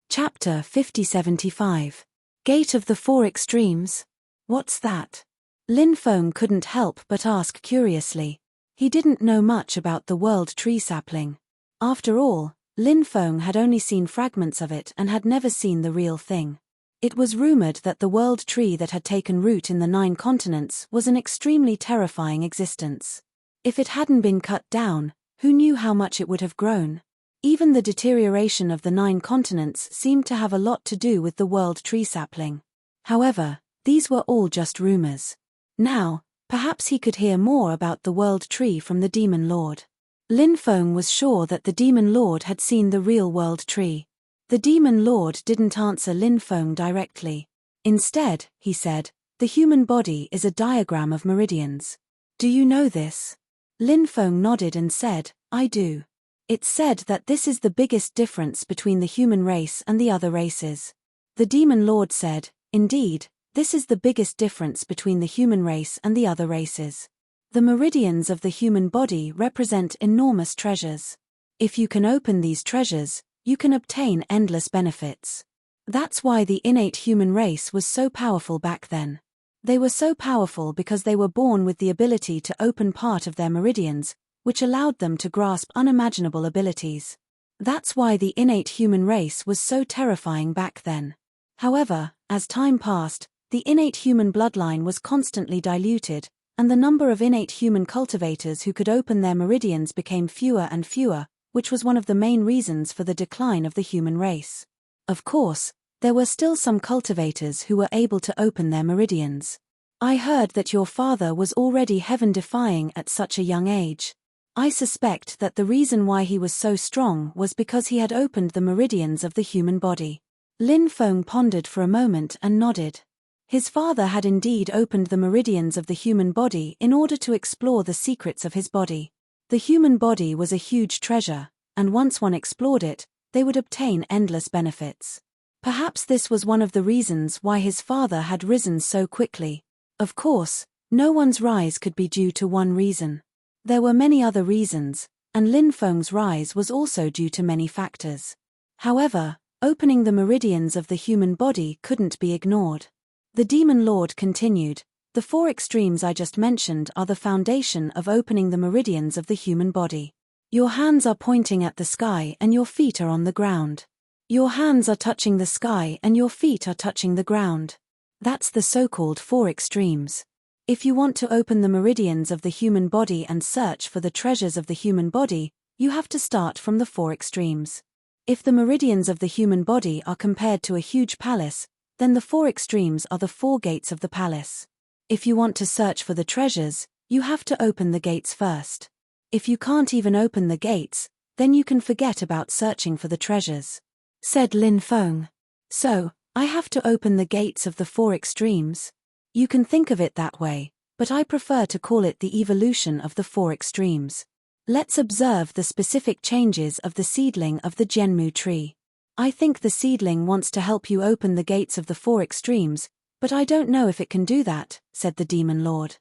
Chapter 5075. Gate of the Four Extremes? What's that? Lin Feng couldn't help but ask curiously. He didn't know much about the world tree sapling. After all, Lin Feng had only seen fragments of it and had never seen the real thing. It was rumored that the world tree that had taken root in the 9 continents was an extremely terrifying existence. If it hadn't been cut down, who knew how much it would have grown? Even the deterioration of the 9 continents seemed to have a lot to do with the world tree sapling. However, these were all just rumors. Now, perhaps he could hear more about the world tree from the Demon Lord. Lin Feng was sure that the Demon Lord had seen the real world tree. The Demon Lord didn't answer Lin Feng directly. Instead, he said, "The human body is a diagram of meridians. Do you know this?" Lin Feng nodded and said, "I do. It's said that this is the biggest difference between the human race and the other races." The Demon Lord said, "Indeed, this is the biggest difference between the human race and the other races. The meridians of the human body represent enormous treasures. If you can open these treasures, you can obtain endless benefits. That's why the innate human race was so powerful back then. They were so powerful because they were born with the ability to open part of their meridians, which allowed them to grasp unimaginable abilities. That's why the innate human race was so terrifying back then. However, as time passed, the innate human bloodline was constantly diluted, and the number of innate human cultivators who could open their meridians became fewer and fewer, which was one of the main reasons for the decline of the human race. Of course, there were still some cultivators who were able to open their meridians. I heard that your father was already heaven-defying at such a young age. I suspect that the reason why he was so strong was because he had opened the meridians of the human body." Lin Feng pondered for a moment and nodded. His father had indeed opened the meridians of the human body in order to explore the secrets of his body. The human body was a huge treasure, and once one explored it, they would obtain endless benefits. Perhaps this was one of the reasons why his father had risen so quickly. Of course, no one's rise could be due to one reason. There were many other reasons, and Lin Feng's rise was also due to many factors. However, opening the meridians of the human body couldn't be ignored. The Demon Lord continued, "The 4 extremes I just mentioned are the foundation of opening the meridians of the human body. Your hands are pointing at the sky and your feet are on the ground. Your hands are touching the sky and your feet are touching the ground. That's the so-called 4 extremes. If you want to open the meridians of the human body and search for the treasures of the human body, you have to start from the 4 extremes. If the meridians of the human body are compared to a huge palace, then the 4 extremes are the 4 gates of the palace. If you want to search for the treasures, you have to open the gates first. If you can't even open the gates, then you can forget about searching for the treasures," said Lin Feng. "So, I have to open the gates of the 4 extremes? You can think of it that way, but I prefer to call it the evolution of the 4 extremes. Let's observe the specific changes of the seedling of the Zhenmu tree. I think the seedling wants to help you open the gates of the 4 extremes, but I don't know if it can do that," said the Demon Lord.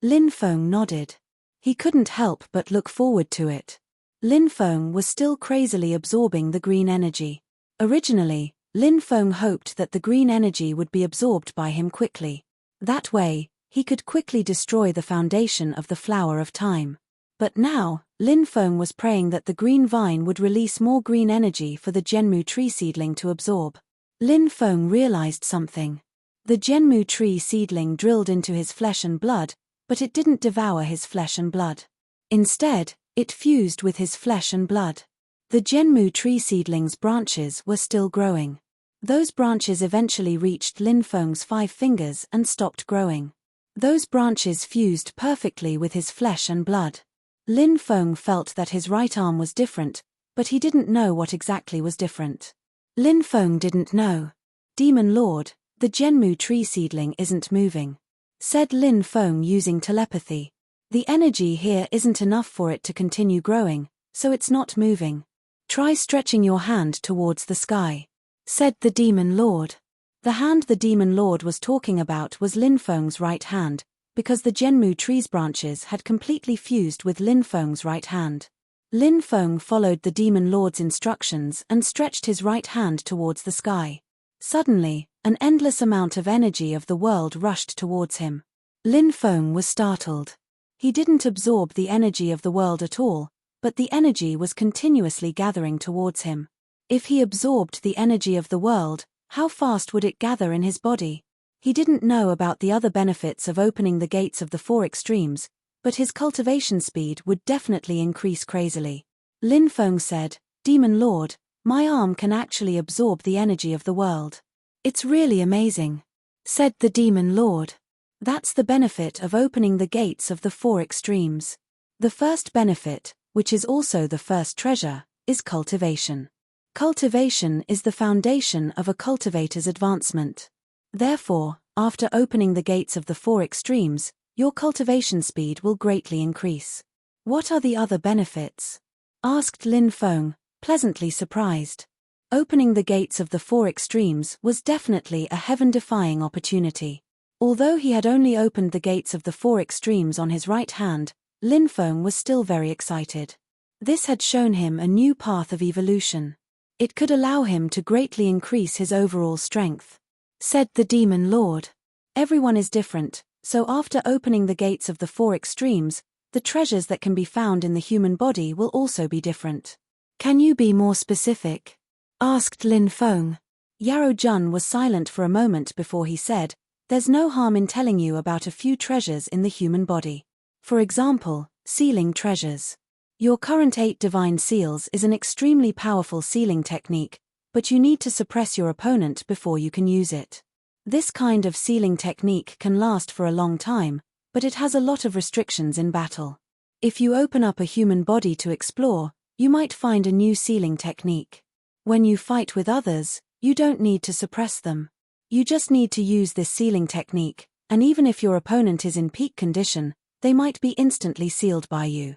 Lin Feng nodded. He couldn't help but look forward to it. Lin Feng was still crazily absorbing the green energy. Originally, Lin Feng hoped that the green energy would be absorbed by him quickly. That way, he could quickly destroy the foundation of the Flower of Time. But now, Lin Feng was praying that the green vine would release more green energy for the Zhenmu tree seedling to absorb. Lin Feng realized something. The Zhenmu tree seedling drilled into his flesh and blood, but it didn't devour his flesh and blood. Instead, it fused with his flesh and blood. The Zhenmu tree seedling's branches were still growing. Those branches eventually reached Lin Feng's 5 fingers and stopped growing. Those branches fused perfectly with his flesh and blood. Lin Feng felt that his right arm was different, but he didn't know what exactly was different. Lin Feng didn't know. "Demon Lord, the Zhenmu tree seedling isn't moving," said Lin Feng using telepathy. "The energy here isn't enough for it to continue growing, so it's not moving. Try stretching your hand towards the sky," said the Demon Lord. The hand the Demon Lord was talking about was Lin Feng's right hand, because the Zhenmu tree's branches had completely fused with Lin Feng's right hand. Lin Feng followed the Demon Lord's instructions and stretched his right hand towards the sky. Suddenly, an endless amount of energy of the world rushed towards him. Lin Feng was startled. He didn't absorb the energy of the world at all, but the energy was continuously gathering towards him. If he absorbed the energy of the world, how fast would it gather in his body? He didn't know about the other benefits of opening the gates of the four extremes, but his cultivation speed would definitely increase crazily. Lin Feng said, "Demon Lord, my arm can actually absorb the energy of the world. It's really amazing," said the Demon Lord. That's the benefit of opening the gates of the four extremes. The first benefit, which is also the first treasure, is cultivation. Cultivation is the foundation of a cultivator's advancement. Therefore, after opening the gates of the four extremes, your cultivation speed will greatly increase. What are the other benefits? Asked Lin Feng, pleasantly surprised. Opening the gates of the four extremes was definitely a heaven-defying opportunity. Although he had only opened the gates of the four extremes on his right hand, Lin Feng was still very excited. This had shown him a new path of evolution. It could allow him to greatly increase his overall strength. Said the Demon Lord. Everyone is different, so after opening the gates of the four extremes, the treasures that can be found in the human body will also be different. Can you be more specific? Asked Lin Feng. Yarrow Jun was silent for a moment before he said, "There's no harm in telling you about a few treasures in the human body. For example, sealing treasures. Your current 8 divine seals is an extremely powerful sealing technique, but you need to suppress your opponent before you can use it. This kind of sealing technique can last for a long time, but it has a lot of restrictions in battle. If you open up a human body to explore, you might find a new sealing technique. When you fight with others, you don't need to suppress them. You just need to use this sealing technique, and even if your opponent is in peak condition, they might be instantly sealed by you."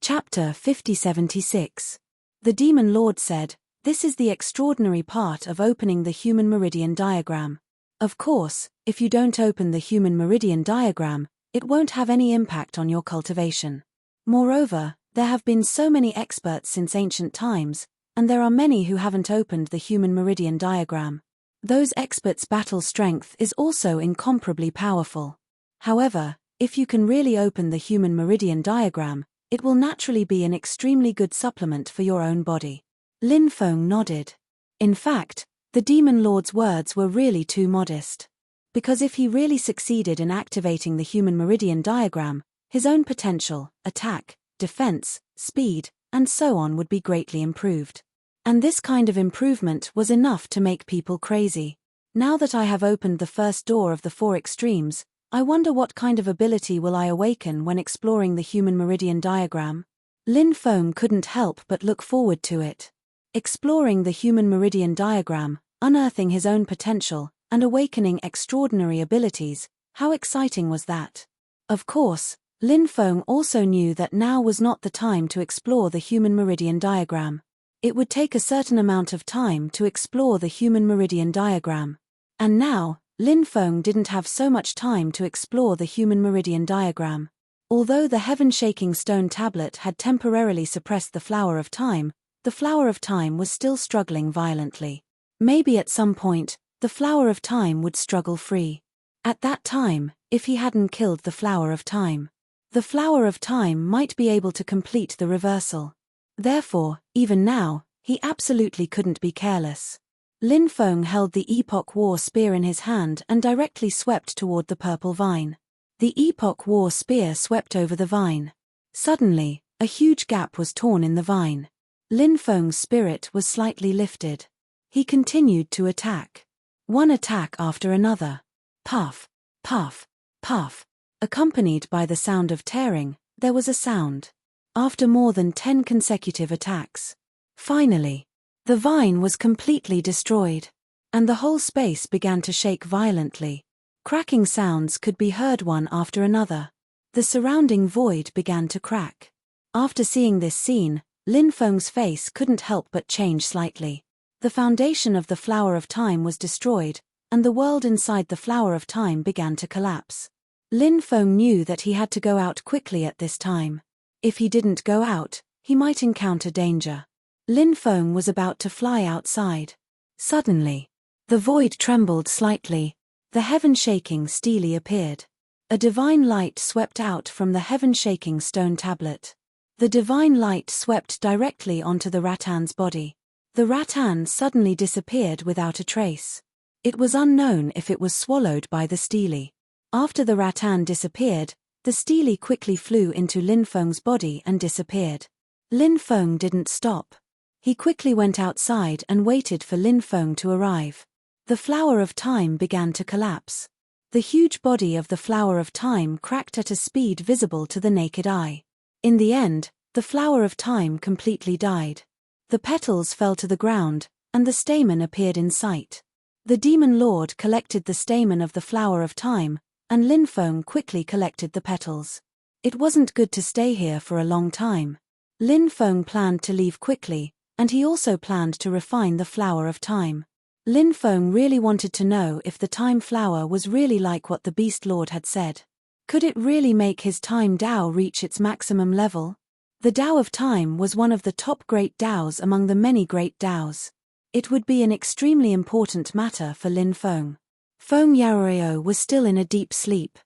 Chapter 5076. The Demon Lord said, "This is the extraordinary part of opening the human meridian diagram. Of course, if you don't open the human meridian diagram, it won't have any impact on your cultivation. Moreover, there have been so many experts since ancient times, and there are many who haven't opened the human meridian diagram. Those experts' battle strength is also incomparably powerful. However, if you can really open the human meridian diagram, it will naturally be an extremely good supplement for your own body." Lin Feng nodded. In fact, the Demon Lord's words were really too modest. Because if he really succeeded in activating the human meridian diagram, his own potential, attack, defense, speed, and so on would be greatly improved. And this kind of improvement was enough to make people crazy. Now that I have opened the first door of the four extremes, I wonder what kind of ability will I awaken when exploring the human meridian diagram? Lin Feng couldn't help but look forward to it. Exploring the human meridian diagram, unearthing his own potential, and awakening extraordinary abilities, how exciting was that? Of course, Lin Feng also knew that now was not the time to explore the human meridian diagram. It would take a certain amount of time to explore the human meridian diagram. And now, Lin Feng didn't have so much time to explore the human meridian diagram. Although the heaven-shaking stone tablet had temporarily suppressed the flower of time, the flower of time was still struggling violently. Maybe at some point, the flower of time would struggle free. At that time, if he hadn't killed the flower of time, the flower of time might be able to complete the reversal. Therefore, even now, he absolutely couldn't be careless. Lin Feng held the Epoch War Spear in his hand and directly swept toward the purple vine. The Epoch War Spear swept over the vine. Suddenly, a huge gap was torn in the vine. Lin Feng's spirit was slightly lifted. He continued to attack. One attack after another. Puff, puff, puff. Accompanied by the sound of tearing, there was a sound. After more than 10 consecutive attacks. Finally, the vine was completely destroyed, and the whole space began to shake violently. Cracking sounds could be heard one after another. The surrounding void began to crack. After seeing this scene, Lin Feng's face couldn't help but change slightly. The foundation of the Flower of Time was destroyed, and the world inside the Flower of Time began to collapse. Lin Feng knew that he had to go out quickly at this time. If he didn't go out, he might encounter danger. Lin Feng was about to fly outside. Suddenly, The void trembled slightly. The heaven-shaking stele appeared. A divine light swept out from the heaven-shaking stone tablet. The divine light swept directly onto the rattan's body. The rattan suddenly disappeared without a trace. It was unknown if it was swallowed by the stele. After the rattan disappeared, the stele quickly flew into Lin Feng's body and disappeared. Lin Feng didn't stop. He quickly went outside and waited for Lin Feng to arrive. The flower of time began to collapse. The huge body of the flower of time cracked at a speed visible to the naked eye. In the end, the flower of time completely died. The petals fell to the ground, and the stamen appeared in sight. The demon lord collected the stamen of the flower of time, and Lin Feng quickly collected the petals. It wasn't good to stay here for a long time. Lin Feng planned to leave quickly, and he also planned to refine the flower of time. Lin Feng really wanted to know if the time flower was really like what the Beast Lord had said. Could it really make his time Dao reach its maximum level? The Dao of time was one of the top great Daos among the many great Daos. It would be an extremely important matter for Lin Feng. Feng Yarao was still in a deep sleep.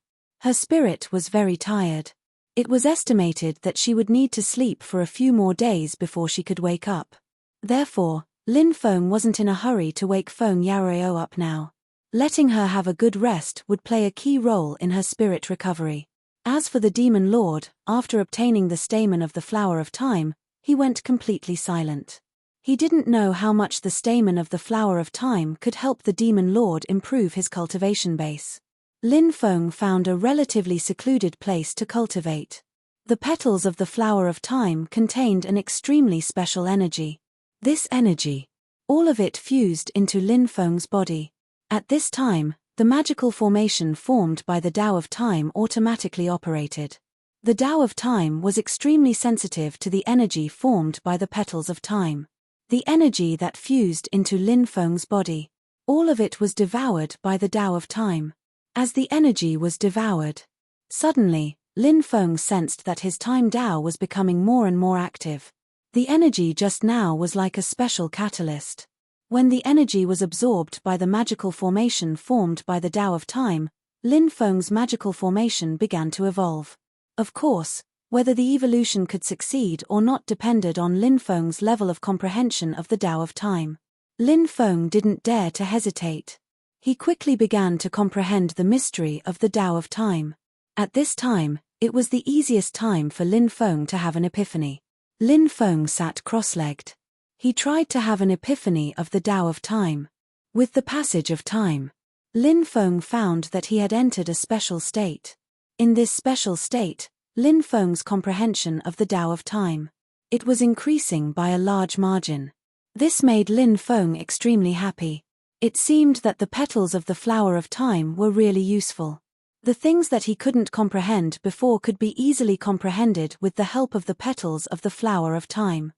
Her spirit was very tired. It was estimated that she would need to sleep for a few more days before she could wake up. Therefore, Lin Feng wasn't in a hurry to wake Feng Yarao up now. Letting her have a good rest would play a key role in her spirit recovery. As for the demon lord, after obtaining the stamen of the flower of time, he went completely silent. He didn't know how much the stamen of the flower of time could help the demon lord improve his cultivation base. Lin Feng found a relatively secluded place to cultivate. The petals of the flower of time contained an extremely special energy. This energy, all of it fused into Lin Feng's body. At this time, the magical formation formed by the Dao of Time automatically operated. The Dao of Time was extremely sensitive to the energy formed by the petals of time. The energy that fused into Lin Feng's body, all of it was devoured by the Dao of Time. As the energy was devoured, suddenly, Lin Feng sensed that his time Dao was becoming more and more active. The energy just now was like a special catalyst. When the energy was absorbed by the magical formation formed by the Dao of Time, Lin Feng's magical formation began to evolve. Of course, whether the evolution could succeed or not depended on Lin Feng's level of comprehension of the Dao of Time. Lin Feng didn't dare to hesitate. He quickly began to comprehend the mystery of the Dao of Time. At this time, it was the easiest time for Lin Feng to have an epiphany. Lin Feng sat cross-legged. He tried to have an epiphany of the Dao of Time. With the passage of time, Lin Feng found that he had entered a special state. In this special state, Lin Feng's comprehension of the Dao of Time, it was increasing by a large margin. This made Lin Feng extremely happy. It seemed that the petals of the flower of time were really useful. The things that he couldn't comprehend before could be easily comprehended with the help of the petals of the flower of time.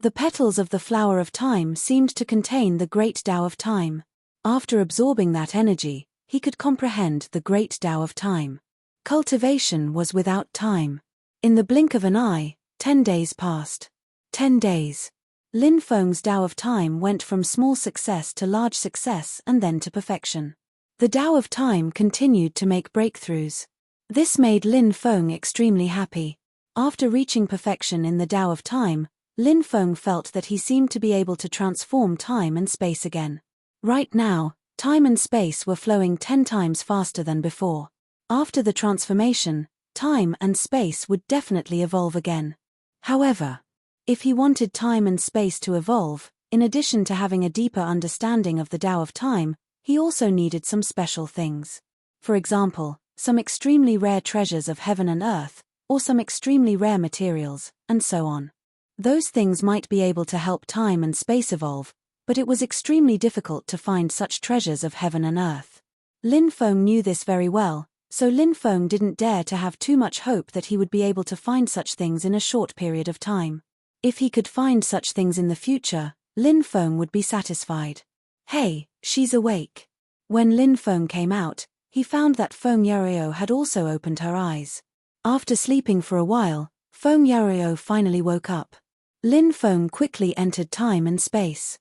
The petals of the flower of time seemed to contain the great Dao of time. After absorbing that energy, he could comprehend the great Dao of time. Cultivation was without time. In the blink of an eye, 10 days passed. 10 days. Lin Feng's Dao of time went from small success to large success and then to perfection. The Dao of time continued to make breakthroughs. This made Lin Feng extremely happy. After reaching perfection in the Dao of time, Lin Feng felt that he seemed to be able to transform time and space again. Right now, time and space were flowing 10 times faster than before. After the transformation, time and space would definitely evolve again. However, if he wanted time and space to evolve, in addition to having a deeper understanding of the Dao of time, he also needed some special things. For example, some extremely rare treasures of heaven and earth, or some extremely rare materials, and so on. Those things might be able to help time and space evolve, but it was extremely difficult to find such treasures of heaven and earth. Lin Feng knew this very well, so Lin Feng didn't dare to have too much hope that he would be able to find such things in a short period of time. If he could find such things in the future, Lin Feng would be satisfied. Hey, she's awake. When Lin Feng came out, he found that Feng Yarao had also opened her eyes. After sleeping for a while, Feng Yarao finally woke up. Lin Feng quickly entered time and space.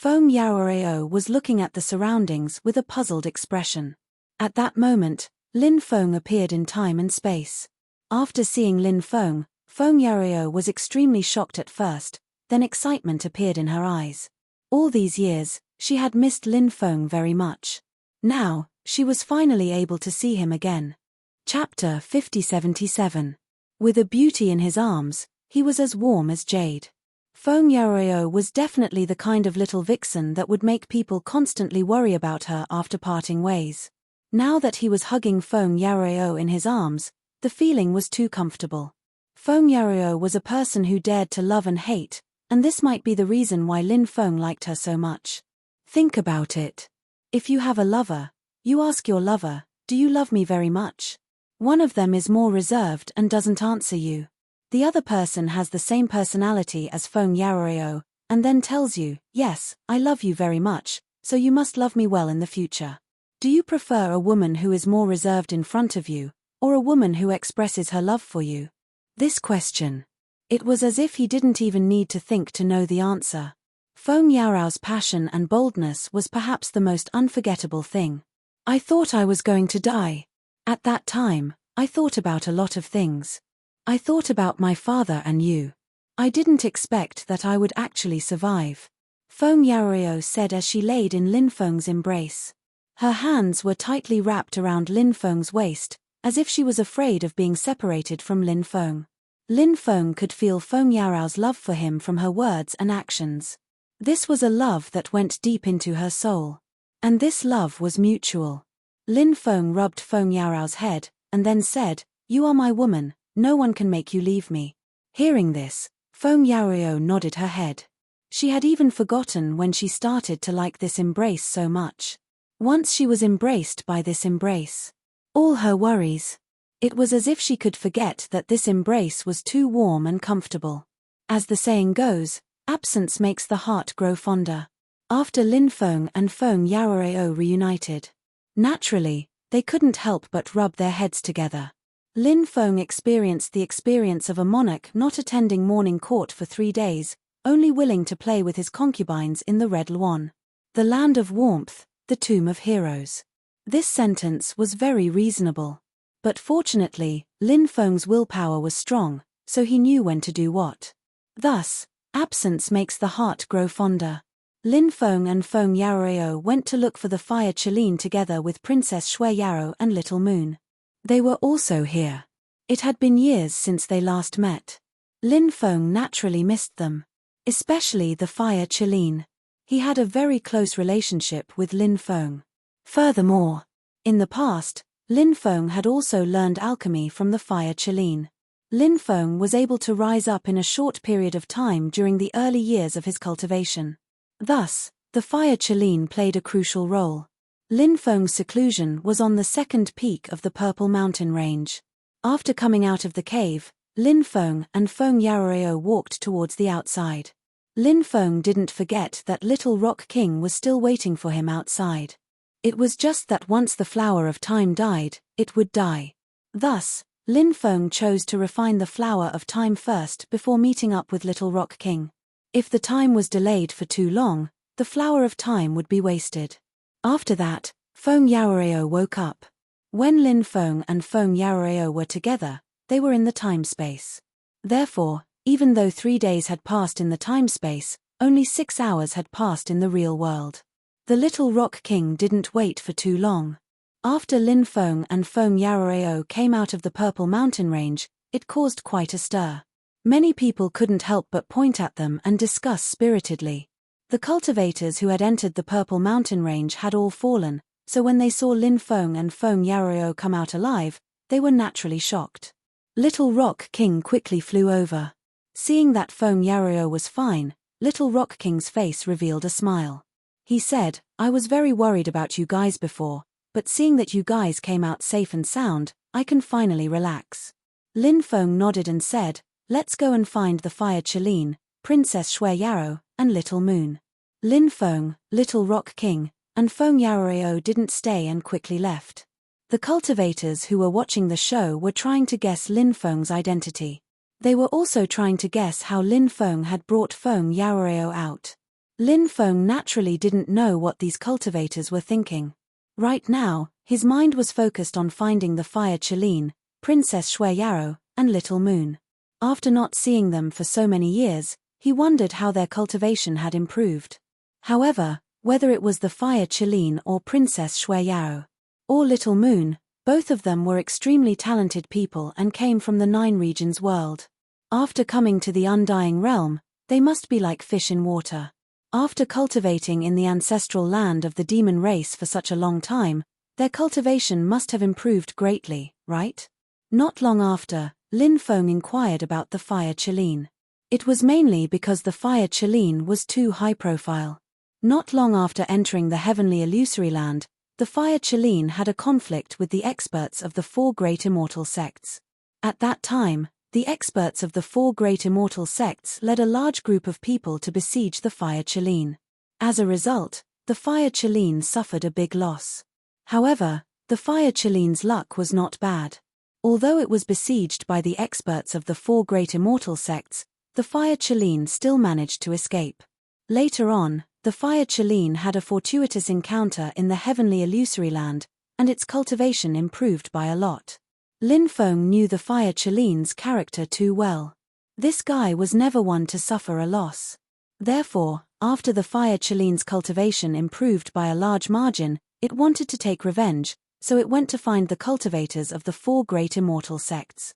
Feng Yaroreo was looking at the surroundings with a puzzled expression. At that moment, Lin Feng appeared in time and space. After seeing Lin Feng, Feng Yaroreo was extremely shocked at first, then excitement appeared in her eyes. All these years, she had missed Lin Feng very much. Now, she was finally able to see him again. Chapter 5077. With a beauty in his arms, he was as warm as jade. Feng Yaroreo was definitely the kind of little vixen that would make people constantly worry about her after parting ways. Now that he was hugging Feng Yaroreo in his arms, the feeling was too comfortable. Feng Yaroreo was a person who dared to love and hate, and this might be the reason why Lin Feng liked her so much. Think about it. If you have a lover, you ask your lover, "Do you love me very much?" One of them is more reserved and doesn't answer you. The other person has the same personality as Feng Yaroreo, and then tells you, "Yes, I love you very much, so you must love me well in the future." Do you prefer a woman who is more reserved in front of you, or a woman who expresses her love for you? This question. It was as if he didn't even need to think to know the answer. Feng Yaorao's passion and boldness was perhaps the most unforgettable thing. I thought I was going to die. At that time, I thought about a lot of things. I thought about my father and you. I didn't expect that I would actually survive. Feng Yaroreo said as she laid in Lin Feng's embrace. Her hands were tightly wrapped around Lin Feng's waist, as if she was afraid of being separated from Lin Feng. Lin Feng could feel Feng Yaorao's love for him from her words and actions. This was a love that went deep into her soul. And this love was mutual. Lin Feng rubbed Feng Yaorao's head, and then said, "You are my woman, no one can make you leave me." Hearing this, Feng Yaroreo nodded her head. She had even forgotten when she started to like this embrace so much. Once she was embraced by this embrace, all her worries. It was as if she could forget that this embrace was too warm and comfortable. As the saying goes, absence makes the heart grow fonder. After Lin Feng and Feng Yaroreo reunited, naturally, they couldn't help but rub their heads together. Lin Feng experienced the experience of a monarch not attending morning court for 3 days, only willing to play with his concubines in the Red Luan. The land of warmth, the tomb of heroes. This sentence was very reasonable. But fortunately, Lin Feng's willpower was strong, so he knew when to do what. Thus, absence makes the heart grow fonder. Lin Feng and Feng Yaroreo went to look for the fire Qilin together with Princess Shui Yarrow and Little Moon. They were also here. It had been years since they last met. Lin Feng naturally missed them. Especially the fire Qilin. He had a very close relationship with Lin Feng. Furthermore, in the past, Lin Feng had also learned alchemy from the fire Qilin. Lin Feng was able to rise up in a short period of time during the early years of his cultivation. Thus, the fire Qilin played a crucial role. Lin Feng's seclusion was on the second peak of the Purple Mountain Range. After coming out of the cave, Lin Feng and Feng Yaroreo walked towards the outside. Lin Feng didn't forget that Little Rock King was still waiting for him outside. It was just that once the flower of time died, it would die. Thus, Lin Feng chose to refine the flower of time first before meeting up with Little Rock King. If the time was delayed for too long, the flower of time would be wasted. After that, Feng Yaroreo woke up. When Lin Feng and Feng Yaroreo were together, they were in the time-space. Therefore, even though 3 days had passed in the time-space, only 6 hours had passed in the real world. The Little Rock King didn't wait for too long. After Lin Feng and Feng Yaroreo came out of the Purple Mountain Range, it caused quite a stir. Many people couldn't help but point at them and discuss spiritedly. The cultivators who had entered the Purple Mountain Range had all fallen, so when they saw Lin Feng and Feng Yaroreo come out alive, they were naturally shocked. Little Rock King quickly flew over. Seeing that Feng Yaroreo was fine, Little Rock King's face revealed a smile. He said, "I was very worried about you guys before, but seeing that you guys came out safe and sound, I can finally relax." Lin Feng nodded and said, "Let's go and find the fire Qilin, Princess Shui Yarrow, and Little Moon." Lin Feng, Little Rock King, and Feng Yaroreo didn't stay and quickly left. The cultivators who were watching the show were trying to guess Lin Feng's identity. They were also trying to guess how Lin Feng had brought Feng Yaroreo out. Lin Feng naturally didn't know what these cultivators were thinking. Right now, his mind was focused on finding the Fire Qilin, Princess Shui Yarrow, and Little Moon. After not seeing them for so many years, he wondered how their cultivation had improved. However, whether it was the Fire Qilin or Princess Shui Yarrow, or Little Moon, both of them were extremely talented people and came from the Nine Regions world. After coming to the Undying Realm, they must be like fish in water. After cultivating in the ancestral land of the demon race for such a long time, their cultivation must have improved greatly, right? Not long after, Lin Feng inquired about the Fire Qilin. It was mainly because the Fire Qilin was too high profile. Not long after entering the heavenly illusory land, the Fire Qilin had a conflict with the experts of the four great immortal sects. At that time, the experts of the four great immortal sects led a large group of people to besiege the Fire Qilin. As a result, the Fire Qilin suffered a big loss. However, the Fire Qilin's luck was not bad. Although it was besieged by the experts of the four great immortal sects, the Fire Qilin still managed to escape. Later on, the Fire Qilin had a fortuitous encounter in the heavenly illusory land, and its cultivation improved by a lot. Lin Feng knew the Fire Qilin's character too well. This guy was never one to suffer a loss. Therefore, after the Fire Qilin's cultivation improved by a large margin, it wanted to take revenge, so it went to find the cultivators of the four great immortal sects.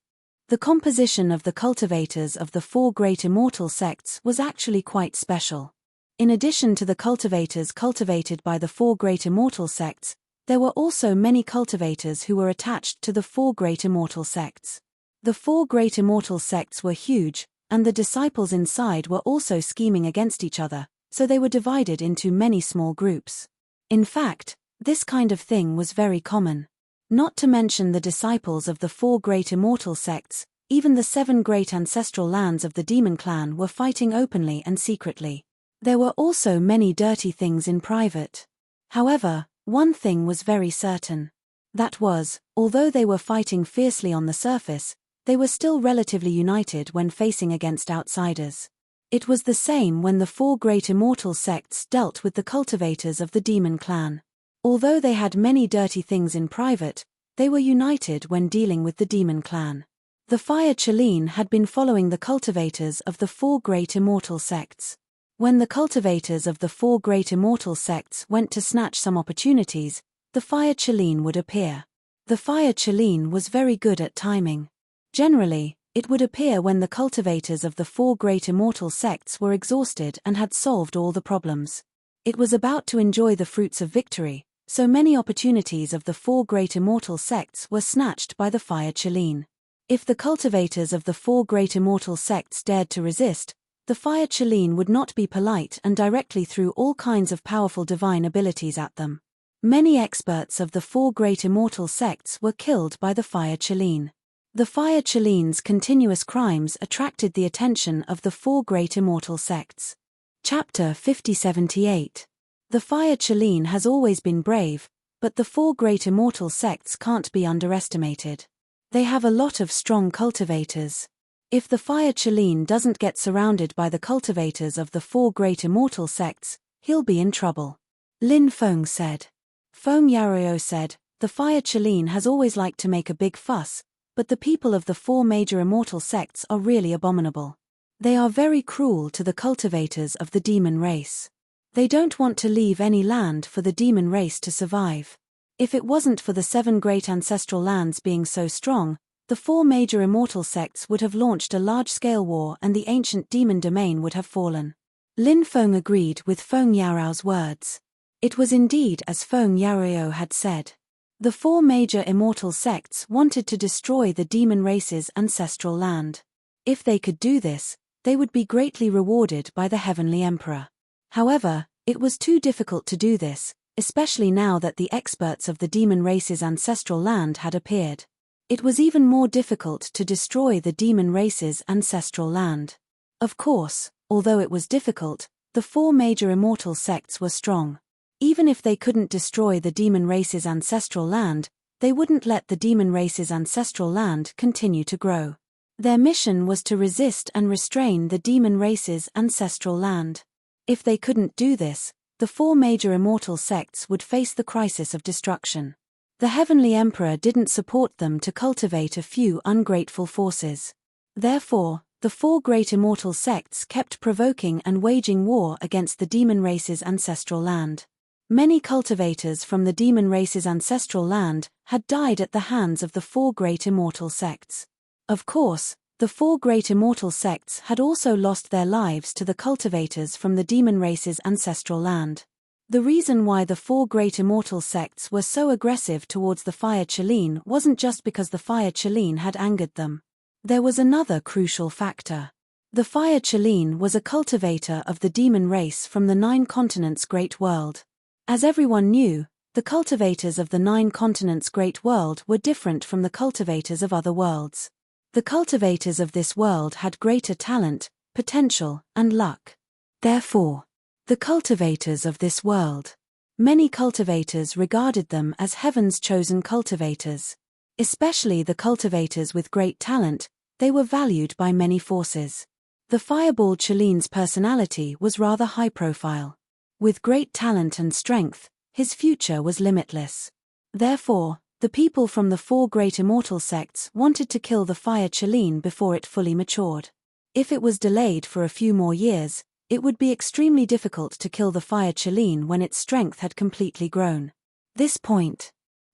The composition of the cultivators of the four great immortal sects was actually quite special. In addition to the cultivators cultivated by the four great immortal sects, there were also many cultivators who were attached to the four great immortal sects. The four great immortal sects were huge, and the disciples inside were also scheming against each other, so they were divided into many small groups. In fact, this kind of thing was very common. Not to mention the disciples of the four great immortal sects, even the seven great ancestral lands of the demon clan were fighting openly and secretly. There were also many dirty things in private. However, one thing was very certain. That was, although they were fighting fiercely on the surface, they were still relatively united when facing against outsiders. It was the same when the four great immortal sects dealt with the cultivators of the demon clan. Although they had many dirty things in private, they were united when dealing with the demon clan. The Fire Qilin had been following the cultivators of the four great immortal sects. When the cultivators of the four great immortal sects went to snatch some opportunities, the Fire Qilin would appear. The Fire Qilin was very good at timing. Generally, it would appear when the cultivators of the four great immortal sects were exhausted and had solved all the problems. It was about to enjoy the fruits of victory, so many opportunities of the four great immortal sects were snatched by the Fire Qilin. If the cultivators of the four great immortal sects dared to resist, the Fire Qilin would not be polite and directly threw all kinds of powerful divine abilities at them. Many experts of the four great immortal sects were killed by the Fire Qilin. The Fire Qilin's continuous crimes attracted the attention of the four great immortal sects. Chapter 5078. The Fire Qilin has always been brave, but the four great immortal sects can't be underestimated. They have a lot of strong cultivators. If the Fire Qilin doesn't get surrounded by the cultivators of the four great immortal sects, he'll be in trouble. Lin Feng said. Feng Yarrow said, the Fire Qilin has always liked to make a big fuss, but the people of the four major immortal sects are really abominable. They are very cruel to the cultivators of the demon race. They don't want to leave any land for the demon race to survive. If it wasn't for the seven great ancestral lands being so strong, the four major immortal sects would have launched a large-scale war and the ancient demon domain would have fallen. Lin Feng agreed with Feng Yarrow's words. It was indeed as Feng Yarrow had said. The four major immortal sects wanted to destroy the demon race's ancestral land. If they could do this, they would be greatly rewarded by the Heavenly Emperor. However, it was too difficult to do this, especially now that the experts of the demon race's ancestral land had appeared. It was even more difficult to destroy the demon race's ancestral land. Of course, although it was difficult, the four major immortal sects were strong. Even if they couldn't destroy the demon race's ancestral land, they wouldn't let the demon race's ancestral land continue to grow. Their mission was to resist and restrain the demon race's ancestral land. If they couldn't do this, the four major immortal sects would face the crisis of destruction. The Heavenly Emperor didn't support them to cultivate a few ungrateful forces. Therefore, the four great immortal sects kept provoking and waging war against the demon race's ancestral land. Many cultivators from the demon race's ancestral land had died at the hands of the four great immortal sects. Of course, the four great immortal sects had also lost their lives to the cultivators from the demon race's ancestral land. The reason why the four great immortal sects were so aggressive towards the Fire Chelene wasn't just because the Fire Chelene had angered them. There was another crucial factor. The Fire Chelene was a cultivator of the demon race from the 9 continents' great world. As everyone knew, the cultivators of the 9 continents' great world were different from the cultivators of other worlds. The cultivators of this world had greater talent, potential, and luck. Therefore, the cultivators of this world. Many cultivators regarded them as heaven's chosen cultivators. Especially the cultivators with great talent, they were valued by many forces. The Fireball Chelene's personality was rather high profile. With great talent and strength, his future was limitless. Therefore, the people from the four great immortal sects wanted to kill the Fire Chelene before it fully matured. If it was delayed for a few more years, it would be extremely difficult to kill the Fire Chelene when its strength had completely grown. This point,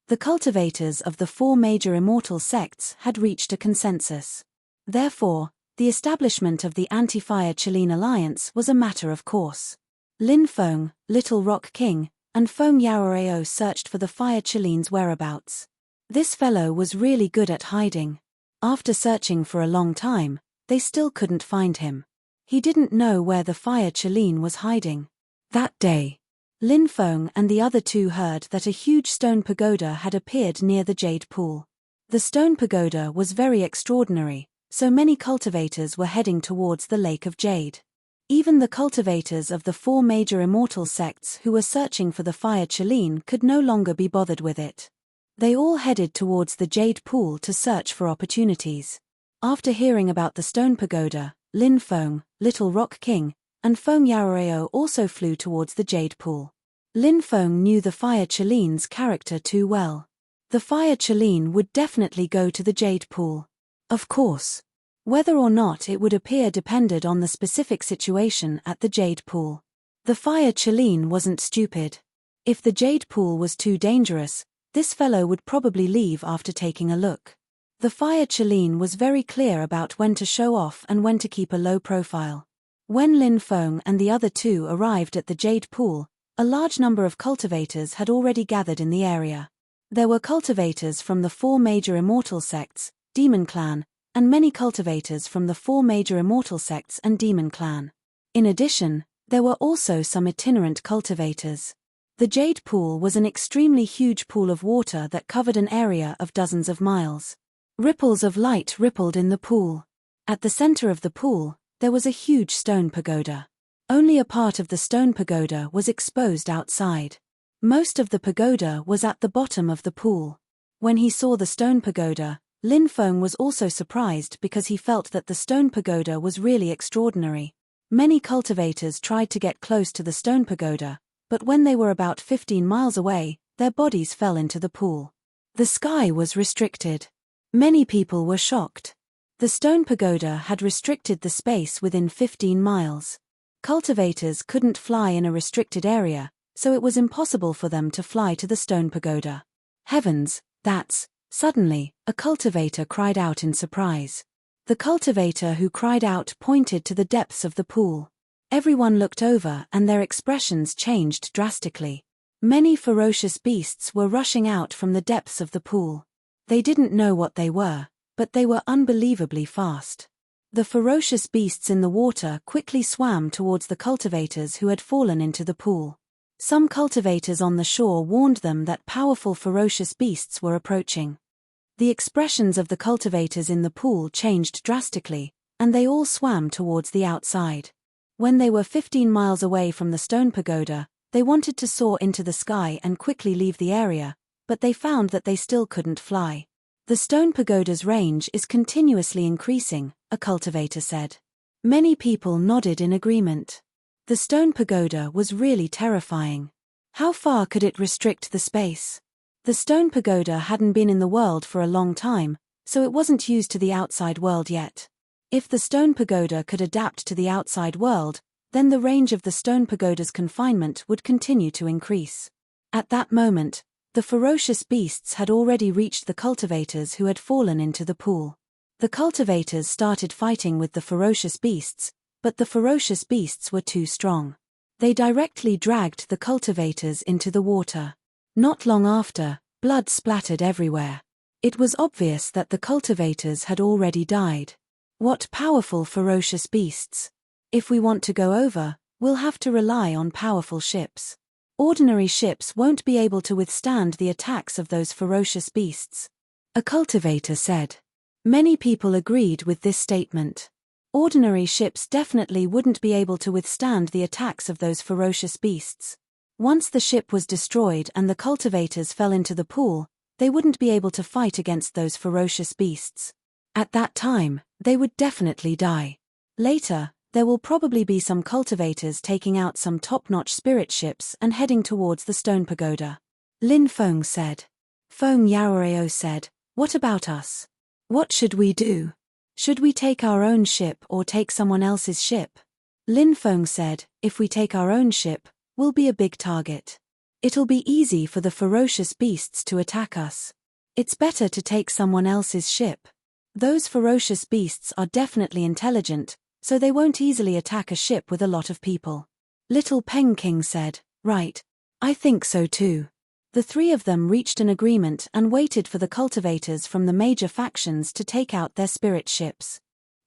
the cultivators of the four major immortal sects had reached a consensus. Therefore, the establishment of the Anti-Fire Chelene Alliance was a matter of course. Lin Feng, Little Rock King, and Feng Yaoreo searched for the Fire Chelene's whereabouts. This fellow was really good at hiding. After searching for a long time, they still couldn't find him. He didn't know where the Fire Chelene was hiding. That day, Lin Feng and the other two heard that a huge stone pagoda had appeared near the Jade Pool. The stone pagoda was very extraordinary, so many cultivators were heading towards the Lake of Jade. Even the cultivators of the four major immortal sects who were searching for the Fire Chelene could no longer be bothered with it. They all headed towards the Jade Pool to search for opportunities. After hearing about the stone pagoda, Lin Feng, Little Rock King, and Feng Yaoreo also flew towards the Jade Pool. Lin Feng knew the Fire Chelene's character too well. The Fire Chelene would definitely go to the Jade Pool. Of course. Whether or not it would appear depended on the specific situation at the Jade Pool. The Fire Chelene wasn't stupid. If the Jade Pool was too dangerous, this fellow would probably leave after taking a look. The Fire Chelene was very clear about when to show off and when to keep a low profile. When Lin Feng and the other two arrived at the Jade Pool, a large number of cultivators had already gathered in the area. There were cultivators from the four major immortal sects, Demon Clan, and many cultivators from the four major immortal sects and Demon Clan. In addition, there were also some itinerant cultivators. The Jade Pool was an extremely huge pool of water that covered an area of dozens of miles. Ripples of light rippled in the pool. At the center of the pool, there was a huge stone pagoda. Only a part of the stone pagoda was exposed outside. Most of the pagoda was at the bottom of the pool. When he saw the stone pagoda, Lin Feng was also surprised because he felt that the stone pagoda was really extraordinary. Many cultivators tried to get close to the stone pagoda, but when they were about 15 miles away, their bodies fell into the pool. The sky was restricted. Many people were shocked. The stone pagoda had restricted the space within 15 miles. Cultivators couldn't fly in a restricted area, so it was impossible for them to fly to the stone pagoda. Heavens, that's... Suddenly, a cultivator cried out in surprise. The cultivator who cried out pointed to the depths of the pool. Everyone looked over and their expressions changed drastically. Many ferocious beasts were rushing out from the depths of the pool. They didn't know what they were, but they were unbelievably fast. The ferocious beasts in the water quickly swam towards the cultivators who had fallen into the pool. Some cultivators on the shore warned them that powerful ferocious beasts were approaching. The expressions of the cultivators in the pool changed drastically, and they all swam towards the outside. When they were 15 miles away from the stone pagoda, they wanted to soar into the sky and quickly leave the area, but they found that they still couldn't fly. The stone pagoda's range is continuously increasing, a cultivator said. Many people nodded in agreement. The stone pagoda was really terrifying. How far could it restrict the space? The stone pagoda hadn't been in the world for a long time, so it wasn't used to the outside world yet. If the stone pagoda could adapt to the outside world, then the range of the stone pagoda's confinement would continue to increase. At that moment, the ferocious beasts had already reached the cultivators who had fallen into the pool. The cultivators started fighting with the ferocious beasts, but the ferocious beasts were too strong. They directly dragged the cultivators into the water. Not long after, blood splattered everywhere. It was obvious that the cultivators had already died. What powerful ferocious beasts! If we want to go over, we'll have to rely on powerful ships. Ordinary ships won't be able to withstand the attacks of those ferocious beasts. A cultivator said. Many people agreed with this statement. Ordinary ships definitely wouldn't be able to withstand the attacks of those ferocious beasts. Once the ship was destroyed and the cultivators fell into the pool, they wouldn't be able to fight against those ferocious beasts. At that time, they would definitely die. Later, there will probably be some cultivators taking out some top-notch spirit ships and heading towards the stone pagoda. Lin Feng said. Feng Yaoreo said, "What about us? What should we do? Should we take our own ship or take someone else's ship?" Lin Feng said, "If we take our own ship, we'll be a big target. It'll be easy for the ferocious beasts to attack us. It's better to take someone else's ship. Those ferocious beasts are definitely intelligent, so they won't easily attack a ship with a lot of people." Little Peng King said, "Right. I think so too." The three of them reached an agreement and waited for the cultivators from the major factions to take out their spirit ships.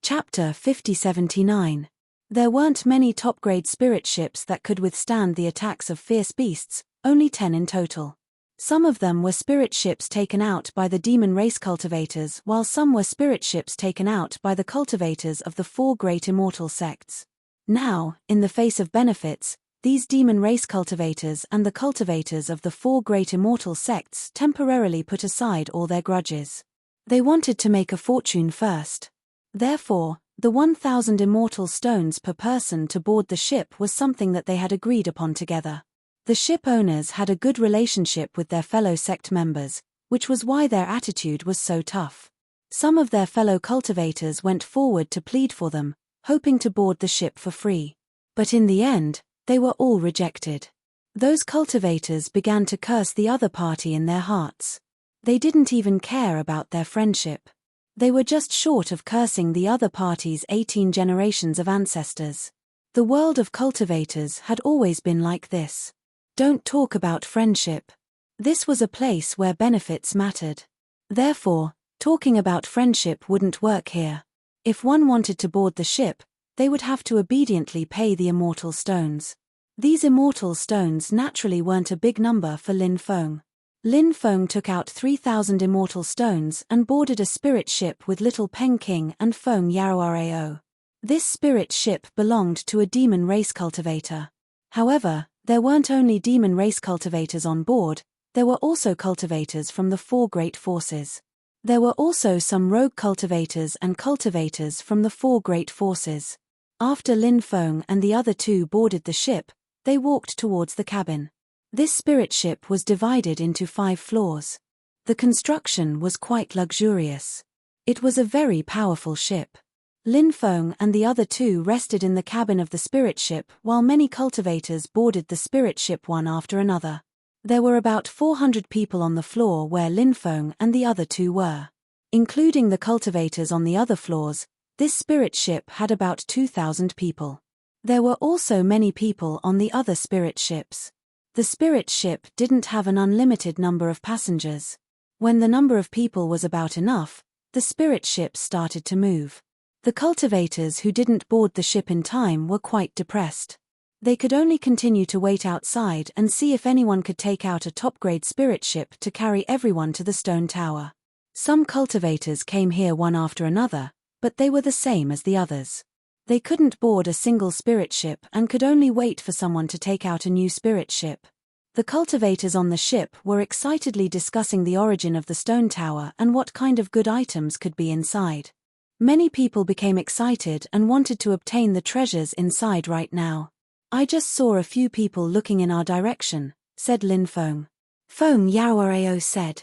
Chapter 5079. There weren't many top-grade spirit ships that could withstand the attacks of fierce beasts, only 10 in total. Some of them were spirit ships taken out by the demon race cultivators, while some were spirit ships taken out by the cultivators of the 4 great immortal sects. Now, in the face of benefits, these demon race cultivators and the cultivators of the 4 great immortal sects temporarily put aside all their grudges. They wanted to make a fortune first. Therefore, the 1,000 immortal stones per person to board the ship was something that they had agreed upon together. The ship owners had a good relationship with their fellow sect members, which was why their attitude was so tough. Some of their fellow cultivators went forward to plead for them, hoping to board the ship for free. But in the end, they were all rejected. Those cultivators began to curse the other party in their hearts. They didn't even care about their friendship. They were just short of cursing the other party's 18 generations of ancestors. The world of cultivators had always been like this. Don't talk about friendship. This was a place where benefits mattered. Therefore, talking about friendship wouldn't work here. If one wanted to board the ship, they would have to obediently pay the immortal stones. These immortal stones naturally weren't a big number for Lin Feng. Lin Feng took out 3,000 immortal stones and boarded a spirit ship with Little Peng King and Feng Yaoarao. This spirit ship belonged to a demon race cultivator. However, there weren't only demon race cultivators on board, there were also cultivators from the 4 great forces. There were also some rogue cultivators and cultivators from the 4 great forces. After Lin Feng and the other 2 boarded the ship, they walked towards the cabin. This spirit ship was divided into 5 floors. The construction was quite luxurious. It was a very powerful ship. Lin Feng and the other 2 rested in the cabin of the spirit ship while many cultivators boarded the spirit ship one after another. There were about 400 people on the floor where Lin Feng and the other 2 were. Including the cultivators on the other floors, this spirit ship had about 2,000 people. There were also many people on the other spirit ships. The spirit ship didn't have an unlimited number of passengers. When the number of people was about enough, the spirit ship started to move. The cultivators who didn't board the ship in time were quite depressed. They could only continue to wait outside and see if anyone could take out a top-grade spirit ship to carry everyone to the stone tower. Some cultivators came here one after another, but they were the same as the others. They couldn't board a single spirit ship and could only wait for someone to take out a new spirit ship. The cultivators on the ship were excitedly discussing the origin of the stone tower and what kind of good items could be inside. Many people became excited and wanted to obtain the treasures inside right now. I just saw a few people looking in our direction, said Lin Feng. Feng Yaoao said.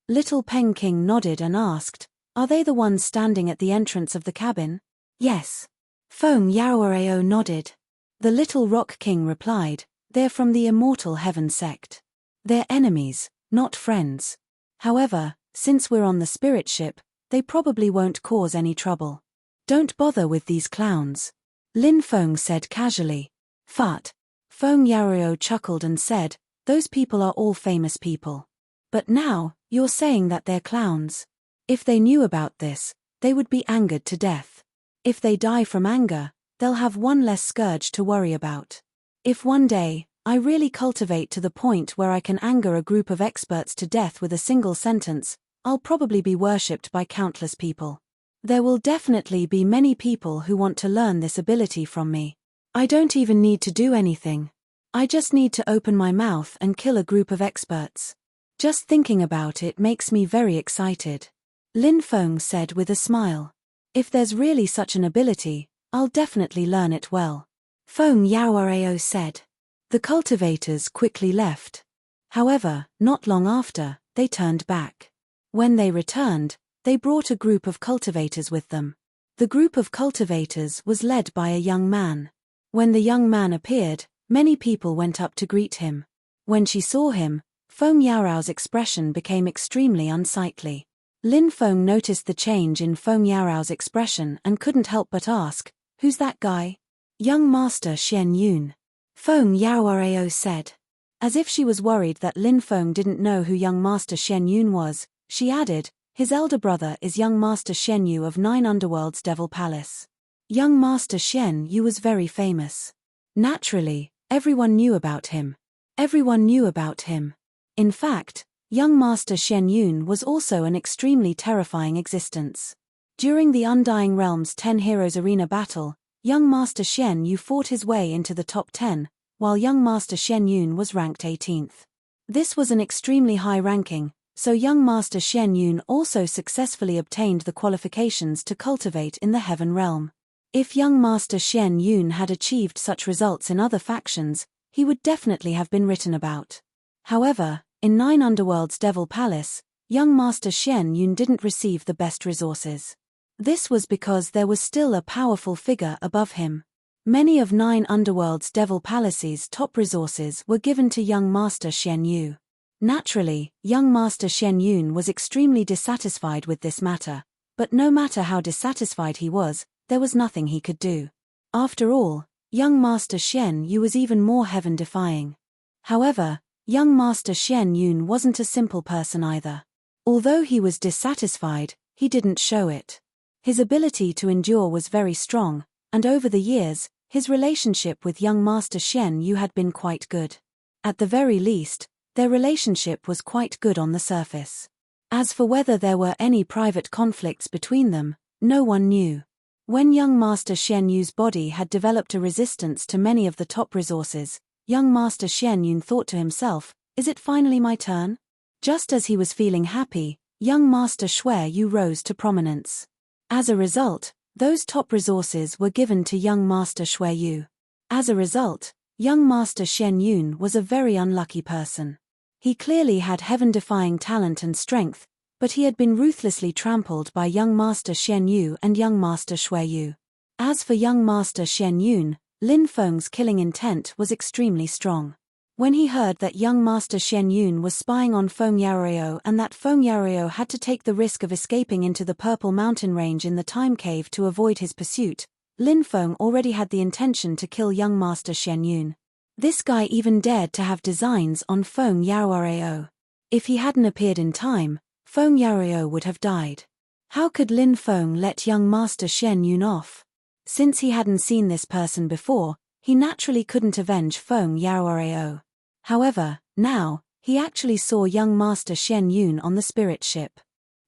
Little Peng King nodded and asked, are they the ones standing at the entrance of the cabin? Yes. Feng Yaoao nodded. The Little Rock King replied, they're from the Immortal Heaven sect. They're enemies, not friends. However, since we're on the spirit ship, they probably won't cause any trouble. Don't bother with these clowns. Lin Feng said casually. Fut. Feng Yaoao chuckled and said, those people are all famous people. But now, you're saying that they're clowns. If they knew about this, they would be angered to death. If they die from anger, they'll have one less scourge to worry about. If one day, I really cultivate to the point where I can anger a group of experts to death with a single sentence, I'll probably be worshipped by countless people. There will definitely be many people who want to learn this ability from me. I don't even need to do anything. I just need to open my mouth and kill a group of experts. Just thinking about it makes me very excited. Lin Feng said with a smile. If there's really such an ability, I'll definitely learn it well. Feng Yaoao said. The cultivators quickly left. However, not long after, they turned back. When they returned, they brought a group of cultivators with them. The group of cultivators was led by a young man. When the young man appeared, many people went up to greet him. When she saw him, Feng Yaoao's expression became extremely unsightly. Lin Feng noticed the change in Feng Yaoao's expression and couldn't help but ask, who's that guy? Young Master Xian Yun. Feng Yaoao said. As if she was worried that Lin Feng didn't know who young Master Xian Yun was, she added, his elder brother is young Master Xian Yu of 9 Underworld's Devil Palace. Young Master Xian Yu was very famous. Naturally, everyone knew about him. Everyone knew about him. In fact, young Master Xian Yun was also an extremely terrifying existence. During the Undying Realms 10 Heroes Arena battle, young Master Xian Yu fought his way into the top 10, while young Master Xian Yun was ranked 18th. This was an extremely high ranking, so young Master Xian Yun also successfully obtained the qualifications to cultivate in the Heaven Realm. If young Master Xian Yun had achieved such results in other factions, he would definitely have been written about. However, in 9 Underworld's Devil Palace, young Master Xian Yun didn't receive the best resources. This was because there was still a powerful figure above him. Many of 9 Underworld's Devil Palace's top resources were given to young Master Xian Yu. Naturally, young Master Xian Yun was extremely dissatisfied with this matter, but no matter how dissatisfied he was, there was nothing he could do. After all, young Master Xian Yu was even more heaven-defying. However, young Master Xian Yun wasn't a simple person either. Although he was dissatisfied, he didn't show it. His ability to endure was very strong, and over the years, his relationship with young Master Xian Yu had been quite good. At the very least, their relationship was quite good on the surface. As for whether there were any private conflicts between them, no one knew. When young Master Xian Yu's body had developed a resistance to many of the top resources, young Master Xian Yun thought to himself, is it finally my turn? Just as he was feeling happy, young Master Shui Yu rose to prominence. As a result, those top resources were given to young Master Shui Yu. As a result, young Master Xian Yun was a very unlucky person. He clearly had heaven-defying talent and strength, but he had been ruthlessly trampled by young Master Xian Yu and young Master Shui Yu. As for young Master Xian Yun, Lin Feng's killing intent was extremely strong. When he heard that young Master Xian Yun was spying on Feng Yaoao and that Feng Yaoao had to take the risk of escaping into the Purple Mountain Range in the Time Cave to avoid his pursuit, Lin Feng already had the intention to kill young Master Xian Yun. This guy even dared to have designs on Feng Yaoao. If he hadn't appeared in time, Feng Yaoao would have died. How could Lin Feng let young Master Xian Yun off? Since he hadn't seen this person before, he naturally couldn't avenge Feng Yaoao. However, now, he actually saw young Master Xian Yun on the spirit ship.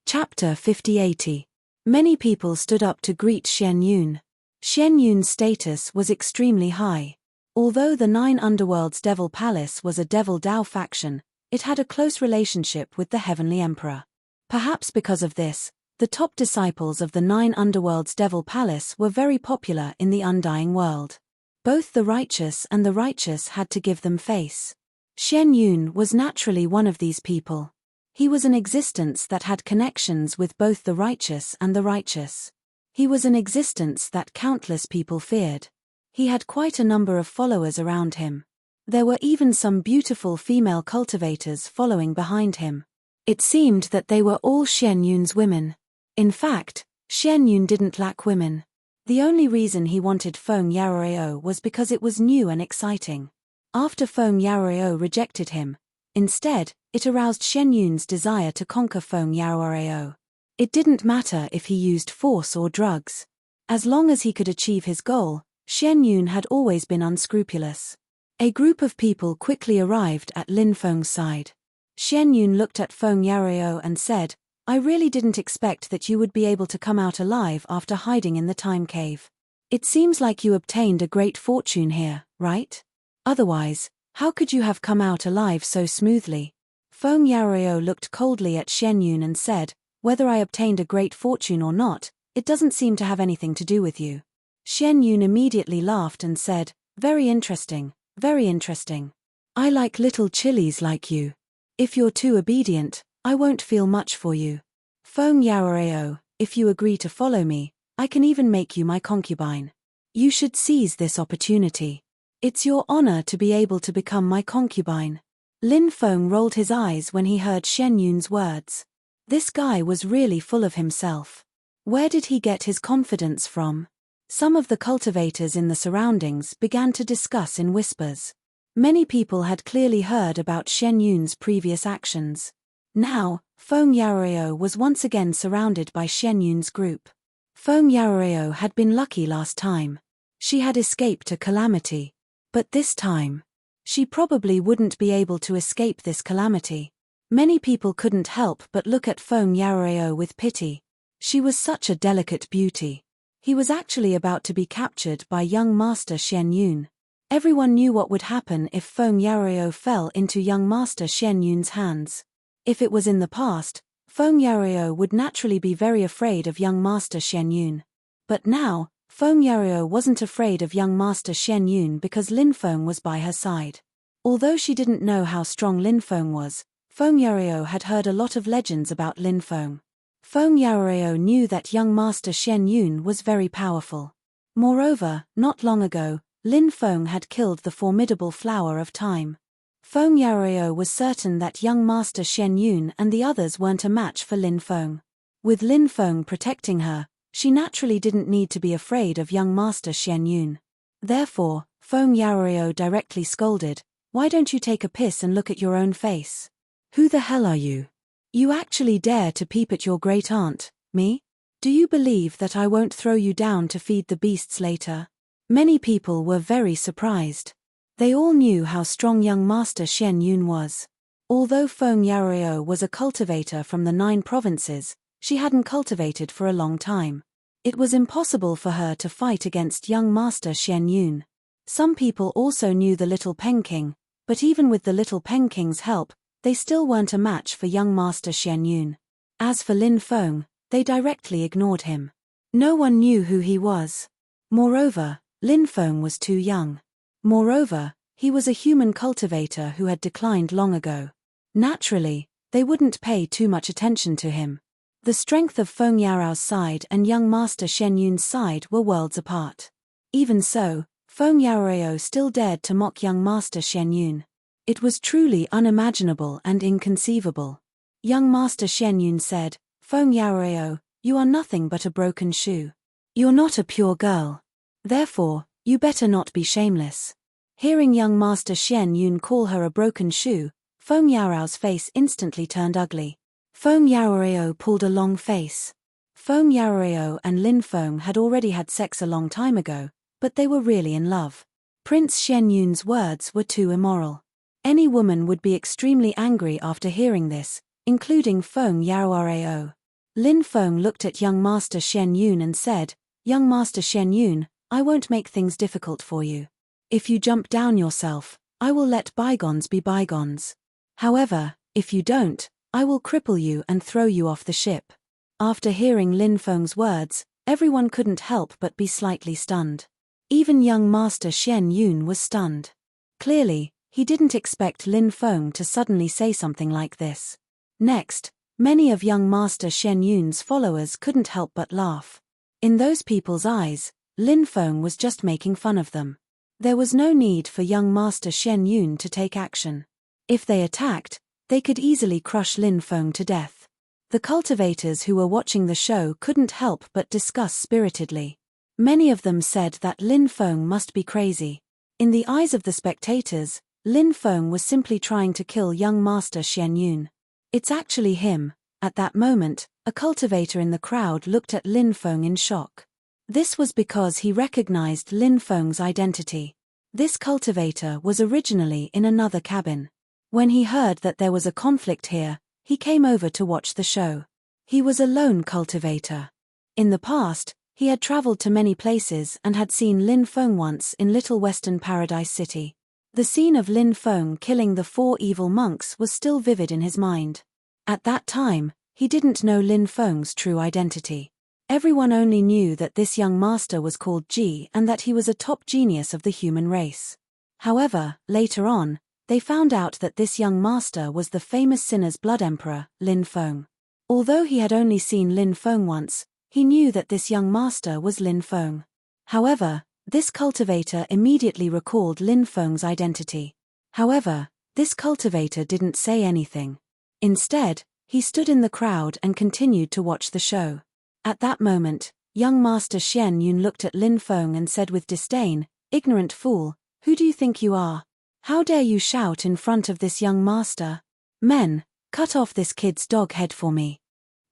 Chapter 5080. Many people stood up to greet Xian Yun. Xian Yun's status was extremely high. Although the 9 Underworld's Devil Palace was a Devil Dao faction, it had a close relationship with the Heavenly Emperor. Perhaps because of this, the top disciples of the 9 Underworld's Devil Palace were very popular in the Undying World. Both the righteous and the righteous had to give them face. Shen Yun was naturally one of these people. He was an existence that had connections with both the righteous and the righteous. He was an existence that countless people feared. He had quite a number of followers around him. There were even some beautiful female cultivators following behind him. It seemed that they were all Shen Yun's women. In fact, Shen Yun didn't lack women. The only reason he wanted Feng Yarao was because it was new and exciting. After Feng Yarao rejected him, instead, it aroused Shen Yun's desire to conquer Feng Yarao. It didn't matter if he used force or drugs. As long as he could achieve his goal, Shen Yun had always been unscrupulous. A group of people quickly arrived at Lin Feng's side. Shen Yun looked at Feng Yarao and said, "I really didn't expect that you would be able to come out alive after hiding in the time cave. It seems like you obtained a great fortune here, right? Otherwise, how could you have come out alive so smoothly?" Feng Yarao looked coldly at Shen Yun and said, "Whether I obtained a great fortune or not, it doesn't seem to have anything to do with you." Shen Yun immediately laughed and said, "Very interesting, very interesting. I like little chilies like you. If you're too obedient, I won't feel much for you. Feng Yarao, if you agree to follow me, I can even make you my concubine. You should seize this opportunity. It's your honor to be able to become my concubine." Lin Feng rolled his eyes when he heard Shen Yun's words. This guy was really full of himself. Where did he get his confidence from? Some of the cultivators in the surroundings began to discuss in whispers. Many people had clearly heard about Shen Yun's previous actions. Now, Feng Yarao was once again surrounded by Shen Yun's group. Feng Yarao had been lucky last time. She had escaped a calamity. But this time, she probably wouldn't be able to escape this calamity. Many people couldn't help but look at Feng Yarao with pity. She was such a delicate beauty. He was actually about to be captured by young Master Shen Yun. Everyone knew what would happen if Feng Yarao fell into young Master Shen Yun's hands. If it was in the past, Feng Yarao would naturally be very afraid of young Master Shen Yun. But now, Feng Yarao wasn't afraid of young Master Shen Yun because Lin Feng was by her side. Although she didn't know how strong Lin Feng was, Feng Yarao had heard a lot of legends about Lin Feng. Feng Yarao knew that young Master Shen Yun was very powerful. Moreover, not long ago, Lin Feng had killed the formidable Flower of Time. Feng Yarao was certain that young Master Shen Yun and the others weren't a match for Lin Feng. With Lin Feng protecting her, she naturally didn't need to be afraid of young Master Shen Yun. Therefore, Feng Yarao directly scolded, "Why don't you take a piss and look at your own face? Who the hell are you? You actually dare to peep at your great-aunt, me? Do you believe that I won't throw you down to feed the beasts later?" Many people were very surprised. They all knew how strong young Master Shen Yun was. Although Feng Yarao was a cultivator from the 9 provinces, she hadn't cultivated for a long time. It was impossible for her to fight against young Master Shen Yun. Some people also knew the Little Peking, but even with the Little Peking's help, they still weren't a match for young Master Shen Yun. As for Lin Feng, they directly ignored him. No one knew who he was. Moreover, Lin Feng was too young. Moreover, he was a human cultivator who had declined long ago. Naturally, they wouldn't pay too much attention to him. The strength of Feng Yarao's side and young Master Shen Yun's side were worlds apart. Even so, Feng Yarao still dared to mock young Master Shen Yun. It was truly unimaginable and inconceivable. Young Master Shen Yun said, "Feng Yarao, you are nothing but a broken shoe. You're not a pure girl. Therefore, you better not be shameless." Hearing young Master Shen Yun call her a broken shoe, Feng Yarao's face instantly turned ugly. Feng Yarao pulled a long face. Feng Yarao and Lin Feng had already had sex a long time ago, but they were really in love. Prince Shen Yun's words were too immoral. Any woman would be extremely angry after hearing this, including Feng Yarao. Lin Feng looked at young Master Shen Yun and said, "Young Master Shen Yun, I won't make things difficult for you. If you jump down yourself, I will let bygones be bygones. However, if you don't, I will cripple you and throw you off the ship." After hearing Lin Feng's words, everyone couldn't help but be slightly stunned. Even young Master Xian Yun was stunned. Clearly, he didn't expect Lin Feng to suddenly say something like this. Next, many of young Master Xian Yun's followers couldn't help but laugh. In those people's eyes, Lin Feng was just making fun of them. There was no need for young Master Xian Yun to take action. If they attacked, they could easily crush Lin Feng to death. The cultivators who were watching the show couldn't help but discuss spiritedly. Many of them said that Lin Feng must be crazy. In the eyes of the spectators, Lin Feng was simply trying to kill young Master Xian Yun. It's actually him. At that moment, a cultivator in the crowd looked at Lin Feng in shock. This was because he recognized Lin Feng's identity. This cultivator was originally in another cabin. When he heard that there was a conflict here, he came over to watch the show. He was a lone cultivator. In the past, he had traveled to many places and had seen Lin Feng once in Little Western Paradise City. The scene of Lin Feng killing the 4 evil monks was still vivid in his mind. At that time, he didn't know Lin Feng's true identity. Everyone only knew that this young master was called Ji and that he was a top genius of the human race. However, later on, they found out that this young master was the famous Sinner's Blood Emperor, Lin Feng. Although he had only seen Lin Feng once, he knew that this young master was Lin Feng. However, this cultivator immediately recalled Lin Feng's identity. However, this cultivator didn't say anything. Instead, he stood in the crowd and continued to watch the show. At that moment, young Master Xian Yun looked at Lin Feng and said with disdain, "Ignorant fool, who do you think you are? How dare you shout in front of this young master? Men, cut off this kid's dog head for me."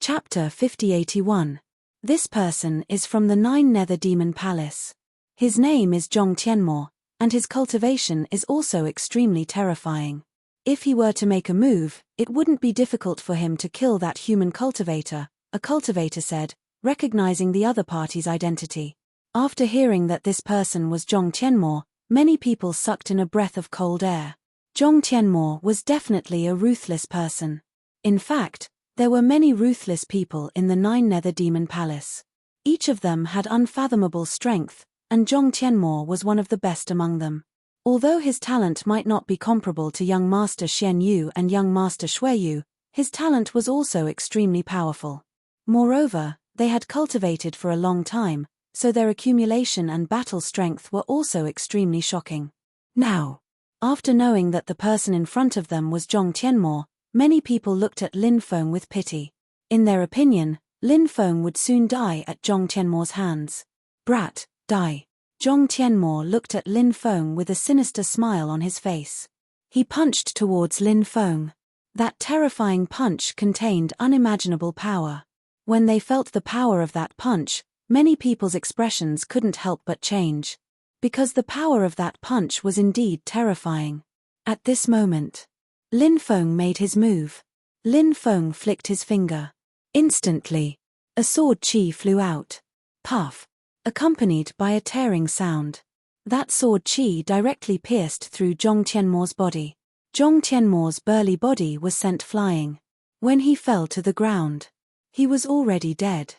Chapter 5081. This person is from the 9 Nether Demon Palace. His name is Zhong Tianmo, and his cultivation is also extremely terrifying. If he were to make a move, it wouldn't be difficult for him to kill that human cultivator, a cultivator said, recognizing the other party's identity. After hearing that this person was Zhong Tianmo, many people sucked in a breath of cold air. Zhong Tianmo was definitely a ruthless person. In fact, there were many ruthless people in the 9 Nether Demon Palace. Each of them had unfathomable strength, and Zhong Tianmo was one of the best among them. Although his talent might not be comparable to young Master Xian Yu and young Master Shui Yu, his talent was also extremely powerful. Moreover, they had cultivated for a long time, so their accumulation and battle strength were also extremely shocking. Now, after knowing that the person in front of them was Zhong Tianmo, many people looked at Lin Feng with pity. In their opinion, Lin Feng would soon die at Zhong Tianmo's hands. "Brat, die." Zhong Tianmo looked at Lin Feng with a sinister smile on his face. He punched towards Lin Feng. That terrifying punch contained unimaginable power. When they felt the power of that punch, many people's expressions couldn't help but change. Because the power of that punch was indeed terrifying. At this moment, Lin Feng made his move. Lin Feng flicked his finger. Instantly, a sword chi flew out. Puff. Accompanied by a tearing sound. That sword chi directly pierced through Zhong Tianmo's body. Zhong Tianmo's burly body was sent flying. When he fell to the ground, he was already dead.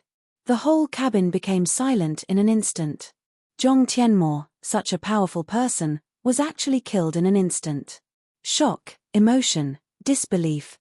The whole cabin became silent in an instant. Zhong Tianmo, such a powerful person, was actually killed in an instant. Shock, emotion, disbelief,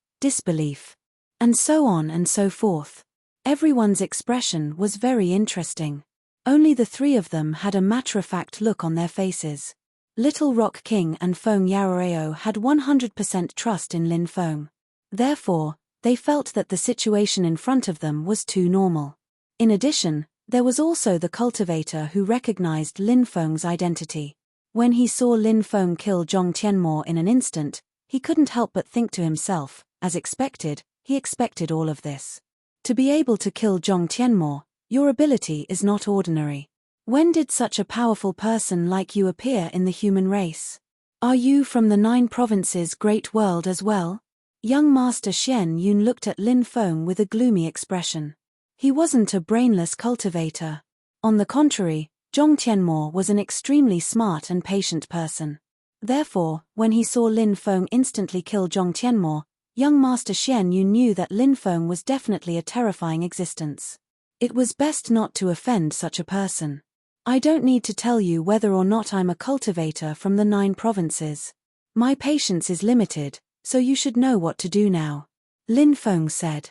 and so on and so forth. Everyone's expression was very interesting. Only the 3 of them had a matter-of-fact look on their faces. Little Rock King and Feng Yaoreo had 100% trust in Lin Feng. Therefore, they felt that the situation in front of them was too normal. In addition, there was also the cultivator who recognized Lin Feng's identity. When he saw Lin Feng kill Zhong Tianmo in an instant, he couldn't help but think to himself, as expected, he expected all of this. To be able to kill Zhong Tianmo, your ability is not ordinary. When did such a powerful person like you appear in the human race? Are you from the 9 provinces Great World as well? Young Master Xian Yun looked at Lin Feng with a gloomy expression. He wasn't a brainless cultivator. On the contrary, Zhong Tianmo was an extremely smart and patient person. Therefore, when he saw Lin Feng instantly kill Zhong Tianmo, young Master Xian Yun knew that Lin Feng was definitely a terrifying existence. It was best not to offend such a person. I don't need to tell you whether or not I'm a cultivator from the 9 provinces. My patience is limited, so you should know what to do now. Lin Feng said.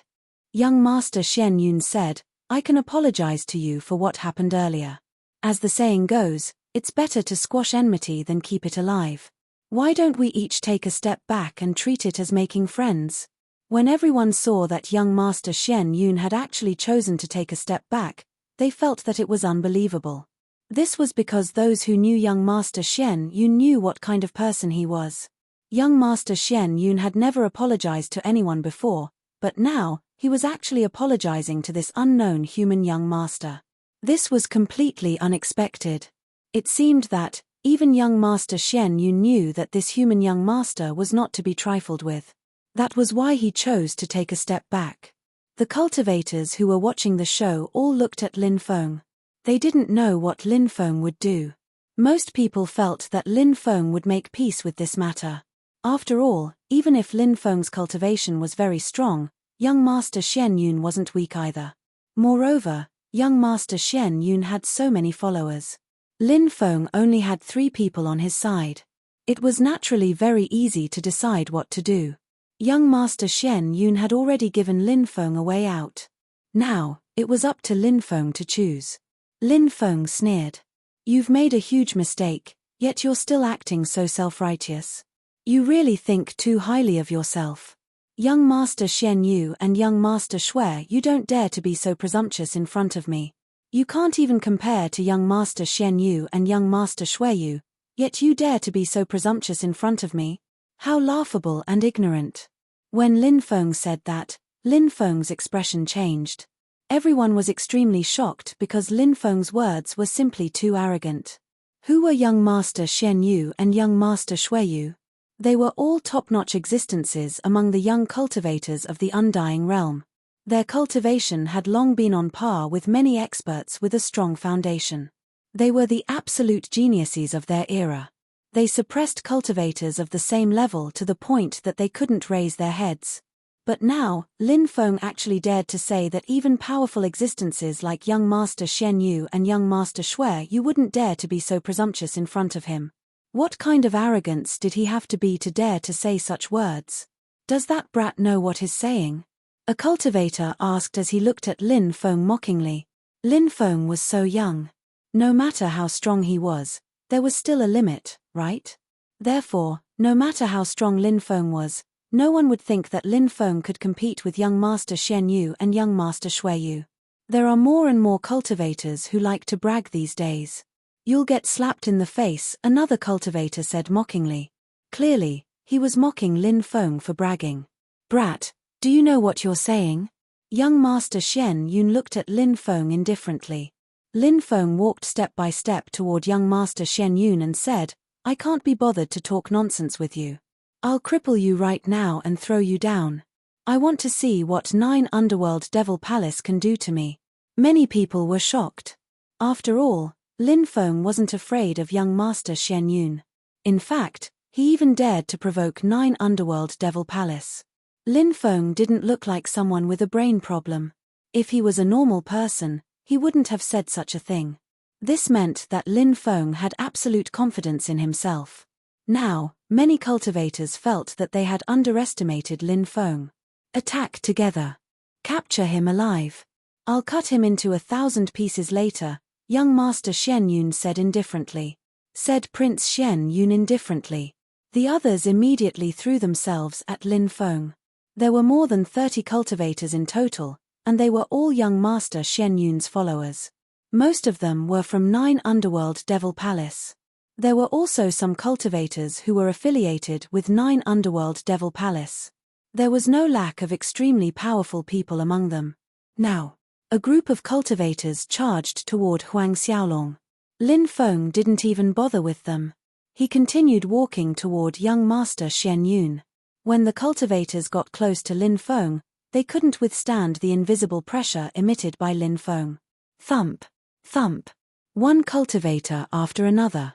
Young Master Xian Yun said, I can apologize to you for what happened earlier. As the saying goes, it's better to squash enmity than keep it alive. Why don't we each take a step back and treat it as making friends? When everyone saw that young Master Xian Yun had actually chosen to take a step back, they felt that it was unbelievable. This was because those who knew young Master Xian Yun knew what kind of person he was. Young Master Xian Yun had never apologized to anyone before, but now, he was actually apologizing to this unknown human young master. This was completely unexpected. It seemed that, even young Master Xian Yun knew that this human young master was not to be trifled with. That was why he chose to take a step back. The cultivators who were watching the show all looked at Lin Feng. They didn't know what Lin Feng would do. Most people felt that Lin Feng would make peace with this matter. After all, even if Lin Feng's cultivation was very strong, young Master Xian Yun wasn't weak either. Moreover, young Master Xian Yun had so many followers. Lin Feng only had 3 people on his side. It was naturally very easy to decide what to do. Young Master Xian Yun had already given Lin Feng a way out. Now, it was up to Lin Feng to choose. Lin Feng sneered. You've made a huge mistake, yet you're still acting so self-righteous. You really think too highly of yourself. Young Master Xian Yu and young Master Shui, you don't dare to be so presumptuous in front of me. You can't even compare to young Master Xian Yu and young Master Shui Yu, yet you dare to be so presumptuous in front of me? How laughable and ignorant. When Lin Feng said that, Lin Feng's expression changed. Everyone was extremely shocked because Lin Feng's words were simply too arrogant. Who were young Master Xian Yu and young Master Shui Yu? They were all top-notch existences among the young cultivators of the Undying Realm. Their cultivation had long been on par with many experts with a strong foundation. They were the absolute geniuses of their era. They suppressed cultivators of the same level to the point that they couldn't raise their heads. But now, Lin Feng actually dared to say that even powerful existences like young Master Xian Yu and young Master Shui Yu wouldn't dare to be so presumptuous in front of him. What kind of arrogance did he have to be to dare to say such words? Does that brat know what he's saying? A cultivator asked as he looked at Lin Feng mockingly. Lin Feng was so young. No matter how strong he was, there was still a limit, right? Therefore, no matter how strong Lin Feng was, no one would think that Lin Feng could compete with young Master Xian Yu and young Master Shui Yu. There are more and more cultivators who like to brag these days. You'll get slapped in the face, another cultivator said mockingly. Clearly, he was mocking Lin Feng for bragging. Brat, do you know what you're saying? Young Master Xian Yun looked at Lin Feng indifferently. Lin Feng walked step by step toward young Master Xian Yun and said, I can't be bothered to talk nonsense with you. I'll cripple you right now and throw you down. I want to see what 9 Underworld Devil Palace can do to me. Many people were shocked. After all, Lin Feng wasn't afraid of young Master Xian Yun. In fact, he even dared to provoke 9 Underworld Devil Palace. Lin Feng didn't look like someone with a brain problem. If he was a normal person, he wouldn't have said such a thing. This meant that Lin Feng had absolute confidence in himself. Now, many cultivators felt that they had underestimated Lin Feng. Attack together. Capture him alive. I'll cut him into 1,000 pieces later, young Master Xian Yun said indifferently. Said Prince Xian Yun indifferently. The others immediately threw themselves at Lin Feng. There were more than 30 cultivators in total, and they were all young Master Xian Yun's followers. Most of them were from 9 Underworld Devil Palace. There were also some cultivators who were affiliated with 9 Underworld Devil Palace. There was no lack of extremely powerful people among them. Now, a group of cultivators charged toward Huang Xiaolong. Lin Feng didn't even bother with them. He continued walking toward young Master Xian Yun. When the cultivators got close to Lin Feng, they couldn't withstand the invisible pressure emitted by Lin Feng. Thump, thump. One cultivator after another.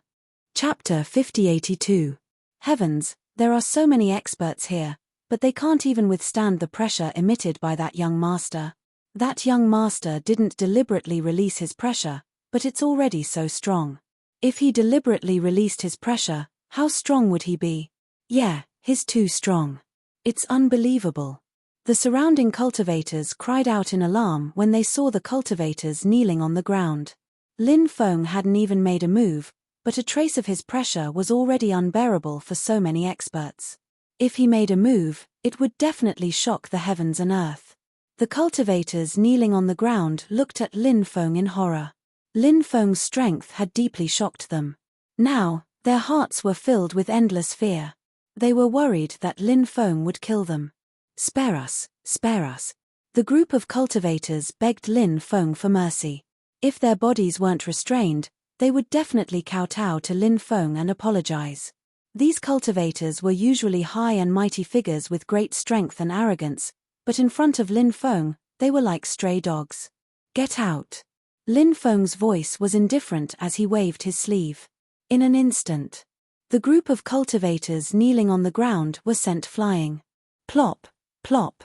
Chapter 5082. Heavens, there are so many experts here, but they can't even withstand the pressure emitted by that young master. That young master didn't deliberately release his pressure, but it's already so strong. If he deliberately released his pressure, how strong would he be? Yeah, he's too strong. It's unbelievable. The surrounding cultivators cried out in alarm when they saw the cultivators kneeling on the ground. Lin Feng hadn't even made a move, but a trace of his pressure was already unbearable for so many experts. If he made a move, it would definitely shock the heavens and earth. The cultivators kneeling on the ground looked at Lin Feng in horror. Lin Feng's strength had deeply shocked them. Now, their hearts were filled with endless fear. They were worried that Lin Feng would kill them. Spare us, spare us. The group of cultivators begged Lin Feng for mercy. If their bodies weren't restrained, they would definitely kowtow to Lin Feng and apologize. These cultivators were usually high and mighty figures with great strength and arrogance, but in front of Lin Feng, they were like stray dogs. Get out. Lin Feng's voice was indifferent as he waved his sleeve. In an instant, the group of cultivators kneeling on the ground were sent flying. Plop, plop.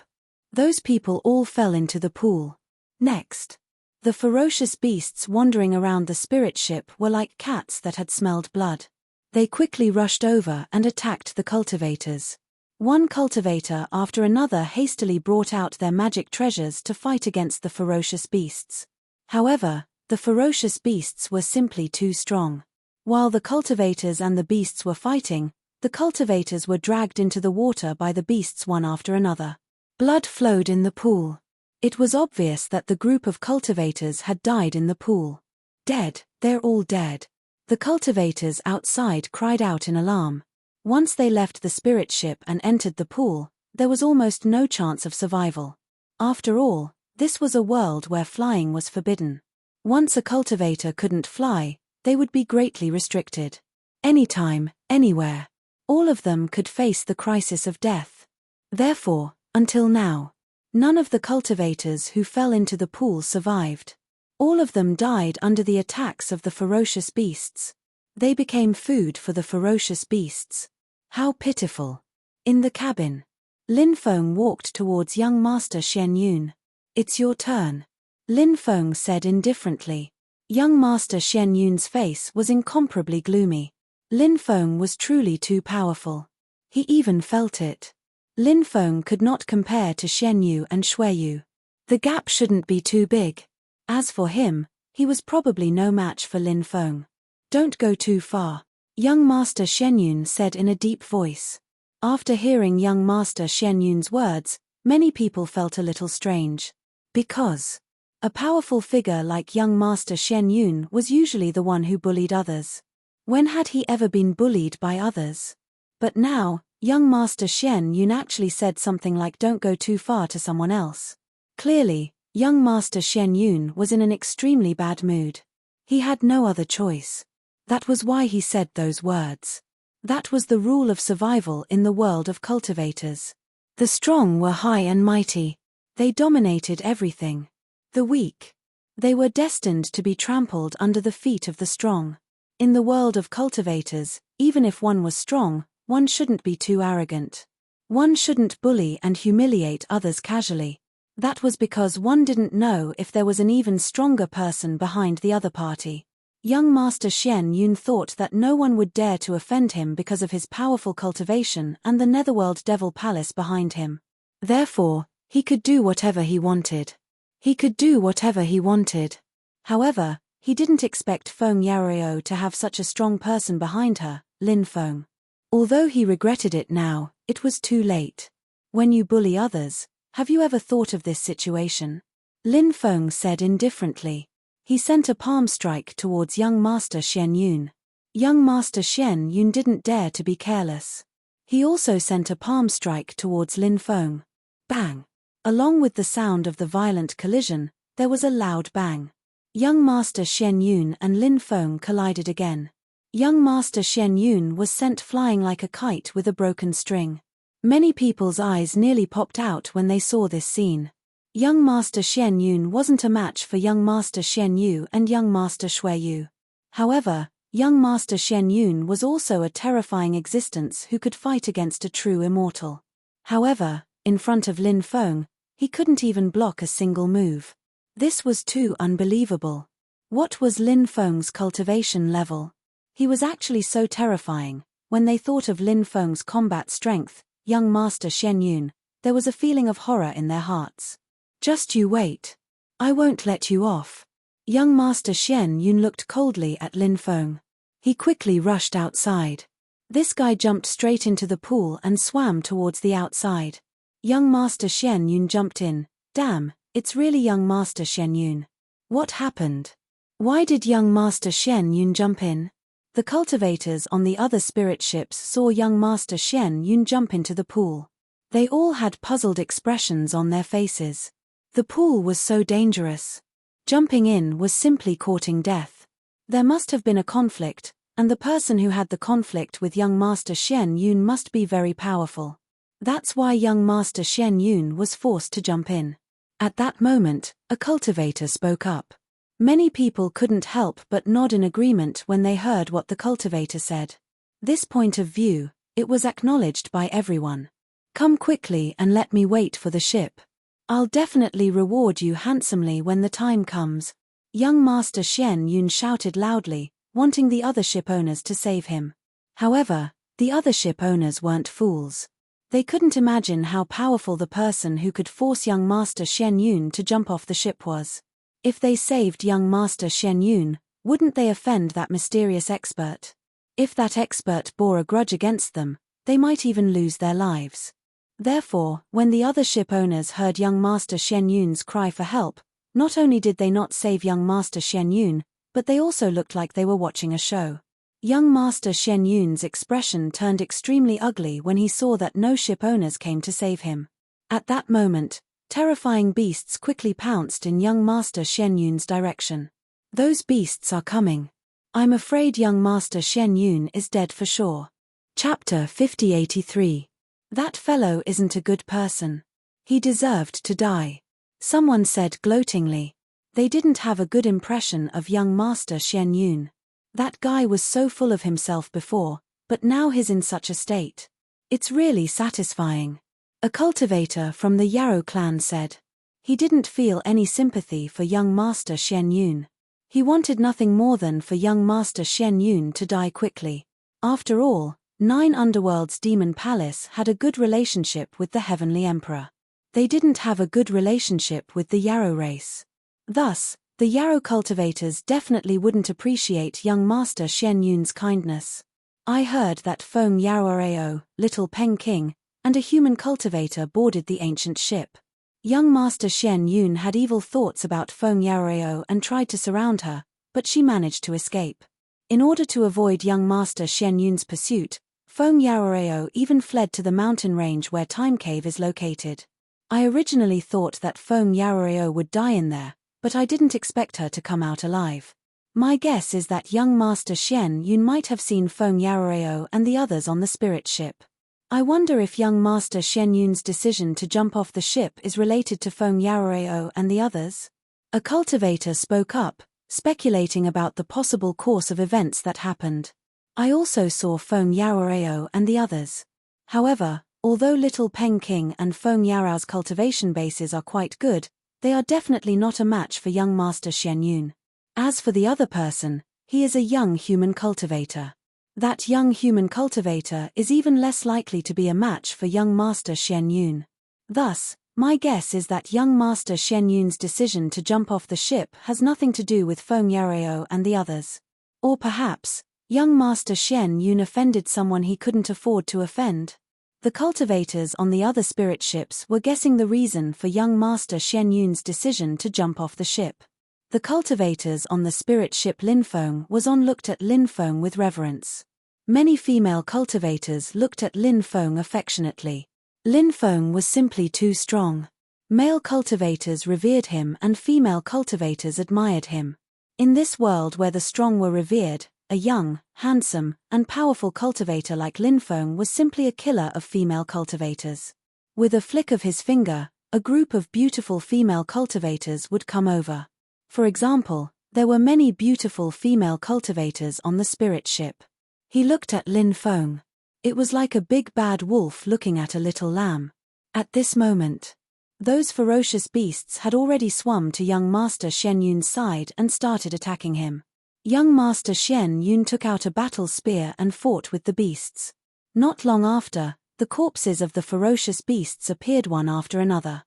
Those people all fell into the pool. Next, the ferocious beasts wandering around the spirit ship were like cats that had smelled blood. They quickly rushed over and attacked the cultivators. One cultivator after another hastily brought out their magic treasures to fight against the ferocious beasts. However, the ferocious beasts were simply too strong. While the cultivators and the beasts were fighting, the cultivators were dragged into the water by the beasts one after another. Blood flowed in the pool. It was obvious that the group of cultivators had died in the pool. Dead, they're all dead. The cultivators outside cried out in alarm. Once they left the spirit ship and entered the pool, there was almost no chance of survival. After all, this was a world where flying was forbidden. Once a cultivator couldn't fly, they would be greatly restricted. Anytime, anywhere. All of them could face the crisis of death. Therefore, until now, none of the cultivators who fell into the pool survived. All of them died under the attacks of the ferocious beasts. They became food for the ferocious beasts. How pitiful. In the cabin, Lin Feng walked towards young Master Shen Yun. It's your turn, Lin Feng said indifferently. Young Master Shen Yun's face was incomparably gloomy. Lin Feng was truly too powerful. He even felt it. Lin Feng could not compare to Shen Yu and Shui Yu. The gap shouldn't be too big. As for him, he was probably no match for Lin Feng. Don't go too far, young Master Shen Yun said in a deep voice. After hearing young Master Shen Yun's words, many people felt a little strange. Because a powerful figure like young Master Shen Yun was usually the one who bullied others. When had he ever been bullied by others? But now, young Master Shen Yun actually said something like don't go too far to someone else. Clearly, young Master Shen Yun was in an extremely bad mood. He had no other choice. That was why he said those words. That was the rule of survival in the world of cultivators. The strong were high and mighty. They dominated everything. The weak, they were destined to be trampled under the feet of the strong. In the world of cultivators, even if one was strong, one shouldn't be too arrogant. One shouldn't bully and humiliate others casually. That was because one didn't know if there was an even stronger person behind the other party. Young Master Shen Yun thought that no one would dare to offend him because of his powerful cultivation and the Netherworld Devil Palace behind him. Therefore, he could do whatever he wanted. He could do whatever he wanted. However, he didn't expect Feng Yarao to have such a strong person behind her, Lin Feng. Although he regretted it now, it was too late. When you bully others, have you ever thought of this situation? Lin Feng said indifferently. He sent a palm strike towards young Master Shen Yun. Young Master Shen Yun didn't dare to be careless. He also sent a palm strike towards Lin Feng. Bang! Along with the sound of the violent collision, there was a loud bang. Young Master Shen Yun and Lin Feng collided again. Young Master Shen Yun was sent flying like a kite with a broken string. Many people's eyes nearly popped out when they saw this scene. Young Master Shen Yun wasn't a match for young Master Shen Yu and young Master Shui Yu. However, young Master Shen Yun was also a terrifying existence who could fight against a true immortal. However, in front of Lin Feng, he couldn't even block a single move. This was too unbelievable. What was Lin Feng's cultivation level? He was actually so terrifying. When they thought of Lin Feng's combat strength, young Master Shen Yun, there was a feeling of horror in their hearts. Just you wait. I won't let you off. Young Master Shen Yun looked coldly at Lin Feng. He quickly rushed outside. This guy jumped straight into the pool and swam towards the outside. Young Master Shen Yun jumped in. Damn, it's really young Master Shen Yun. What happened? Why did young Master Shen Yun jump in? The cultivators on the other spirit ships saw young Master Shen Yun jump into the pool. They all had puzzled expressions on their faces. The pool was so dangerous. Jumping in was simply courting death. There must have been a conflict, and the person who had the conflict with young Master Shen Yun must be very powerful. That's why young Master Shen Yun was forced to jump in. At that moment, a cultivator spoke up. Many people couldn't help but nod in agreement when they heard what the cultivator said. This point of view, it was acknowledged by everyone. Come quickly and let me wait for the ship. I'll definitely reward you handsomely when the time comes. Young Master Shen Yun shouted loudly, wanting the other ship owners to save him. However, the other ship owners weren't fools. They couldn't imagine how powerful the person who could force young Master Shen Yun to jump off the ship was. If they saved young Master Shen Yun, wouldn't they offend that mysterious expert? If that expert bore a grudge against them, they might even lose their lives. Therefore, when the other ship owners heard young Master Shen Yun's cry for help, not only did they not save young Master Shen Yun, but they also looked like they were watching a show. Young Master Shen Yun's expression turned extremely ugly when he saw that no ship owners came to save him. At that moment, terrifying beasts quickly pounced in young Master Shen Yun's direction. Those beasts are coming. I'm afraid young Master Shen Yun is dead for sure. Chapter 5083. That fellow isn't a good person. He deserved to die. Someone said gloatingly. They didn't have a good impression of young Master Shen Yun. That guy was so full of himself before, but now he's in such a state. It's really satisfying. A cultivator from the Yarrow clan said. He didn't feel any sympathy for young Master Shen Yun. He wanted nothing more than for young Master Shen Yun to die quickly. After all, 9 Underworld's Demon Palace had a good relationship with the Heavenly Emperor. They didn't have a good relationship with the Yarrow race. Thus, the Yarrow cultivators definitely wouldn't appreciate young Master Shen Yun's kindness. I heard that Feng Yarrow, Little Peng King, and a human cultivator boarded the ancient ship. Young Master Shen Yun had evil thoughts about Feng Yarrow and tried to surround her, but she managed to escape. In order to avoid young Master Shen Yun's pursuit, Feng Yarrow even fled to the mountain range where Time Cave is located. I originally thought that Feng Yarrow would die in there, but I didn't expect her to come out alive. My guess is that young Master Shen Yun might have seen Feng Yarrow and the others on the spirit ship. I wonder if young Master Shen Yun's decision to jump off the ship is related to Feng Yarrow and the others? A cultivator spoke up, speculating about the possible course of events that happened. I also saw Feng Yarrow and the others. However, although Little Peng King and Feng Yarrow's cultivation bases are quite good, they are definitely not a match for young Master Shen Yun. As for the other person, he is a young human cultivator. That young human cultivator is even less likely to be a match for young Master Shen Yun. Thus, my guess is that young Master Shen Yun's decision to jump off the ship has nothing to do with Feng Yarrow and the others. Or perhaps, young Master Shen Yun offended someone he couldn't afford to offend. The cultivators on the other spirit ships were guessing the reason for young Master Shen Yun's decision to jump off the ship. The cultivators on the spirit ship Lin Feng was on looked at Lin Feng with reverence. Many female cultivators looked at Lin Feng affectionately. Lin Feng was simply too strong. Male cultivators revered him and female cultivators admired him. In this world where the strong were revered, a young, handsome, and powerful cultivator like Lin Feng was simply a killer of female cultivators. With a flick of his finger, a group of beautiful female cultivators would come over. For example, there were many beautiful female cultivators on the spirit ship. He looked at Lin Feng. It was like a big bad wolf looking at a little lamb. At this moment, Those ferocious beasts had already swum to young Master Shen Yun's side and started attacking him. Young Master Shen Yun took out a battle spear and fought with the beasts. Not long after, the corpses of the ferocious beasts appeared one after another.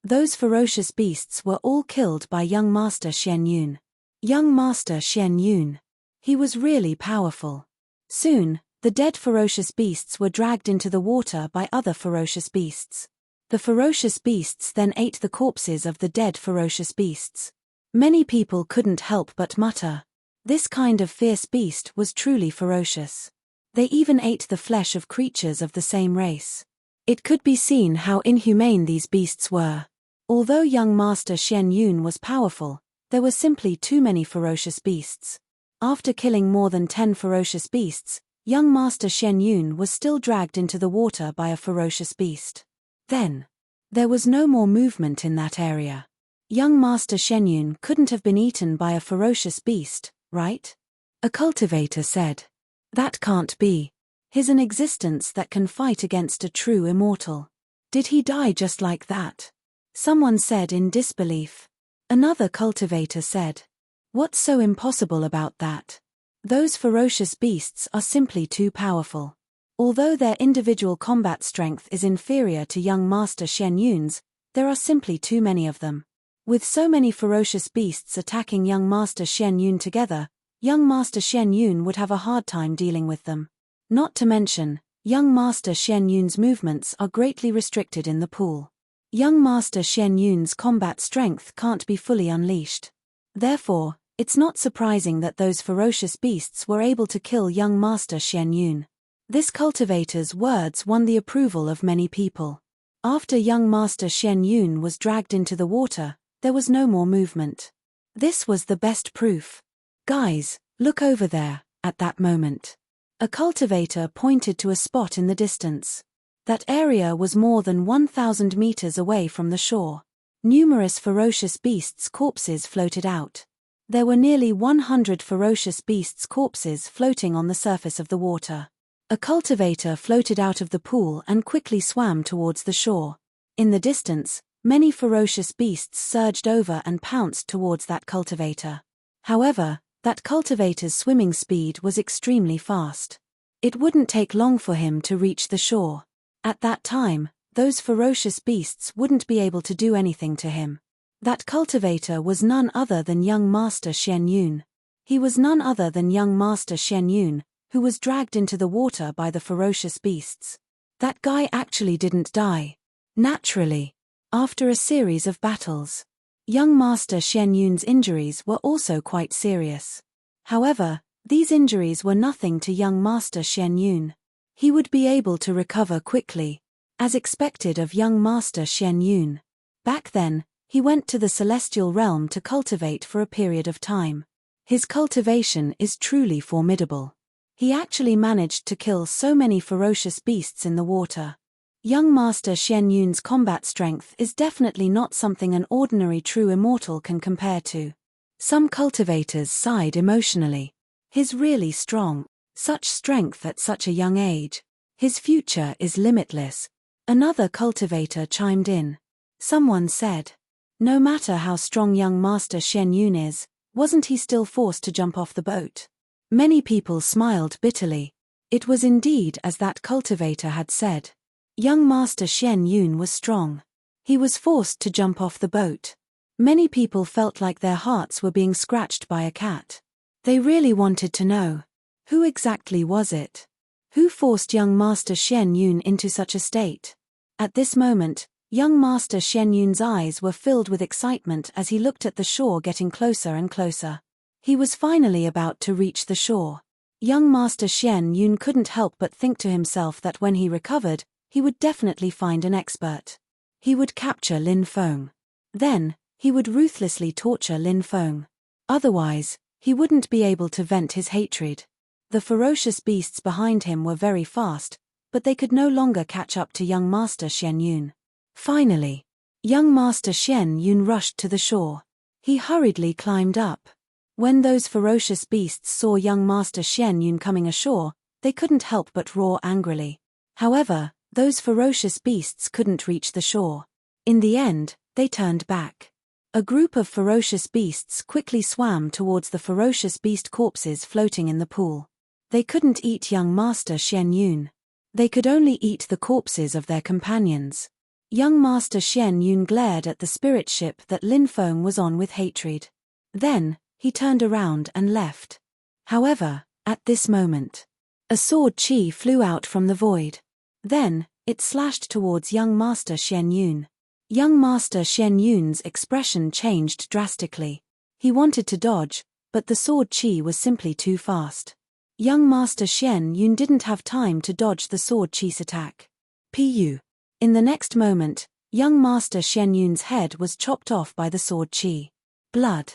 Those ferocious beasts were all killed by young Master Shen Yun. Young Master Shen Yun. He was really powerful. Soon, the dead ferocious beasts were dragged into the water by other ferocious beasts. The ferocious beasts then ate the corpses of the dead ferocious beasts. Many people couldn't help but mutter. This kind of fierce beast was truly ferocious. They even ate the flesh of creatures of the same race. It could be seen how inhumane these beasts were. Although young Master Shen Yun was powerful, there were simply too many ferocious beasts. After killing more than 10 ferocious beasts, young Master Shen Yun was still dragged into the water by a ferocious beast. Then, there was no more movement in that area. Young Master Shen Yun couldn't have been eaten by a ferocious beast, right? A cultivator said. That can't be. He's an existence that can fight against a true immortal. Did he die just like that? Someone said in disbelief. Another cultivator said. What's so impossible about that? Those ferocious beasts are simply too powerful. Although their individual combat strength is inferior to young Master Shen Yun's, there are simply too many of them. With so many ferocious beasts attacking young Master Shen Yun together, young Master Shen Yun would have a hard time dealing with them. Not to mention, young Master Shen Yun's movements are greatly restricted in the pool. Young Master Shen Yun's combat strength can't be fully unleashed. Therefore, it's not surprising that those ferocious beasts were able to kill young Master Shen Yun. This cultivator's words won the approval of many people. After young Master Shen Yun was dragged into the water, there was no more movement. This was the best proof. Guys, look over there, at that moment. A cultivator pointed to a spot in the distance. That area was more than 1,000 meters away from the shore. Numerous ferocious beasts' corpses floated out. There were nearly 100 ferocious beasts' corpses floating on the surface of the water. A cultivator floated out of the pool and quickly swam towards the shore. In the distance, many ferocious beasts surged over and pounced towards that cultivator. However, that cultivator's swimming speed was extremely fast. It wouldn't take long for him to reach the shore. At that time, those ferocious beasts wouldn't be able to do anything to him. That cultivator was none other than young Master Shen Yun. He was none other than young Master Shen Yun, who was dragged into the water by the ferocious beasts. That guy actually didn't die. Naturally. After a series of battles. Young Master Shen Yun's injuries were also quite serious. However, these injuries were nothing to young Master Shen Yun. He would be able to recover quickly, as expected of young Master Shen Yun. Back then, he went to the celestial realm to cultivate for a period of time. His cultivation is truly formidable. He actually managed to kill so many ferocious beasts in the water. Young Master Shen Yun's combat strength is definitely not something an ordinary true immortal can compare to. Some cultivators sighed emotionally. He's really strong. Such strength at such a young age. His future is limitless. Another cultivator chimed in. Someone said. No matter how strong young Master Shen Yun is, wasn't he still forced to jump off the boat? Many people smiled bitterly. It was indeed as that cultivator had said. Young Master Shen Yun was strong. He was forced to jump off the boat. Many people felt like their hearts were being scratched by a cat. They really wanted to know. Who exactly was it? Who forced young Master Shen Yun into such a state? At this moment, young Master Shen Yun's eyes were filled with excitement as he looked at the shore getting closer and closer. He was finally about to reach the shore. Young Master Shen Yun couldn't help but think to himself that when he recovered, he would definitely find an expert. He would capture Lin Feng. Then, he would ruthlessly torture Lin Feng. Otherwise, he wouldn't be able to vent his hatred. The ferocious beasts behind him were very fast, but they could no longer catch up to young Master Shen Yun. Finally, young Master Shen Yun rushed to the shore. He hurriedly climbed up. When those ferocious beasts saw young Master Shen Yun coming ashore, they couldn't help but roar angrily. However, those ferocious beasts couldn't reach the shore. In the end, they turned back. A group of ferocious beasts quickly swam towards the ferocious beast corpses floating in the pool. They couldn't eat young Master Xian Yun. They could only eat the corpses of their companions. Young Master Xian Yun glared at the spirit ship that Lin Feng was on with hatred. Then, he turned around and left. However, at this moment, a sword chi flew out from the void. Then, it slashed towards young Master Xian Yun. Young Master Xian Yun's expression changed drastically. He wanted to dodge, but the sword chi was simply too fast. Young Master Xian Yun didn't have time to dodge the sword chi's attack. Pu. In the next moment, young Master Xian Yun's head was chopped off by the sword chi. Blood.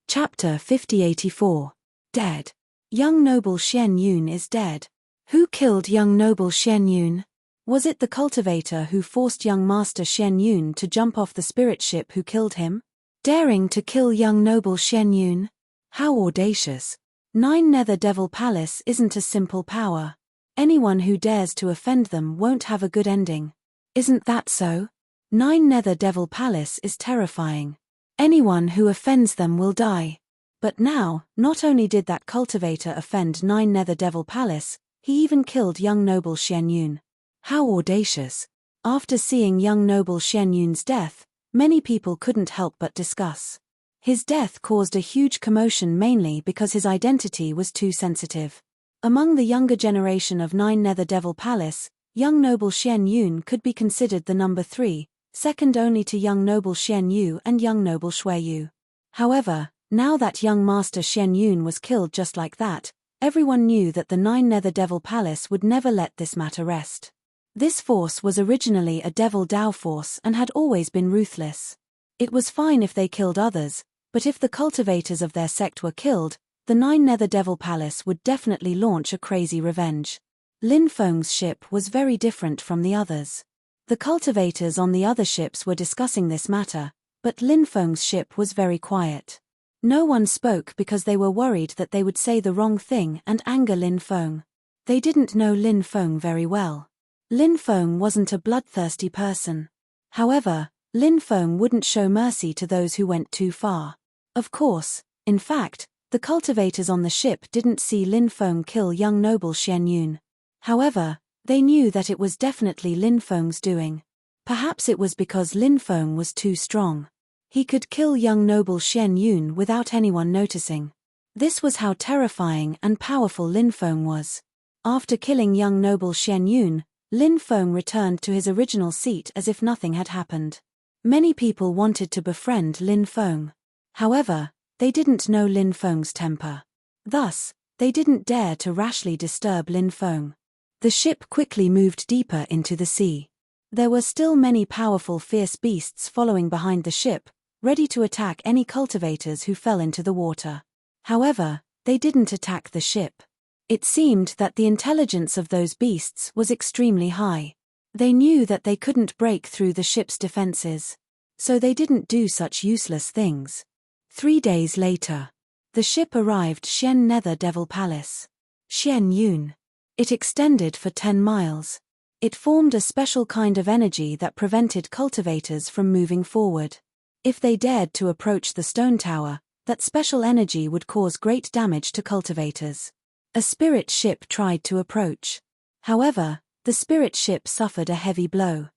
Chapter 5084. Dead. Young Noble Xian Yun is dead. Who killed young Noble Xian Yun? Was it the cultivator who forced young Master Xian Yun to jump off the spirit ship who killed him? Daring to kill young Noble Xian Yun? How audacious. 9 Nether Devil Palace isn't a simple power. Anyone who dares to offend them won't have a good ending. Isn't that so? 9 Nether Devil Palace is terrifying. Anyone who offends them will die. But now, not only did that cultivator offend 9 Nether Devil Palace, he even killed young Noble Xian Yun. How audacious. After seeing young Noble Xian Yun's death, many people couldn't help but discuss. His death caused a huge commotion mainly because his identity was too sensitive. Among the younger generation of 9 Nether Devil Palace, young Noble Xian Yun could be considered the number 3, second only to young Noble Xian Yu and young Noble Shui Yu. However, now that young Master Xian Yun was killed just like that, everyone knew that the 9 Nether Devil Palace would never let this matter rest. This force was originally a Devil Dao force and had always been ruthless. It was fine if they killed others, but if the cultivators of their sect were killed, the 9 Nether Devil Palace would definitely launch a crazy revenge. Lin Feng's ship was very different from the others. The cultivators on the other ships were discussing this matter, but Lin Feng's ship was very quiet. No one spoke because they were worried that they would say the wrong thing and anger Lin Feng. They didn't know Lin Feng very well. Lin Feng wasn't a bloodthirsty person. However, Lin Feng wouldn't show mercy to those who went too far. Of course, in fact, the cultivators on the ship didn't see Lin Feng kill young Noble Xian Yun. However, they knew that it was definitely Lin Feng's doing. Perhaps it was because Lin Feng was too strong. He could kill young Noble Xian Yun without anyone noticing. This was how terrifying and powerful Lin Feng was. After killing young Noble Xian Yun, Lin Feng returned to his original seat as if nothing had happened. Many people wanted to befriend Lin Feng. However, they didn't know Lin Feng's temper. Thus, they didn't dare to rashly disturb Lin Feng. The ship quickly moved deeper into the sea. There were still many powerful fierce beasts following behind the ship, ready to attack any cultivators who fell into the water. However, they didn't attack the ship. It seemed that the intelligence of those beasts was extremely high. They knew that they couldn't break through the ship's defenses. So they didn't do such useless things. 3 days later, the ship arrived Xian Nether Devil Palace. Xian Yun. It extended for 10 miles. It formed a special kind of energy that prevented cultivators from moving forward. If they dared to approach the stone tower, that special energy would cause great damage to cultivators. A spirit ship tried to approach. However, the spirit ship suffered a heavy blow.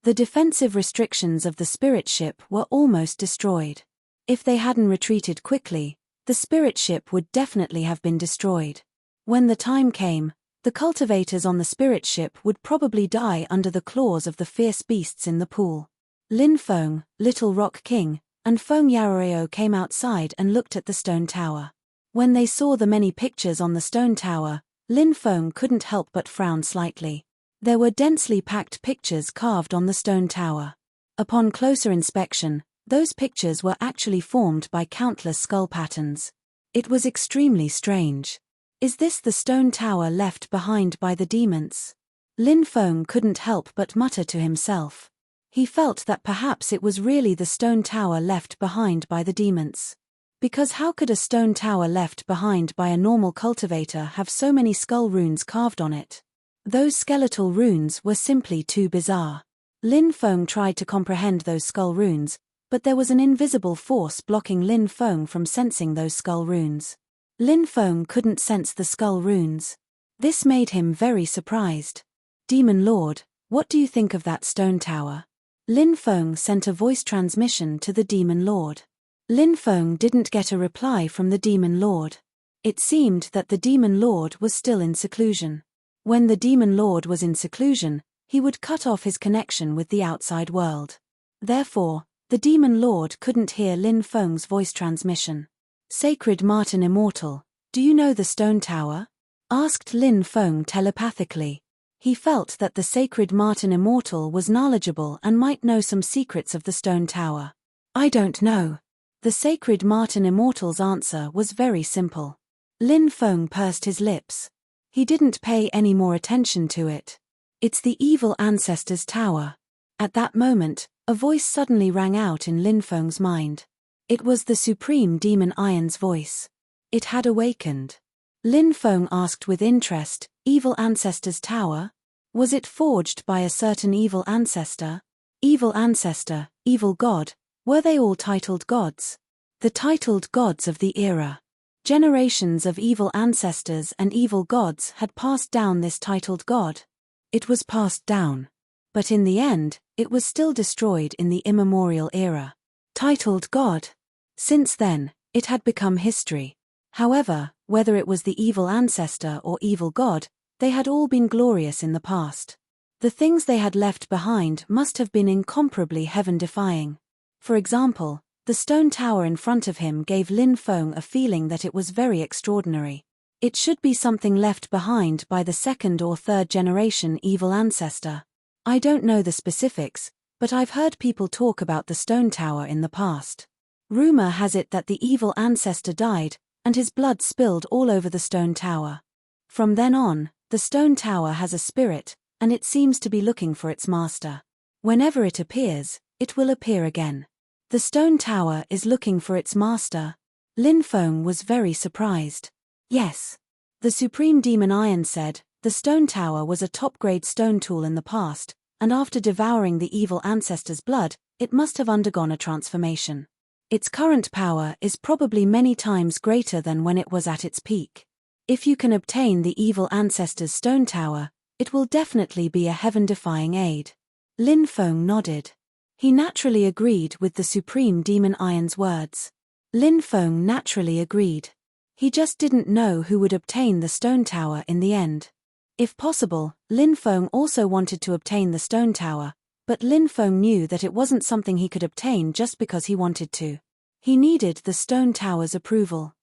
The defensive restrictions of the spirit ship were almost destroyed. If they hadn't retreated quickly, the spirit ship would definitely have been destroyed. When the time came, the cultivators on the spirit ship would probably die under the claws of the fierce beasts in the pool. Lin Feng, Little Rock King, and Feng Yaroreo came outside and looked at the stone tower. When they saw the many pictures on the stone tower, Lin Feng couldn't help but frown slightly. There were densely packed pictures carved on the stone tower. Upon closer inspection, those pictures were actually formed by countless skull patterns. It was extremely strange. Is this the stone tower left behind by the demons? Lin Feng couldn't help but mutter to himself. He felt that perhaps it was really the stone tower left behind by the demons. Because how could a stone tower left behind by a normal cultivator have so many skull runes carved on it? Those skeletal runes were simply too bizarre. Lin Feng tried to comprehend those skull runes, but there was an invisible force blocking Lin Feng from sensing those skull runes. Lin Feng couldn't sense the skull runes. This made him very surprised. Demon Lord, what do you think of that stone tower? Lin Feng sent a voice transmission to the Demon Lord. Lin Feng didn't get a reply from the Demon Lord. It seemed that the Demon Lord was still in seclusion. When the Demon Lord was in seclusion, he would cut off his connection with the outside world. Therefore, the Demon Lord couldn't hear Lin Feng's voice transmission. Sacred Martin Immortal, do you know the stone tower? Asked Lin Feng telepathically. He felt that the Sacred Martin Immortal was knowledgeable and might know some secrets of the stone tower. I don't know. The Sacred Martin Immortal's answer was very simple. Lin Feng pursed his lips. He didn't pay any more attention to it. It's the evil ancestor's tower. At that moment, a voice suddenly rang out in Lin Feng's mind. It was the Supreme Demon Iron's voice. It had awakened. Lin Feng asked with interest, Evil Ancestor's Tower? Was it forged by a certain evil ancestor? Evil ancestor, evil god, were they all titled gods? The titled gods of the era. Generations of evil ancestors and evil gods had passed down this titled god. It was passed down. But in the end, it was still destroyed in the immemorial era. Titled god. Since then, it had become history. However, whether it was the evil ancestor or evil god, they had all been glorious in the past. The things they had left behind must have been incomparably heaven-defying. For example, the stone tower in front of him gave Lin Feng a feeling that it was very extraordinary. It should be something left behind by the second or third generation evil ancestor. I don't know the specifics, but I've heard people talk about the stone tower in the past. Rumor has it that the evil ancestor died, and his blood spilled all over the stone tower. From then on, the stone tower has a spirit, and it seems to be looking for its master. Whenever it appears, it will appear again. The stone tower is looking for its master. Lin Feng was very surprised. Yes. The Supreme Demon Iron said, the stone tower was a top-grade stone tool in the past, and after devouring the evil ancestor's blood, it must have undergone a transformation. Its current power is probably many times greater than when it was at its peak. If you can obtain the evil ancestor's stone tower, it will definitely be a heaven-defying aid. Lin Feng nodded. He naturally agreed with the Supreme Demon Iron's words. Lin Feng naturally agreed. He just didn't know who would obtain the stone tower in the end. If possible, Lin Feng also wanted to obtain the stone tower, but Lin Feng knew that it wasn't something he could obtain just because he wanted to. He needed the stone tower's approval.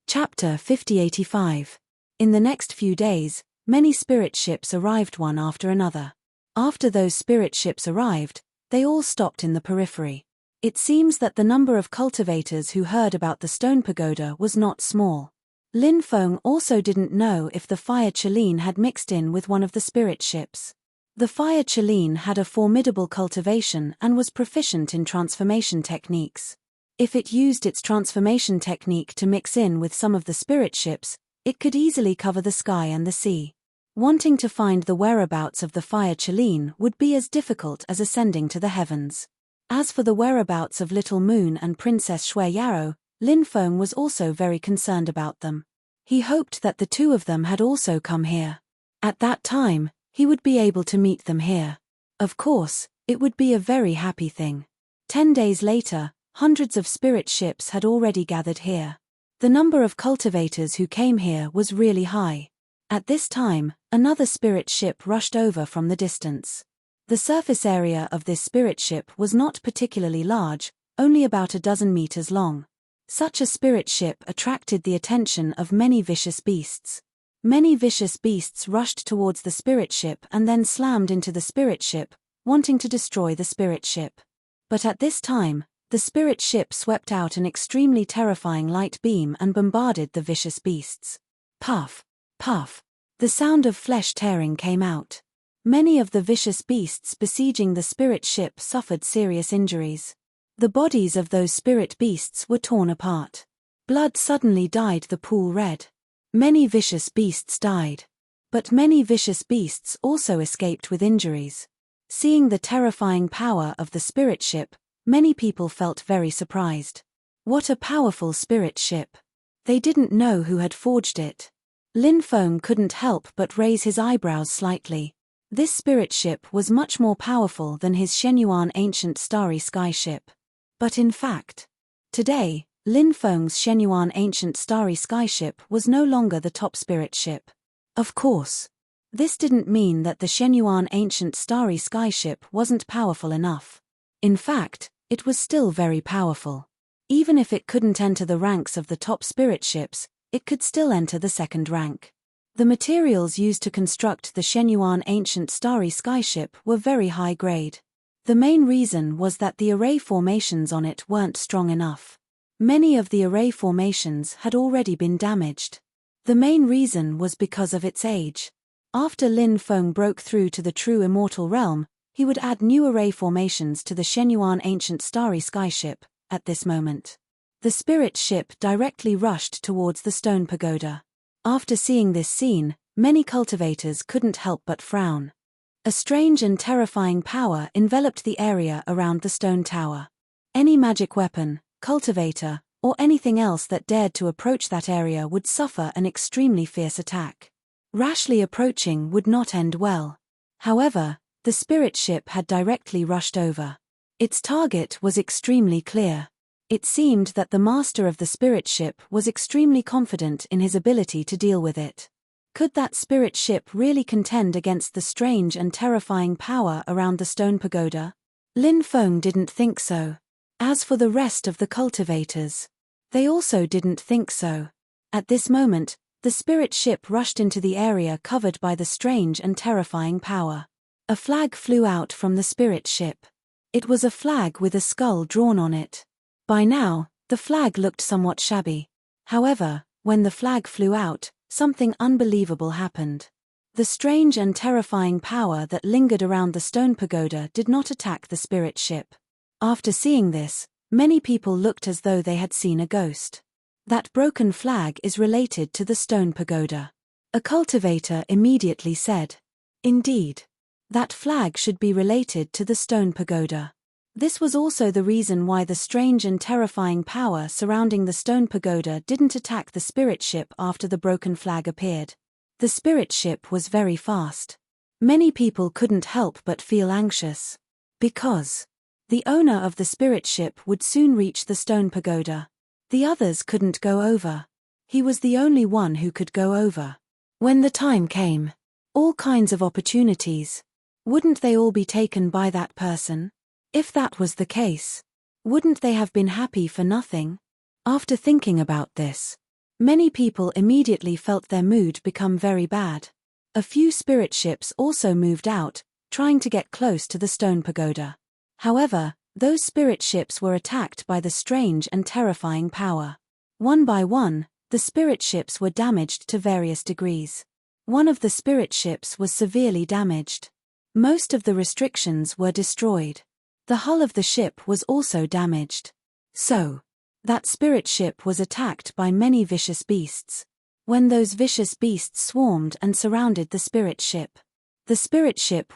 Chapter 5085. In the next few days, many spirit ships arrived one after another. After those spirit ships arrived, they all stopped in the periphery. It seems that the number of cultivators who heard about the stone pagoda was not small. Lin Feng also didn't know if the fire Cheline had mixed in with one of the spirit ships. The fire Cheline had a formidable cultivation and was proficient in transformation techniques. If it used its transformation technique to mix in with some of the spirit ships, it could easily cover the sky and the sea. Wanting to find the whereabouts of the fire Cheline would be as difficult as ascending to the heavens. As for the whereabouts of Little Moon and Princess Shui Yarrow, Lin Feng was also very concerned about them. He hoped that the two of them had also come here. At that time, he would be able to meet them here. Of course, it would be a very happy thing. 10 days later, hundreds of spirit ships had already gathered here. The number of cultivators who came here was really high. At this time, another spirit ship rushed over from the distance. The surface area of this spirit ship was not particularly large, only about a dozen meters long. Such a spirit ship attracted the attention of many vicious beasts. Many vicious beasts rushed towards the spirit ship and then slammed into the spirit ship, wanting to destroy the spirit ship. But at this time, the spirit ship swept out an extremely terrifying light beam and bombarded the vicious beasts. Puff, puff. The sound of flesh tearing came out. Many of the vicious beasts besieging the spirit ship suffered serious injuries. The bodies of those spirit beasts were torn apart. Blood suddenly dyed the pool red. Many vicious beasts died. But many vicious beasts also escaped with injuries. Seeing the terrifying power of the spirit ship, many people felt very surprised. What a powerful spirit ship! They didn't know who had forged it. Lin Feng couldn't help but raise his eyebrows slightly. This spirit ship was much more powerful than his Shenyuan ancient starry sky ship. But in fact, today, Lin Feng's Shenyuan ancient starry sky ship was no longer the top spirit ship. Of course, this didn't mean that the Shenyuan ancient starry sky ship wasn't powerful enough. In fact, it was still very powerful. Even if it couldn't enter the ranks of the top spirit ships, it could still enter the second rank. The materials used to construct the Shenyuan ancient starry sky ship were very high grade. The main reason was that the array formations on it weren't strong enough. Many of the array formations had already been damaged. The main reason was because of its age. After Lin Feng broke through to the true immortal realm, he would add new array formations to the Shenyuan ancient starry sky ship. At this moment, the spirit ship directly rushed towards the stone pagoda. After seeing this scene, many cultivators couldn't help but frown. A strange and terrifying power enveloped the area around the stone tower. Any magic weapon, cultivator, or anything else that dared to approach that area would suffer an extremely fierce attack. Rashly approaching would not end well. However, the spirit ship had directly rushed over. Its target was extremely clear. It seemed that the master of the spirit ship was extremely confident in his ability to deal with it. Could that spirit ship really contend against the strange and terrifying power around the stone pagoda? Lin Feng didn't think so. As for the rest of the cultivators, they also didn't think so. At this moment, the spirit ship rushed into the area covered by the strange and terrifying power. A flag flew out from the spirit ship. It was a flag with a skull drawn on it. By now, the flag looked somewhat shabby. However, when the flag flew out, something unbelievable happened. The strange and terrifying power that lingered around the stone pagoda did not attack the spirit ship. After seeing this, many people looked as though they had seen a ghost. That broken flag is related to the stone pagoda. A cultivator immediately said, "Indeed. That flag should be related to the stone pagoda." This was also the reason why the strange and terrifying power surrounding the stone pagoda didn't attack the spirit ship after the broken flag appeared. The spirit ship was very fast. Many people couldn't help but feel anxious. Because the owner of the spirit ship would soon reach the stone pagoda. The others couldn't go over. He was the only one who could go over. When the time came, all kinds of opportunities. Wouldn't they all be taken by that person? If that was the case, wouldn't they have been happy for nothing? After thinking about this, many people immediately felt their mood become very bad. A few spirit ships also moved out, trying to get close to the stone pagoda. However, those spirit ships were attacked by the strange and terrifying power. One by one, the spirit ships were damaged to various degrees. One of the spirit ships was severely damaged. Most of the restrictions were destroyed. The hull of the ship was also damaged. So, that spirit ship was attacked by many vicious beasts. When those vicious beasts swarmed and surrounded the spirit ship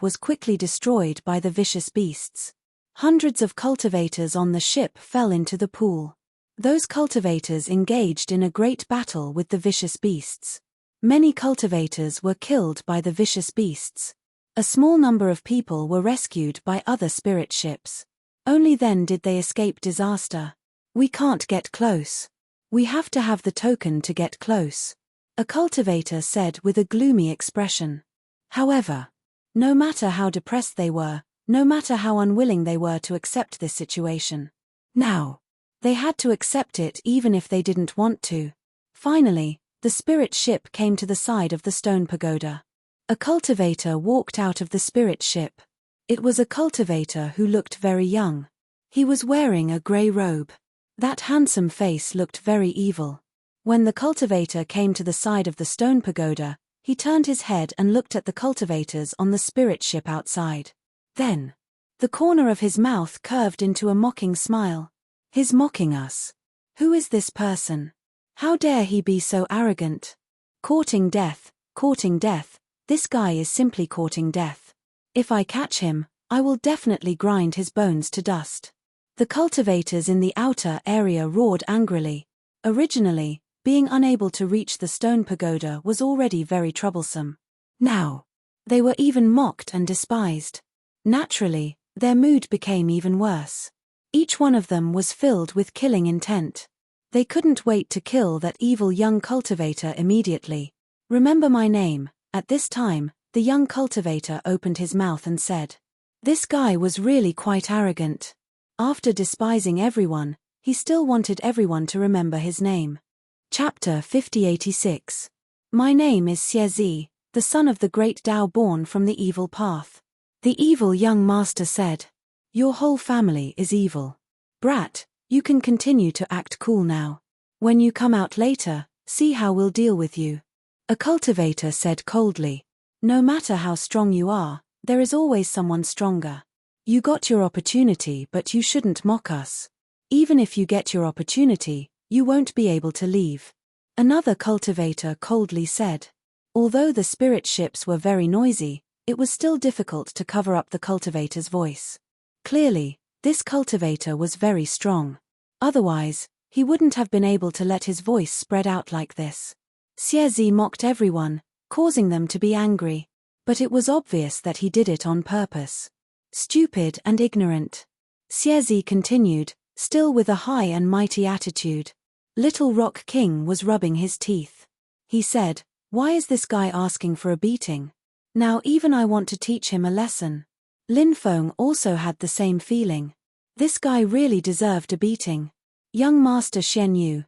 was quickly destroyed by the vicious beasts. Hundreds of cultivators on the ship fell into the pool. Those cultivators engaged in a great battle with the vicious beasts. Many cultivators were killed by the vicious beasts. A small number of people were rescued by other spirit ships. Only then did they escape disaster. "We can't get close. We have to have the token to get close," a cultivator said with a gloomy expression. However, no matter how depressed they were, no matter how unwilling they were to accept this situation, now, they had to accept it even if they didn't want to. Finally, the spirit ship came to the side of the stone pagoda. A cultivator walked out of the spirit ship. It was a cultivator who looked very young. He was wearing a grey robe. That handsome face looked very evil. When the cultivator came to the side of the stone pagoda, he turned his head and looked at the cultivators on the spirit ship outside. Then, the corner of his mouth curved into a mocking smile. "He's mocking us. Who is this person? How dare he be so arrogant? Courting death, courting death. This guy is simply courting death. If I catch him, I will definitely grind his bones to dust. The cultivators in the outer area roared angrily. Originally, being unable to reach the stone pagoda was already very troublesome. Now, they were even mocked and despised. Naturally, their mood became even worse. Each one of them was filled with killing intent. They couldn't wait to kill that evil young cultivator immediately. Remember my name. At this time, the young cultivator opened his mouth and said. This guy was really quite arrogant. After despising everyone, he still wanted everyone to remember his name. Chapter 5086. My name is Xiezi, the son of the great Tao born from the evil path. The evil young master said. Your whole family is evil. Brat, you can continue to act cool now. When you come out later, see how we'll deal with you. A cultivator said coldly. No matter how strong you are, there is always someone stronger. You got your opportunity, but you shouldn't mock us. Even if you get your opportunity, you won't be able to leave. Another cultivator coldly said. Although the spirit ships were very noisy, it was still difficult to cover up the cultivator's voice. Clearly, this cultivator was very strong. Otherwise, he wouldn't have been able to let his voice spread out like this. Xiezi mocked everyone, causing them to be angry. But it was obvious that he did it on purpose. Stupid and ignorant. Xiezi continued, still with a high and mighty attitude. Little Rock King was rubbing his teeth. He said, why is this guy asking for a beating? Now even I want to teach him a lesson. Lin Feng also had the same feeling. This guy really deserved a beating. Young Master Xianyu,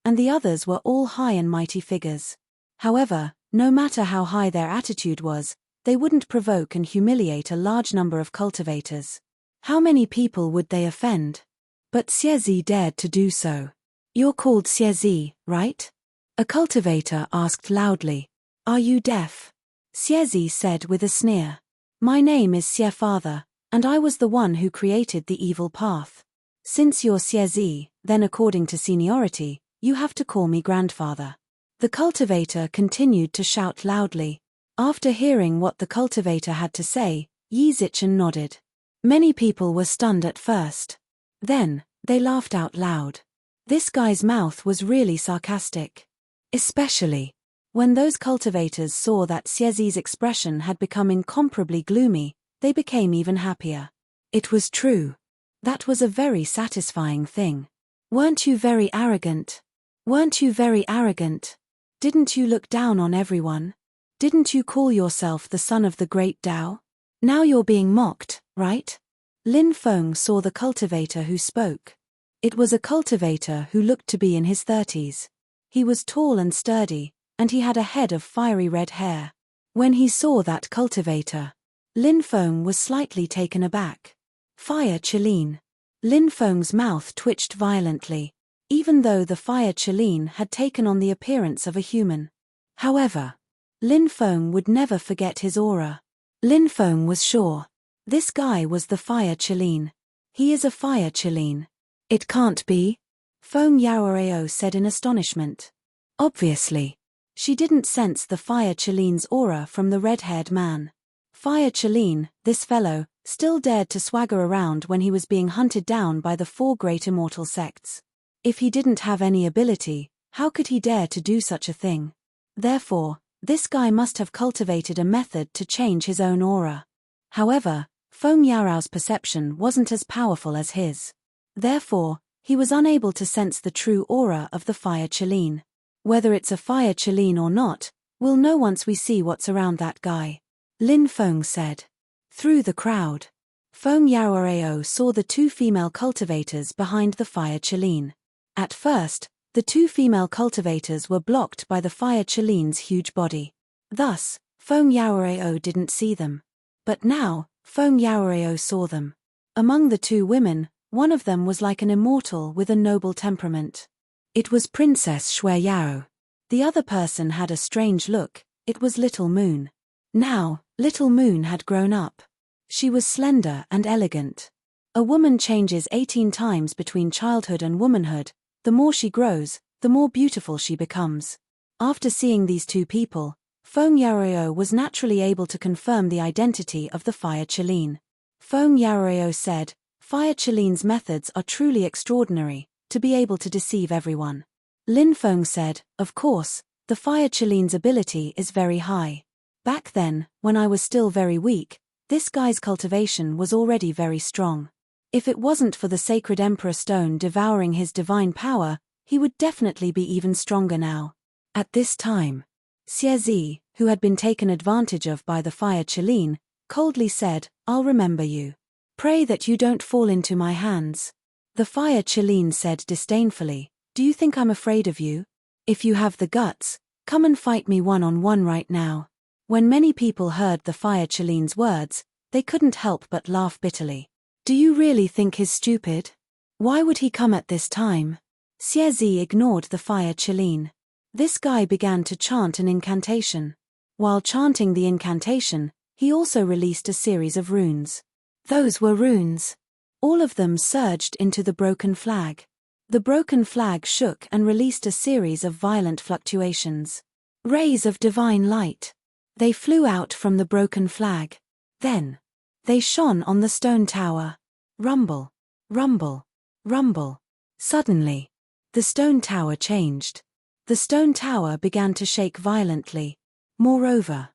and the others were all high and mighty figures. However, no matter how high their attitude was, they wouldn't provoke and humiliate a large number of cultivators. How many people would they offend? But Xiezi dared to do so. You're called Xiezi, right? A cultivator asked loudly. Are you deaf? Xiezi said with a sneer. My name is Xie Father, and I was the one who created the evil path. Since you're Xiezi, then according to seniority, you have to call me grandfather. The cultivator continued to shout loudly. After hearing what the cultivator had to say, Yi Zichen nodded. Many people were stunned at first. Then, they laughed out loud. This guy's mouth was really sarcastic. Especially when those cultivators saw that Xiezi's expression had become incomparably gloomy, they became even happier. It was true. That was a very satisfying thing. Weren't you very arrogant? Weren't you very arrogant? Didn't you look down on everyone? Didn't you call yourself the son of the great Tao? Now you're being mocked, right? Lin Feng saw the cultivator who spoke. It was a cultivator who looked to be in his 30s. He was tall and sturdy, and he had a head of fiery red hair. When he saw that cultivator, Lin Feng was slightly taken aback. Fire Qilin. Lin Feng's mouth twitched violently, even though the fire Qilin had taken on the appearance of a human. However, Lin Feng would never forget his aura. Lin Feng was sure. This guy was the fire Qilin. He is a fire Qilin. It can't be. Feng Yaoreo said in astonishment. Obviously. She didn't sense the fire Qilin's aura from the red-haired man. Fire Qilin, this fellow, still dared to swagger around when he was being hunted down by the 4 great immortal sects. If he didn't have any ability, how could he dare to do such a thing? Therefore, this guy must have cultivated a method to change his own aura. However, Feng Yaorao's perception wasn't as powerful as his. Therefore, he was unable to sense the true aura of the fire Qilin. Whether it's a fire Qilin or not, we'll know once we see what's around that guy. Lin Feng said. Through the crowd, Feng Yaoreo saw the 2 female cultivators behind the fire Qilin. At first, the 2 female cultivators were blocked by the fire Qilin's huge body. Thus, Feng Yaoreo didn't see them. But now, Feng Yaoreo saw them. Among the 2 women, one of them was like an immortal with a noble temperament. It was Princess Shui Yao. The other person had a strange look. It was Little Moon. Now, Little Moon had grown up. She was slender and elegant. A woman changes 18 times between childhood and womanhood. The more she grows, the more beautiful she becomes. After seeing these 2 people, Feng Yareo was naturally able to confirm the identity of the Fire Qilin. Feng Yareo said, Fire Qilin's methods are truly extraordinary, to be able to deceive everyone. Lin Feng said, of course, the Fire Qilin's ability is very high. Back then, when I was still very weak, this guy's cultivation was already very strong. If it wasn't for the sacred Emperor Stone devouring his divine power, he would definitely be even stronger now. At this time, Xie Zi, who had been taken advantage of by the Fire Qilin, coldly said, I'll remember you. Pray that you don't fall into my hands. The Fire Qilin said disdainfully, do you think I'm afraid of you? If you have the guts, come and fight me one-on-one right now. When many people heard the Fire Qilin's words, they couldn't help but laugh bitterly. Do you really think he's stupid? Why would he come at this time? Xie Zi ignored the Fire Qilin. This guy began to chant an incantation. While chanting the incantation, he also released a series of runes. Those were runes. All of them surged into the broken flag. The broken flag shook and released a series of violent fluctuations. Rays of divine light. They flew out from the broken flag. Then, they shone on the stone tower. Rumble, rumble, rumble. Suddenly, the stone tower changed. The stone tower began to shake violently. Moreover,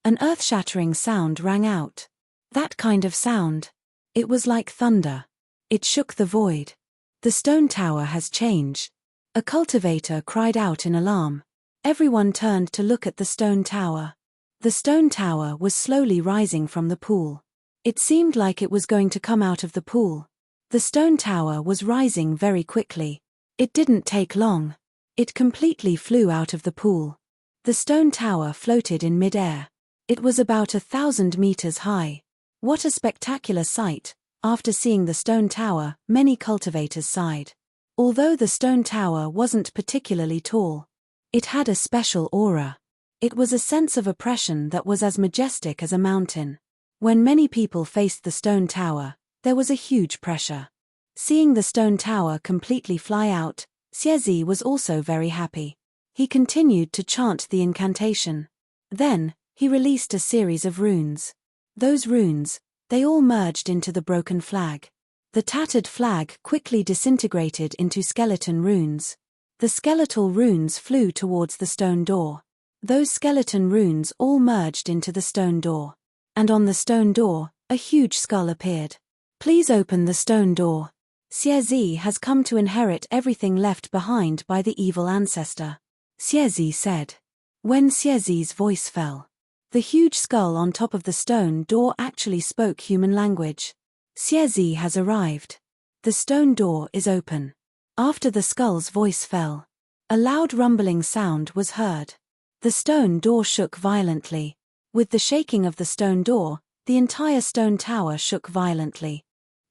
an earth-shattering sound rang out. That kind of sound. It was like thunder. It shook the void. The stone tower has changed. A cultivator cried out in alarm. Everyone turned to look at the stone tower. The stone tower was slowly rising from the pool. It seemed like it was going to come out of the pool. The stone tower was rising very quickly. It didn't take long. It completely flew out of the pool. The stone tower floated in mid-air. It was about 1,000 meters high. What a spectacular sight! After seeing the stone tower, many cultivators sighed. Although the stone tower wasn't particularly tall, it had a special aura. It was a sense of oppression that was as majestic as a mountain. When many people faced the stone tower, there was a huge pressure. Seeing the stone tower completely fly out, Xie Zi was also very happy. He continued to chant the incantation. Then, he released a series of runes. Those runes, they all merged into the broken flag. The tattered flag quickly disintegrated into skeleton runes. The skeletal runes flew towards the stone door. Those skeleton runes all merged into the stone door. And on the stone door, a huge skull appeared. Please open the stone door. Xie Zi has come to inherit everything left behind by the evil ancestor. Xie Zi said. When Xie Zi's voice fell, the huge skull on top of the stone door actually spoke human language. Xie Zi has arrived. The stone door is open. After the skull's voice fell, a loud rumbling sound was heard. The stone door shook violently. With the shaking of the stone door, the entire stone tower shook violently.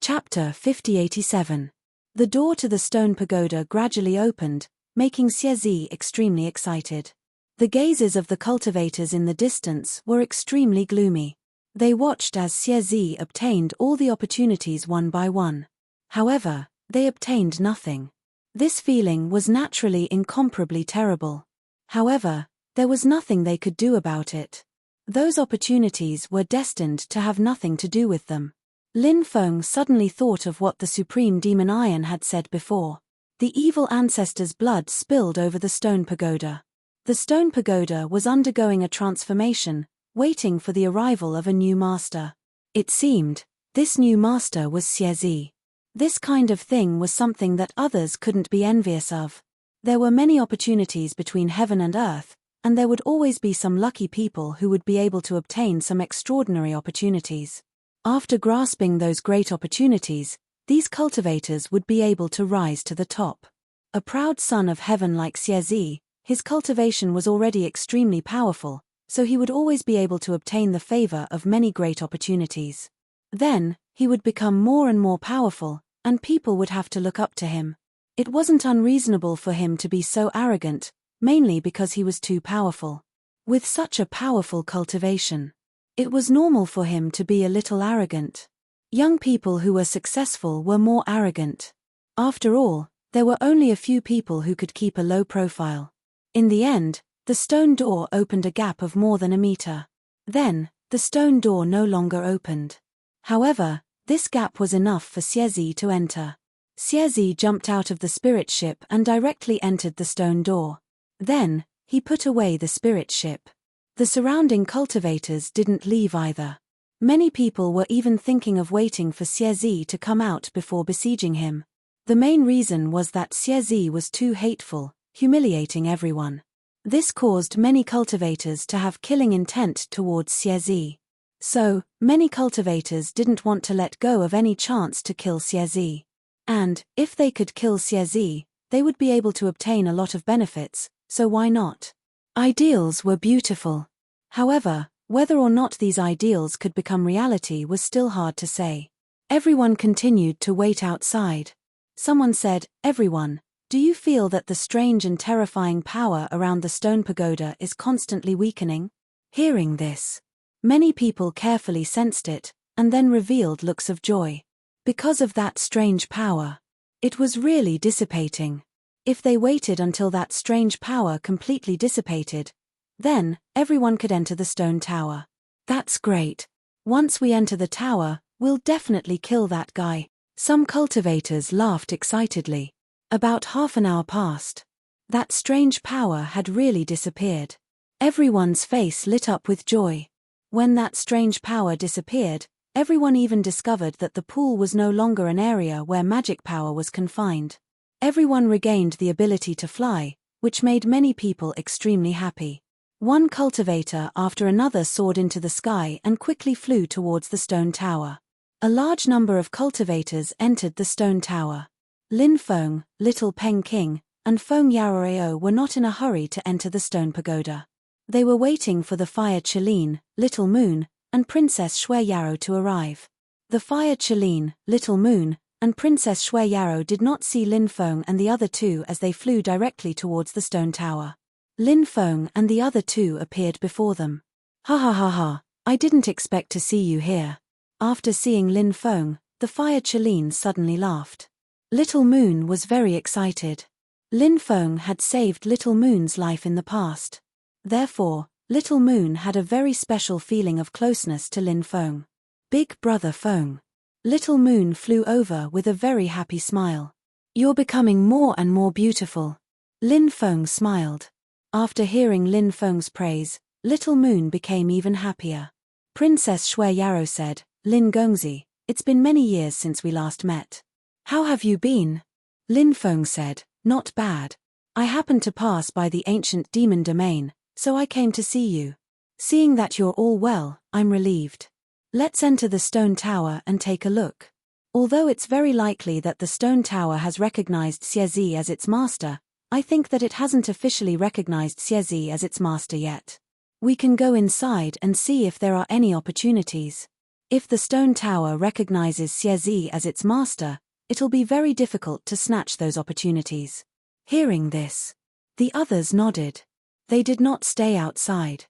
Chapter 5087. The door to the stone pagoda gradually opened, making Xie Zi extremely excited. The gazes of the cultivators in the distance were extremely gloomy. They watched as Xie Zi obtained all the opportunities one by one. However, they obtained nothing. This feeling was naturally incomparably terrible. However, there was nothing they could do about it. Those opportunities were destined to have nothing to do with them. Lin Feng suddenly thought of what the Supreme Demon Iron had said before. The evil ancestor's blood spilled over the stone pagoda. The stone pagoda was undergoing a transformation, waiting for the arrival of a new master. It seemed, this new master was Xie Zi. This kind of thing was something that others couldn't be envious of. There were many opportunities between heaven and earth, and there would always be some lucky people who would be able to obtain some extraordinary opportunities. After grasping those great opportunities, these cultivators would be able to rise to the top. A proud son of heaven like Xie Zi, his cultivation was already extremely powerful, so he would always be able to obtain the favor of many great opportunities. Then, he would become more and more powerful, and people would have to look up to him. It wasn't unreasonable for him to be so arrogant, mainly because he was too powerful. With such a powerful cultivation, it was normal for him to be a little arrogant. Young people who were successful were more arrogant. After all, there were only a few people who could keep a low profile. In the end, The stone door opened a gap of more than a meter. Then, the stone door no longer opened. However, this gap was enough for Xiezi to enter. Xiezi jumped out of the spirit ship and directly entered the stone door. Then, he put away the spirit ship. The surrounding cultivators didn't leave either. Many people were even thinking of waiting for Xiezi to come out before besieging him. The main reason was that Xiezi was too hateful, humiliating everyone. This caused many cultivators to have killing intent towards Xiezi. So, many cultivators didn't want to let go of any chance to kill Xiezi. And, if they could kill Xiezi, they would be able to obtain a lot of benefits, so why not? Ideals were beautiful. However, whether or not these ideals could become reality was still hard to say. Everyone continued to wait outside. Someone said, "Everyone, do you feel that the strange and terrifying power around the stone pagoda is constantly weakening?" Hearing this, many people carefully sensed it, and then revealed looks of joy. Because of that strange power, it was really dissipating. If they waited until that strange power completely dissipated, then everyone could enter the stone tower. That's great. Once we enter the tower, we'll definitely kill that guy. Some cultivators laughed excitedly. About half an hour passed. That strange power had really disappeared. Everyone's face lit up with joy. When that strange power disappeared, everyone even discovered that the pool was no longer an area where magic power was confined. Everyone regained the ability to fly, which made many people extremely happy. One cultivator after another soared into the sky and quickly flew towards the stone tower. A large number of cultivators entered the stone tower. Lin Feng, Little Peng King, and Feng Yaroreo were not in a hurry to enter the stone pagoda. They were waiting for the Fire Qilin, Little Moon, and Princess Shui Yarrow to arrive. The Fire Qilin, Little Moon, and Princess Shui Yarrow did not see Lin Feng and the other two as they flew directly towards the stone tower. Lin Feng and the other two appeared before them. "Ha ha ha ha, I didn't expect to see you here." After seeing Lin Feng, the Fire Qilin suddenly laughed. Little Moon was very excited. Lin Feng had saved Little Moon's life in the past. Therefore, Little Moon had a very special feeling of closeness to Lin Feng. "Big brother Feng." Little Moon flew over with a very happy smile. "You're becoming more and more beautiful." Lin Feng smiled. After hearing Lin Feng's praise, Little Moon became even happier. Princess Shui Yarrow said, "Lin Gongzi, it's been many years since we last met. How have you been?" Lin Feng said, "Not bad. I happened to pass by the ancient demon domain, so I came to see you. Seeing that you're all well, I'm relieved. Let's enter the stone tower and take a look." Although it's very likely that the stone tower has recognized Xiezi as its master, I think that it hasn't officially recognized Xiezi as its master yet. We can go inside and see if there are any opportunities. If the stone tower recognizes Xiezi as its master, it'll be very difficult to snatch those opportunities. Hearing this, the others nodded. They did not stay outside.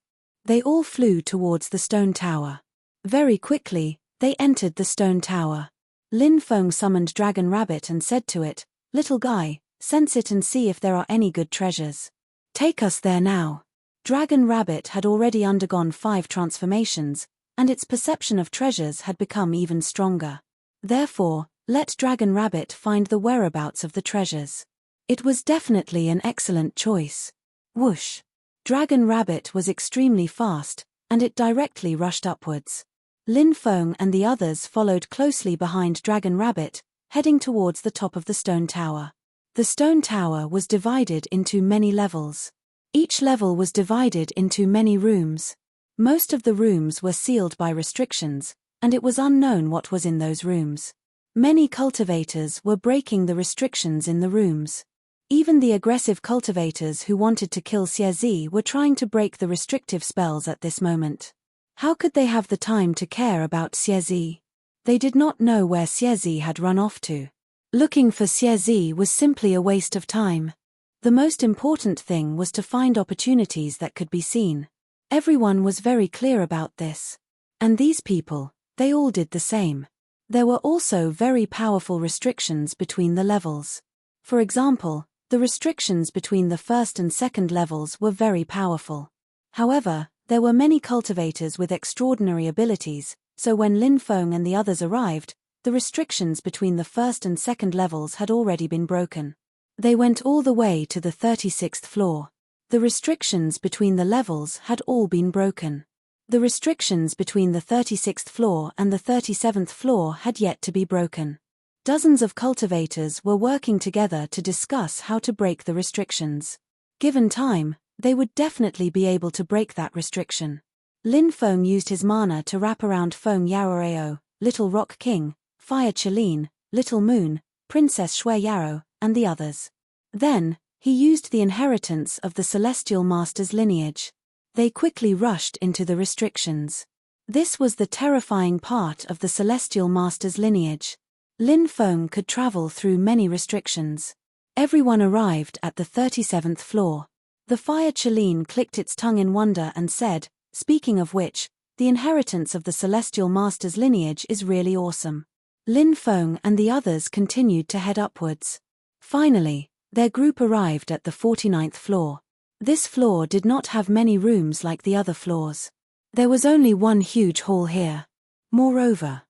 They all flew towards the stone tower. Very quickly, they entered the stone tower. Lin Feng summoned Dragon Rabbit and said to it, "Little guy, sense it and see if there are any good treasures. Take us there now." Dragon Rabbit had already undergone 5 transformations, and its perception of treasures had become even stronger. Therefore, let Dragon Rabbit find the whereabouts of the treasures. It was definitely an excellent choice. Whoosh! Dragon Rabbit was extremely fast, and it directly rushed upwards. Lin Feng and the others followed closely behind Dragon Rabbit, heading towards the top of the stone tower. The stone tower was divided into many levels. Each level was divided into many rooms. Most of the rooms were sealed by restrictions, and it was unknown what was in those rooms. Many cultivators were breaking the restrictions in the rooms. Even the aggressive cultivators who wanted to kill Xiezi were trying to break the restrictive spells at this moment. How could they have the time to care about Xiezi? They did not know where Xiezi had run off to. Looking for Xiezi was simply a waste of time. The most important thing was to find opportunities that could be seen. Everyone was very clear about this. And these people, they all did the same. There were also very powerful restrictions between the levels. For example, The restrictions between the first and second levels were very powerful. However, there were many cultivators with extraordinary abilities, so when Lin Feng and the others arrived, the restrictions between the first and second levels had already been broken. They went all the way to the 36th floor. The restrictions between the levels had all been broken. The restrictions between the 36th floor and the 37th floor had yet to be broken. Dozens of cultivators were working together to discuss how to break the restrictions. Given time, they would definitely be able to break that restriction. Lin Feng used his mana to wrap around Feng Yaoreo, Little Rock King, Fire Qilin, Little Moon, Princess Shui Yarrow, and the others. Then, he used the inheritance of the Celestial Master's lineage. They quickly rushed into the restrictions. This was the terrifying part of the Celestial Master's lineage. Lin Feng could travel through many restrictions. Everyone arrived at the 37th floor. The Fire Qilin clicked its tongue in wonder and said, "Speaking of which, the inheritance of the Celestial Master's lineage is really awesome." Lin Feng and the others continued to head upwards. Finally, their group arrived at the 49th floor. This floor did not have many rooms like the other floors. There was only one huge hall here. Moreover,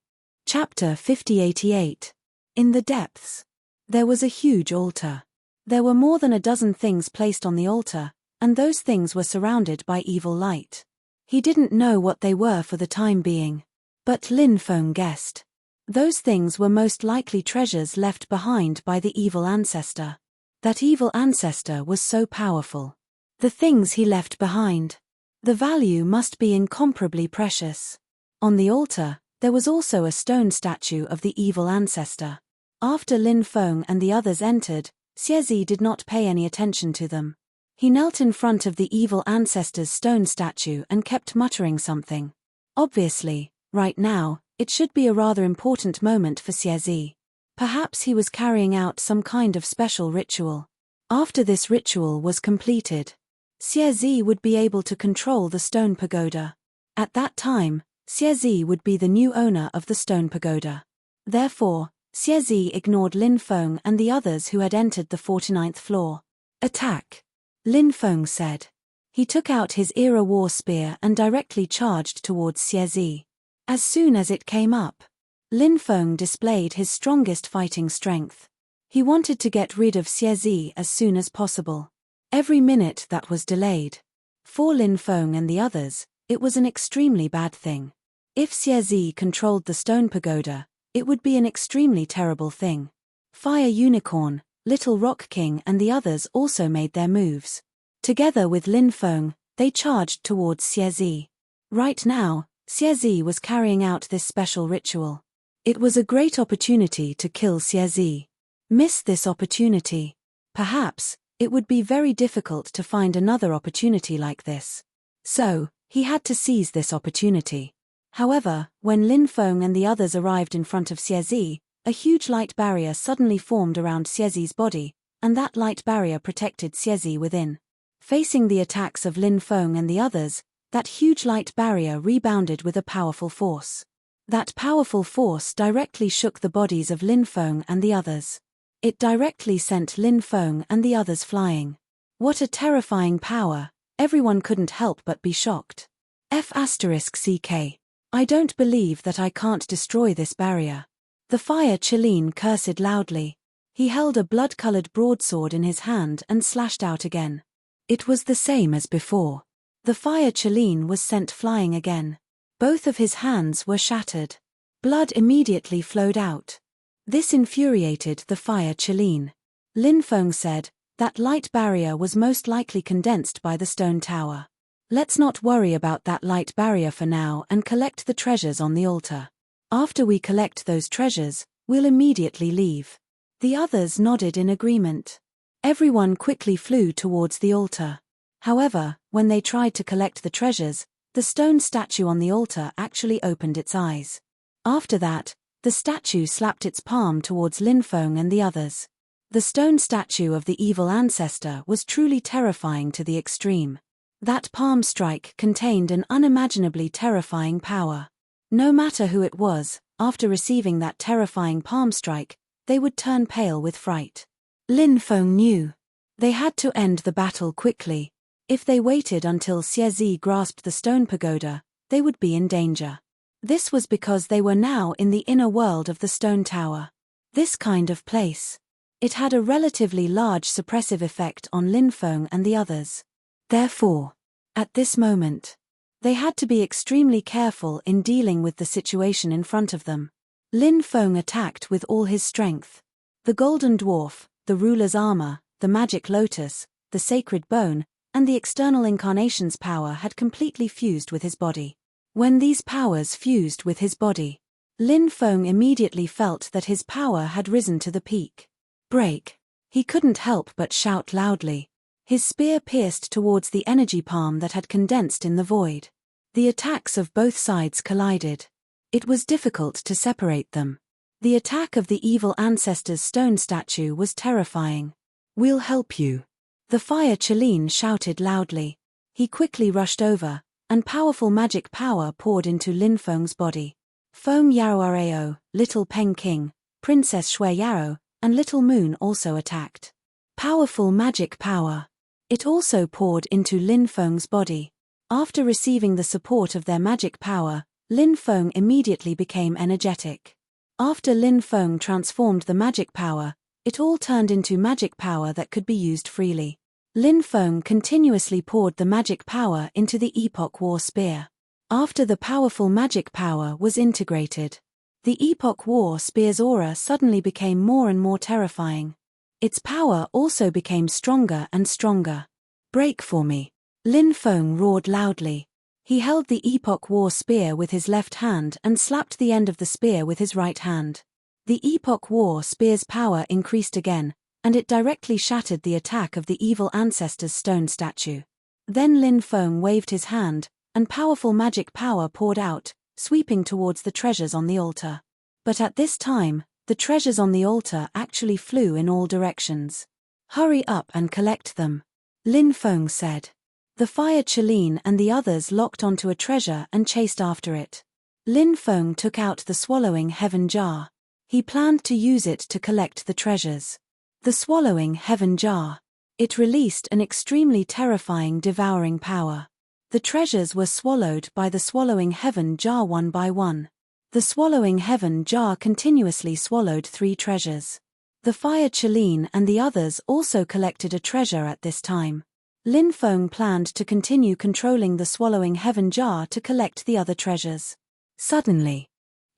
Chapter 5088. In the depths. There was a huge altar. There were more than a dozen things placed on the altar, and those things were surrounded by evil light. He didn't know what they were for the time being. But Lin Feng guessed. Those things were most likely treasures left behind by the evil ancestor. That evil ancestor was so powerful. The things he left behind. The value must be incomparably precious. On the altar, there was also a stone statue of the evil ancestor. After Lin Feng and the others entered, Xiezi did not pay any attention to them. He knelt in front of the evil ancestor's stone statue and kept muttering something. Obviously, right now, it should be a rather important moment for Xiezi. Perhaps he was carrying out some kind of special ritual. After this ritual was completed, Xiezi would be able to control the stone pagoda. At that time, Xiezi would be the new owner of the stone pagoda. Therefore, Xiezi ignored Lin Feng and the others who had entered the 49th floor. "Attack!" Lin Feng said. He took out his Era War Spear and directly charged towards Xiezi. As soon as it came up, Lin Feng displayed his strongest fighting strength. He wanted to get rid of Xiezi as soon as possible. Every minute that was delayed. For Lin Feng and the others, it was an extremely bad thing. If Xiezi controlled the stone pagoda, it would be an extremely terrible thing. Fire Unicorn, Little Rock King and the others also made their moves. Together with Lin Feng, they charged towards Xiezi. Right now, Xiezi was carrying out this special ritual. It was a great opportunity to kill Xiezi. Miss this opportunity. Perhaps, it would be very difficult to find another opportunity like this. So, he had to seize this opportunity. However, when Lin Feng and the others arrived in front of Xiezi, a huge light barrier suddenly formed around Xiezi's body, and that light barrier protected Xiezi within. Facing the attacks of Lin Feng and the others, that huge light barrier rebounded with a powerful force. That powerful force directly shook the bodies of Lin Feng and the others. It directly sent Lin Feng and the others flying. What a terrifying power, everyone couldn't help but be shocked. F***CK. I don't believe that I can't destroy this barrier. The Fire Qilin cursed loudly. He held a blood-colored broadsword in his hand and slashed out again. It was the same as before. The Fire Qilin was sent flying again. Both of his hands were shattered. Blood immediately flowed out. This infuriated the Fire Qilin. Lin Feng said, "That light barrier was most likely condensed by the stone tower. Let's not worry about that light barrier for now and collect the treasures on the altar. After we collect those treasures, we'll immediately leave." The others nodded in agreement. Everyone quickly flew towards the altar. However, when they tried to collect the treasures, the stone statue on the altar actually opened its eyes. After that, the statue slapped its palm towards Lin Feng and the others. The stone statue of the evil ancestor was truly terrifying to the extreme. That palm strike contained an unimaginably terrifying power. No matter who it was, after receiving that terrifying palm strike, they would turn pale with fright. Lin Feng knew. They had to end the battle quickly. If they waited until Xiezi grasped the stone pagoda, they would be in danger. This was because they were now in the inner world of the stone tower. This kind of place. It had a relatively large suppressive effect on Lin Feng and the others. Therefore, at this moment, they had to be extremely careful in dealing with the situation in front of them. Lin Feng attacked with all his strength. The golden dwarf, the ruler's armor, the magic lotus, the sacred bone, and the external incarnation's power had completely fused with his body. When these powers fused with his body, Lin Feng immediately felt that his power had risen to the peak. Break! He couldn't help but shout loudly. His spear pierced towards the energy palm that had condensed in the void. The attacks of both sides collided. It was difficult to separate them. The attack of the evil ancestor's stone statue was terrifying. "We'll help you," the fire Qilin shouted loudly. He quickly rushed over, and powerful magic power poured into Lin Feng's body. Feng Yaoareo, Little Peng King, Princess Shui Yaro, and Little Moon also attacked. Powerful magic power. It also poured into Lin Feng's body. After receiving the support of their magic power, Lin Feng immediately became energetic. After Lin Feng transformed the magic power, it all turned into magic power that could be used freely. Lin Feng continuously poured the magic power into the Epoch War Spear. After the powerful magic power was integrated, the Epoch War Spear's aura suddenly became more and more terrifying. Its power also became stronger and stronger. "Break for me!" Lin Feng roared loudly. He held the Epoch War Spear with his left hand and slapped the end of the spear with his right hand. The Epoch War Spear's power increased again, and it directly shattered the attack of the evil ancestor's stone statue. Then Lin Feng waved his hand, and powerful magic power poured out, sweeping towards the treasures on the altar. But at this time, the treasures on the altar actually flew in all directions. "Hurry up and collect them," Lin Feng said. The fire Qilin and the others locked onto a treasure and chased after it. Lin Feng took out the swallowing heaven jar. He planned to use it to collect the treasures. The swallowing heaven jar. It released an extremely terrifying devouring power. The treasures were swallowed by the swallowing heaven jar one by one. The swallowing heaven jar continuously swallowed 3 treasures. The fire Qilin and the others also collected a treasure at this time. Lin Feng planned to continue controlling the swallowing heaven jar to collect the other treasures. Suddenly,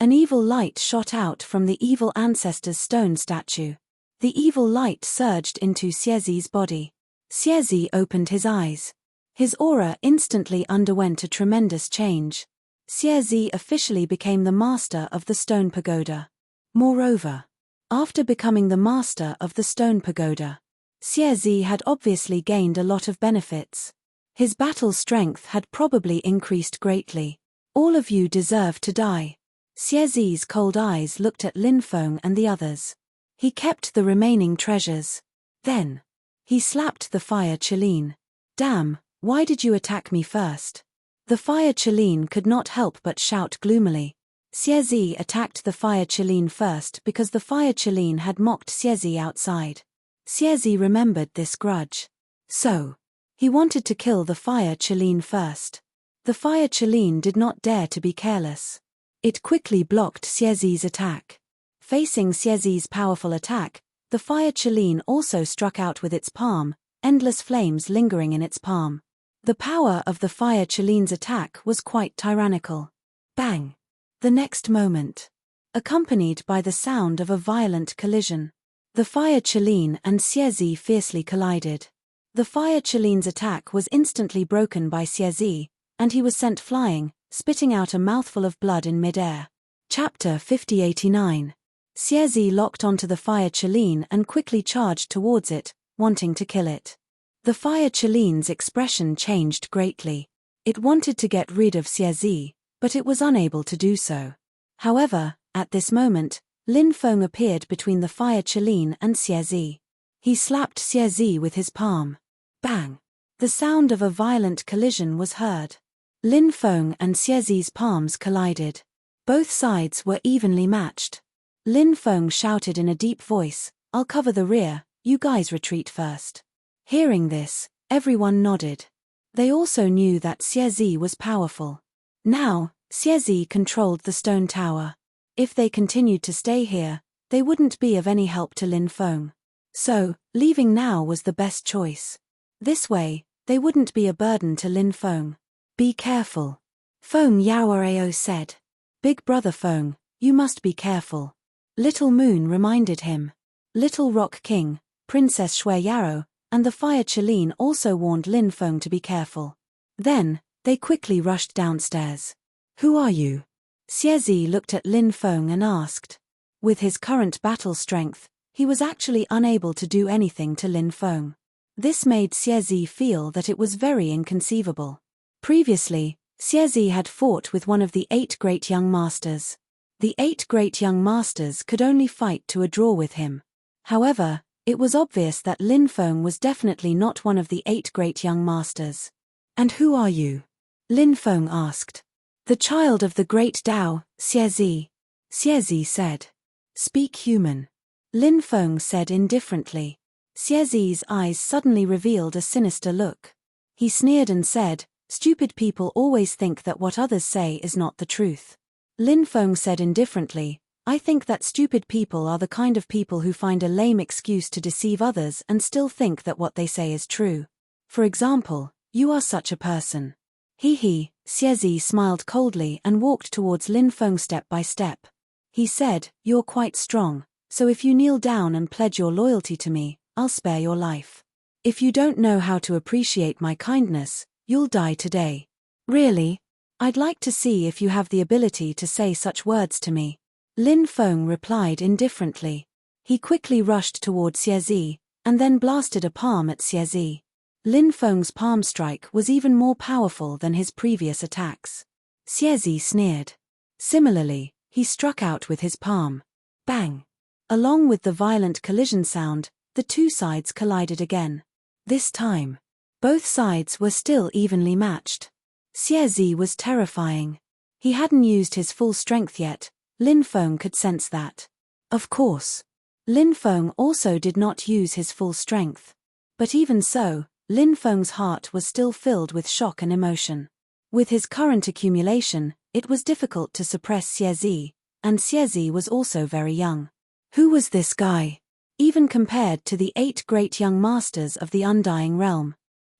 an evil light shot out from the evil ancestor's stone statue. The evil light surged into Xiezi's body. Xiezi opened his eyes. His aura instantly underwent a tremendous change. Xiezi officially became the master of the stone pagoda. Moreover, after becoming the master of the stone pagoda, Xiezi had obviously gained a lot of benefits. His battle strength had probably increased greatly. "All of you deserve to die." Xiezi's cold eyes looked at Lin Feng and the others. He kept the remaining treasures. Then, he slapped the fire Qilin. "Damn, why did you attack me first?" The fire Qilin could not help but shout gloomily. Xiezi attacked the fire Qilin first because the fire Qilin had mocked Xiezi outside. Xiezi remembered this grudge. So, he wanted to kill the fire Qilin first. The fire Qilin did not dare to be careless. It quickly blocked Xiezi's attack. Facing Xiezi's powerful attack, the fire Qilin also struck out with its palm, endless flames lingering in its palm. The power of the fire Qilin's attack was quite tyrannical. Bang! The next moment, accompanied by the sound of a violent collision, the fire Qilin and Xiezi fiercely collided. The fire Qilin's attack was instantly broken by Xiezi, and he was sent flying, spitting out a mouthful of blood in midair. Chapter 5089. Xiezi locked onto the fire Qilin and quickly charged towards it, wanting to kill it. The fire Qilin's expression changed greatly. It wanted to get rid of Xiezi, but it was unable to do so. However, at this moment, Lin Feng appeared between the fire Qilin and Xiezi. He slapped Xiezi with his palm. Bang! The sound of a violent collision was heard. Lin Feng and Xiezi's palms collided. Both sides were evenly matched. Lin Feng shouted in a deep voice, "I'll cover the rear, you guys retreat first." Hearing this, everyone nodded. They also knew that Xiezi was powerful. Now, Xiezi controlled the stone tower. If they continued to stay here, they wouldn't be of any help to Lin Feng. So, leaving now was the best choice. This way, they wouldn't be a burden to Lin Feng. Be careful. Feng Yaoao said. Big brother Feng, you must be careful. Little Moon reminded him. Little Rock King, Princess Shui Yarrow, and the Fire Chelin also warned Lin Feng to be careful. Then, they quickly rushed downstairs. Who are you? Xiezi looked at Lin Feng and asked. With his current battle strength, he was actually unable to do anything to Lin Feng. This made Xiezi feel that it was very inconceivable. Previously, Xiezi had fought with one of the 8 great young masters. The 8 great young masters could only fight to a draw with him. However, it was obvious that Lin Feng was definitely not one of the 8 great young masters. And who are you? Lin Feng asked. The child of the great Tao, Xiezi. Xiezi said. Speak human. Lin Feng said indifferently. Xiezi's eyes suddenly revealed a sinister look. He sneered and said, stupid people always think that what others say is not the truth. Lin Feng said indifferently, I think that stupid people are the kind of people who find a lame excuse to deceive others and still think that what they say is true. For example, you are such a person. He, Xiezi smiled coldly and walked towards Lin Feng step by step. He said, you're quite strong, so if you kneel down and pledge your loyalty to me, I'll spare your life. If you don't know how to appreciate my kindness, you'll die today. Really? I'd like to see if you have the ability to say such words to me. Lin Feng replied indifferently. He quickly rushed toward Xiezi, and then blasted a palm at Xiezi. Lin Feng's palm strike was even more powerful than his previous attacks. Xiezi sneered. Similarly, he struck out with his palm. Bang! Along with the violent collision sound, the two sides collided again. This time, both sides were still evenly matched. Xiezi was terrifying. He hadn't used his full strength yet. Lin Feng could sense that. Of course. Lin Feng also did not use his full strength. But even so, Lin Feng's heart was still filled with shock and emotion. With his current accumulation, it was difficult to suppress Xiezi, and Xiezi was also very young. Who was this guy? Even compared to the 8 great young masters of the Undying Realm,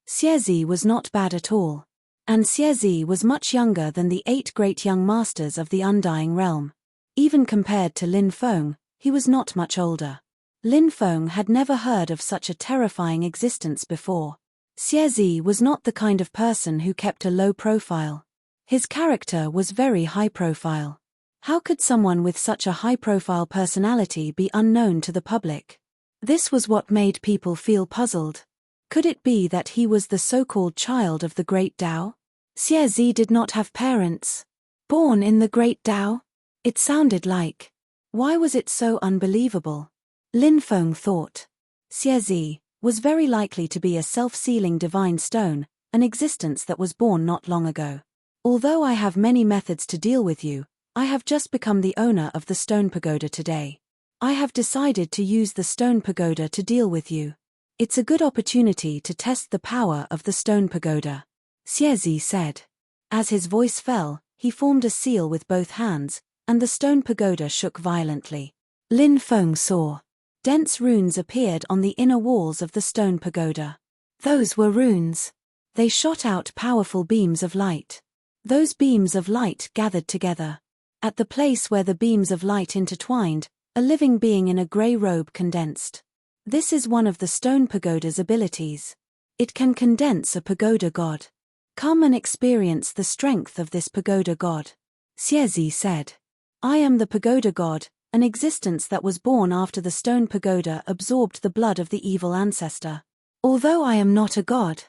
Xiezi was not bad at all. And Xiezi was much younger than the 8 great young masters of the Undying Realm. Even compared to Lin Feng, he was not much older. Lin Feng had never heard of such a terrifying existence before. Xiezi was not the kind of person who kept a low profile. His character was very high profile. How could someone with such a high-profile personality be unknown to the public? This was what made people feel puzzled. Could it be that he was the so-called child of the Great Tao? Xiezi did not have parents. Born in the Great Tao? It sounded like. Why was it so unbelievable? Lin Feng thought. Xiezi was very likely to be a self-sealing divine stone, an existence that was born not long ago. Although I have many methods to deal with you, I have just become the owner of the stone pagoda today. I have decided to use the stone pagoda to deal with you. It's a good opportunity to test the power of the stone pagoda. Xiezi said. As his voice fell, he formed a seal with both hands, and the stone pagoda shook violently. Lin Feng saw. Dense runes appeared on the inner walls of the stone pagoda. Those were runes. They shot out powerful beams of light. Those beams of light gathered together. At the place where the beams of light intertwined, a living being in a grey robe condensed. This is one of the stone pagoda's abilities. It can condense a pagoda god. Come and experience the strength of this pagoda god. Xiezi said. I am the pagoda god, an existence that was born after the stone pagoda absorbed the blood of the evil ancestor. Although I am not a god,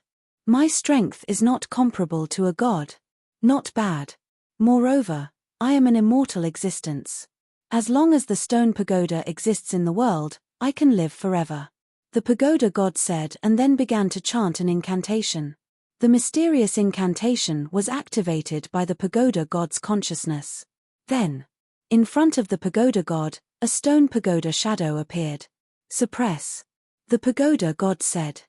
my strength is not comparable to a god. Not bad. Moreover, I am an immortal existence. As long as the stone pagoda exists in the world, I can live forever. The pagoda god said and then began to chant an incantation. The mysterious incantation was activated by the pagoda god's consciousness. Then, in front of the pagoda god, a stone pagoda shadow appeared. Suppress. The pagoda god said.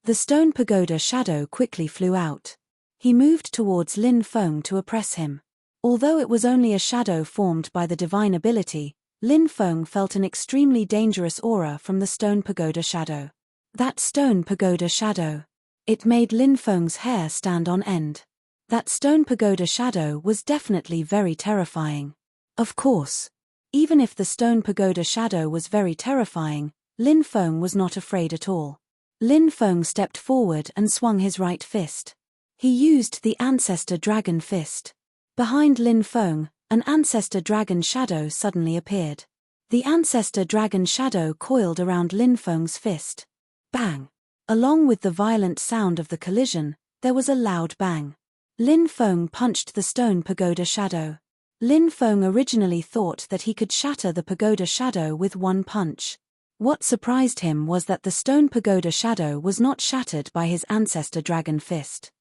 The stone pagoda shadow quickly flew out. He moved towards Lin Feng to oppress him. Although it was only a shadow formed by the divine ability, Lin Feng felt an extremely dangerous aura from the stone pagoda shadow. That stone pagoda shadow. It made Lin Feng's hair stand on end. That stone pagoda shadow was definitely very terrifying. Of course. Even if the stone pagoda shadow was very terrifying, Lin Feng was not afraid at all. Lin Feng stepped forward and swung his right fist. He used the Ancestor Dragon Fist. Behind Lin Feng, an Ancestor Dragon shadow suddenly appeared. The Ancestor Dragon shadow coiled around Lin Feng's fist. Bang! Along with the violent sound of the collision, there was a loud bang. Lin Feng punched the stone pagoda shadow. Lin Feng originally thought that he could shatter the pagoda shadow with one punch. What surprised him was that the stone pagoda shadow was not shattered by his Ancestor Dragon Fist.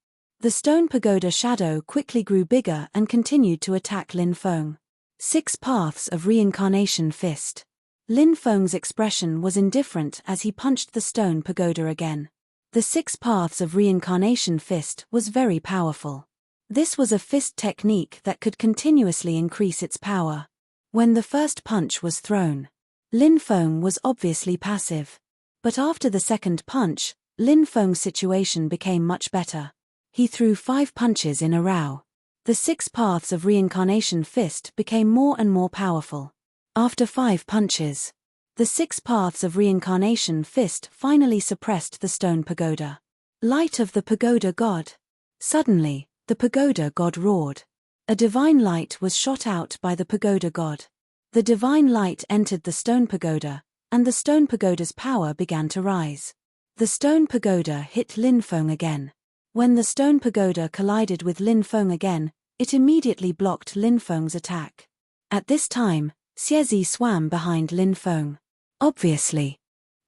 The stone pagoda shadow quickly grew bigger and continued to attack Lin Feng. 6 Paths of Reincarnation Fist. Lin Feng's expression was indifferent as he punched the stone pagoda again. The 6 Paths of Reincarnation Fist was very powerful. This was a fist technique that could continuously increase its power. When the first punch was thrown, Lin Feng was obviously passive. But after the second punch, Lin Feng's situation became much better. He threw 5 punches in a row. The 6 Paths of Reincarnation Fist became more and more powerful. After 5 punches, the 6 Paths of Reincarnation Fist finally suppressed the stone pagoda. Light of the Pagoda God. Suddenly, the pagoda god roared. A divine light was shot out by the pagoda god. The divine light entered the stone pagoda, and the stone pagoda's power began to rise. The stone pagoda hit Lin Feng again. When the stone pagoda collided with Lin Feng again, it immediately blocked Lin Feng's attack. At this time, Xiezi swam behind Lin Feng. Obviously.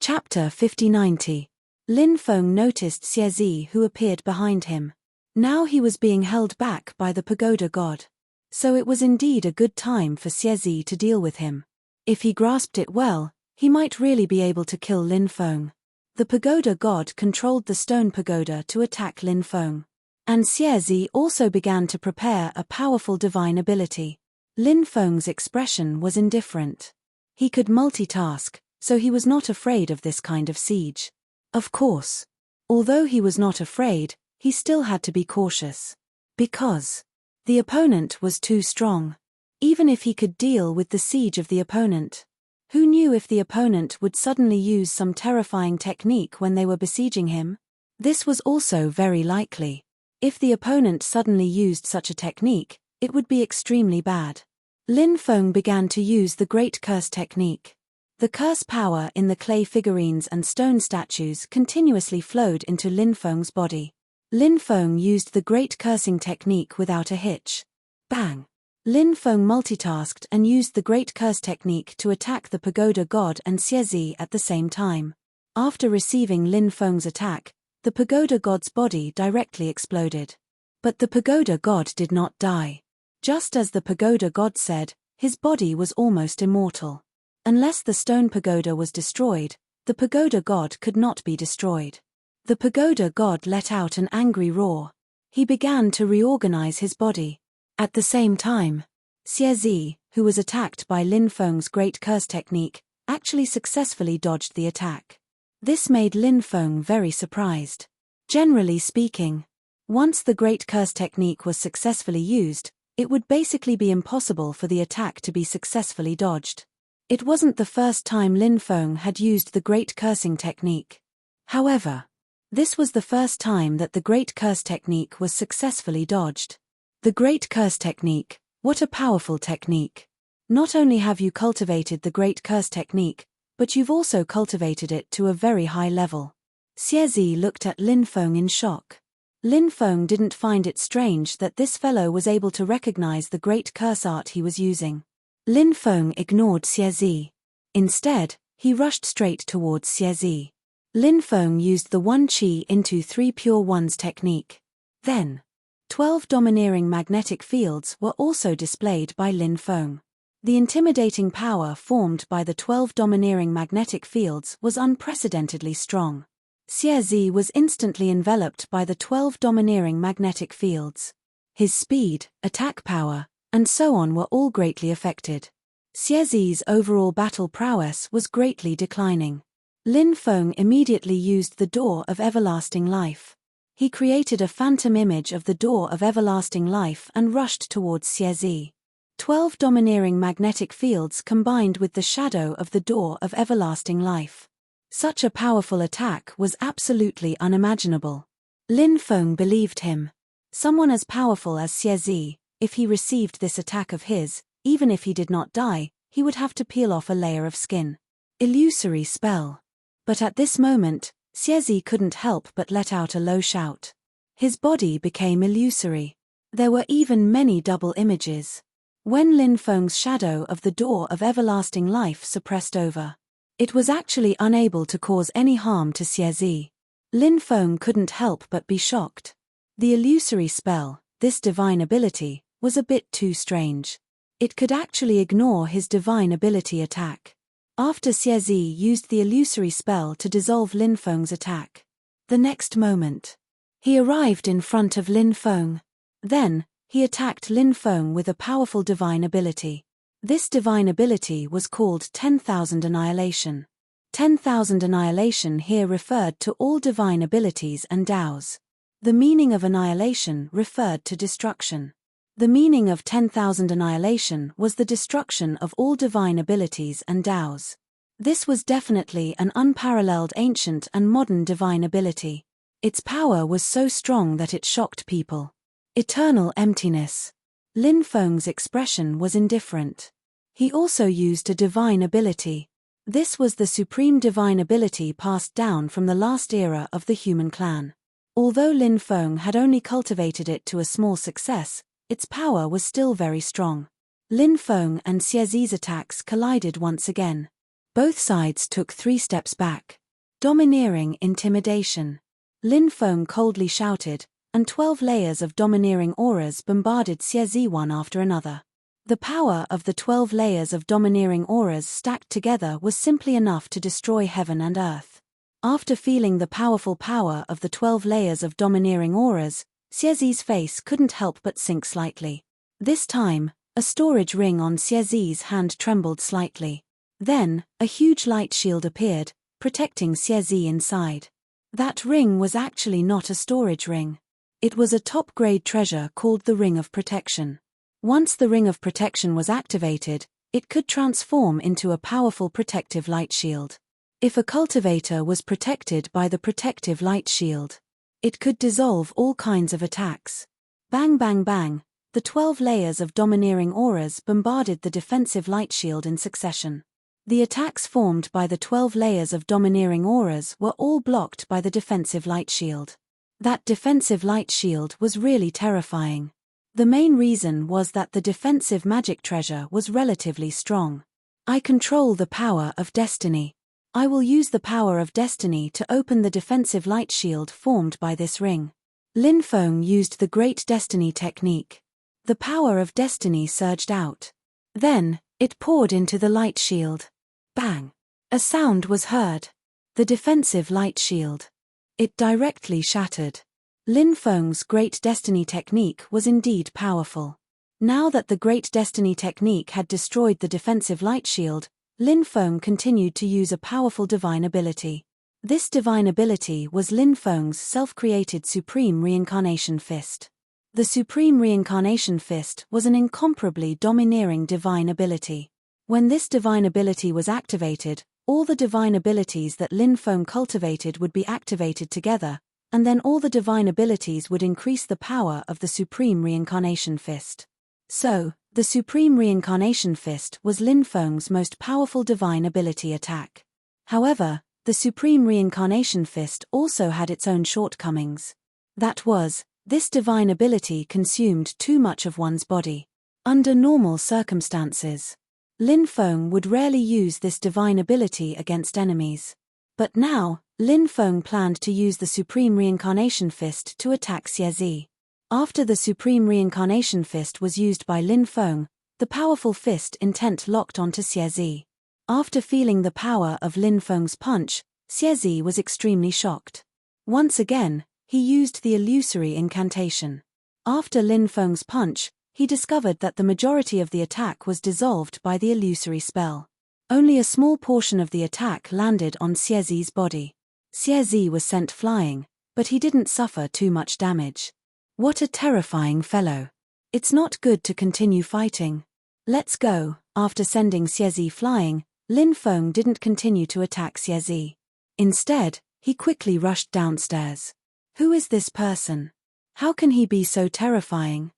Chapter 5090. Lin Feng noticed Xiezi who appeared behind him. Now he was being held back by the pagoda god. So it was indeed a good time for Xiezi to deal with him. If he grasped it well, he might really be able to kill Lin Feng. The pagoda god controlled the stone pagoda to attack Lin Feng. And Xiezi also began to prepare a powerful divine ability. Lin Feng's expression was indifferent. He could multitask, so he was not afraid of this kind of siege. Of course. Although he was not afraid, he still had to be cautious. Because the opponent was too strong. Even if he could deal with the siege of the opponent, who knew if the opponent would suddenly use some terrifying technique when they were besieging him? This was also very likely. If the opponent suddenly used such a technique, it would be extremely bad. Lin Feng began to use the Great Curse technique. The curse power in the clay figurines and stone statues continuously flowed into Lin Feng's body. Lin Feng used the Great Cursing technique without a hitch. Bang! Lin Feng multitasked and used the Great Curse technique to attack the pagoda god and Xiezi at the same time. After receiving Lin Feng's attack, the pagoda god's body directly exploded. But the pagoda god did not die. Just as the pagoda god said, his body was almost immortal. Unless the stone pagoda was destroyed, the pagoda god could not be destroyed. The pagoda god let out an angry roar. He began to reorganize his body. At the same time, Xiezi, who was attacked by Lin Feng's Great Curse technique, actually successfully dodged the attack. This made Lin Feng very surprised. Generally speaking, once the Great Curse technique was successfully used, it would basically be impossible for the attack to be successfully dodged. It wasn't the first time Lin Feng had used the Great Cursing technique. However, this was the first time that the Great Curse technique was successfully dodged. The Great Curse technique, what a powerful technique. Not only have you cultivated the Great Curse technique, but you've also cultivated it to a very high level. Xiezi looked at Lin Feng in shock. Lin Feng didn't find it strange that this fellow was able to recognize the Great Curse art he was using. Lin Feng ignored Xiezi. Instead, he rushed straight towards Xiezi. Lin Feng used the 1 Qi into 3 Pure Ones technique. Then, 12 domineering magnetic fields were also displayed by Lin Feng. The intimidating power formed by the 12 domineering magnetic fields was unprecedentedly strong. Xie was instantly enveloped by the 12 domineering magnetic fields. His speed, attack power, and so on were all greatly affected. Xie's overall battle prowess was greatly declining. Lin Feng immediately used the Door of Everlasting Life. He created a phantom image of the Door of Everlasting Life and rushed towards Xie. 12 domineering magnetic fields combined with the shadow of the Door of Everlasting Life. Such a powerful attack was absolutely unimaginable. Lin Feng believed him. Someone as powerful as Xie, if he received this attack of his, even if he did not die, he would have to peel off a layer of skin. Illusory spell. But at this moment, Xie couldn't help but let out a low shout. His body became illusory. There were even many double images. When Lin Feng's shadow of the Door of Everlasting Life suppressed over, it was actually unable to cause any harm to Xie. Lin Feng couldn't help but be shocked. The illusory spell, this divine ability, was a bit too strange. It could actually ignore his divine ability attack. After Xie used the illusory spell to dissolve Lin Feng's attack. The next moment, he arrived in front of Lin Feng. Then, he attacked Lin Feng with a powerful divine ability. This divine ability was called 10,000 Annihilation. 10,000 Annihilation here referred to all divine abilities and Daos. The meaning of annihilation referred to destruction. The meaning of 10,000 Annihilation was the destruction of all divine abilities and Daos. This was definitely an unparalleled ancient and modern divine ability. Its power was so strong that it shocked people. Eternal emptiness. Lin Feng's expression was indifferent. He also used a divine ability. This was the supreme divine ability passed down from the last era of the human clan. Although Lin Feng had only cultivated it to a small success, its power was still very strong. Lin Feng and Xie's attacks collided once again. Both sides took 3 steps back. Domineering intimidation. Lin Feng coldly shouted, and 12 layers of domineering auras bombarded Xie one after another. The power of the 12 layers of domineering auras stacked together was simply enough to destroy heaven and earth. After feeling the powerful power of the 12 layers of domineering auras, Xie's face couldn't help but sink slightly. This time, a storage ring on Xie's hand trembled slightly. Then, a huge light shield appeared, protecting Xie inside. That ring was actually not a storage ring. It was a top-grade treasure called the Ring of Protection. Once the Ring of Protection was activated, it could transform into a powerful protective light shield. If a cultivator was protected by the protective light shield, it could dissolve all kinds of attacks. Bang bang bang, the 12 layers of domineering auras bombarded the defensive light shield in succession. The attacks formed by the 12 layers of domineering auras were all blocked by the defensive light shield. That defensive light shield was really terrifying. The main reason was that the defensive magic treasure was relatively strong. I control the power of destiny. I will use the power of destiny to open the defensive light shield formed by this ring. Lin Feng used the Great Destiny technique. The power of destiny surged out. Then, it poured into the light shield. Bang! A sound was heard. The defensive light shield. It directly shattered. Lin Feng's Great Destiny technique was indeed powerful. Now that the Great Destiny technique had destroyed the defensive light shield, Lin Feng continued to use a powerful divine ability. This divine ability was Lin Feng's self-created Supreme Reincarnation Fist. The Supreme Reincarnation Fist was an incomparably domineering divine ability. When this divine ability was activated, all the divine abilities that Lin Feng cultivated would be activated together, and then all the divine abilities would increase the power of the Supreme Reincarnation Fist. So, the Supreme Reincarnation Fist was Lin Feng's most powerful divine ability attack. However, the Supreme Reincarnation Fist also had its own shortcomings. That was, this divine ability consumed too much of one's body. Under normal circumstances, Lin Feng would rarely use this divine ability against enemies. But now, Lin Feng planned to use the Supreme Reincarnation Fist to attack Xie. After the Supreme Reincarnation Fist was used by Lin Feng, the powerful fist intent locked onto Xie. After feeling the power of Lin Feng's punch, Xiezi was extremely shocked. Once again, he used the illusory incantation. After Lin Feng's punch, he discovered that the majority of the attack was dissolved by the illusory spell. Only a small portion of the attack landed on Xiezi's body. Xiezi was sent flying, but he didn't suffer too much damage. What a terrifying fellow. It's not good to continue fighting. Let's go. After sending Xiezi flying, Lin Feng didn't continue to attack Xiezi. Instead, he quickly rushed downstairs. Who is this person? How can he be so terrifying?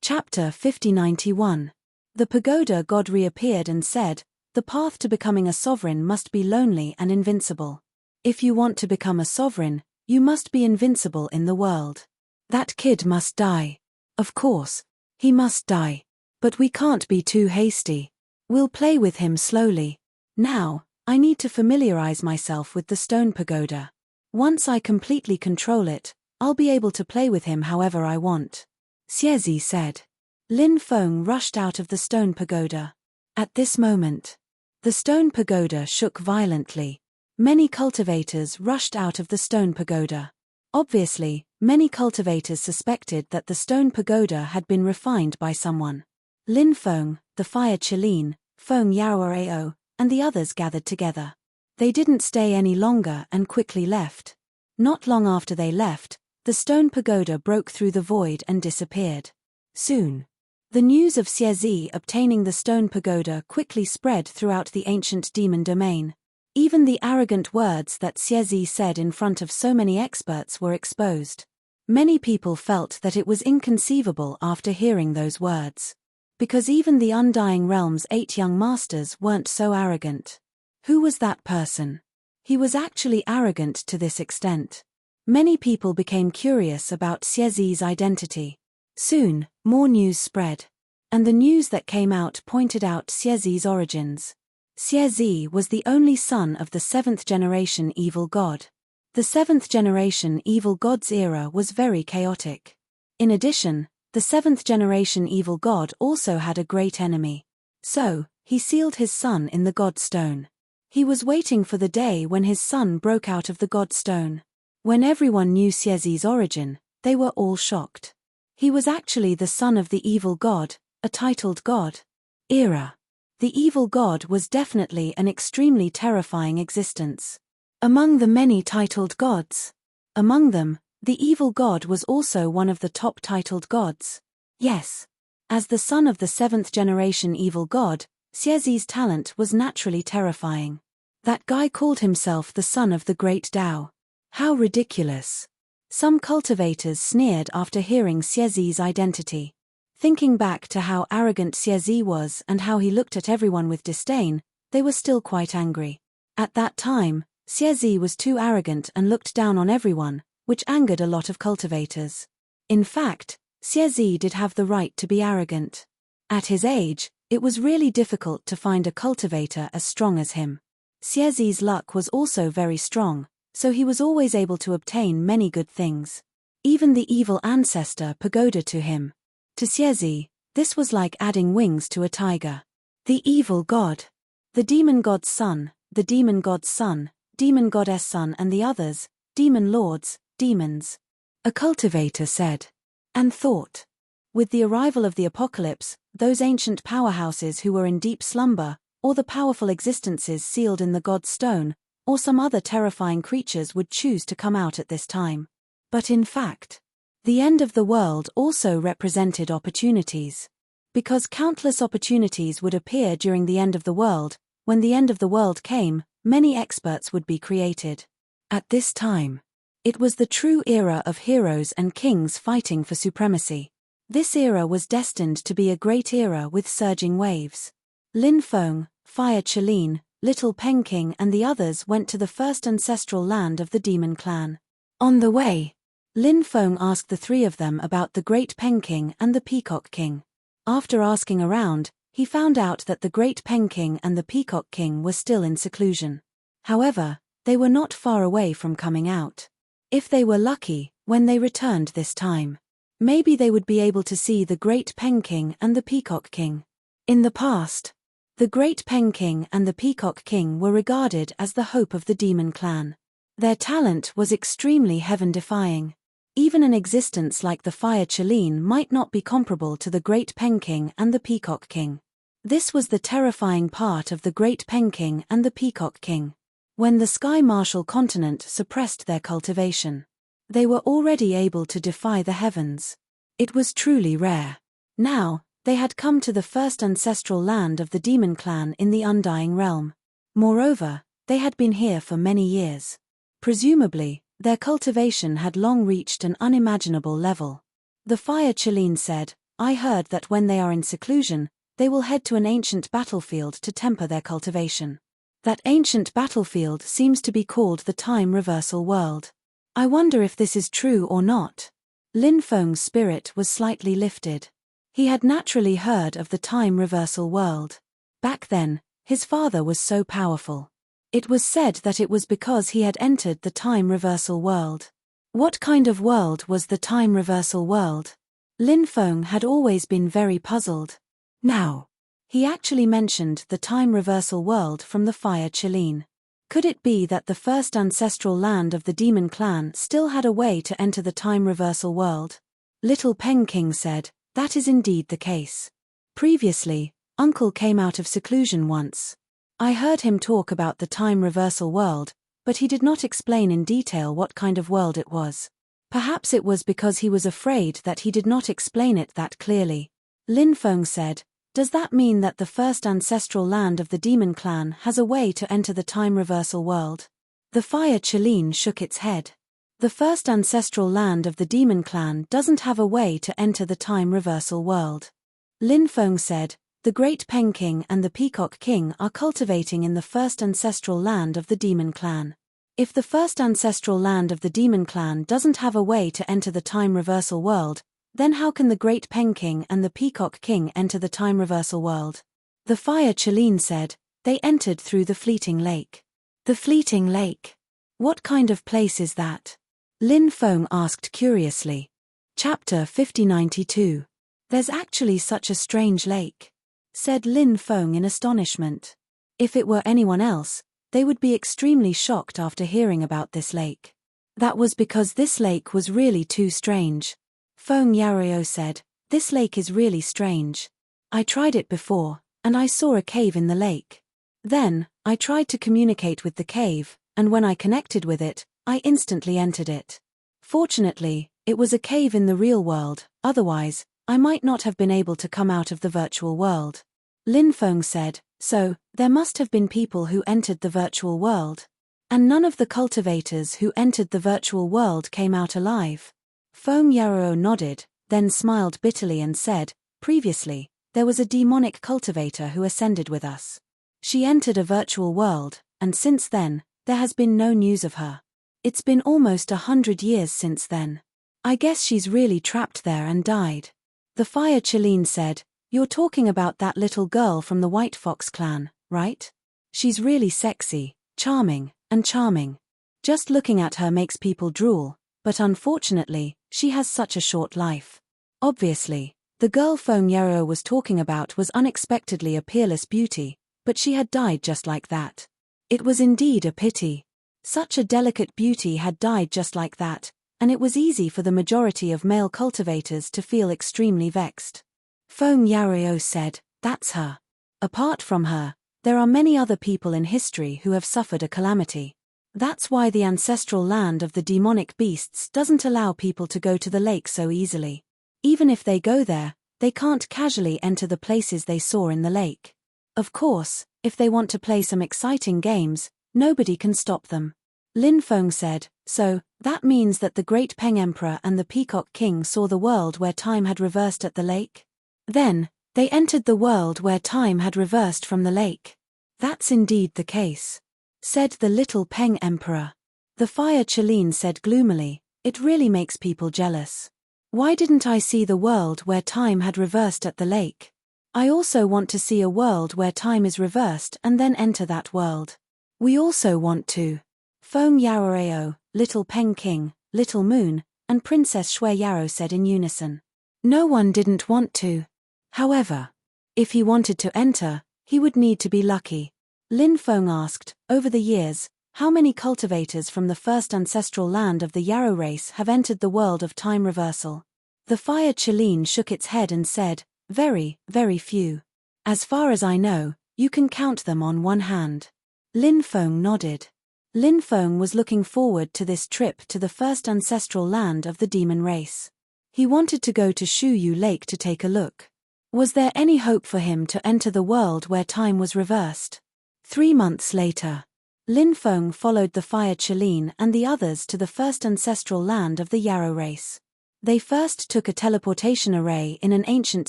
Chapter 5091. The pagoda god reappeared and said, "The path to becoming a sovereign must be lonely and invincible. If you want to become a sovereign, you must be invincible in the world. That kid must die. Of course, he must die. But we can't be too hasty. We'll play with him slowly. Now, I need to familiarize myself with the stone pagoda. Once I completely control it, I'll be able to play with him however I want," Xiezi said. Lin Feng rushed out of the stone pagoda. At this moment, the stone pagoda shook violently. Many cultivators rushed out of the stone pagoda. Obviously, many cultivators suspected that the stone pagoda had been refined by someone. Lin Feng, the fire Qilin, Feng Yaoao, and the others gathered together. They didn't stay any longer and quickly left. Not long after they left, the stone pagoda broke through the void and disappeared. Soon, the news of Xiezi obtaining the stone pagoda quickly spread throughout the ancient demon domain. Even the arrogant words that Xiezi said in front of so many experts were exposed. Many people felt that it was inconceivable after hearing those words. Because even the Undying Realm's 8 young masters weren't so arrogant. Who was that person? He was actually arrogant to this extent. Many people became curious about Xiezi's identity. Soon, more news spread. And the news that came out pointed out Xiezi's origins. Xiezi was the only son of the 7th generation evil god. The 7th generation evil god's era was very chaotic. In addition, the 7th generation evil god also had a great enemy. So, he sealed his son in the god stone. He was waiting for the day when his son broke out of the god stone. When everyone knew Xiezi's origin, they were all shocked. He was actually the son of the evil god, a titled god. Era. The evil god was definitely an extremely terrifying existence. Among the many titled gods. Among them, the evil god was also one of the top titled gods. Yes. As the son of the 7th generation evil god, Xiezi's talent was naturally terrifying. That guy called himself the son of the great Tao. How ridiculous. Some cultivators sneered after hearing Xiezi's identity. Thinking back to how arrogant Xiezi was and how he looked at everyone with disdain, they were still quite angry. At that time, Xiezi was too arrogant and looked down on everyone, which angered a lot of cultivators. In fact, Xiezi did have the right to be arrogant. At his age, it was really difficult to find a cultivator as strong as him. Xiezi's luck was also very strong, so he was always able to obtain many good things. Even the evil ancestor pagoda to him. To Xiezi, this was like adding wings to a tiger. The evil god. The demon god's son, the demon god's son, demon goddess son and the others, demon lords, demons. A cultivator said. And thought. With the arrival of the apocalypse, those ancient powerhouses who were in deep slumber, or the powerful existences sealed in the god's stone, or some other terrifying creatures would choose to come out at this time. But in fact, the end of the world also represented opportunities. Because countless opportunities would appear during the end of the world, when the end of the world came, many experts would be created. At this time, it was the true era of heroes and kings fighting for supremacy. This era was destined to be a great era with surging waves. Lin Feng, Fire Qilin, Little Penking and the others went to the first ancestral land of the demon clan. On the way, Lin Feng asked the 3 of them about the Great Penking and the Peacock King. After asking around, he found out that the Great Penking and the Peacock King were still in seclusion. However, they were not far away from coming out. If they were lucky, when they returned this time, maybe they would be able to see the Great Penking and the Peacock King. In the past, The Great Peng King and the Peacock King were regarded as the hope of the demon clan. Their talent was extremely heaven-defying. Even an existence like the Fire Chelene might not be comparable to the Great Peng King and the Peacock King. This was the terrifying part of the Great Peng King and the Peacock King. When the Sky Martial continent suppressed their cultivation, they were already able to defy the heavens. It was truly rare. Now, they had come to the first ancestral land of the demon clan in the Undying Realm. Moreover, they had been here for many years. Presumably, their cultivation had long reached an unimaginable level. The Fire Chelene said, "I heard that when they are in seclusion, they will head to an ancient battlefield to temper their cultivation. That ancient battlefield seems to be called the Time Reversal World. I wonder if this is true or not." Lin Feng's spirit was slightly lifted. He had naturally heard of the Time Reversal World. Back then, his father was so powerful. It was said that it was because he had entered the Time Reversal World. What kind of world was the Time Reversal World? Lin Feng had always been very puzzled. Now, he actually mentioned the Time Reversal World from the Fire Chelene. Could it be that the first ancestral land of the demon clan still had a way to enter the Time Reversal World? Little Peng King said, "That is indeed the case. Previously, Uncle came out of seclusion once. I heard him talk about the Time Reversal World, but he did not explain in detail what kind of world it was. Perhaps it was because he was afraid that he did not explain it that clearly." Lin Feng said, "Does that mean that the first ancestral land of the demon clan has a way to enter the Time Reversal World?" The Fire Chelene shook its head. The first ancestral land of the demon clan doesn't have a way to enter the Time Reversal World. Lin Feng said, "The Great Peng King and the Peacock King are cultivating in the first ancestral land of the demon clan. If the first ancestral land of the demon clan doesn't have a way to enter the Time Reversal World, then how can the Great Peng King and the Peacock King enter the Time Reversal World?" The Fire Chelene said, "They entered through the Fleeting Lake." The Fleeting Lake? What kind of place is that? Lin Feng asked curiously. Chapter 5092. "There's actually such a strange lake," said Lin Feng in astonishment. If it were anyone else, they would be extremely shocked after hearing about this lake. That was because this lake was really too strange. Feng Yarao said, "This lake is really strange. I tried it before, and I saw a cave in the lake. Then, I tried to communicate with the cave, and when I connected with it, I instantly entered it. Fortunately, it was a cave in the real world, otherwise, I might not have been able to come out of the virtual world." Lin Feng said, "So, there must have been people who entered the virtual world. And none of the cultivators who entered the virtual world came out alive?" Feng Yarao nodded, then smiled bitterly and said, "Previously, there was a demonic cultivator who ascended with us. She entered a virtual world, and since then, there has been no news of her. It's been almost 100 years since then. I guess she's really trapped there and died." The Fire Chelene said, "You're talking about that little girl from the White Fox clan, right? She's really sexy, charming, and charming. Just looking at her makes people drool, but unfortunately, she has such a short life." Obviously, the girl Feng Yarao was talking about was unexpectedly a peerless beauty, but she had died just like that. It was indeed a pity. Such a delicate beauty had died just like that, and it was easy for the majority of male cultivators to feel extremely vexed. Feng Yarao said, "That's her. Apart from her, there are many other people in history who have suffered a calamity. That's why the ancestral land of the demonic beasts doesn't allow people to go to the lake so easily. Even if they go there, they can't casually enter the places they saw in the lake. Of course, if they want to play some exciting games, nobody can stop them." Lin Feng said, "So, that means that the Great Peng Emperor and the Peacock King saw the world where time had reversed at the lake? Then, they entered the world where time had reversed from the lake." "That's indeed the case," said the little Peng Emperor. The Fire Chelene said gloomily, "It really makes people jealous. Why didn't I see the world where time had reversed at the lake? I also want to see a world where time is reversed and then enter that world." "We also want to." Feng Yarao, Little Peng King, Little Moon, and Princess Shui Yarao said in unison. No one didn't want to. However, if he wanted to enter, He would need to be lucky. Lin Feng asked, over the years, how many cultivators from the first ancestral land of the Yarrow race have entered the world of time reversal? The fire Chelin shook its head and said, very, very few. As far as I know, you can count them on one hand. Lin Feng nodded. Lin Feng was looking forward to this trip to the first ancestral land of the demon race. He wanted to go to Shu Yu Lake to take a look. Was there any hope for him to enter the world where time was reversed? 3 months later, Lin Feng followed the fire Chelin and the others to the first ancestral land of the Yarrow race. They first took a teleportation array in an ancient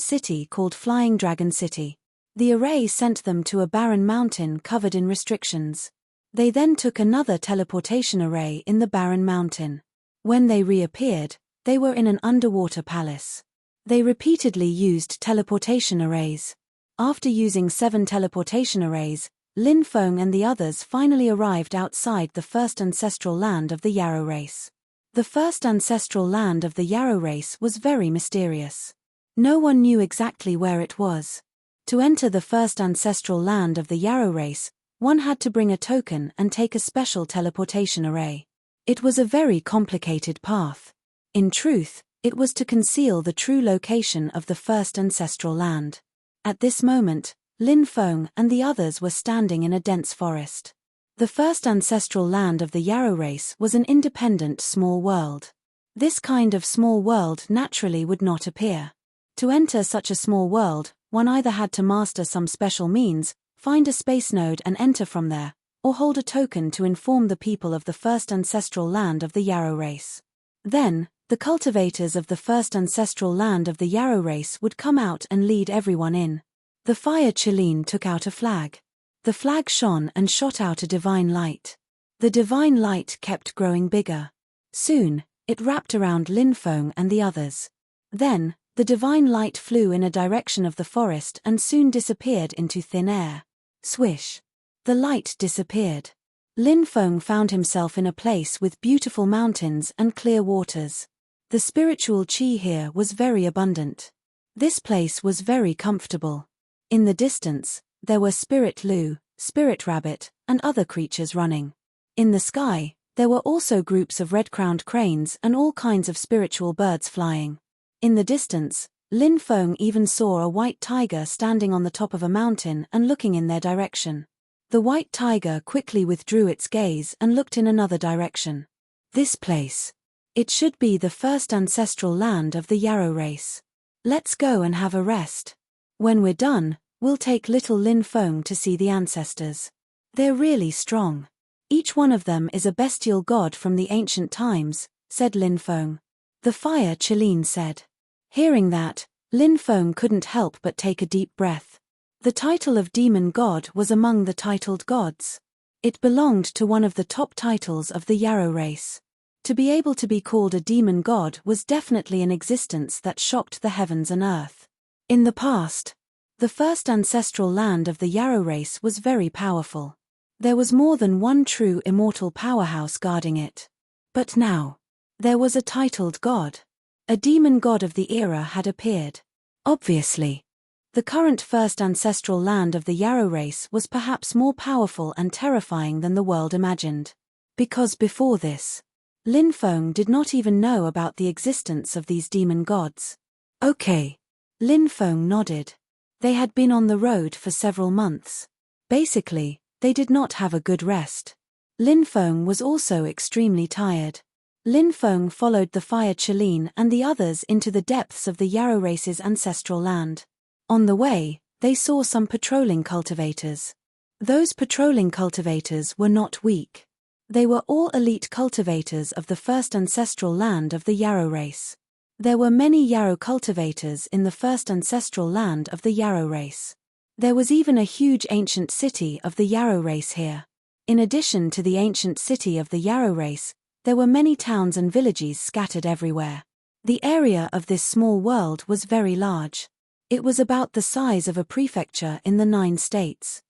city called Flying Dragon City. The array sent them to a barren mountain covered in restrictions. They then took another teleportation array in the barren mountain. When they reappeared, they were in an underwater palace. They repeatedly used teleportation arrays. After using 7 teleportation arrays, Lin Feng and the others finally arrived outside the first ancestral land of the Yarrow race. The first ancestral land of the Yarrow race was very mysterious. No one knew exactly where it was. To enter the first ancestral land of the Yarrow race, one had to bring a token and take a special teleportation array. It was a very complicated path. In truth, it was to conceal the true location of the first ancestral land. At this moment, Lin Feng and the others were standing in a dense forest. The first ancestral land of the Yarrow race was an independent small world. This kind of small world naturally would not appear. To enter such a small world, one either had to master some special means, find a space node and enter from there, or hold a token to inform the people of the first ancestral land of the Yarrow race. Then, the cultivators of the first ancestral land of the Yarrow race would come out and lead everyone in. The fire Chelin took out a flag. The flag shone and shot out a divine light. The divine light kept growing bigger. Soon, it wrapped around Lin Feng and the others. Then, the divine light flew in a direction of the forest and soon disappeared into thin air. Swish! The light disappeared. Lin Feng found himself in a place with beautiful mountains and clear waters. The spiritual qi here was very abundant. This place was very comfortable. In the distance, there were Spirit Lu, Spirit Rabbit, and other creatures running. In the sky, there were also groups of red-crowned cranes and all kinds of spiritual birds flying. In the distance, Lin Feng even saw a white tiger standing on the top of a mountain and looking in their direction. The white tiger quickly withdrew its gaze and looked in another direction. This place. It should be the first ancestral land of the Yarrow race. Let's go and have a rest. When we're done, we'll take little Lin Feng to see the ancestors. They're really strong. Each one of them is a bestial god from the ancient times, said Lin Feng. The fire Chelin said. Hearing that, Lin Feng couldn't help but take a deep breath. The title of demon god was among the titled gods. It belonged to one of the top titles of the Yarrow race. To be able to be called a demon god was definitely an existence that shocked the heavens and earth. In the past, the first ancestral land of the Yarrow race was very powerful. There was more than one true immortal powerhouse guarding it. But now, there was a titled god. A demon god of the era had appeared. Obviously, the current first ancestral land of the Yarrow race was perhaps more powerful and terrifying than the world imagined. Because before this, Lin Feng did not even know about the existence of these demon gods. Okay. Lin Feng nodded. They had been on the road for several months. Basically, they did not have a good rest. Lin Feng was also extremely tired. Lin Feng followed the fire Chelin and the others into the depths of the Yarrow race's ancestral land. On the way, they saw some patrolling cultivators. Those patrolling cultivators were not weak. They were all elite cultivators of the first ancestral land of the Yarrow race. There were many Yarrow cultivators in the first ancestral land of the Yarrow race. There was even a huge ancient city of the Yarrow race here. In addition to the ancient city of the Yarrow race, there were many towns and villages scattered everywhere. The area of this small world was very large. It was about the size of a prefecture in the 9 states.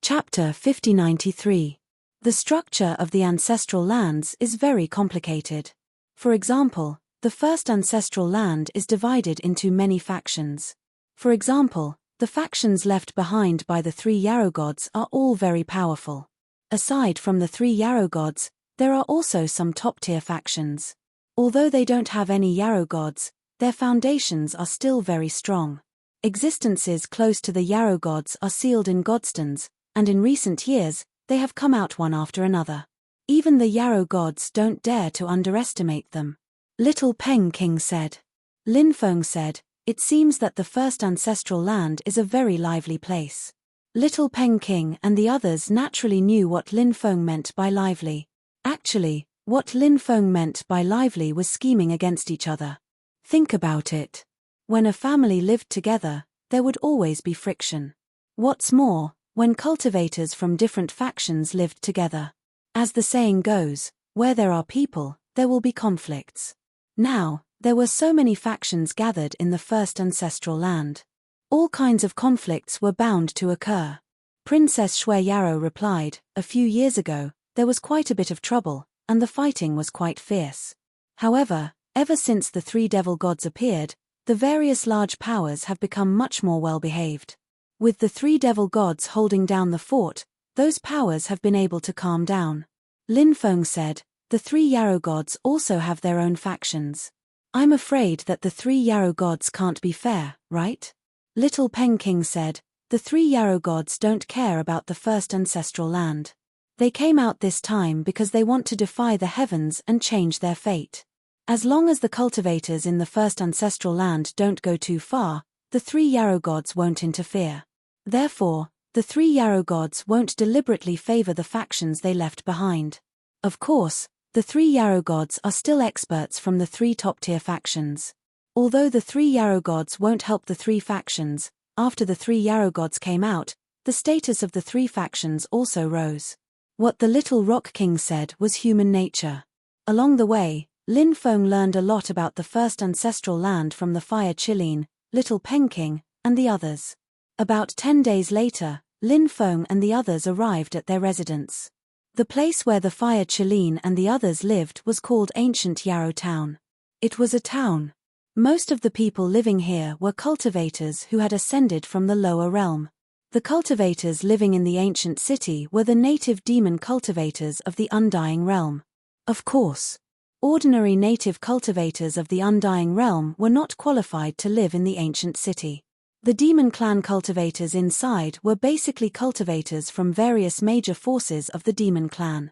Chapter 5093. The structure of the ancestral lands is very complicated. For example, the first ancestral land is divided into many factions. For example, The factions left behind by the 3 Yarrow gods are all very powerful. Aside from the 3 Yarrow gods, there are also some top-tier factions. Although they don't have any Yarrow gods, their foundations are still very strong. Existences close to the Yarrow gods are sealed in godstones, and in recent years, they have come out one after another. Even the Yarrow gods don't dare to underestimate them. Little Peng King said. Lin Feng said, "It seems that the first ancestral land is a very lively place." Little Peng King and the others naturally knew what Lin Feng meant by lively. Actually, what Lin Feng meant by lively was scheming against each other. Think about it. When a family lived together, there would always be friction. What's more, when cultivators from different factions lived together. As the saying goes, where there are people, there will be conflicts. Now, there were so many factions gathered in the first ancestral land. All kinds of conflicts were bound to occur. Princess Shui Yarrow replied, "A few years ago, there was quite a bit of trouble, and the fighting was quite fierce. However, ever since the 3 devil gods appeared, the various large powers have become much more well-behaved. With the 3 devil gods holding down the fort, those powers have been able to calm down." Lin Feng said, "The 3 Yarrow gods also have their own factions. I'm afraid that the 3 Yarrow gods can't be fair, right?" Little Peng King said, "The 3 Yarrow gods don't care about the first ancestral land. They came out this time because they want to defy the heavens and change their fate. As long as the cultivators in the first ancestral land don't go too far, the 3 Yarrow gods won't interfere. Therefore, the 3 Yarrow gods won't deliberately favor the factions they left behind. Of course, the 3 Yarrow gods are still experts from the 3 top-tier factions. Although the 3 Yarrow gods won't help the 3 factions, after the 3 Yarrow gods came out, the status of the 3 factions also rose." What the Little Rock King said was human nature. Along the way, Lin Feng learned a lot about the first ancestral land from the Fire Qilin, Little Peng King, and the others. About 10 days later, Lin Feng and the others arrived at their residence. The place where the Fire Qilin and the others lived was called Ancient Yarrow Town. It was a town. Most of the people living here were cultivators who had ascended from the lower realm. The cultivators living in the ancient city were the native demon cultivators of the Undying Realm. Of course, ordinary native cultivators of the Undying Realm were not qualified to live in the ancient city. The demon clan cultivators inside were basically cultivators from various major forces of the demon clan.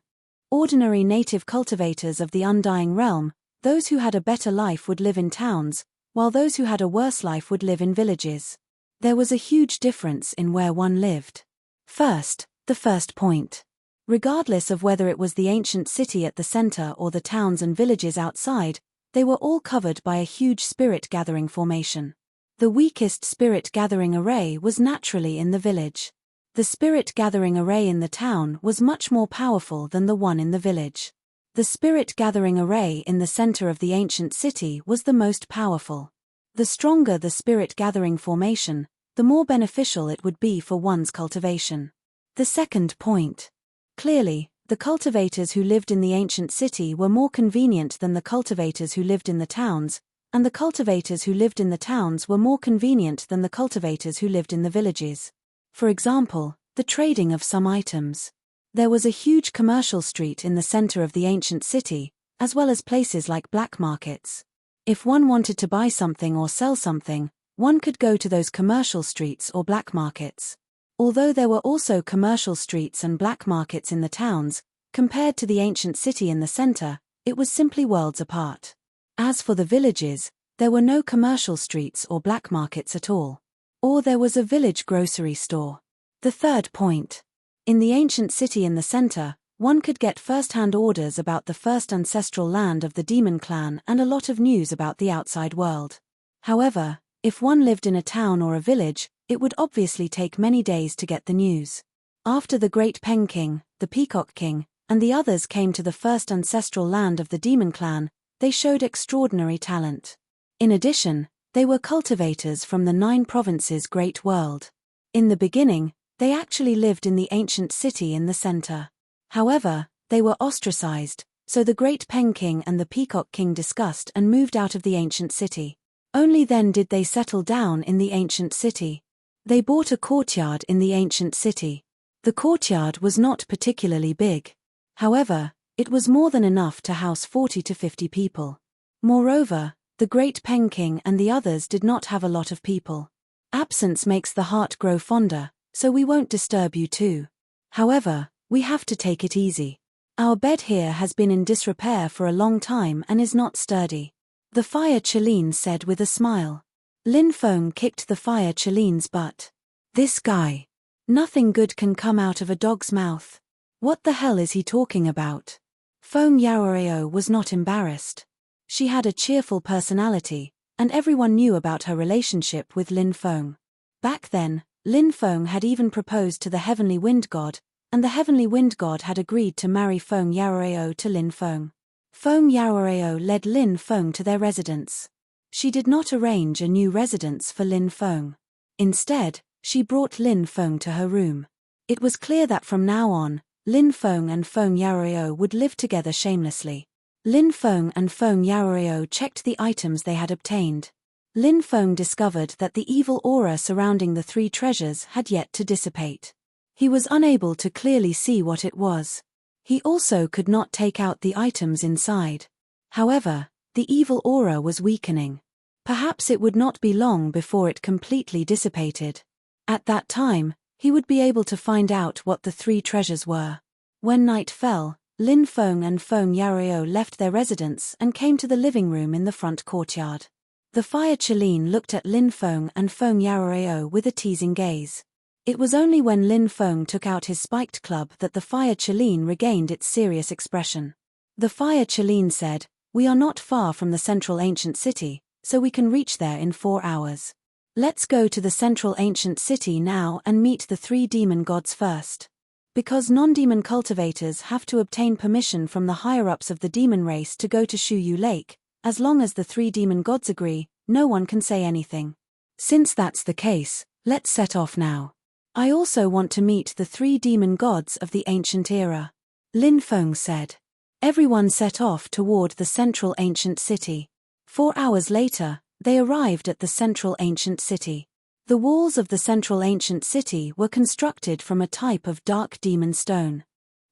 Ordinary native cultivators of the Undying Realm, those who had a better life would live in towns, while those who had a worse life would live in villages. There was a huge difference in where one lived. First, the first point. Regardless of whether it was the ancient city at the center or the towns and villages outside, they were all covered by a huge spirit-gathering formation. The weakest spirit-gathering array was naturally in the village. The spirit-gathering array in the town was much more powerful than the one in the village. The spirit-gathering array in the center of the ancient city was the most powerful. The stronger the spirit-gathering formation, the more beneficial it would be for one's cultivation. The second point. Clearly, the cultivators who lived in the ancient city were more convenient than the cultivators who lived in the towns, and the cultivators who lived in the towns were more convenient than the cultivators who lived in the villages. For example, the trading of some items. There was a huge commercial street in the center of the ancient city, as well as places like black markets. If one wanted to buy something or sell something, one could go to those commercial streets or black markets. Although there were also commercial streets and black markets in the towns, compared to the ancient city in the center, it was simply worlds apart. As for the villages, there were no commercial streets or black markets at all. Or there was a village grocery store. The third point. In the ancient city in the center, one could get first-hand orders about the first ancestral land of the demon clan and a lot of news about the outside world. However, if one lived in a town or a village, it would obviously take many days to get the news. After the Great Peng King, the Peacock King, and the others came to the first ancestral land of the demon clan, they showed extraordinary talent. In addition, they were cultivators from the 9 provinces' great world. In the beginning, they actually lived in the ancient city in the center. However, they were ostracized, so the Great Peng King and the Peacock King discussed and moved out of the ancient city. Only then did they settle down in the ancient city. They bought a courtyard in the ancient city. The courtyard was not particularly big. However, it was more than enough to house 40 to 50 people. Moreover, the great Peng King and the others did not have a lot of people. Absence makes the heart grow fonder, so we won't disturb you too. However, we have to take it easy. Our bed here has been in disrepair for a long time and is not sturdy. The fire Chelin said with a smile. Lin Feng kicked the fire Chelin's butt. This guy. Nothing good can come out of a dog's mouth. What the hell is he talking about? Feng Yaoreo was not embarrassed. She had a cheerful personality, and everyone knew about her relationship with Lin Feng. Back then, Lin Feng had even proposed to the heavenly wind god, and the heavenly wind god had agreed to marry Feng Yaoreo to Lin Feng. Feng Yaoreo led Lin Feng to their residence. She did not arrange a new residence for Lin Feng. Instead, she brought Lin Feng to her room. It was clear that from now on, Lin Feng and Feng Yaoreo would live together shamelessly. Lin Feng and Feng Yaoreo checked the items they had obtained. Lin Feng discovered that the evil aura surrounding the three treasures had yet to dissipate. He was unable to clearly see what it was. He also could not take out the items inside. However, the evil aura was weakening. Perhaps it would not be long before it completely dissipated. At that time, he would be able to find out what the three treasures were. When night fell, Lin Feng and Feng Yaoreo left their residence and came to the living room in the front courtyard. The fire Chelin looked at Lin Feng and Feng Yaoreo with a teasing gaze. It was only when Lin Feng took out his spiked club that the fire Chelin regained its serious expression. The fire Chelin said, "We are not far from the central ancient city, so we can reach there in 4 hours. Let's go to the central ancient city now and meet the 3 demon gods first." Because non-demon cultivators have to obtain permission from the higher-ups of the demon race to go to Shuyu Lake, as long as the 3 demon gods agree, no one can say anything. Since that's the case, let's set off now. I also want to meet the 3 demon gods of the ancient era. Lin Feng said. Everyone set off toward the central ancient city. 4 hours later, they arrived at the central ancient city. The walls of the central ancient city were constructed from a type of dark demon stone.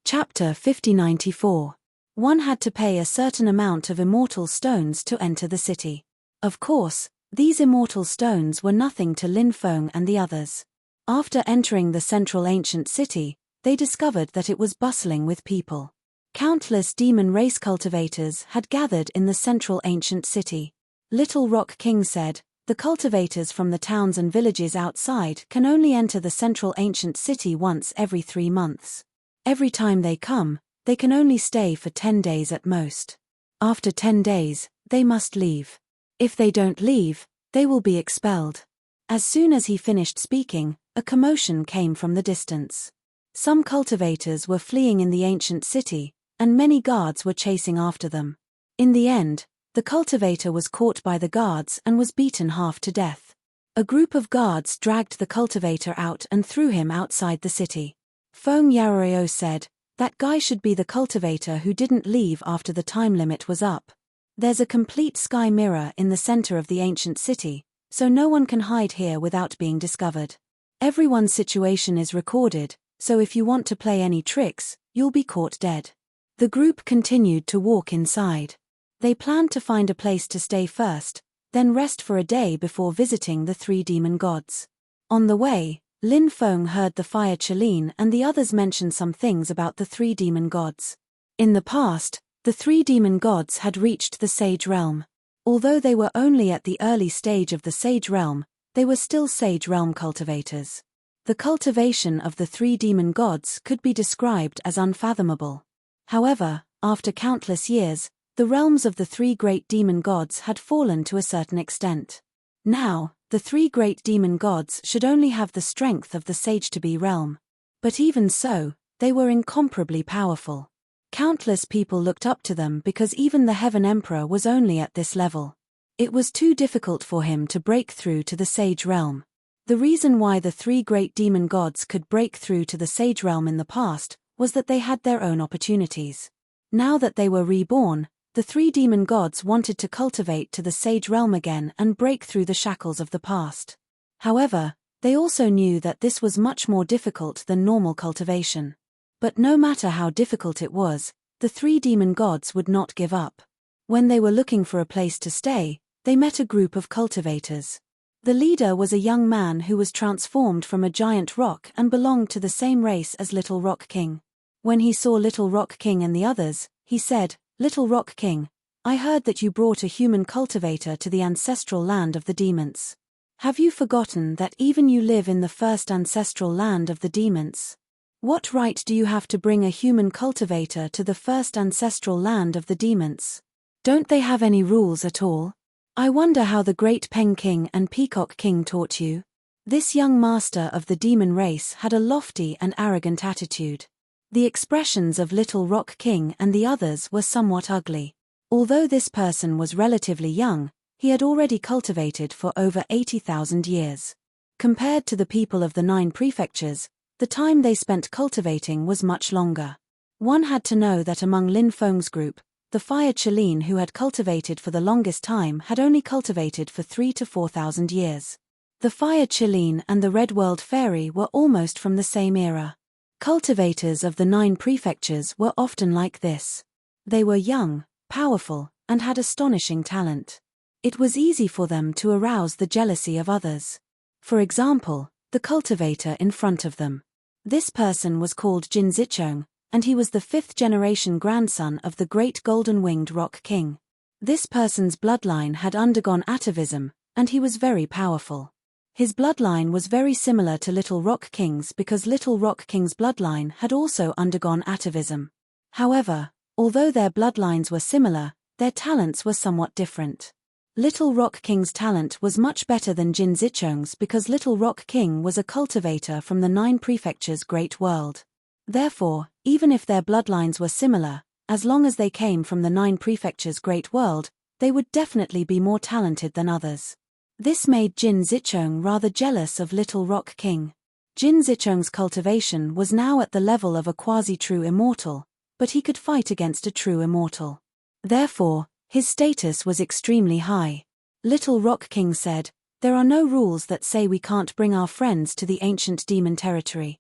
Chapter 5094. One had to pay a certain amount of immortal stones to enter the city. Of course, these immortal stones were nothing to Lin Feng and the others. After entering the central ancient city, they discovered that it was bustling with people. Countless demon race cultivators had gathered in the central ancient city. Little Rock King said, "The cultivators from the towns and villages outside can only enter the central ancient city once every 3 months. Every time they come, they can only stay for 10 days at most. After 10 days, they must leave. If they don't leave, they will be expelled." As soon as he finished speaking, a commotion came from the distance. Some cultivators were fleeing in the ancient city, and many guards were chasing after them. In the end, the cultivator was caught by the guards and was beaten half to death. A group of guards dragged the cultivator out and threw him outside the city. Feng Yaoreo said, "That guy should be the cultivator who didn't leave after the time limit was up. There's a complete sky mirror in the center of the ancient city, so no one can hide here without being discovered. Everyone's situation is recorded, so if you want to play any tricks, you'll be caught dead." The group continued to walk inside. They planned to find a place to stay first, then rest for a day before visiting the 3 demon gods. On the way, Lin Feng heard the fire Chelin and the others mention some things about the 3 demon gods. In the past, the 3 demon gods had reached the Sage Realm. Although they were only at the early stage of the Sage Realm, they were still Sage Realm cultivators. The cultivation of the 3 demon gods could be described as unfathomable. However, after countless years, the realms of the 3 great demon gods had fallen to a certain extent. Now, the 3 great demon gods should only have the strength of the Sage-to-be realm. But even so, they were incomparably powerful. Countless people looked up to them because even the Heaven Emperor was only at this level. It was too difficult for him to break through to the Sage realm. The reason why the 3 great demon gods could break through to the Sage realm in the past was that they had their own opportunities. Now that they were reborn, the 3 demon gods wanted to cultivate to the Sage realm again and break through the shackles of the past. However, They also knew that this was much more difficult than normal cultivation. But no matter how difficult it was, the three demon gods would not give up. When they were looking for a place to stay, they met a group of cultivators. The leader was a young man who was transformed from a giant rock and belonged to the same race as Little Rock King. When he saw Little Rock King and the others, he said, "Little Rock King, I heard that you brought a human cultivator to the ancestral land of the demons. Have you forgotten that even you live in the first ancestral land of the demons? What right do you have to bring a human cultivator to the first ancestral land of the demons? Don't they have any rules at all? I wonder how the great Pen King and Peacock King taught you." This young master of the demon race had a lofty and arrogant attitude. The expressions of Little Rock King and the others were somewhat ugly. Although this person was relatively young, he had already cultivated for over 80,000 years. Compared to the people of the 9 prefectures, the time they spent cultivating was much longer. One had to know that among Lin Feng's group, the Fire Chilean who had cultivated for the longest time had only cultivated for 3 to 4,000 years. The Fire Chilean and the Red World Fairy were almost from the same era. Cultivators of the 9 prefectures were often like this. They were young, powerful, and had astonishing talent. It was easy for them to arouse the jealousy of others. For example, the cultivator in front of them. This person was called Jin Zichong, and he was the 5th-generation grandson of the great golden-winged Rock King. This person's bloodline had undergone atavism, and he was very powerful. His bloodline was very similar to Little Rock King's because Little Rock King's bloodline had also undergone atavism. However, although their bloodlines were similar, their talents were somewhat different. Little Rock King's talent was much better than Jin Zichong's because Little Rock King was a cultivator from the 9 prefectures' great world. Therefore, even if their bloodlines were similar, as long as they came from the 9 prefectures' great world, they would definitely be more talented than others. This made Jin Zichong rather jealous of Little Rock King. Jin Zichong's cultivation was now at the level of a quasi-true immortal, but he could fight against a true immortal. Therefore, his status was extremely high. Little Rock King said, "There are no rules that say we can't bring our friends to the ancient demon territory."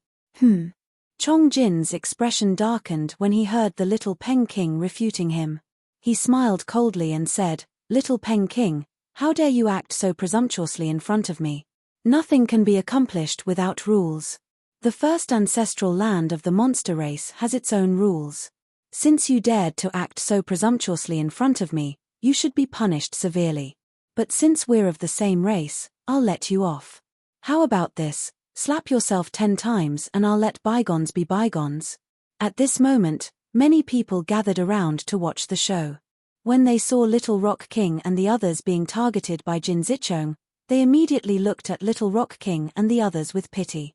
Chong Jin's expression darkened when he heard the Little Pen King refuting him. He smiled coldly and said, "Little Pen King, how dare you act so presumptuously in front of me? Nothing can be accomplished without rules. The first ancestral land of the monster race has its own rules. Since you dared to act so presumptuously in front of me, you should be punished severely. But since we're of the same race, I'll let you off. How about this? Slap yourself 10 times and I'll let bygones be bygones." At this moment, many people gathered around to watch the show. When they saw Little Rock King and the others being targeted by Jin Zichong, they immediately looked at Little Rock King and the others with pity.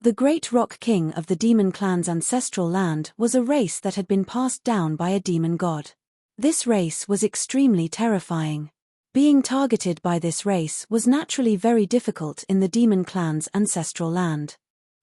The Great Rock King of the Demon Clan's ancestral land was a race that had been passed down by a demon god. This race was extremely terrifying. Being targeted by this race was naturally very difficult in the Demon Clan's ancestral land.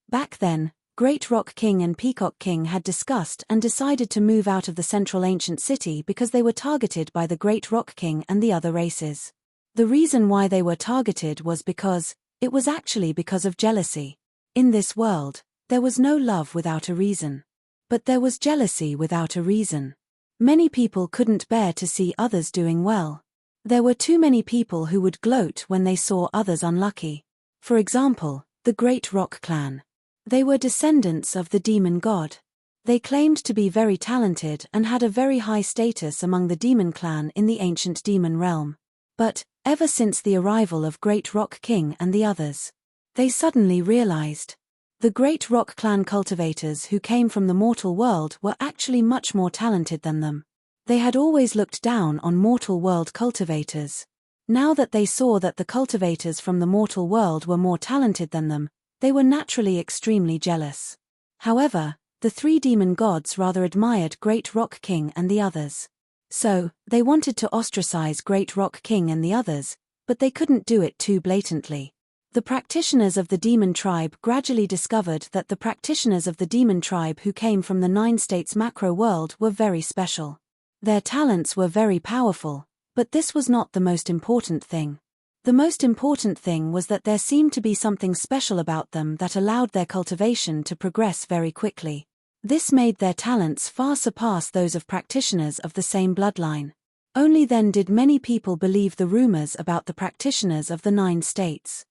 Back then, Great Rock King and Peacock King had discussed and decided to move out of the central ancient city because they were targeted by the Great Rock King and the other races. The reason why they were targeted was because of jealousy. In this world, there was no love without a reason. But there was jealousy without a reason. Many people couldn't bear to see others doing well. There were too many people who would gloat when they saw others unlucky. For example, the Great Rock Clan. They were descendants of the demon god. They claimed to be very talented and had a very high status among the demon clan in the ancient demon realm. But, ever since the arrival of Great Rock King and the others, they suddenly realized the Great Rock Clan cultivators who came from the mortal world were actually much more talented than them. They had always looked down on mortal world cultivators. Now that they saw that the cultivators from the mortal world were more talented than them, they were naturally extremely jealous. However, the 3 demon gods rather admired Great Rock King and the others. So, they wanted to ostracize Great Rock King and the others, but they couldn't do it too blatantly. The practitioners of the demon tribe gradually discovered that the practitioners of the demon tribe who came from the 9 states macro world were very special. Their talents were very powerful, but this was not the most important thing. The most important thing was that there seemed to be something special about them that allowed their cultivation to progress very quickly. This made their talents far surpass those of practitioners of the same bloodline. Only then did many people believe the rumors about the practitioners of the 9 states.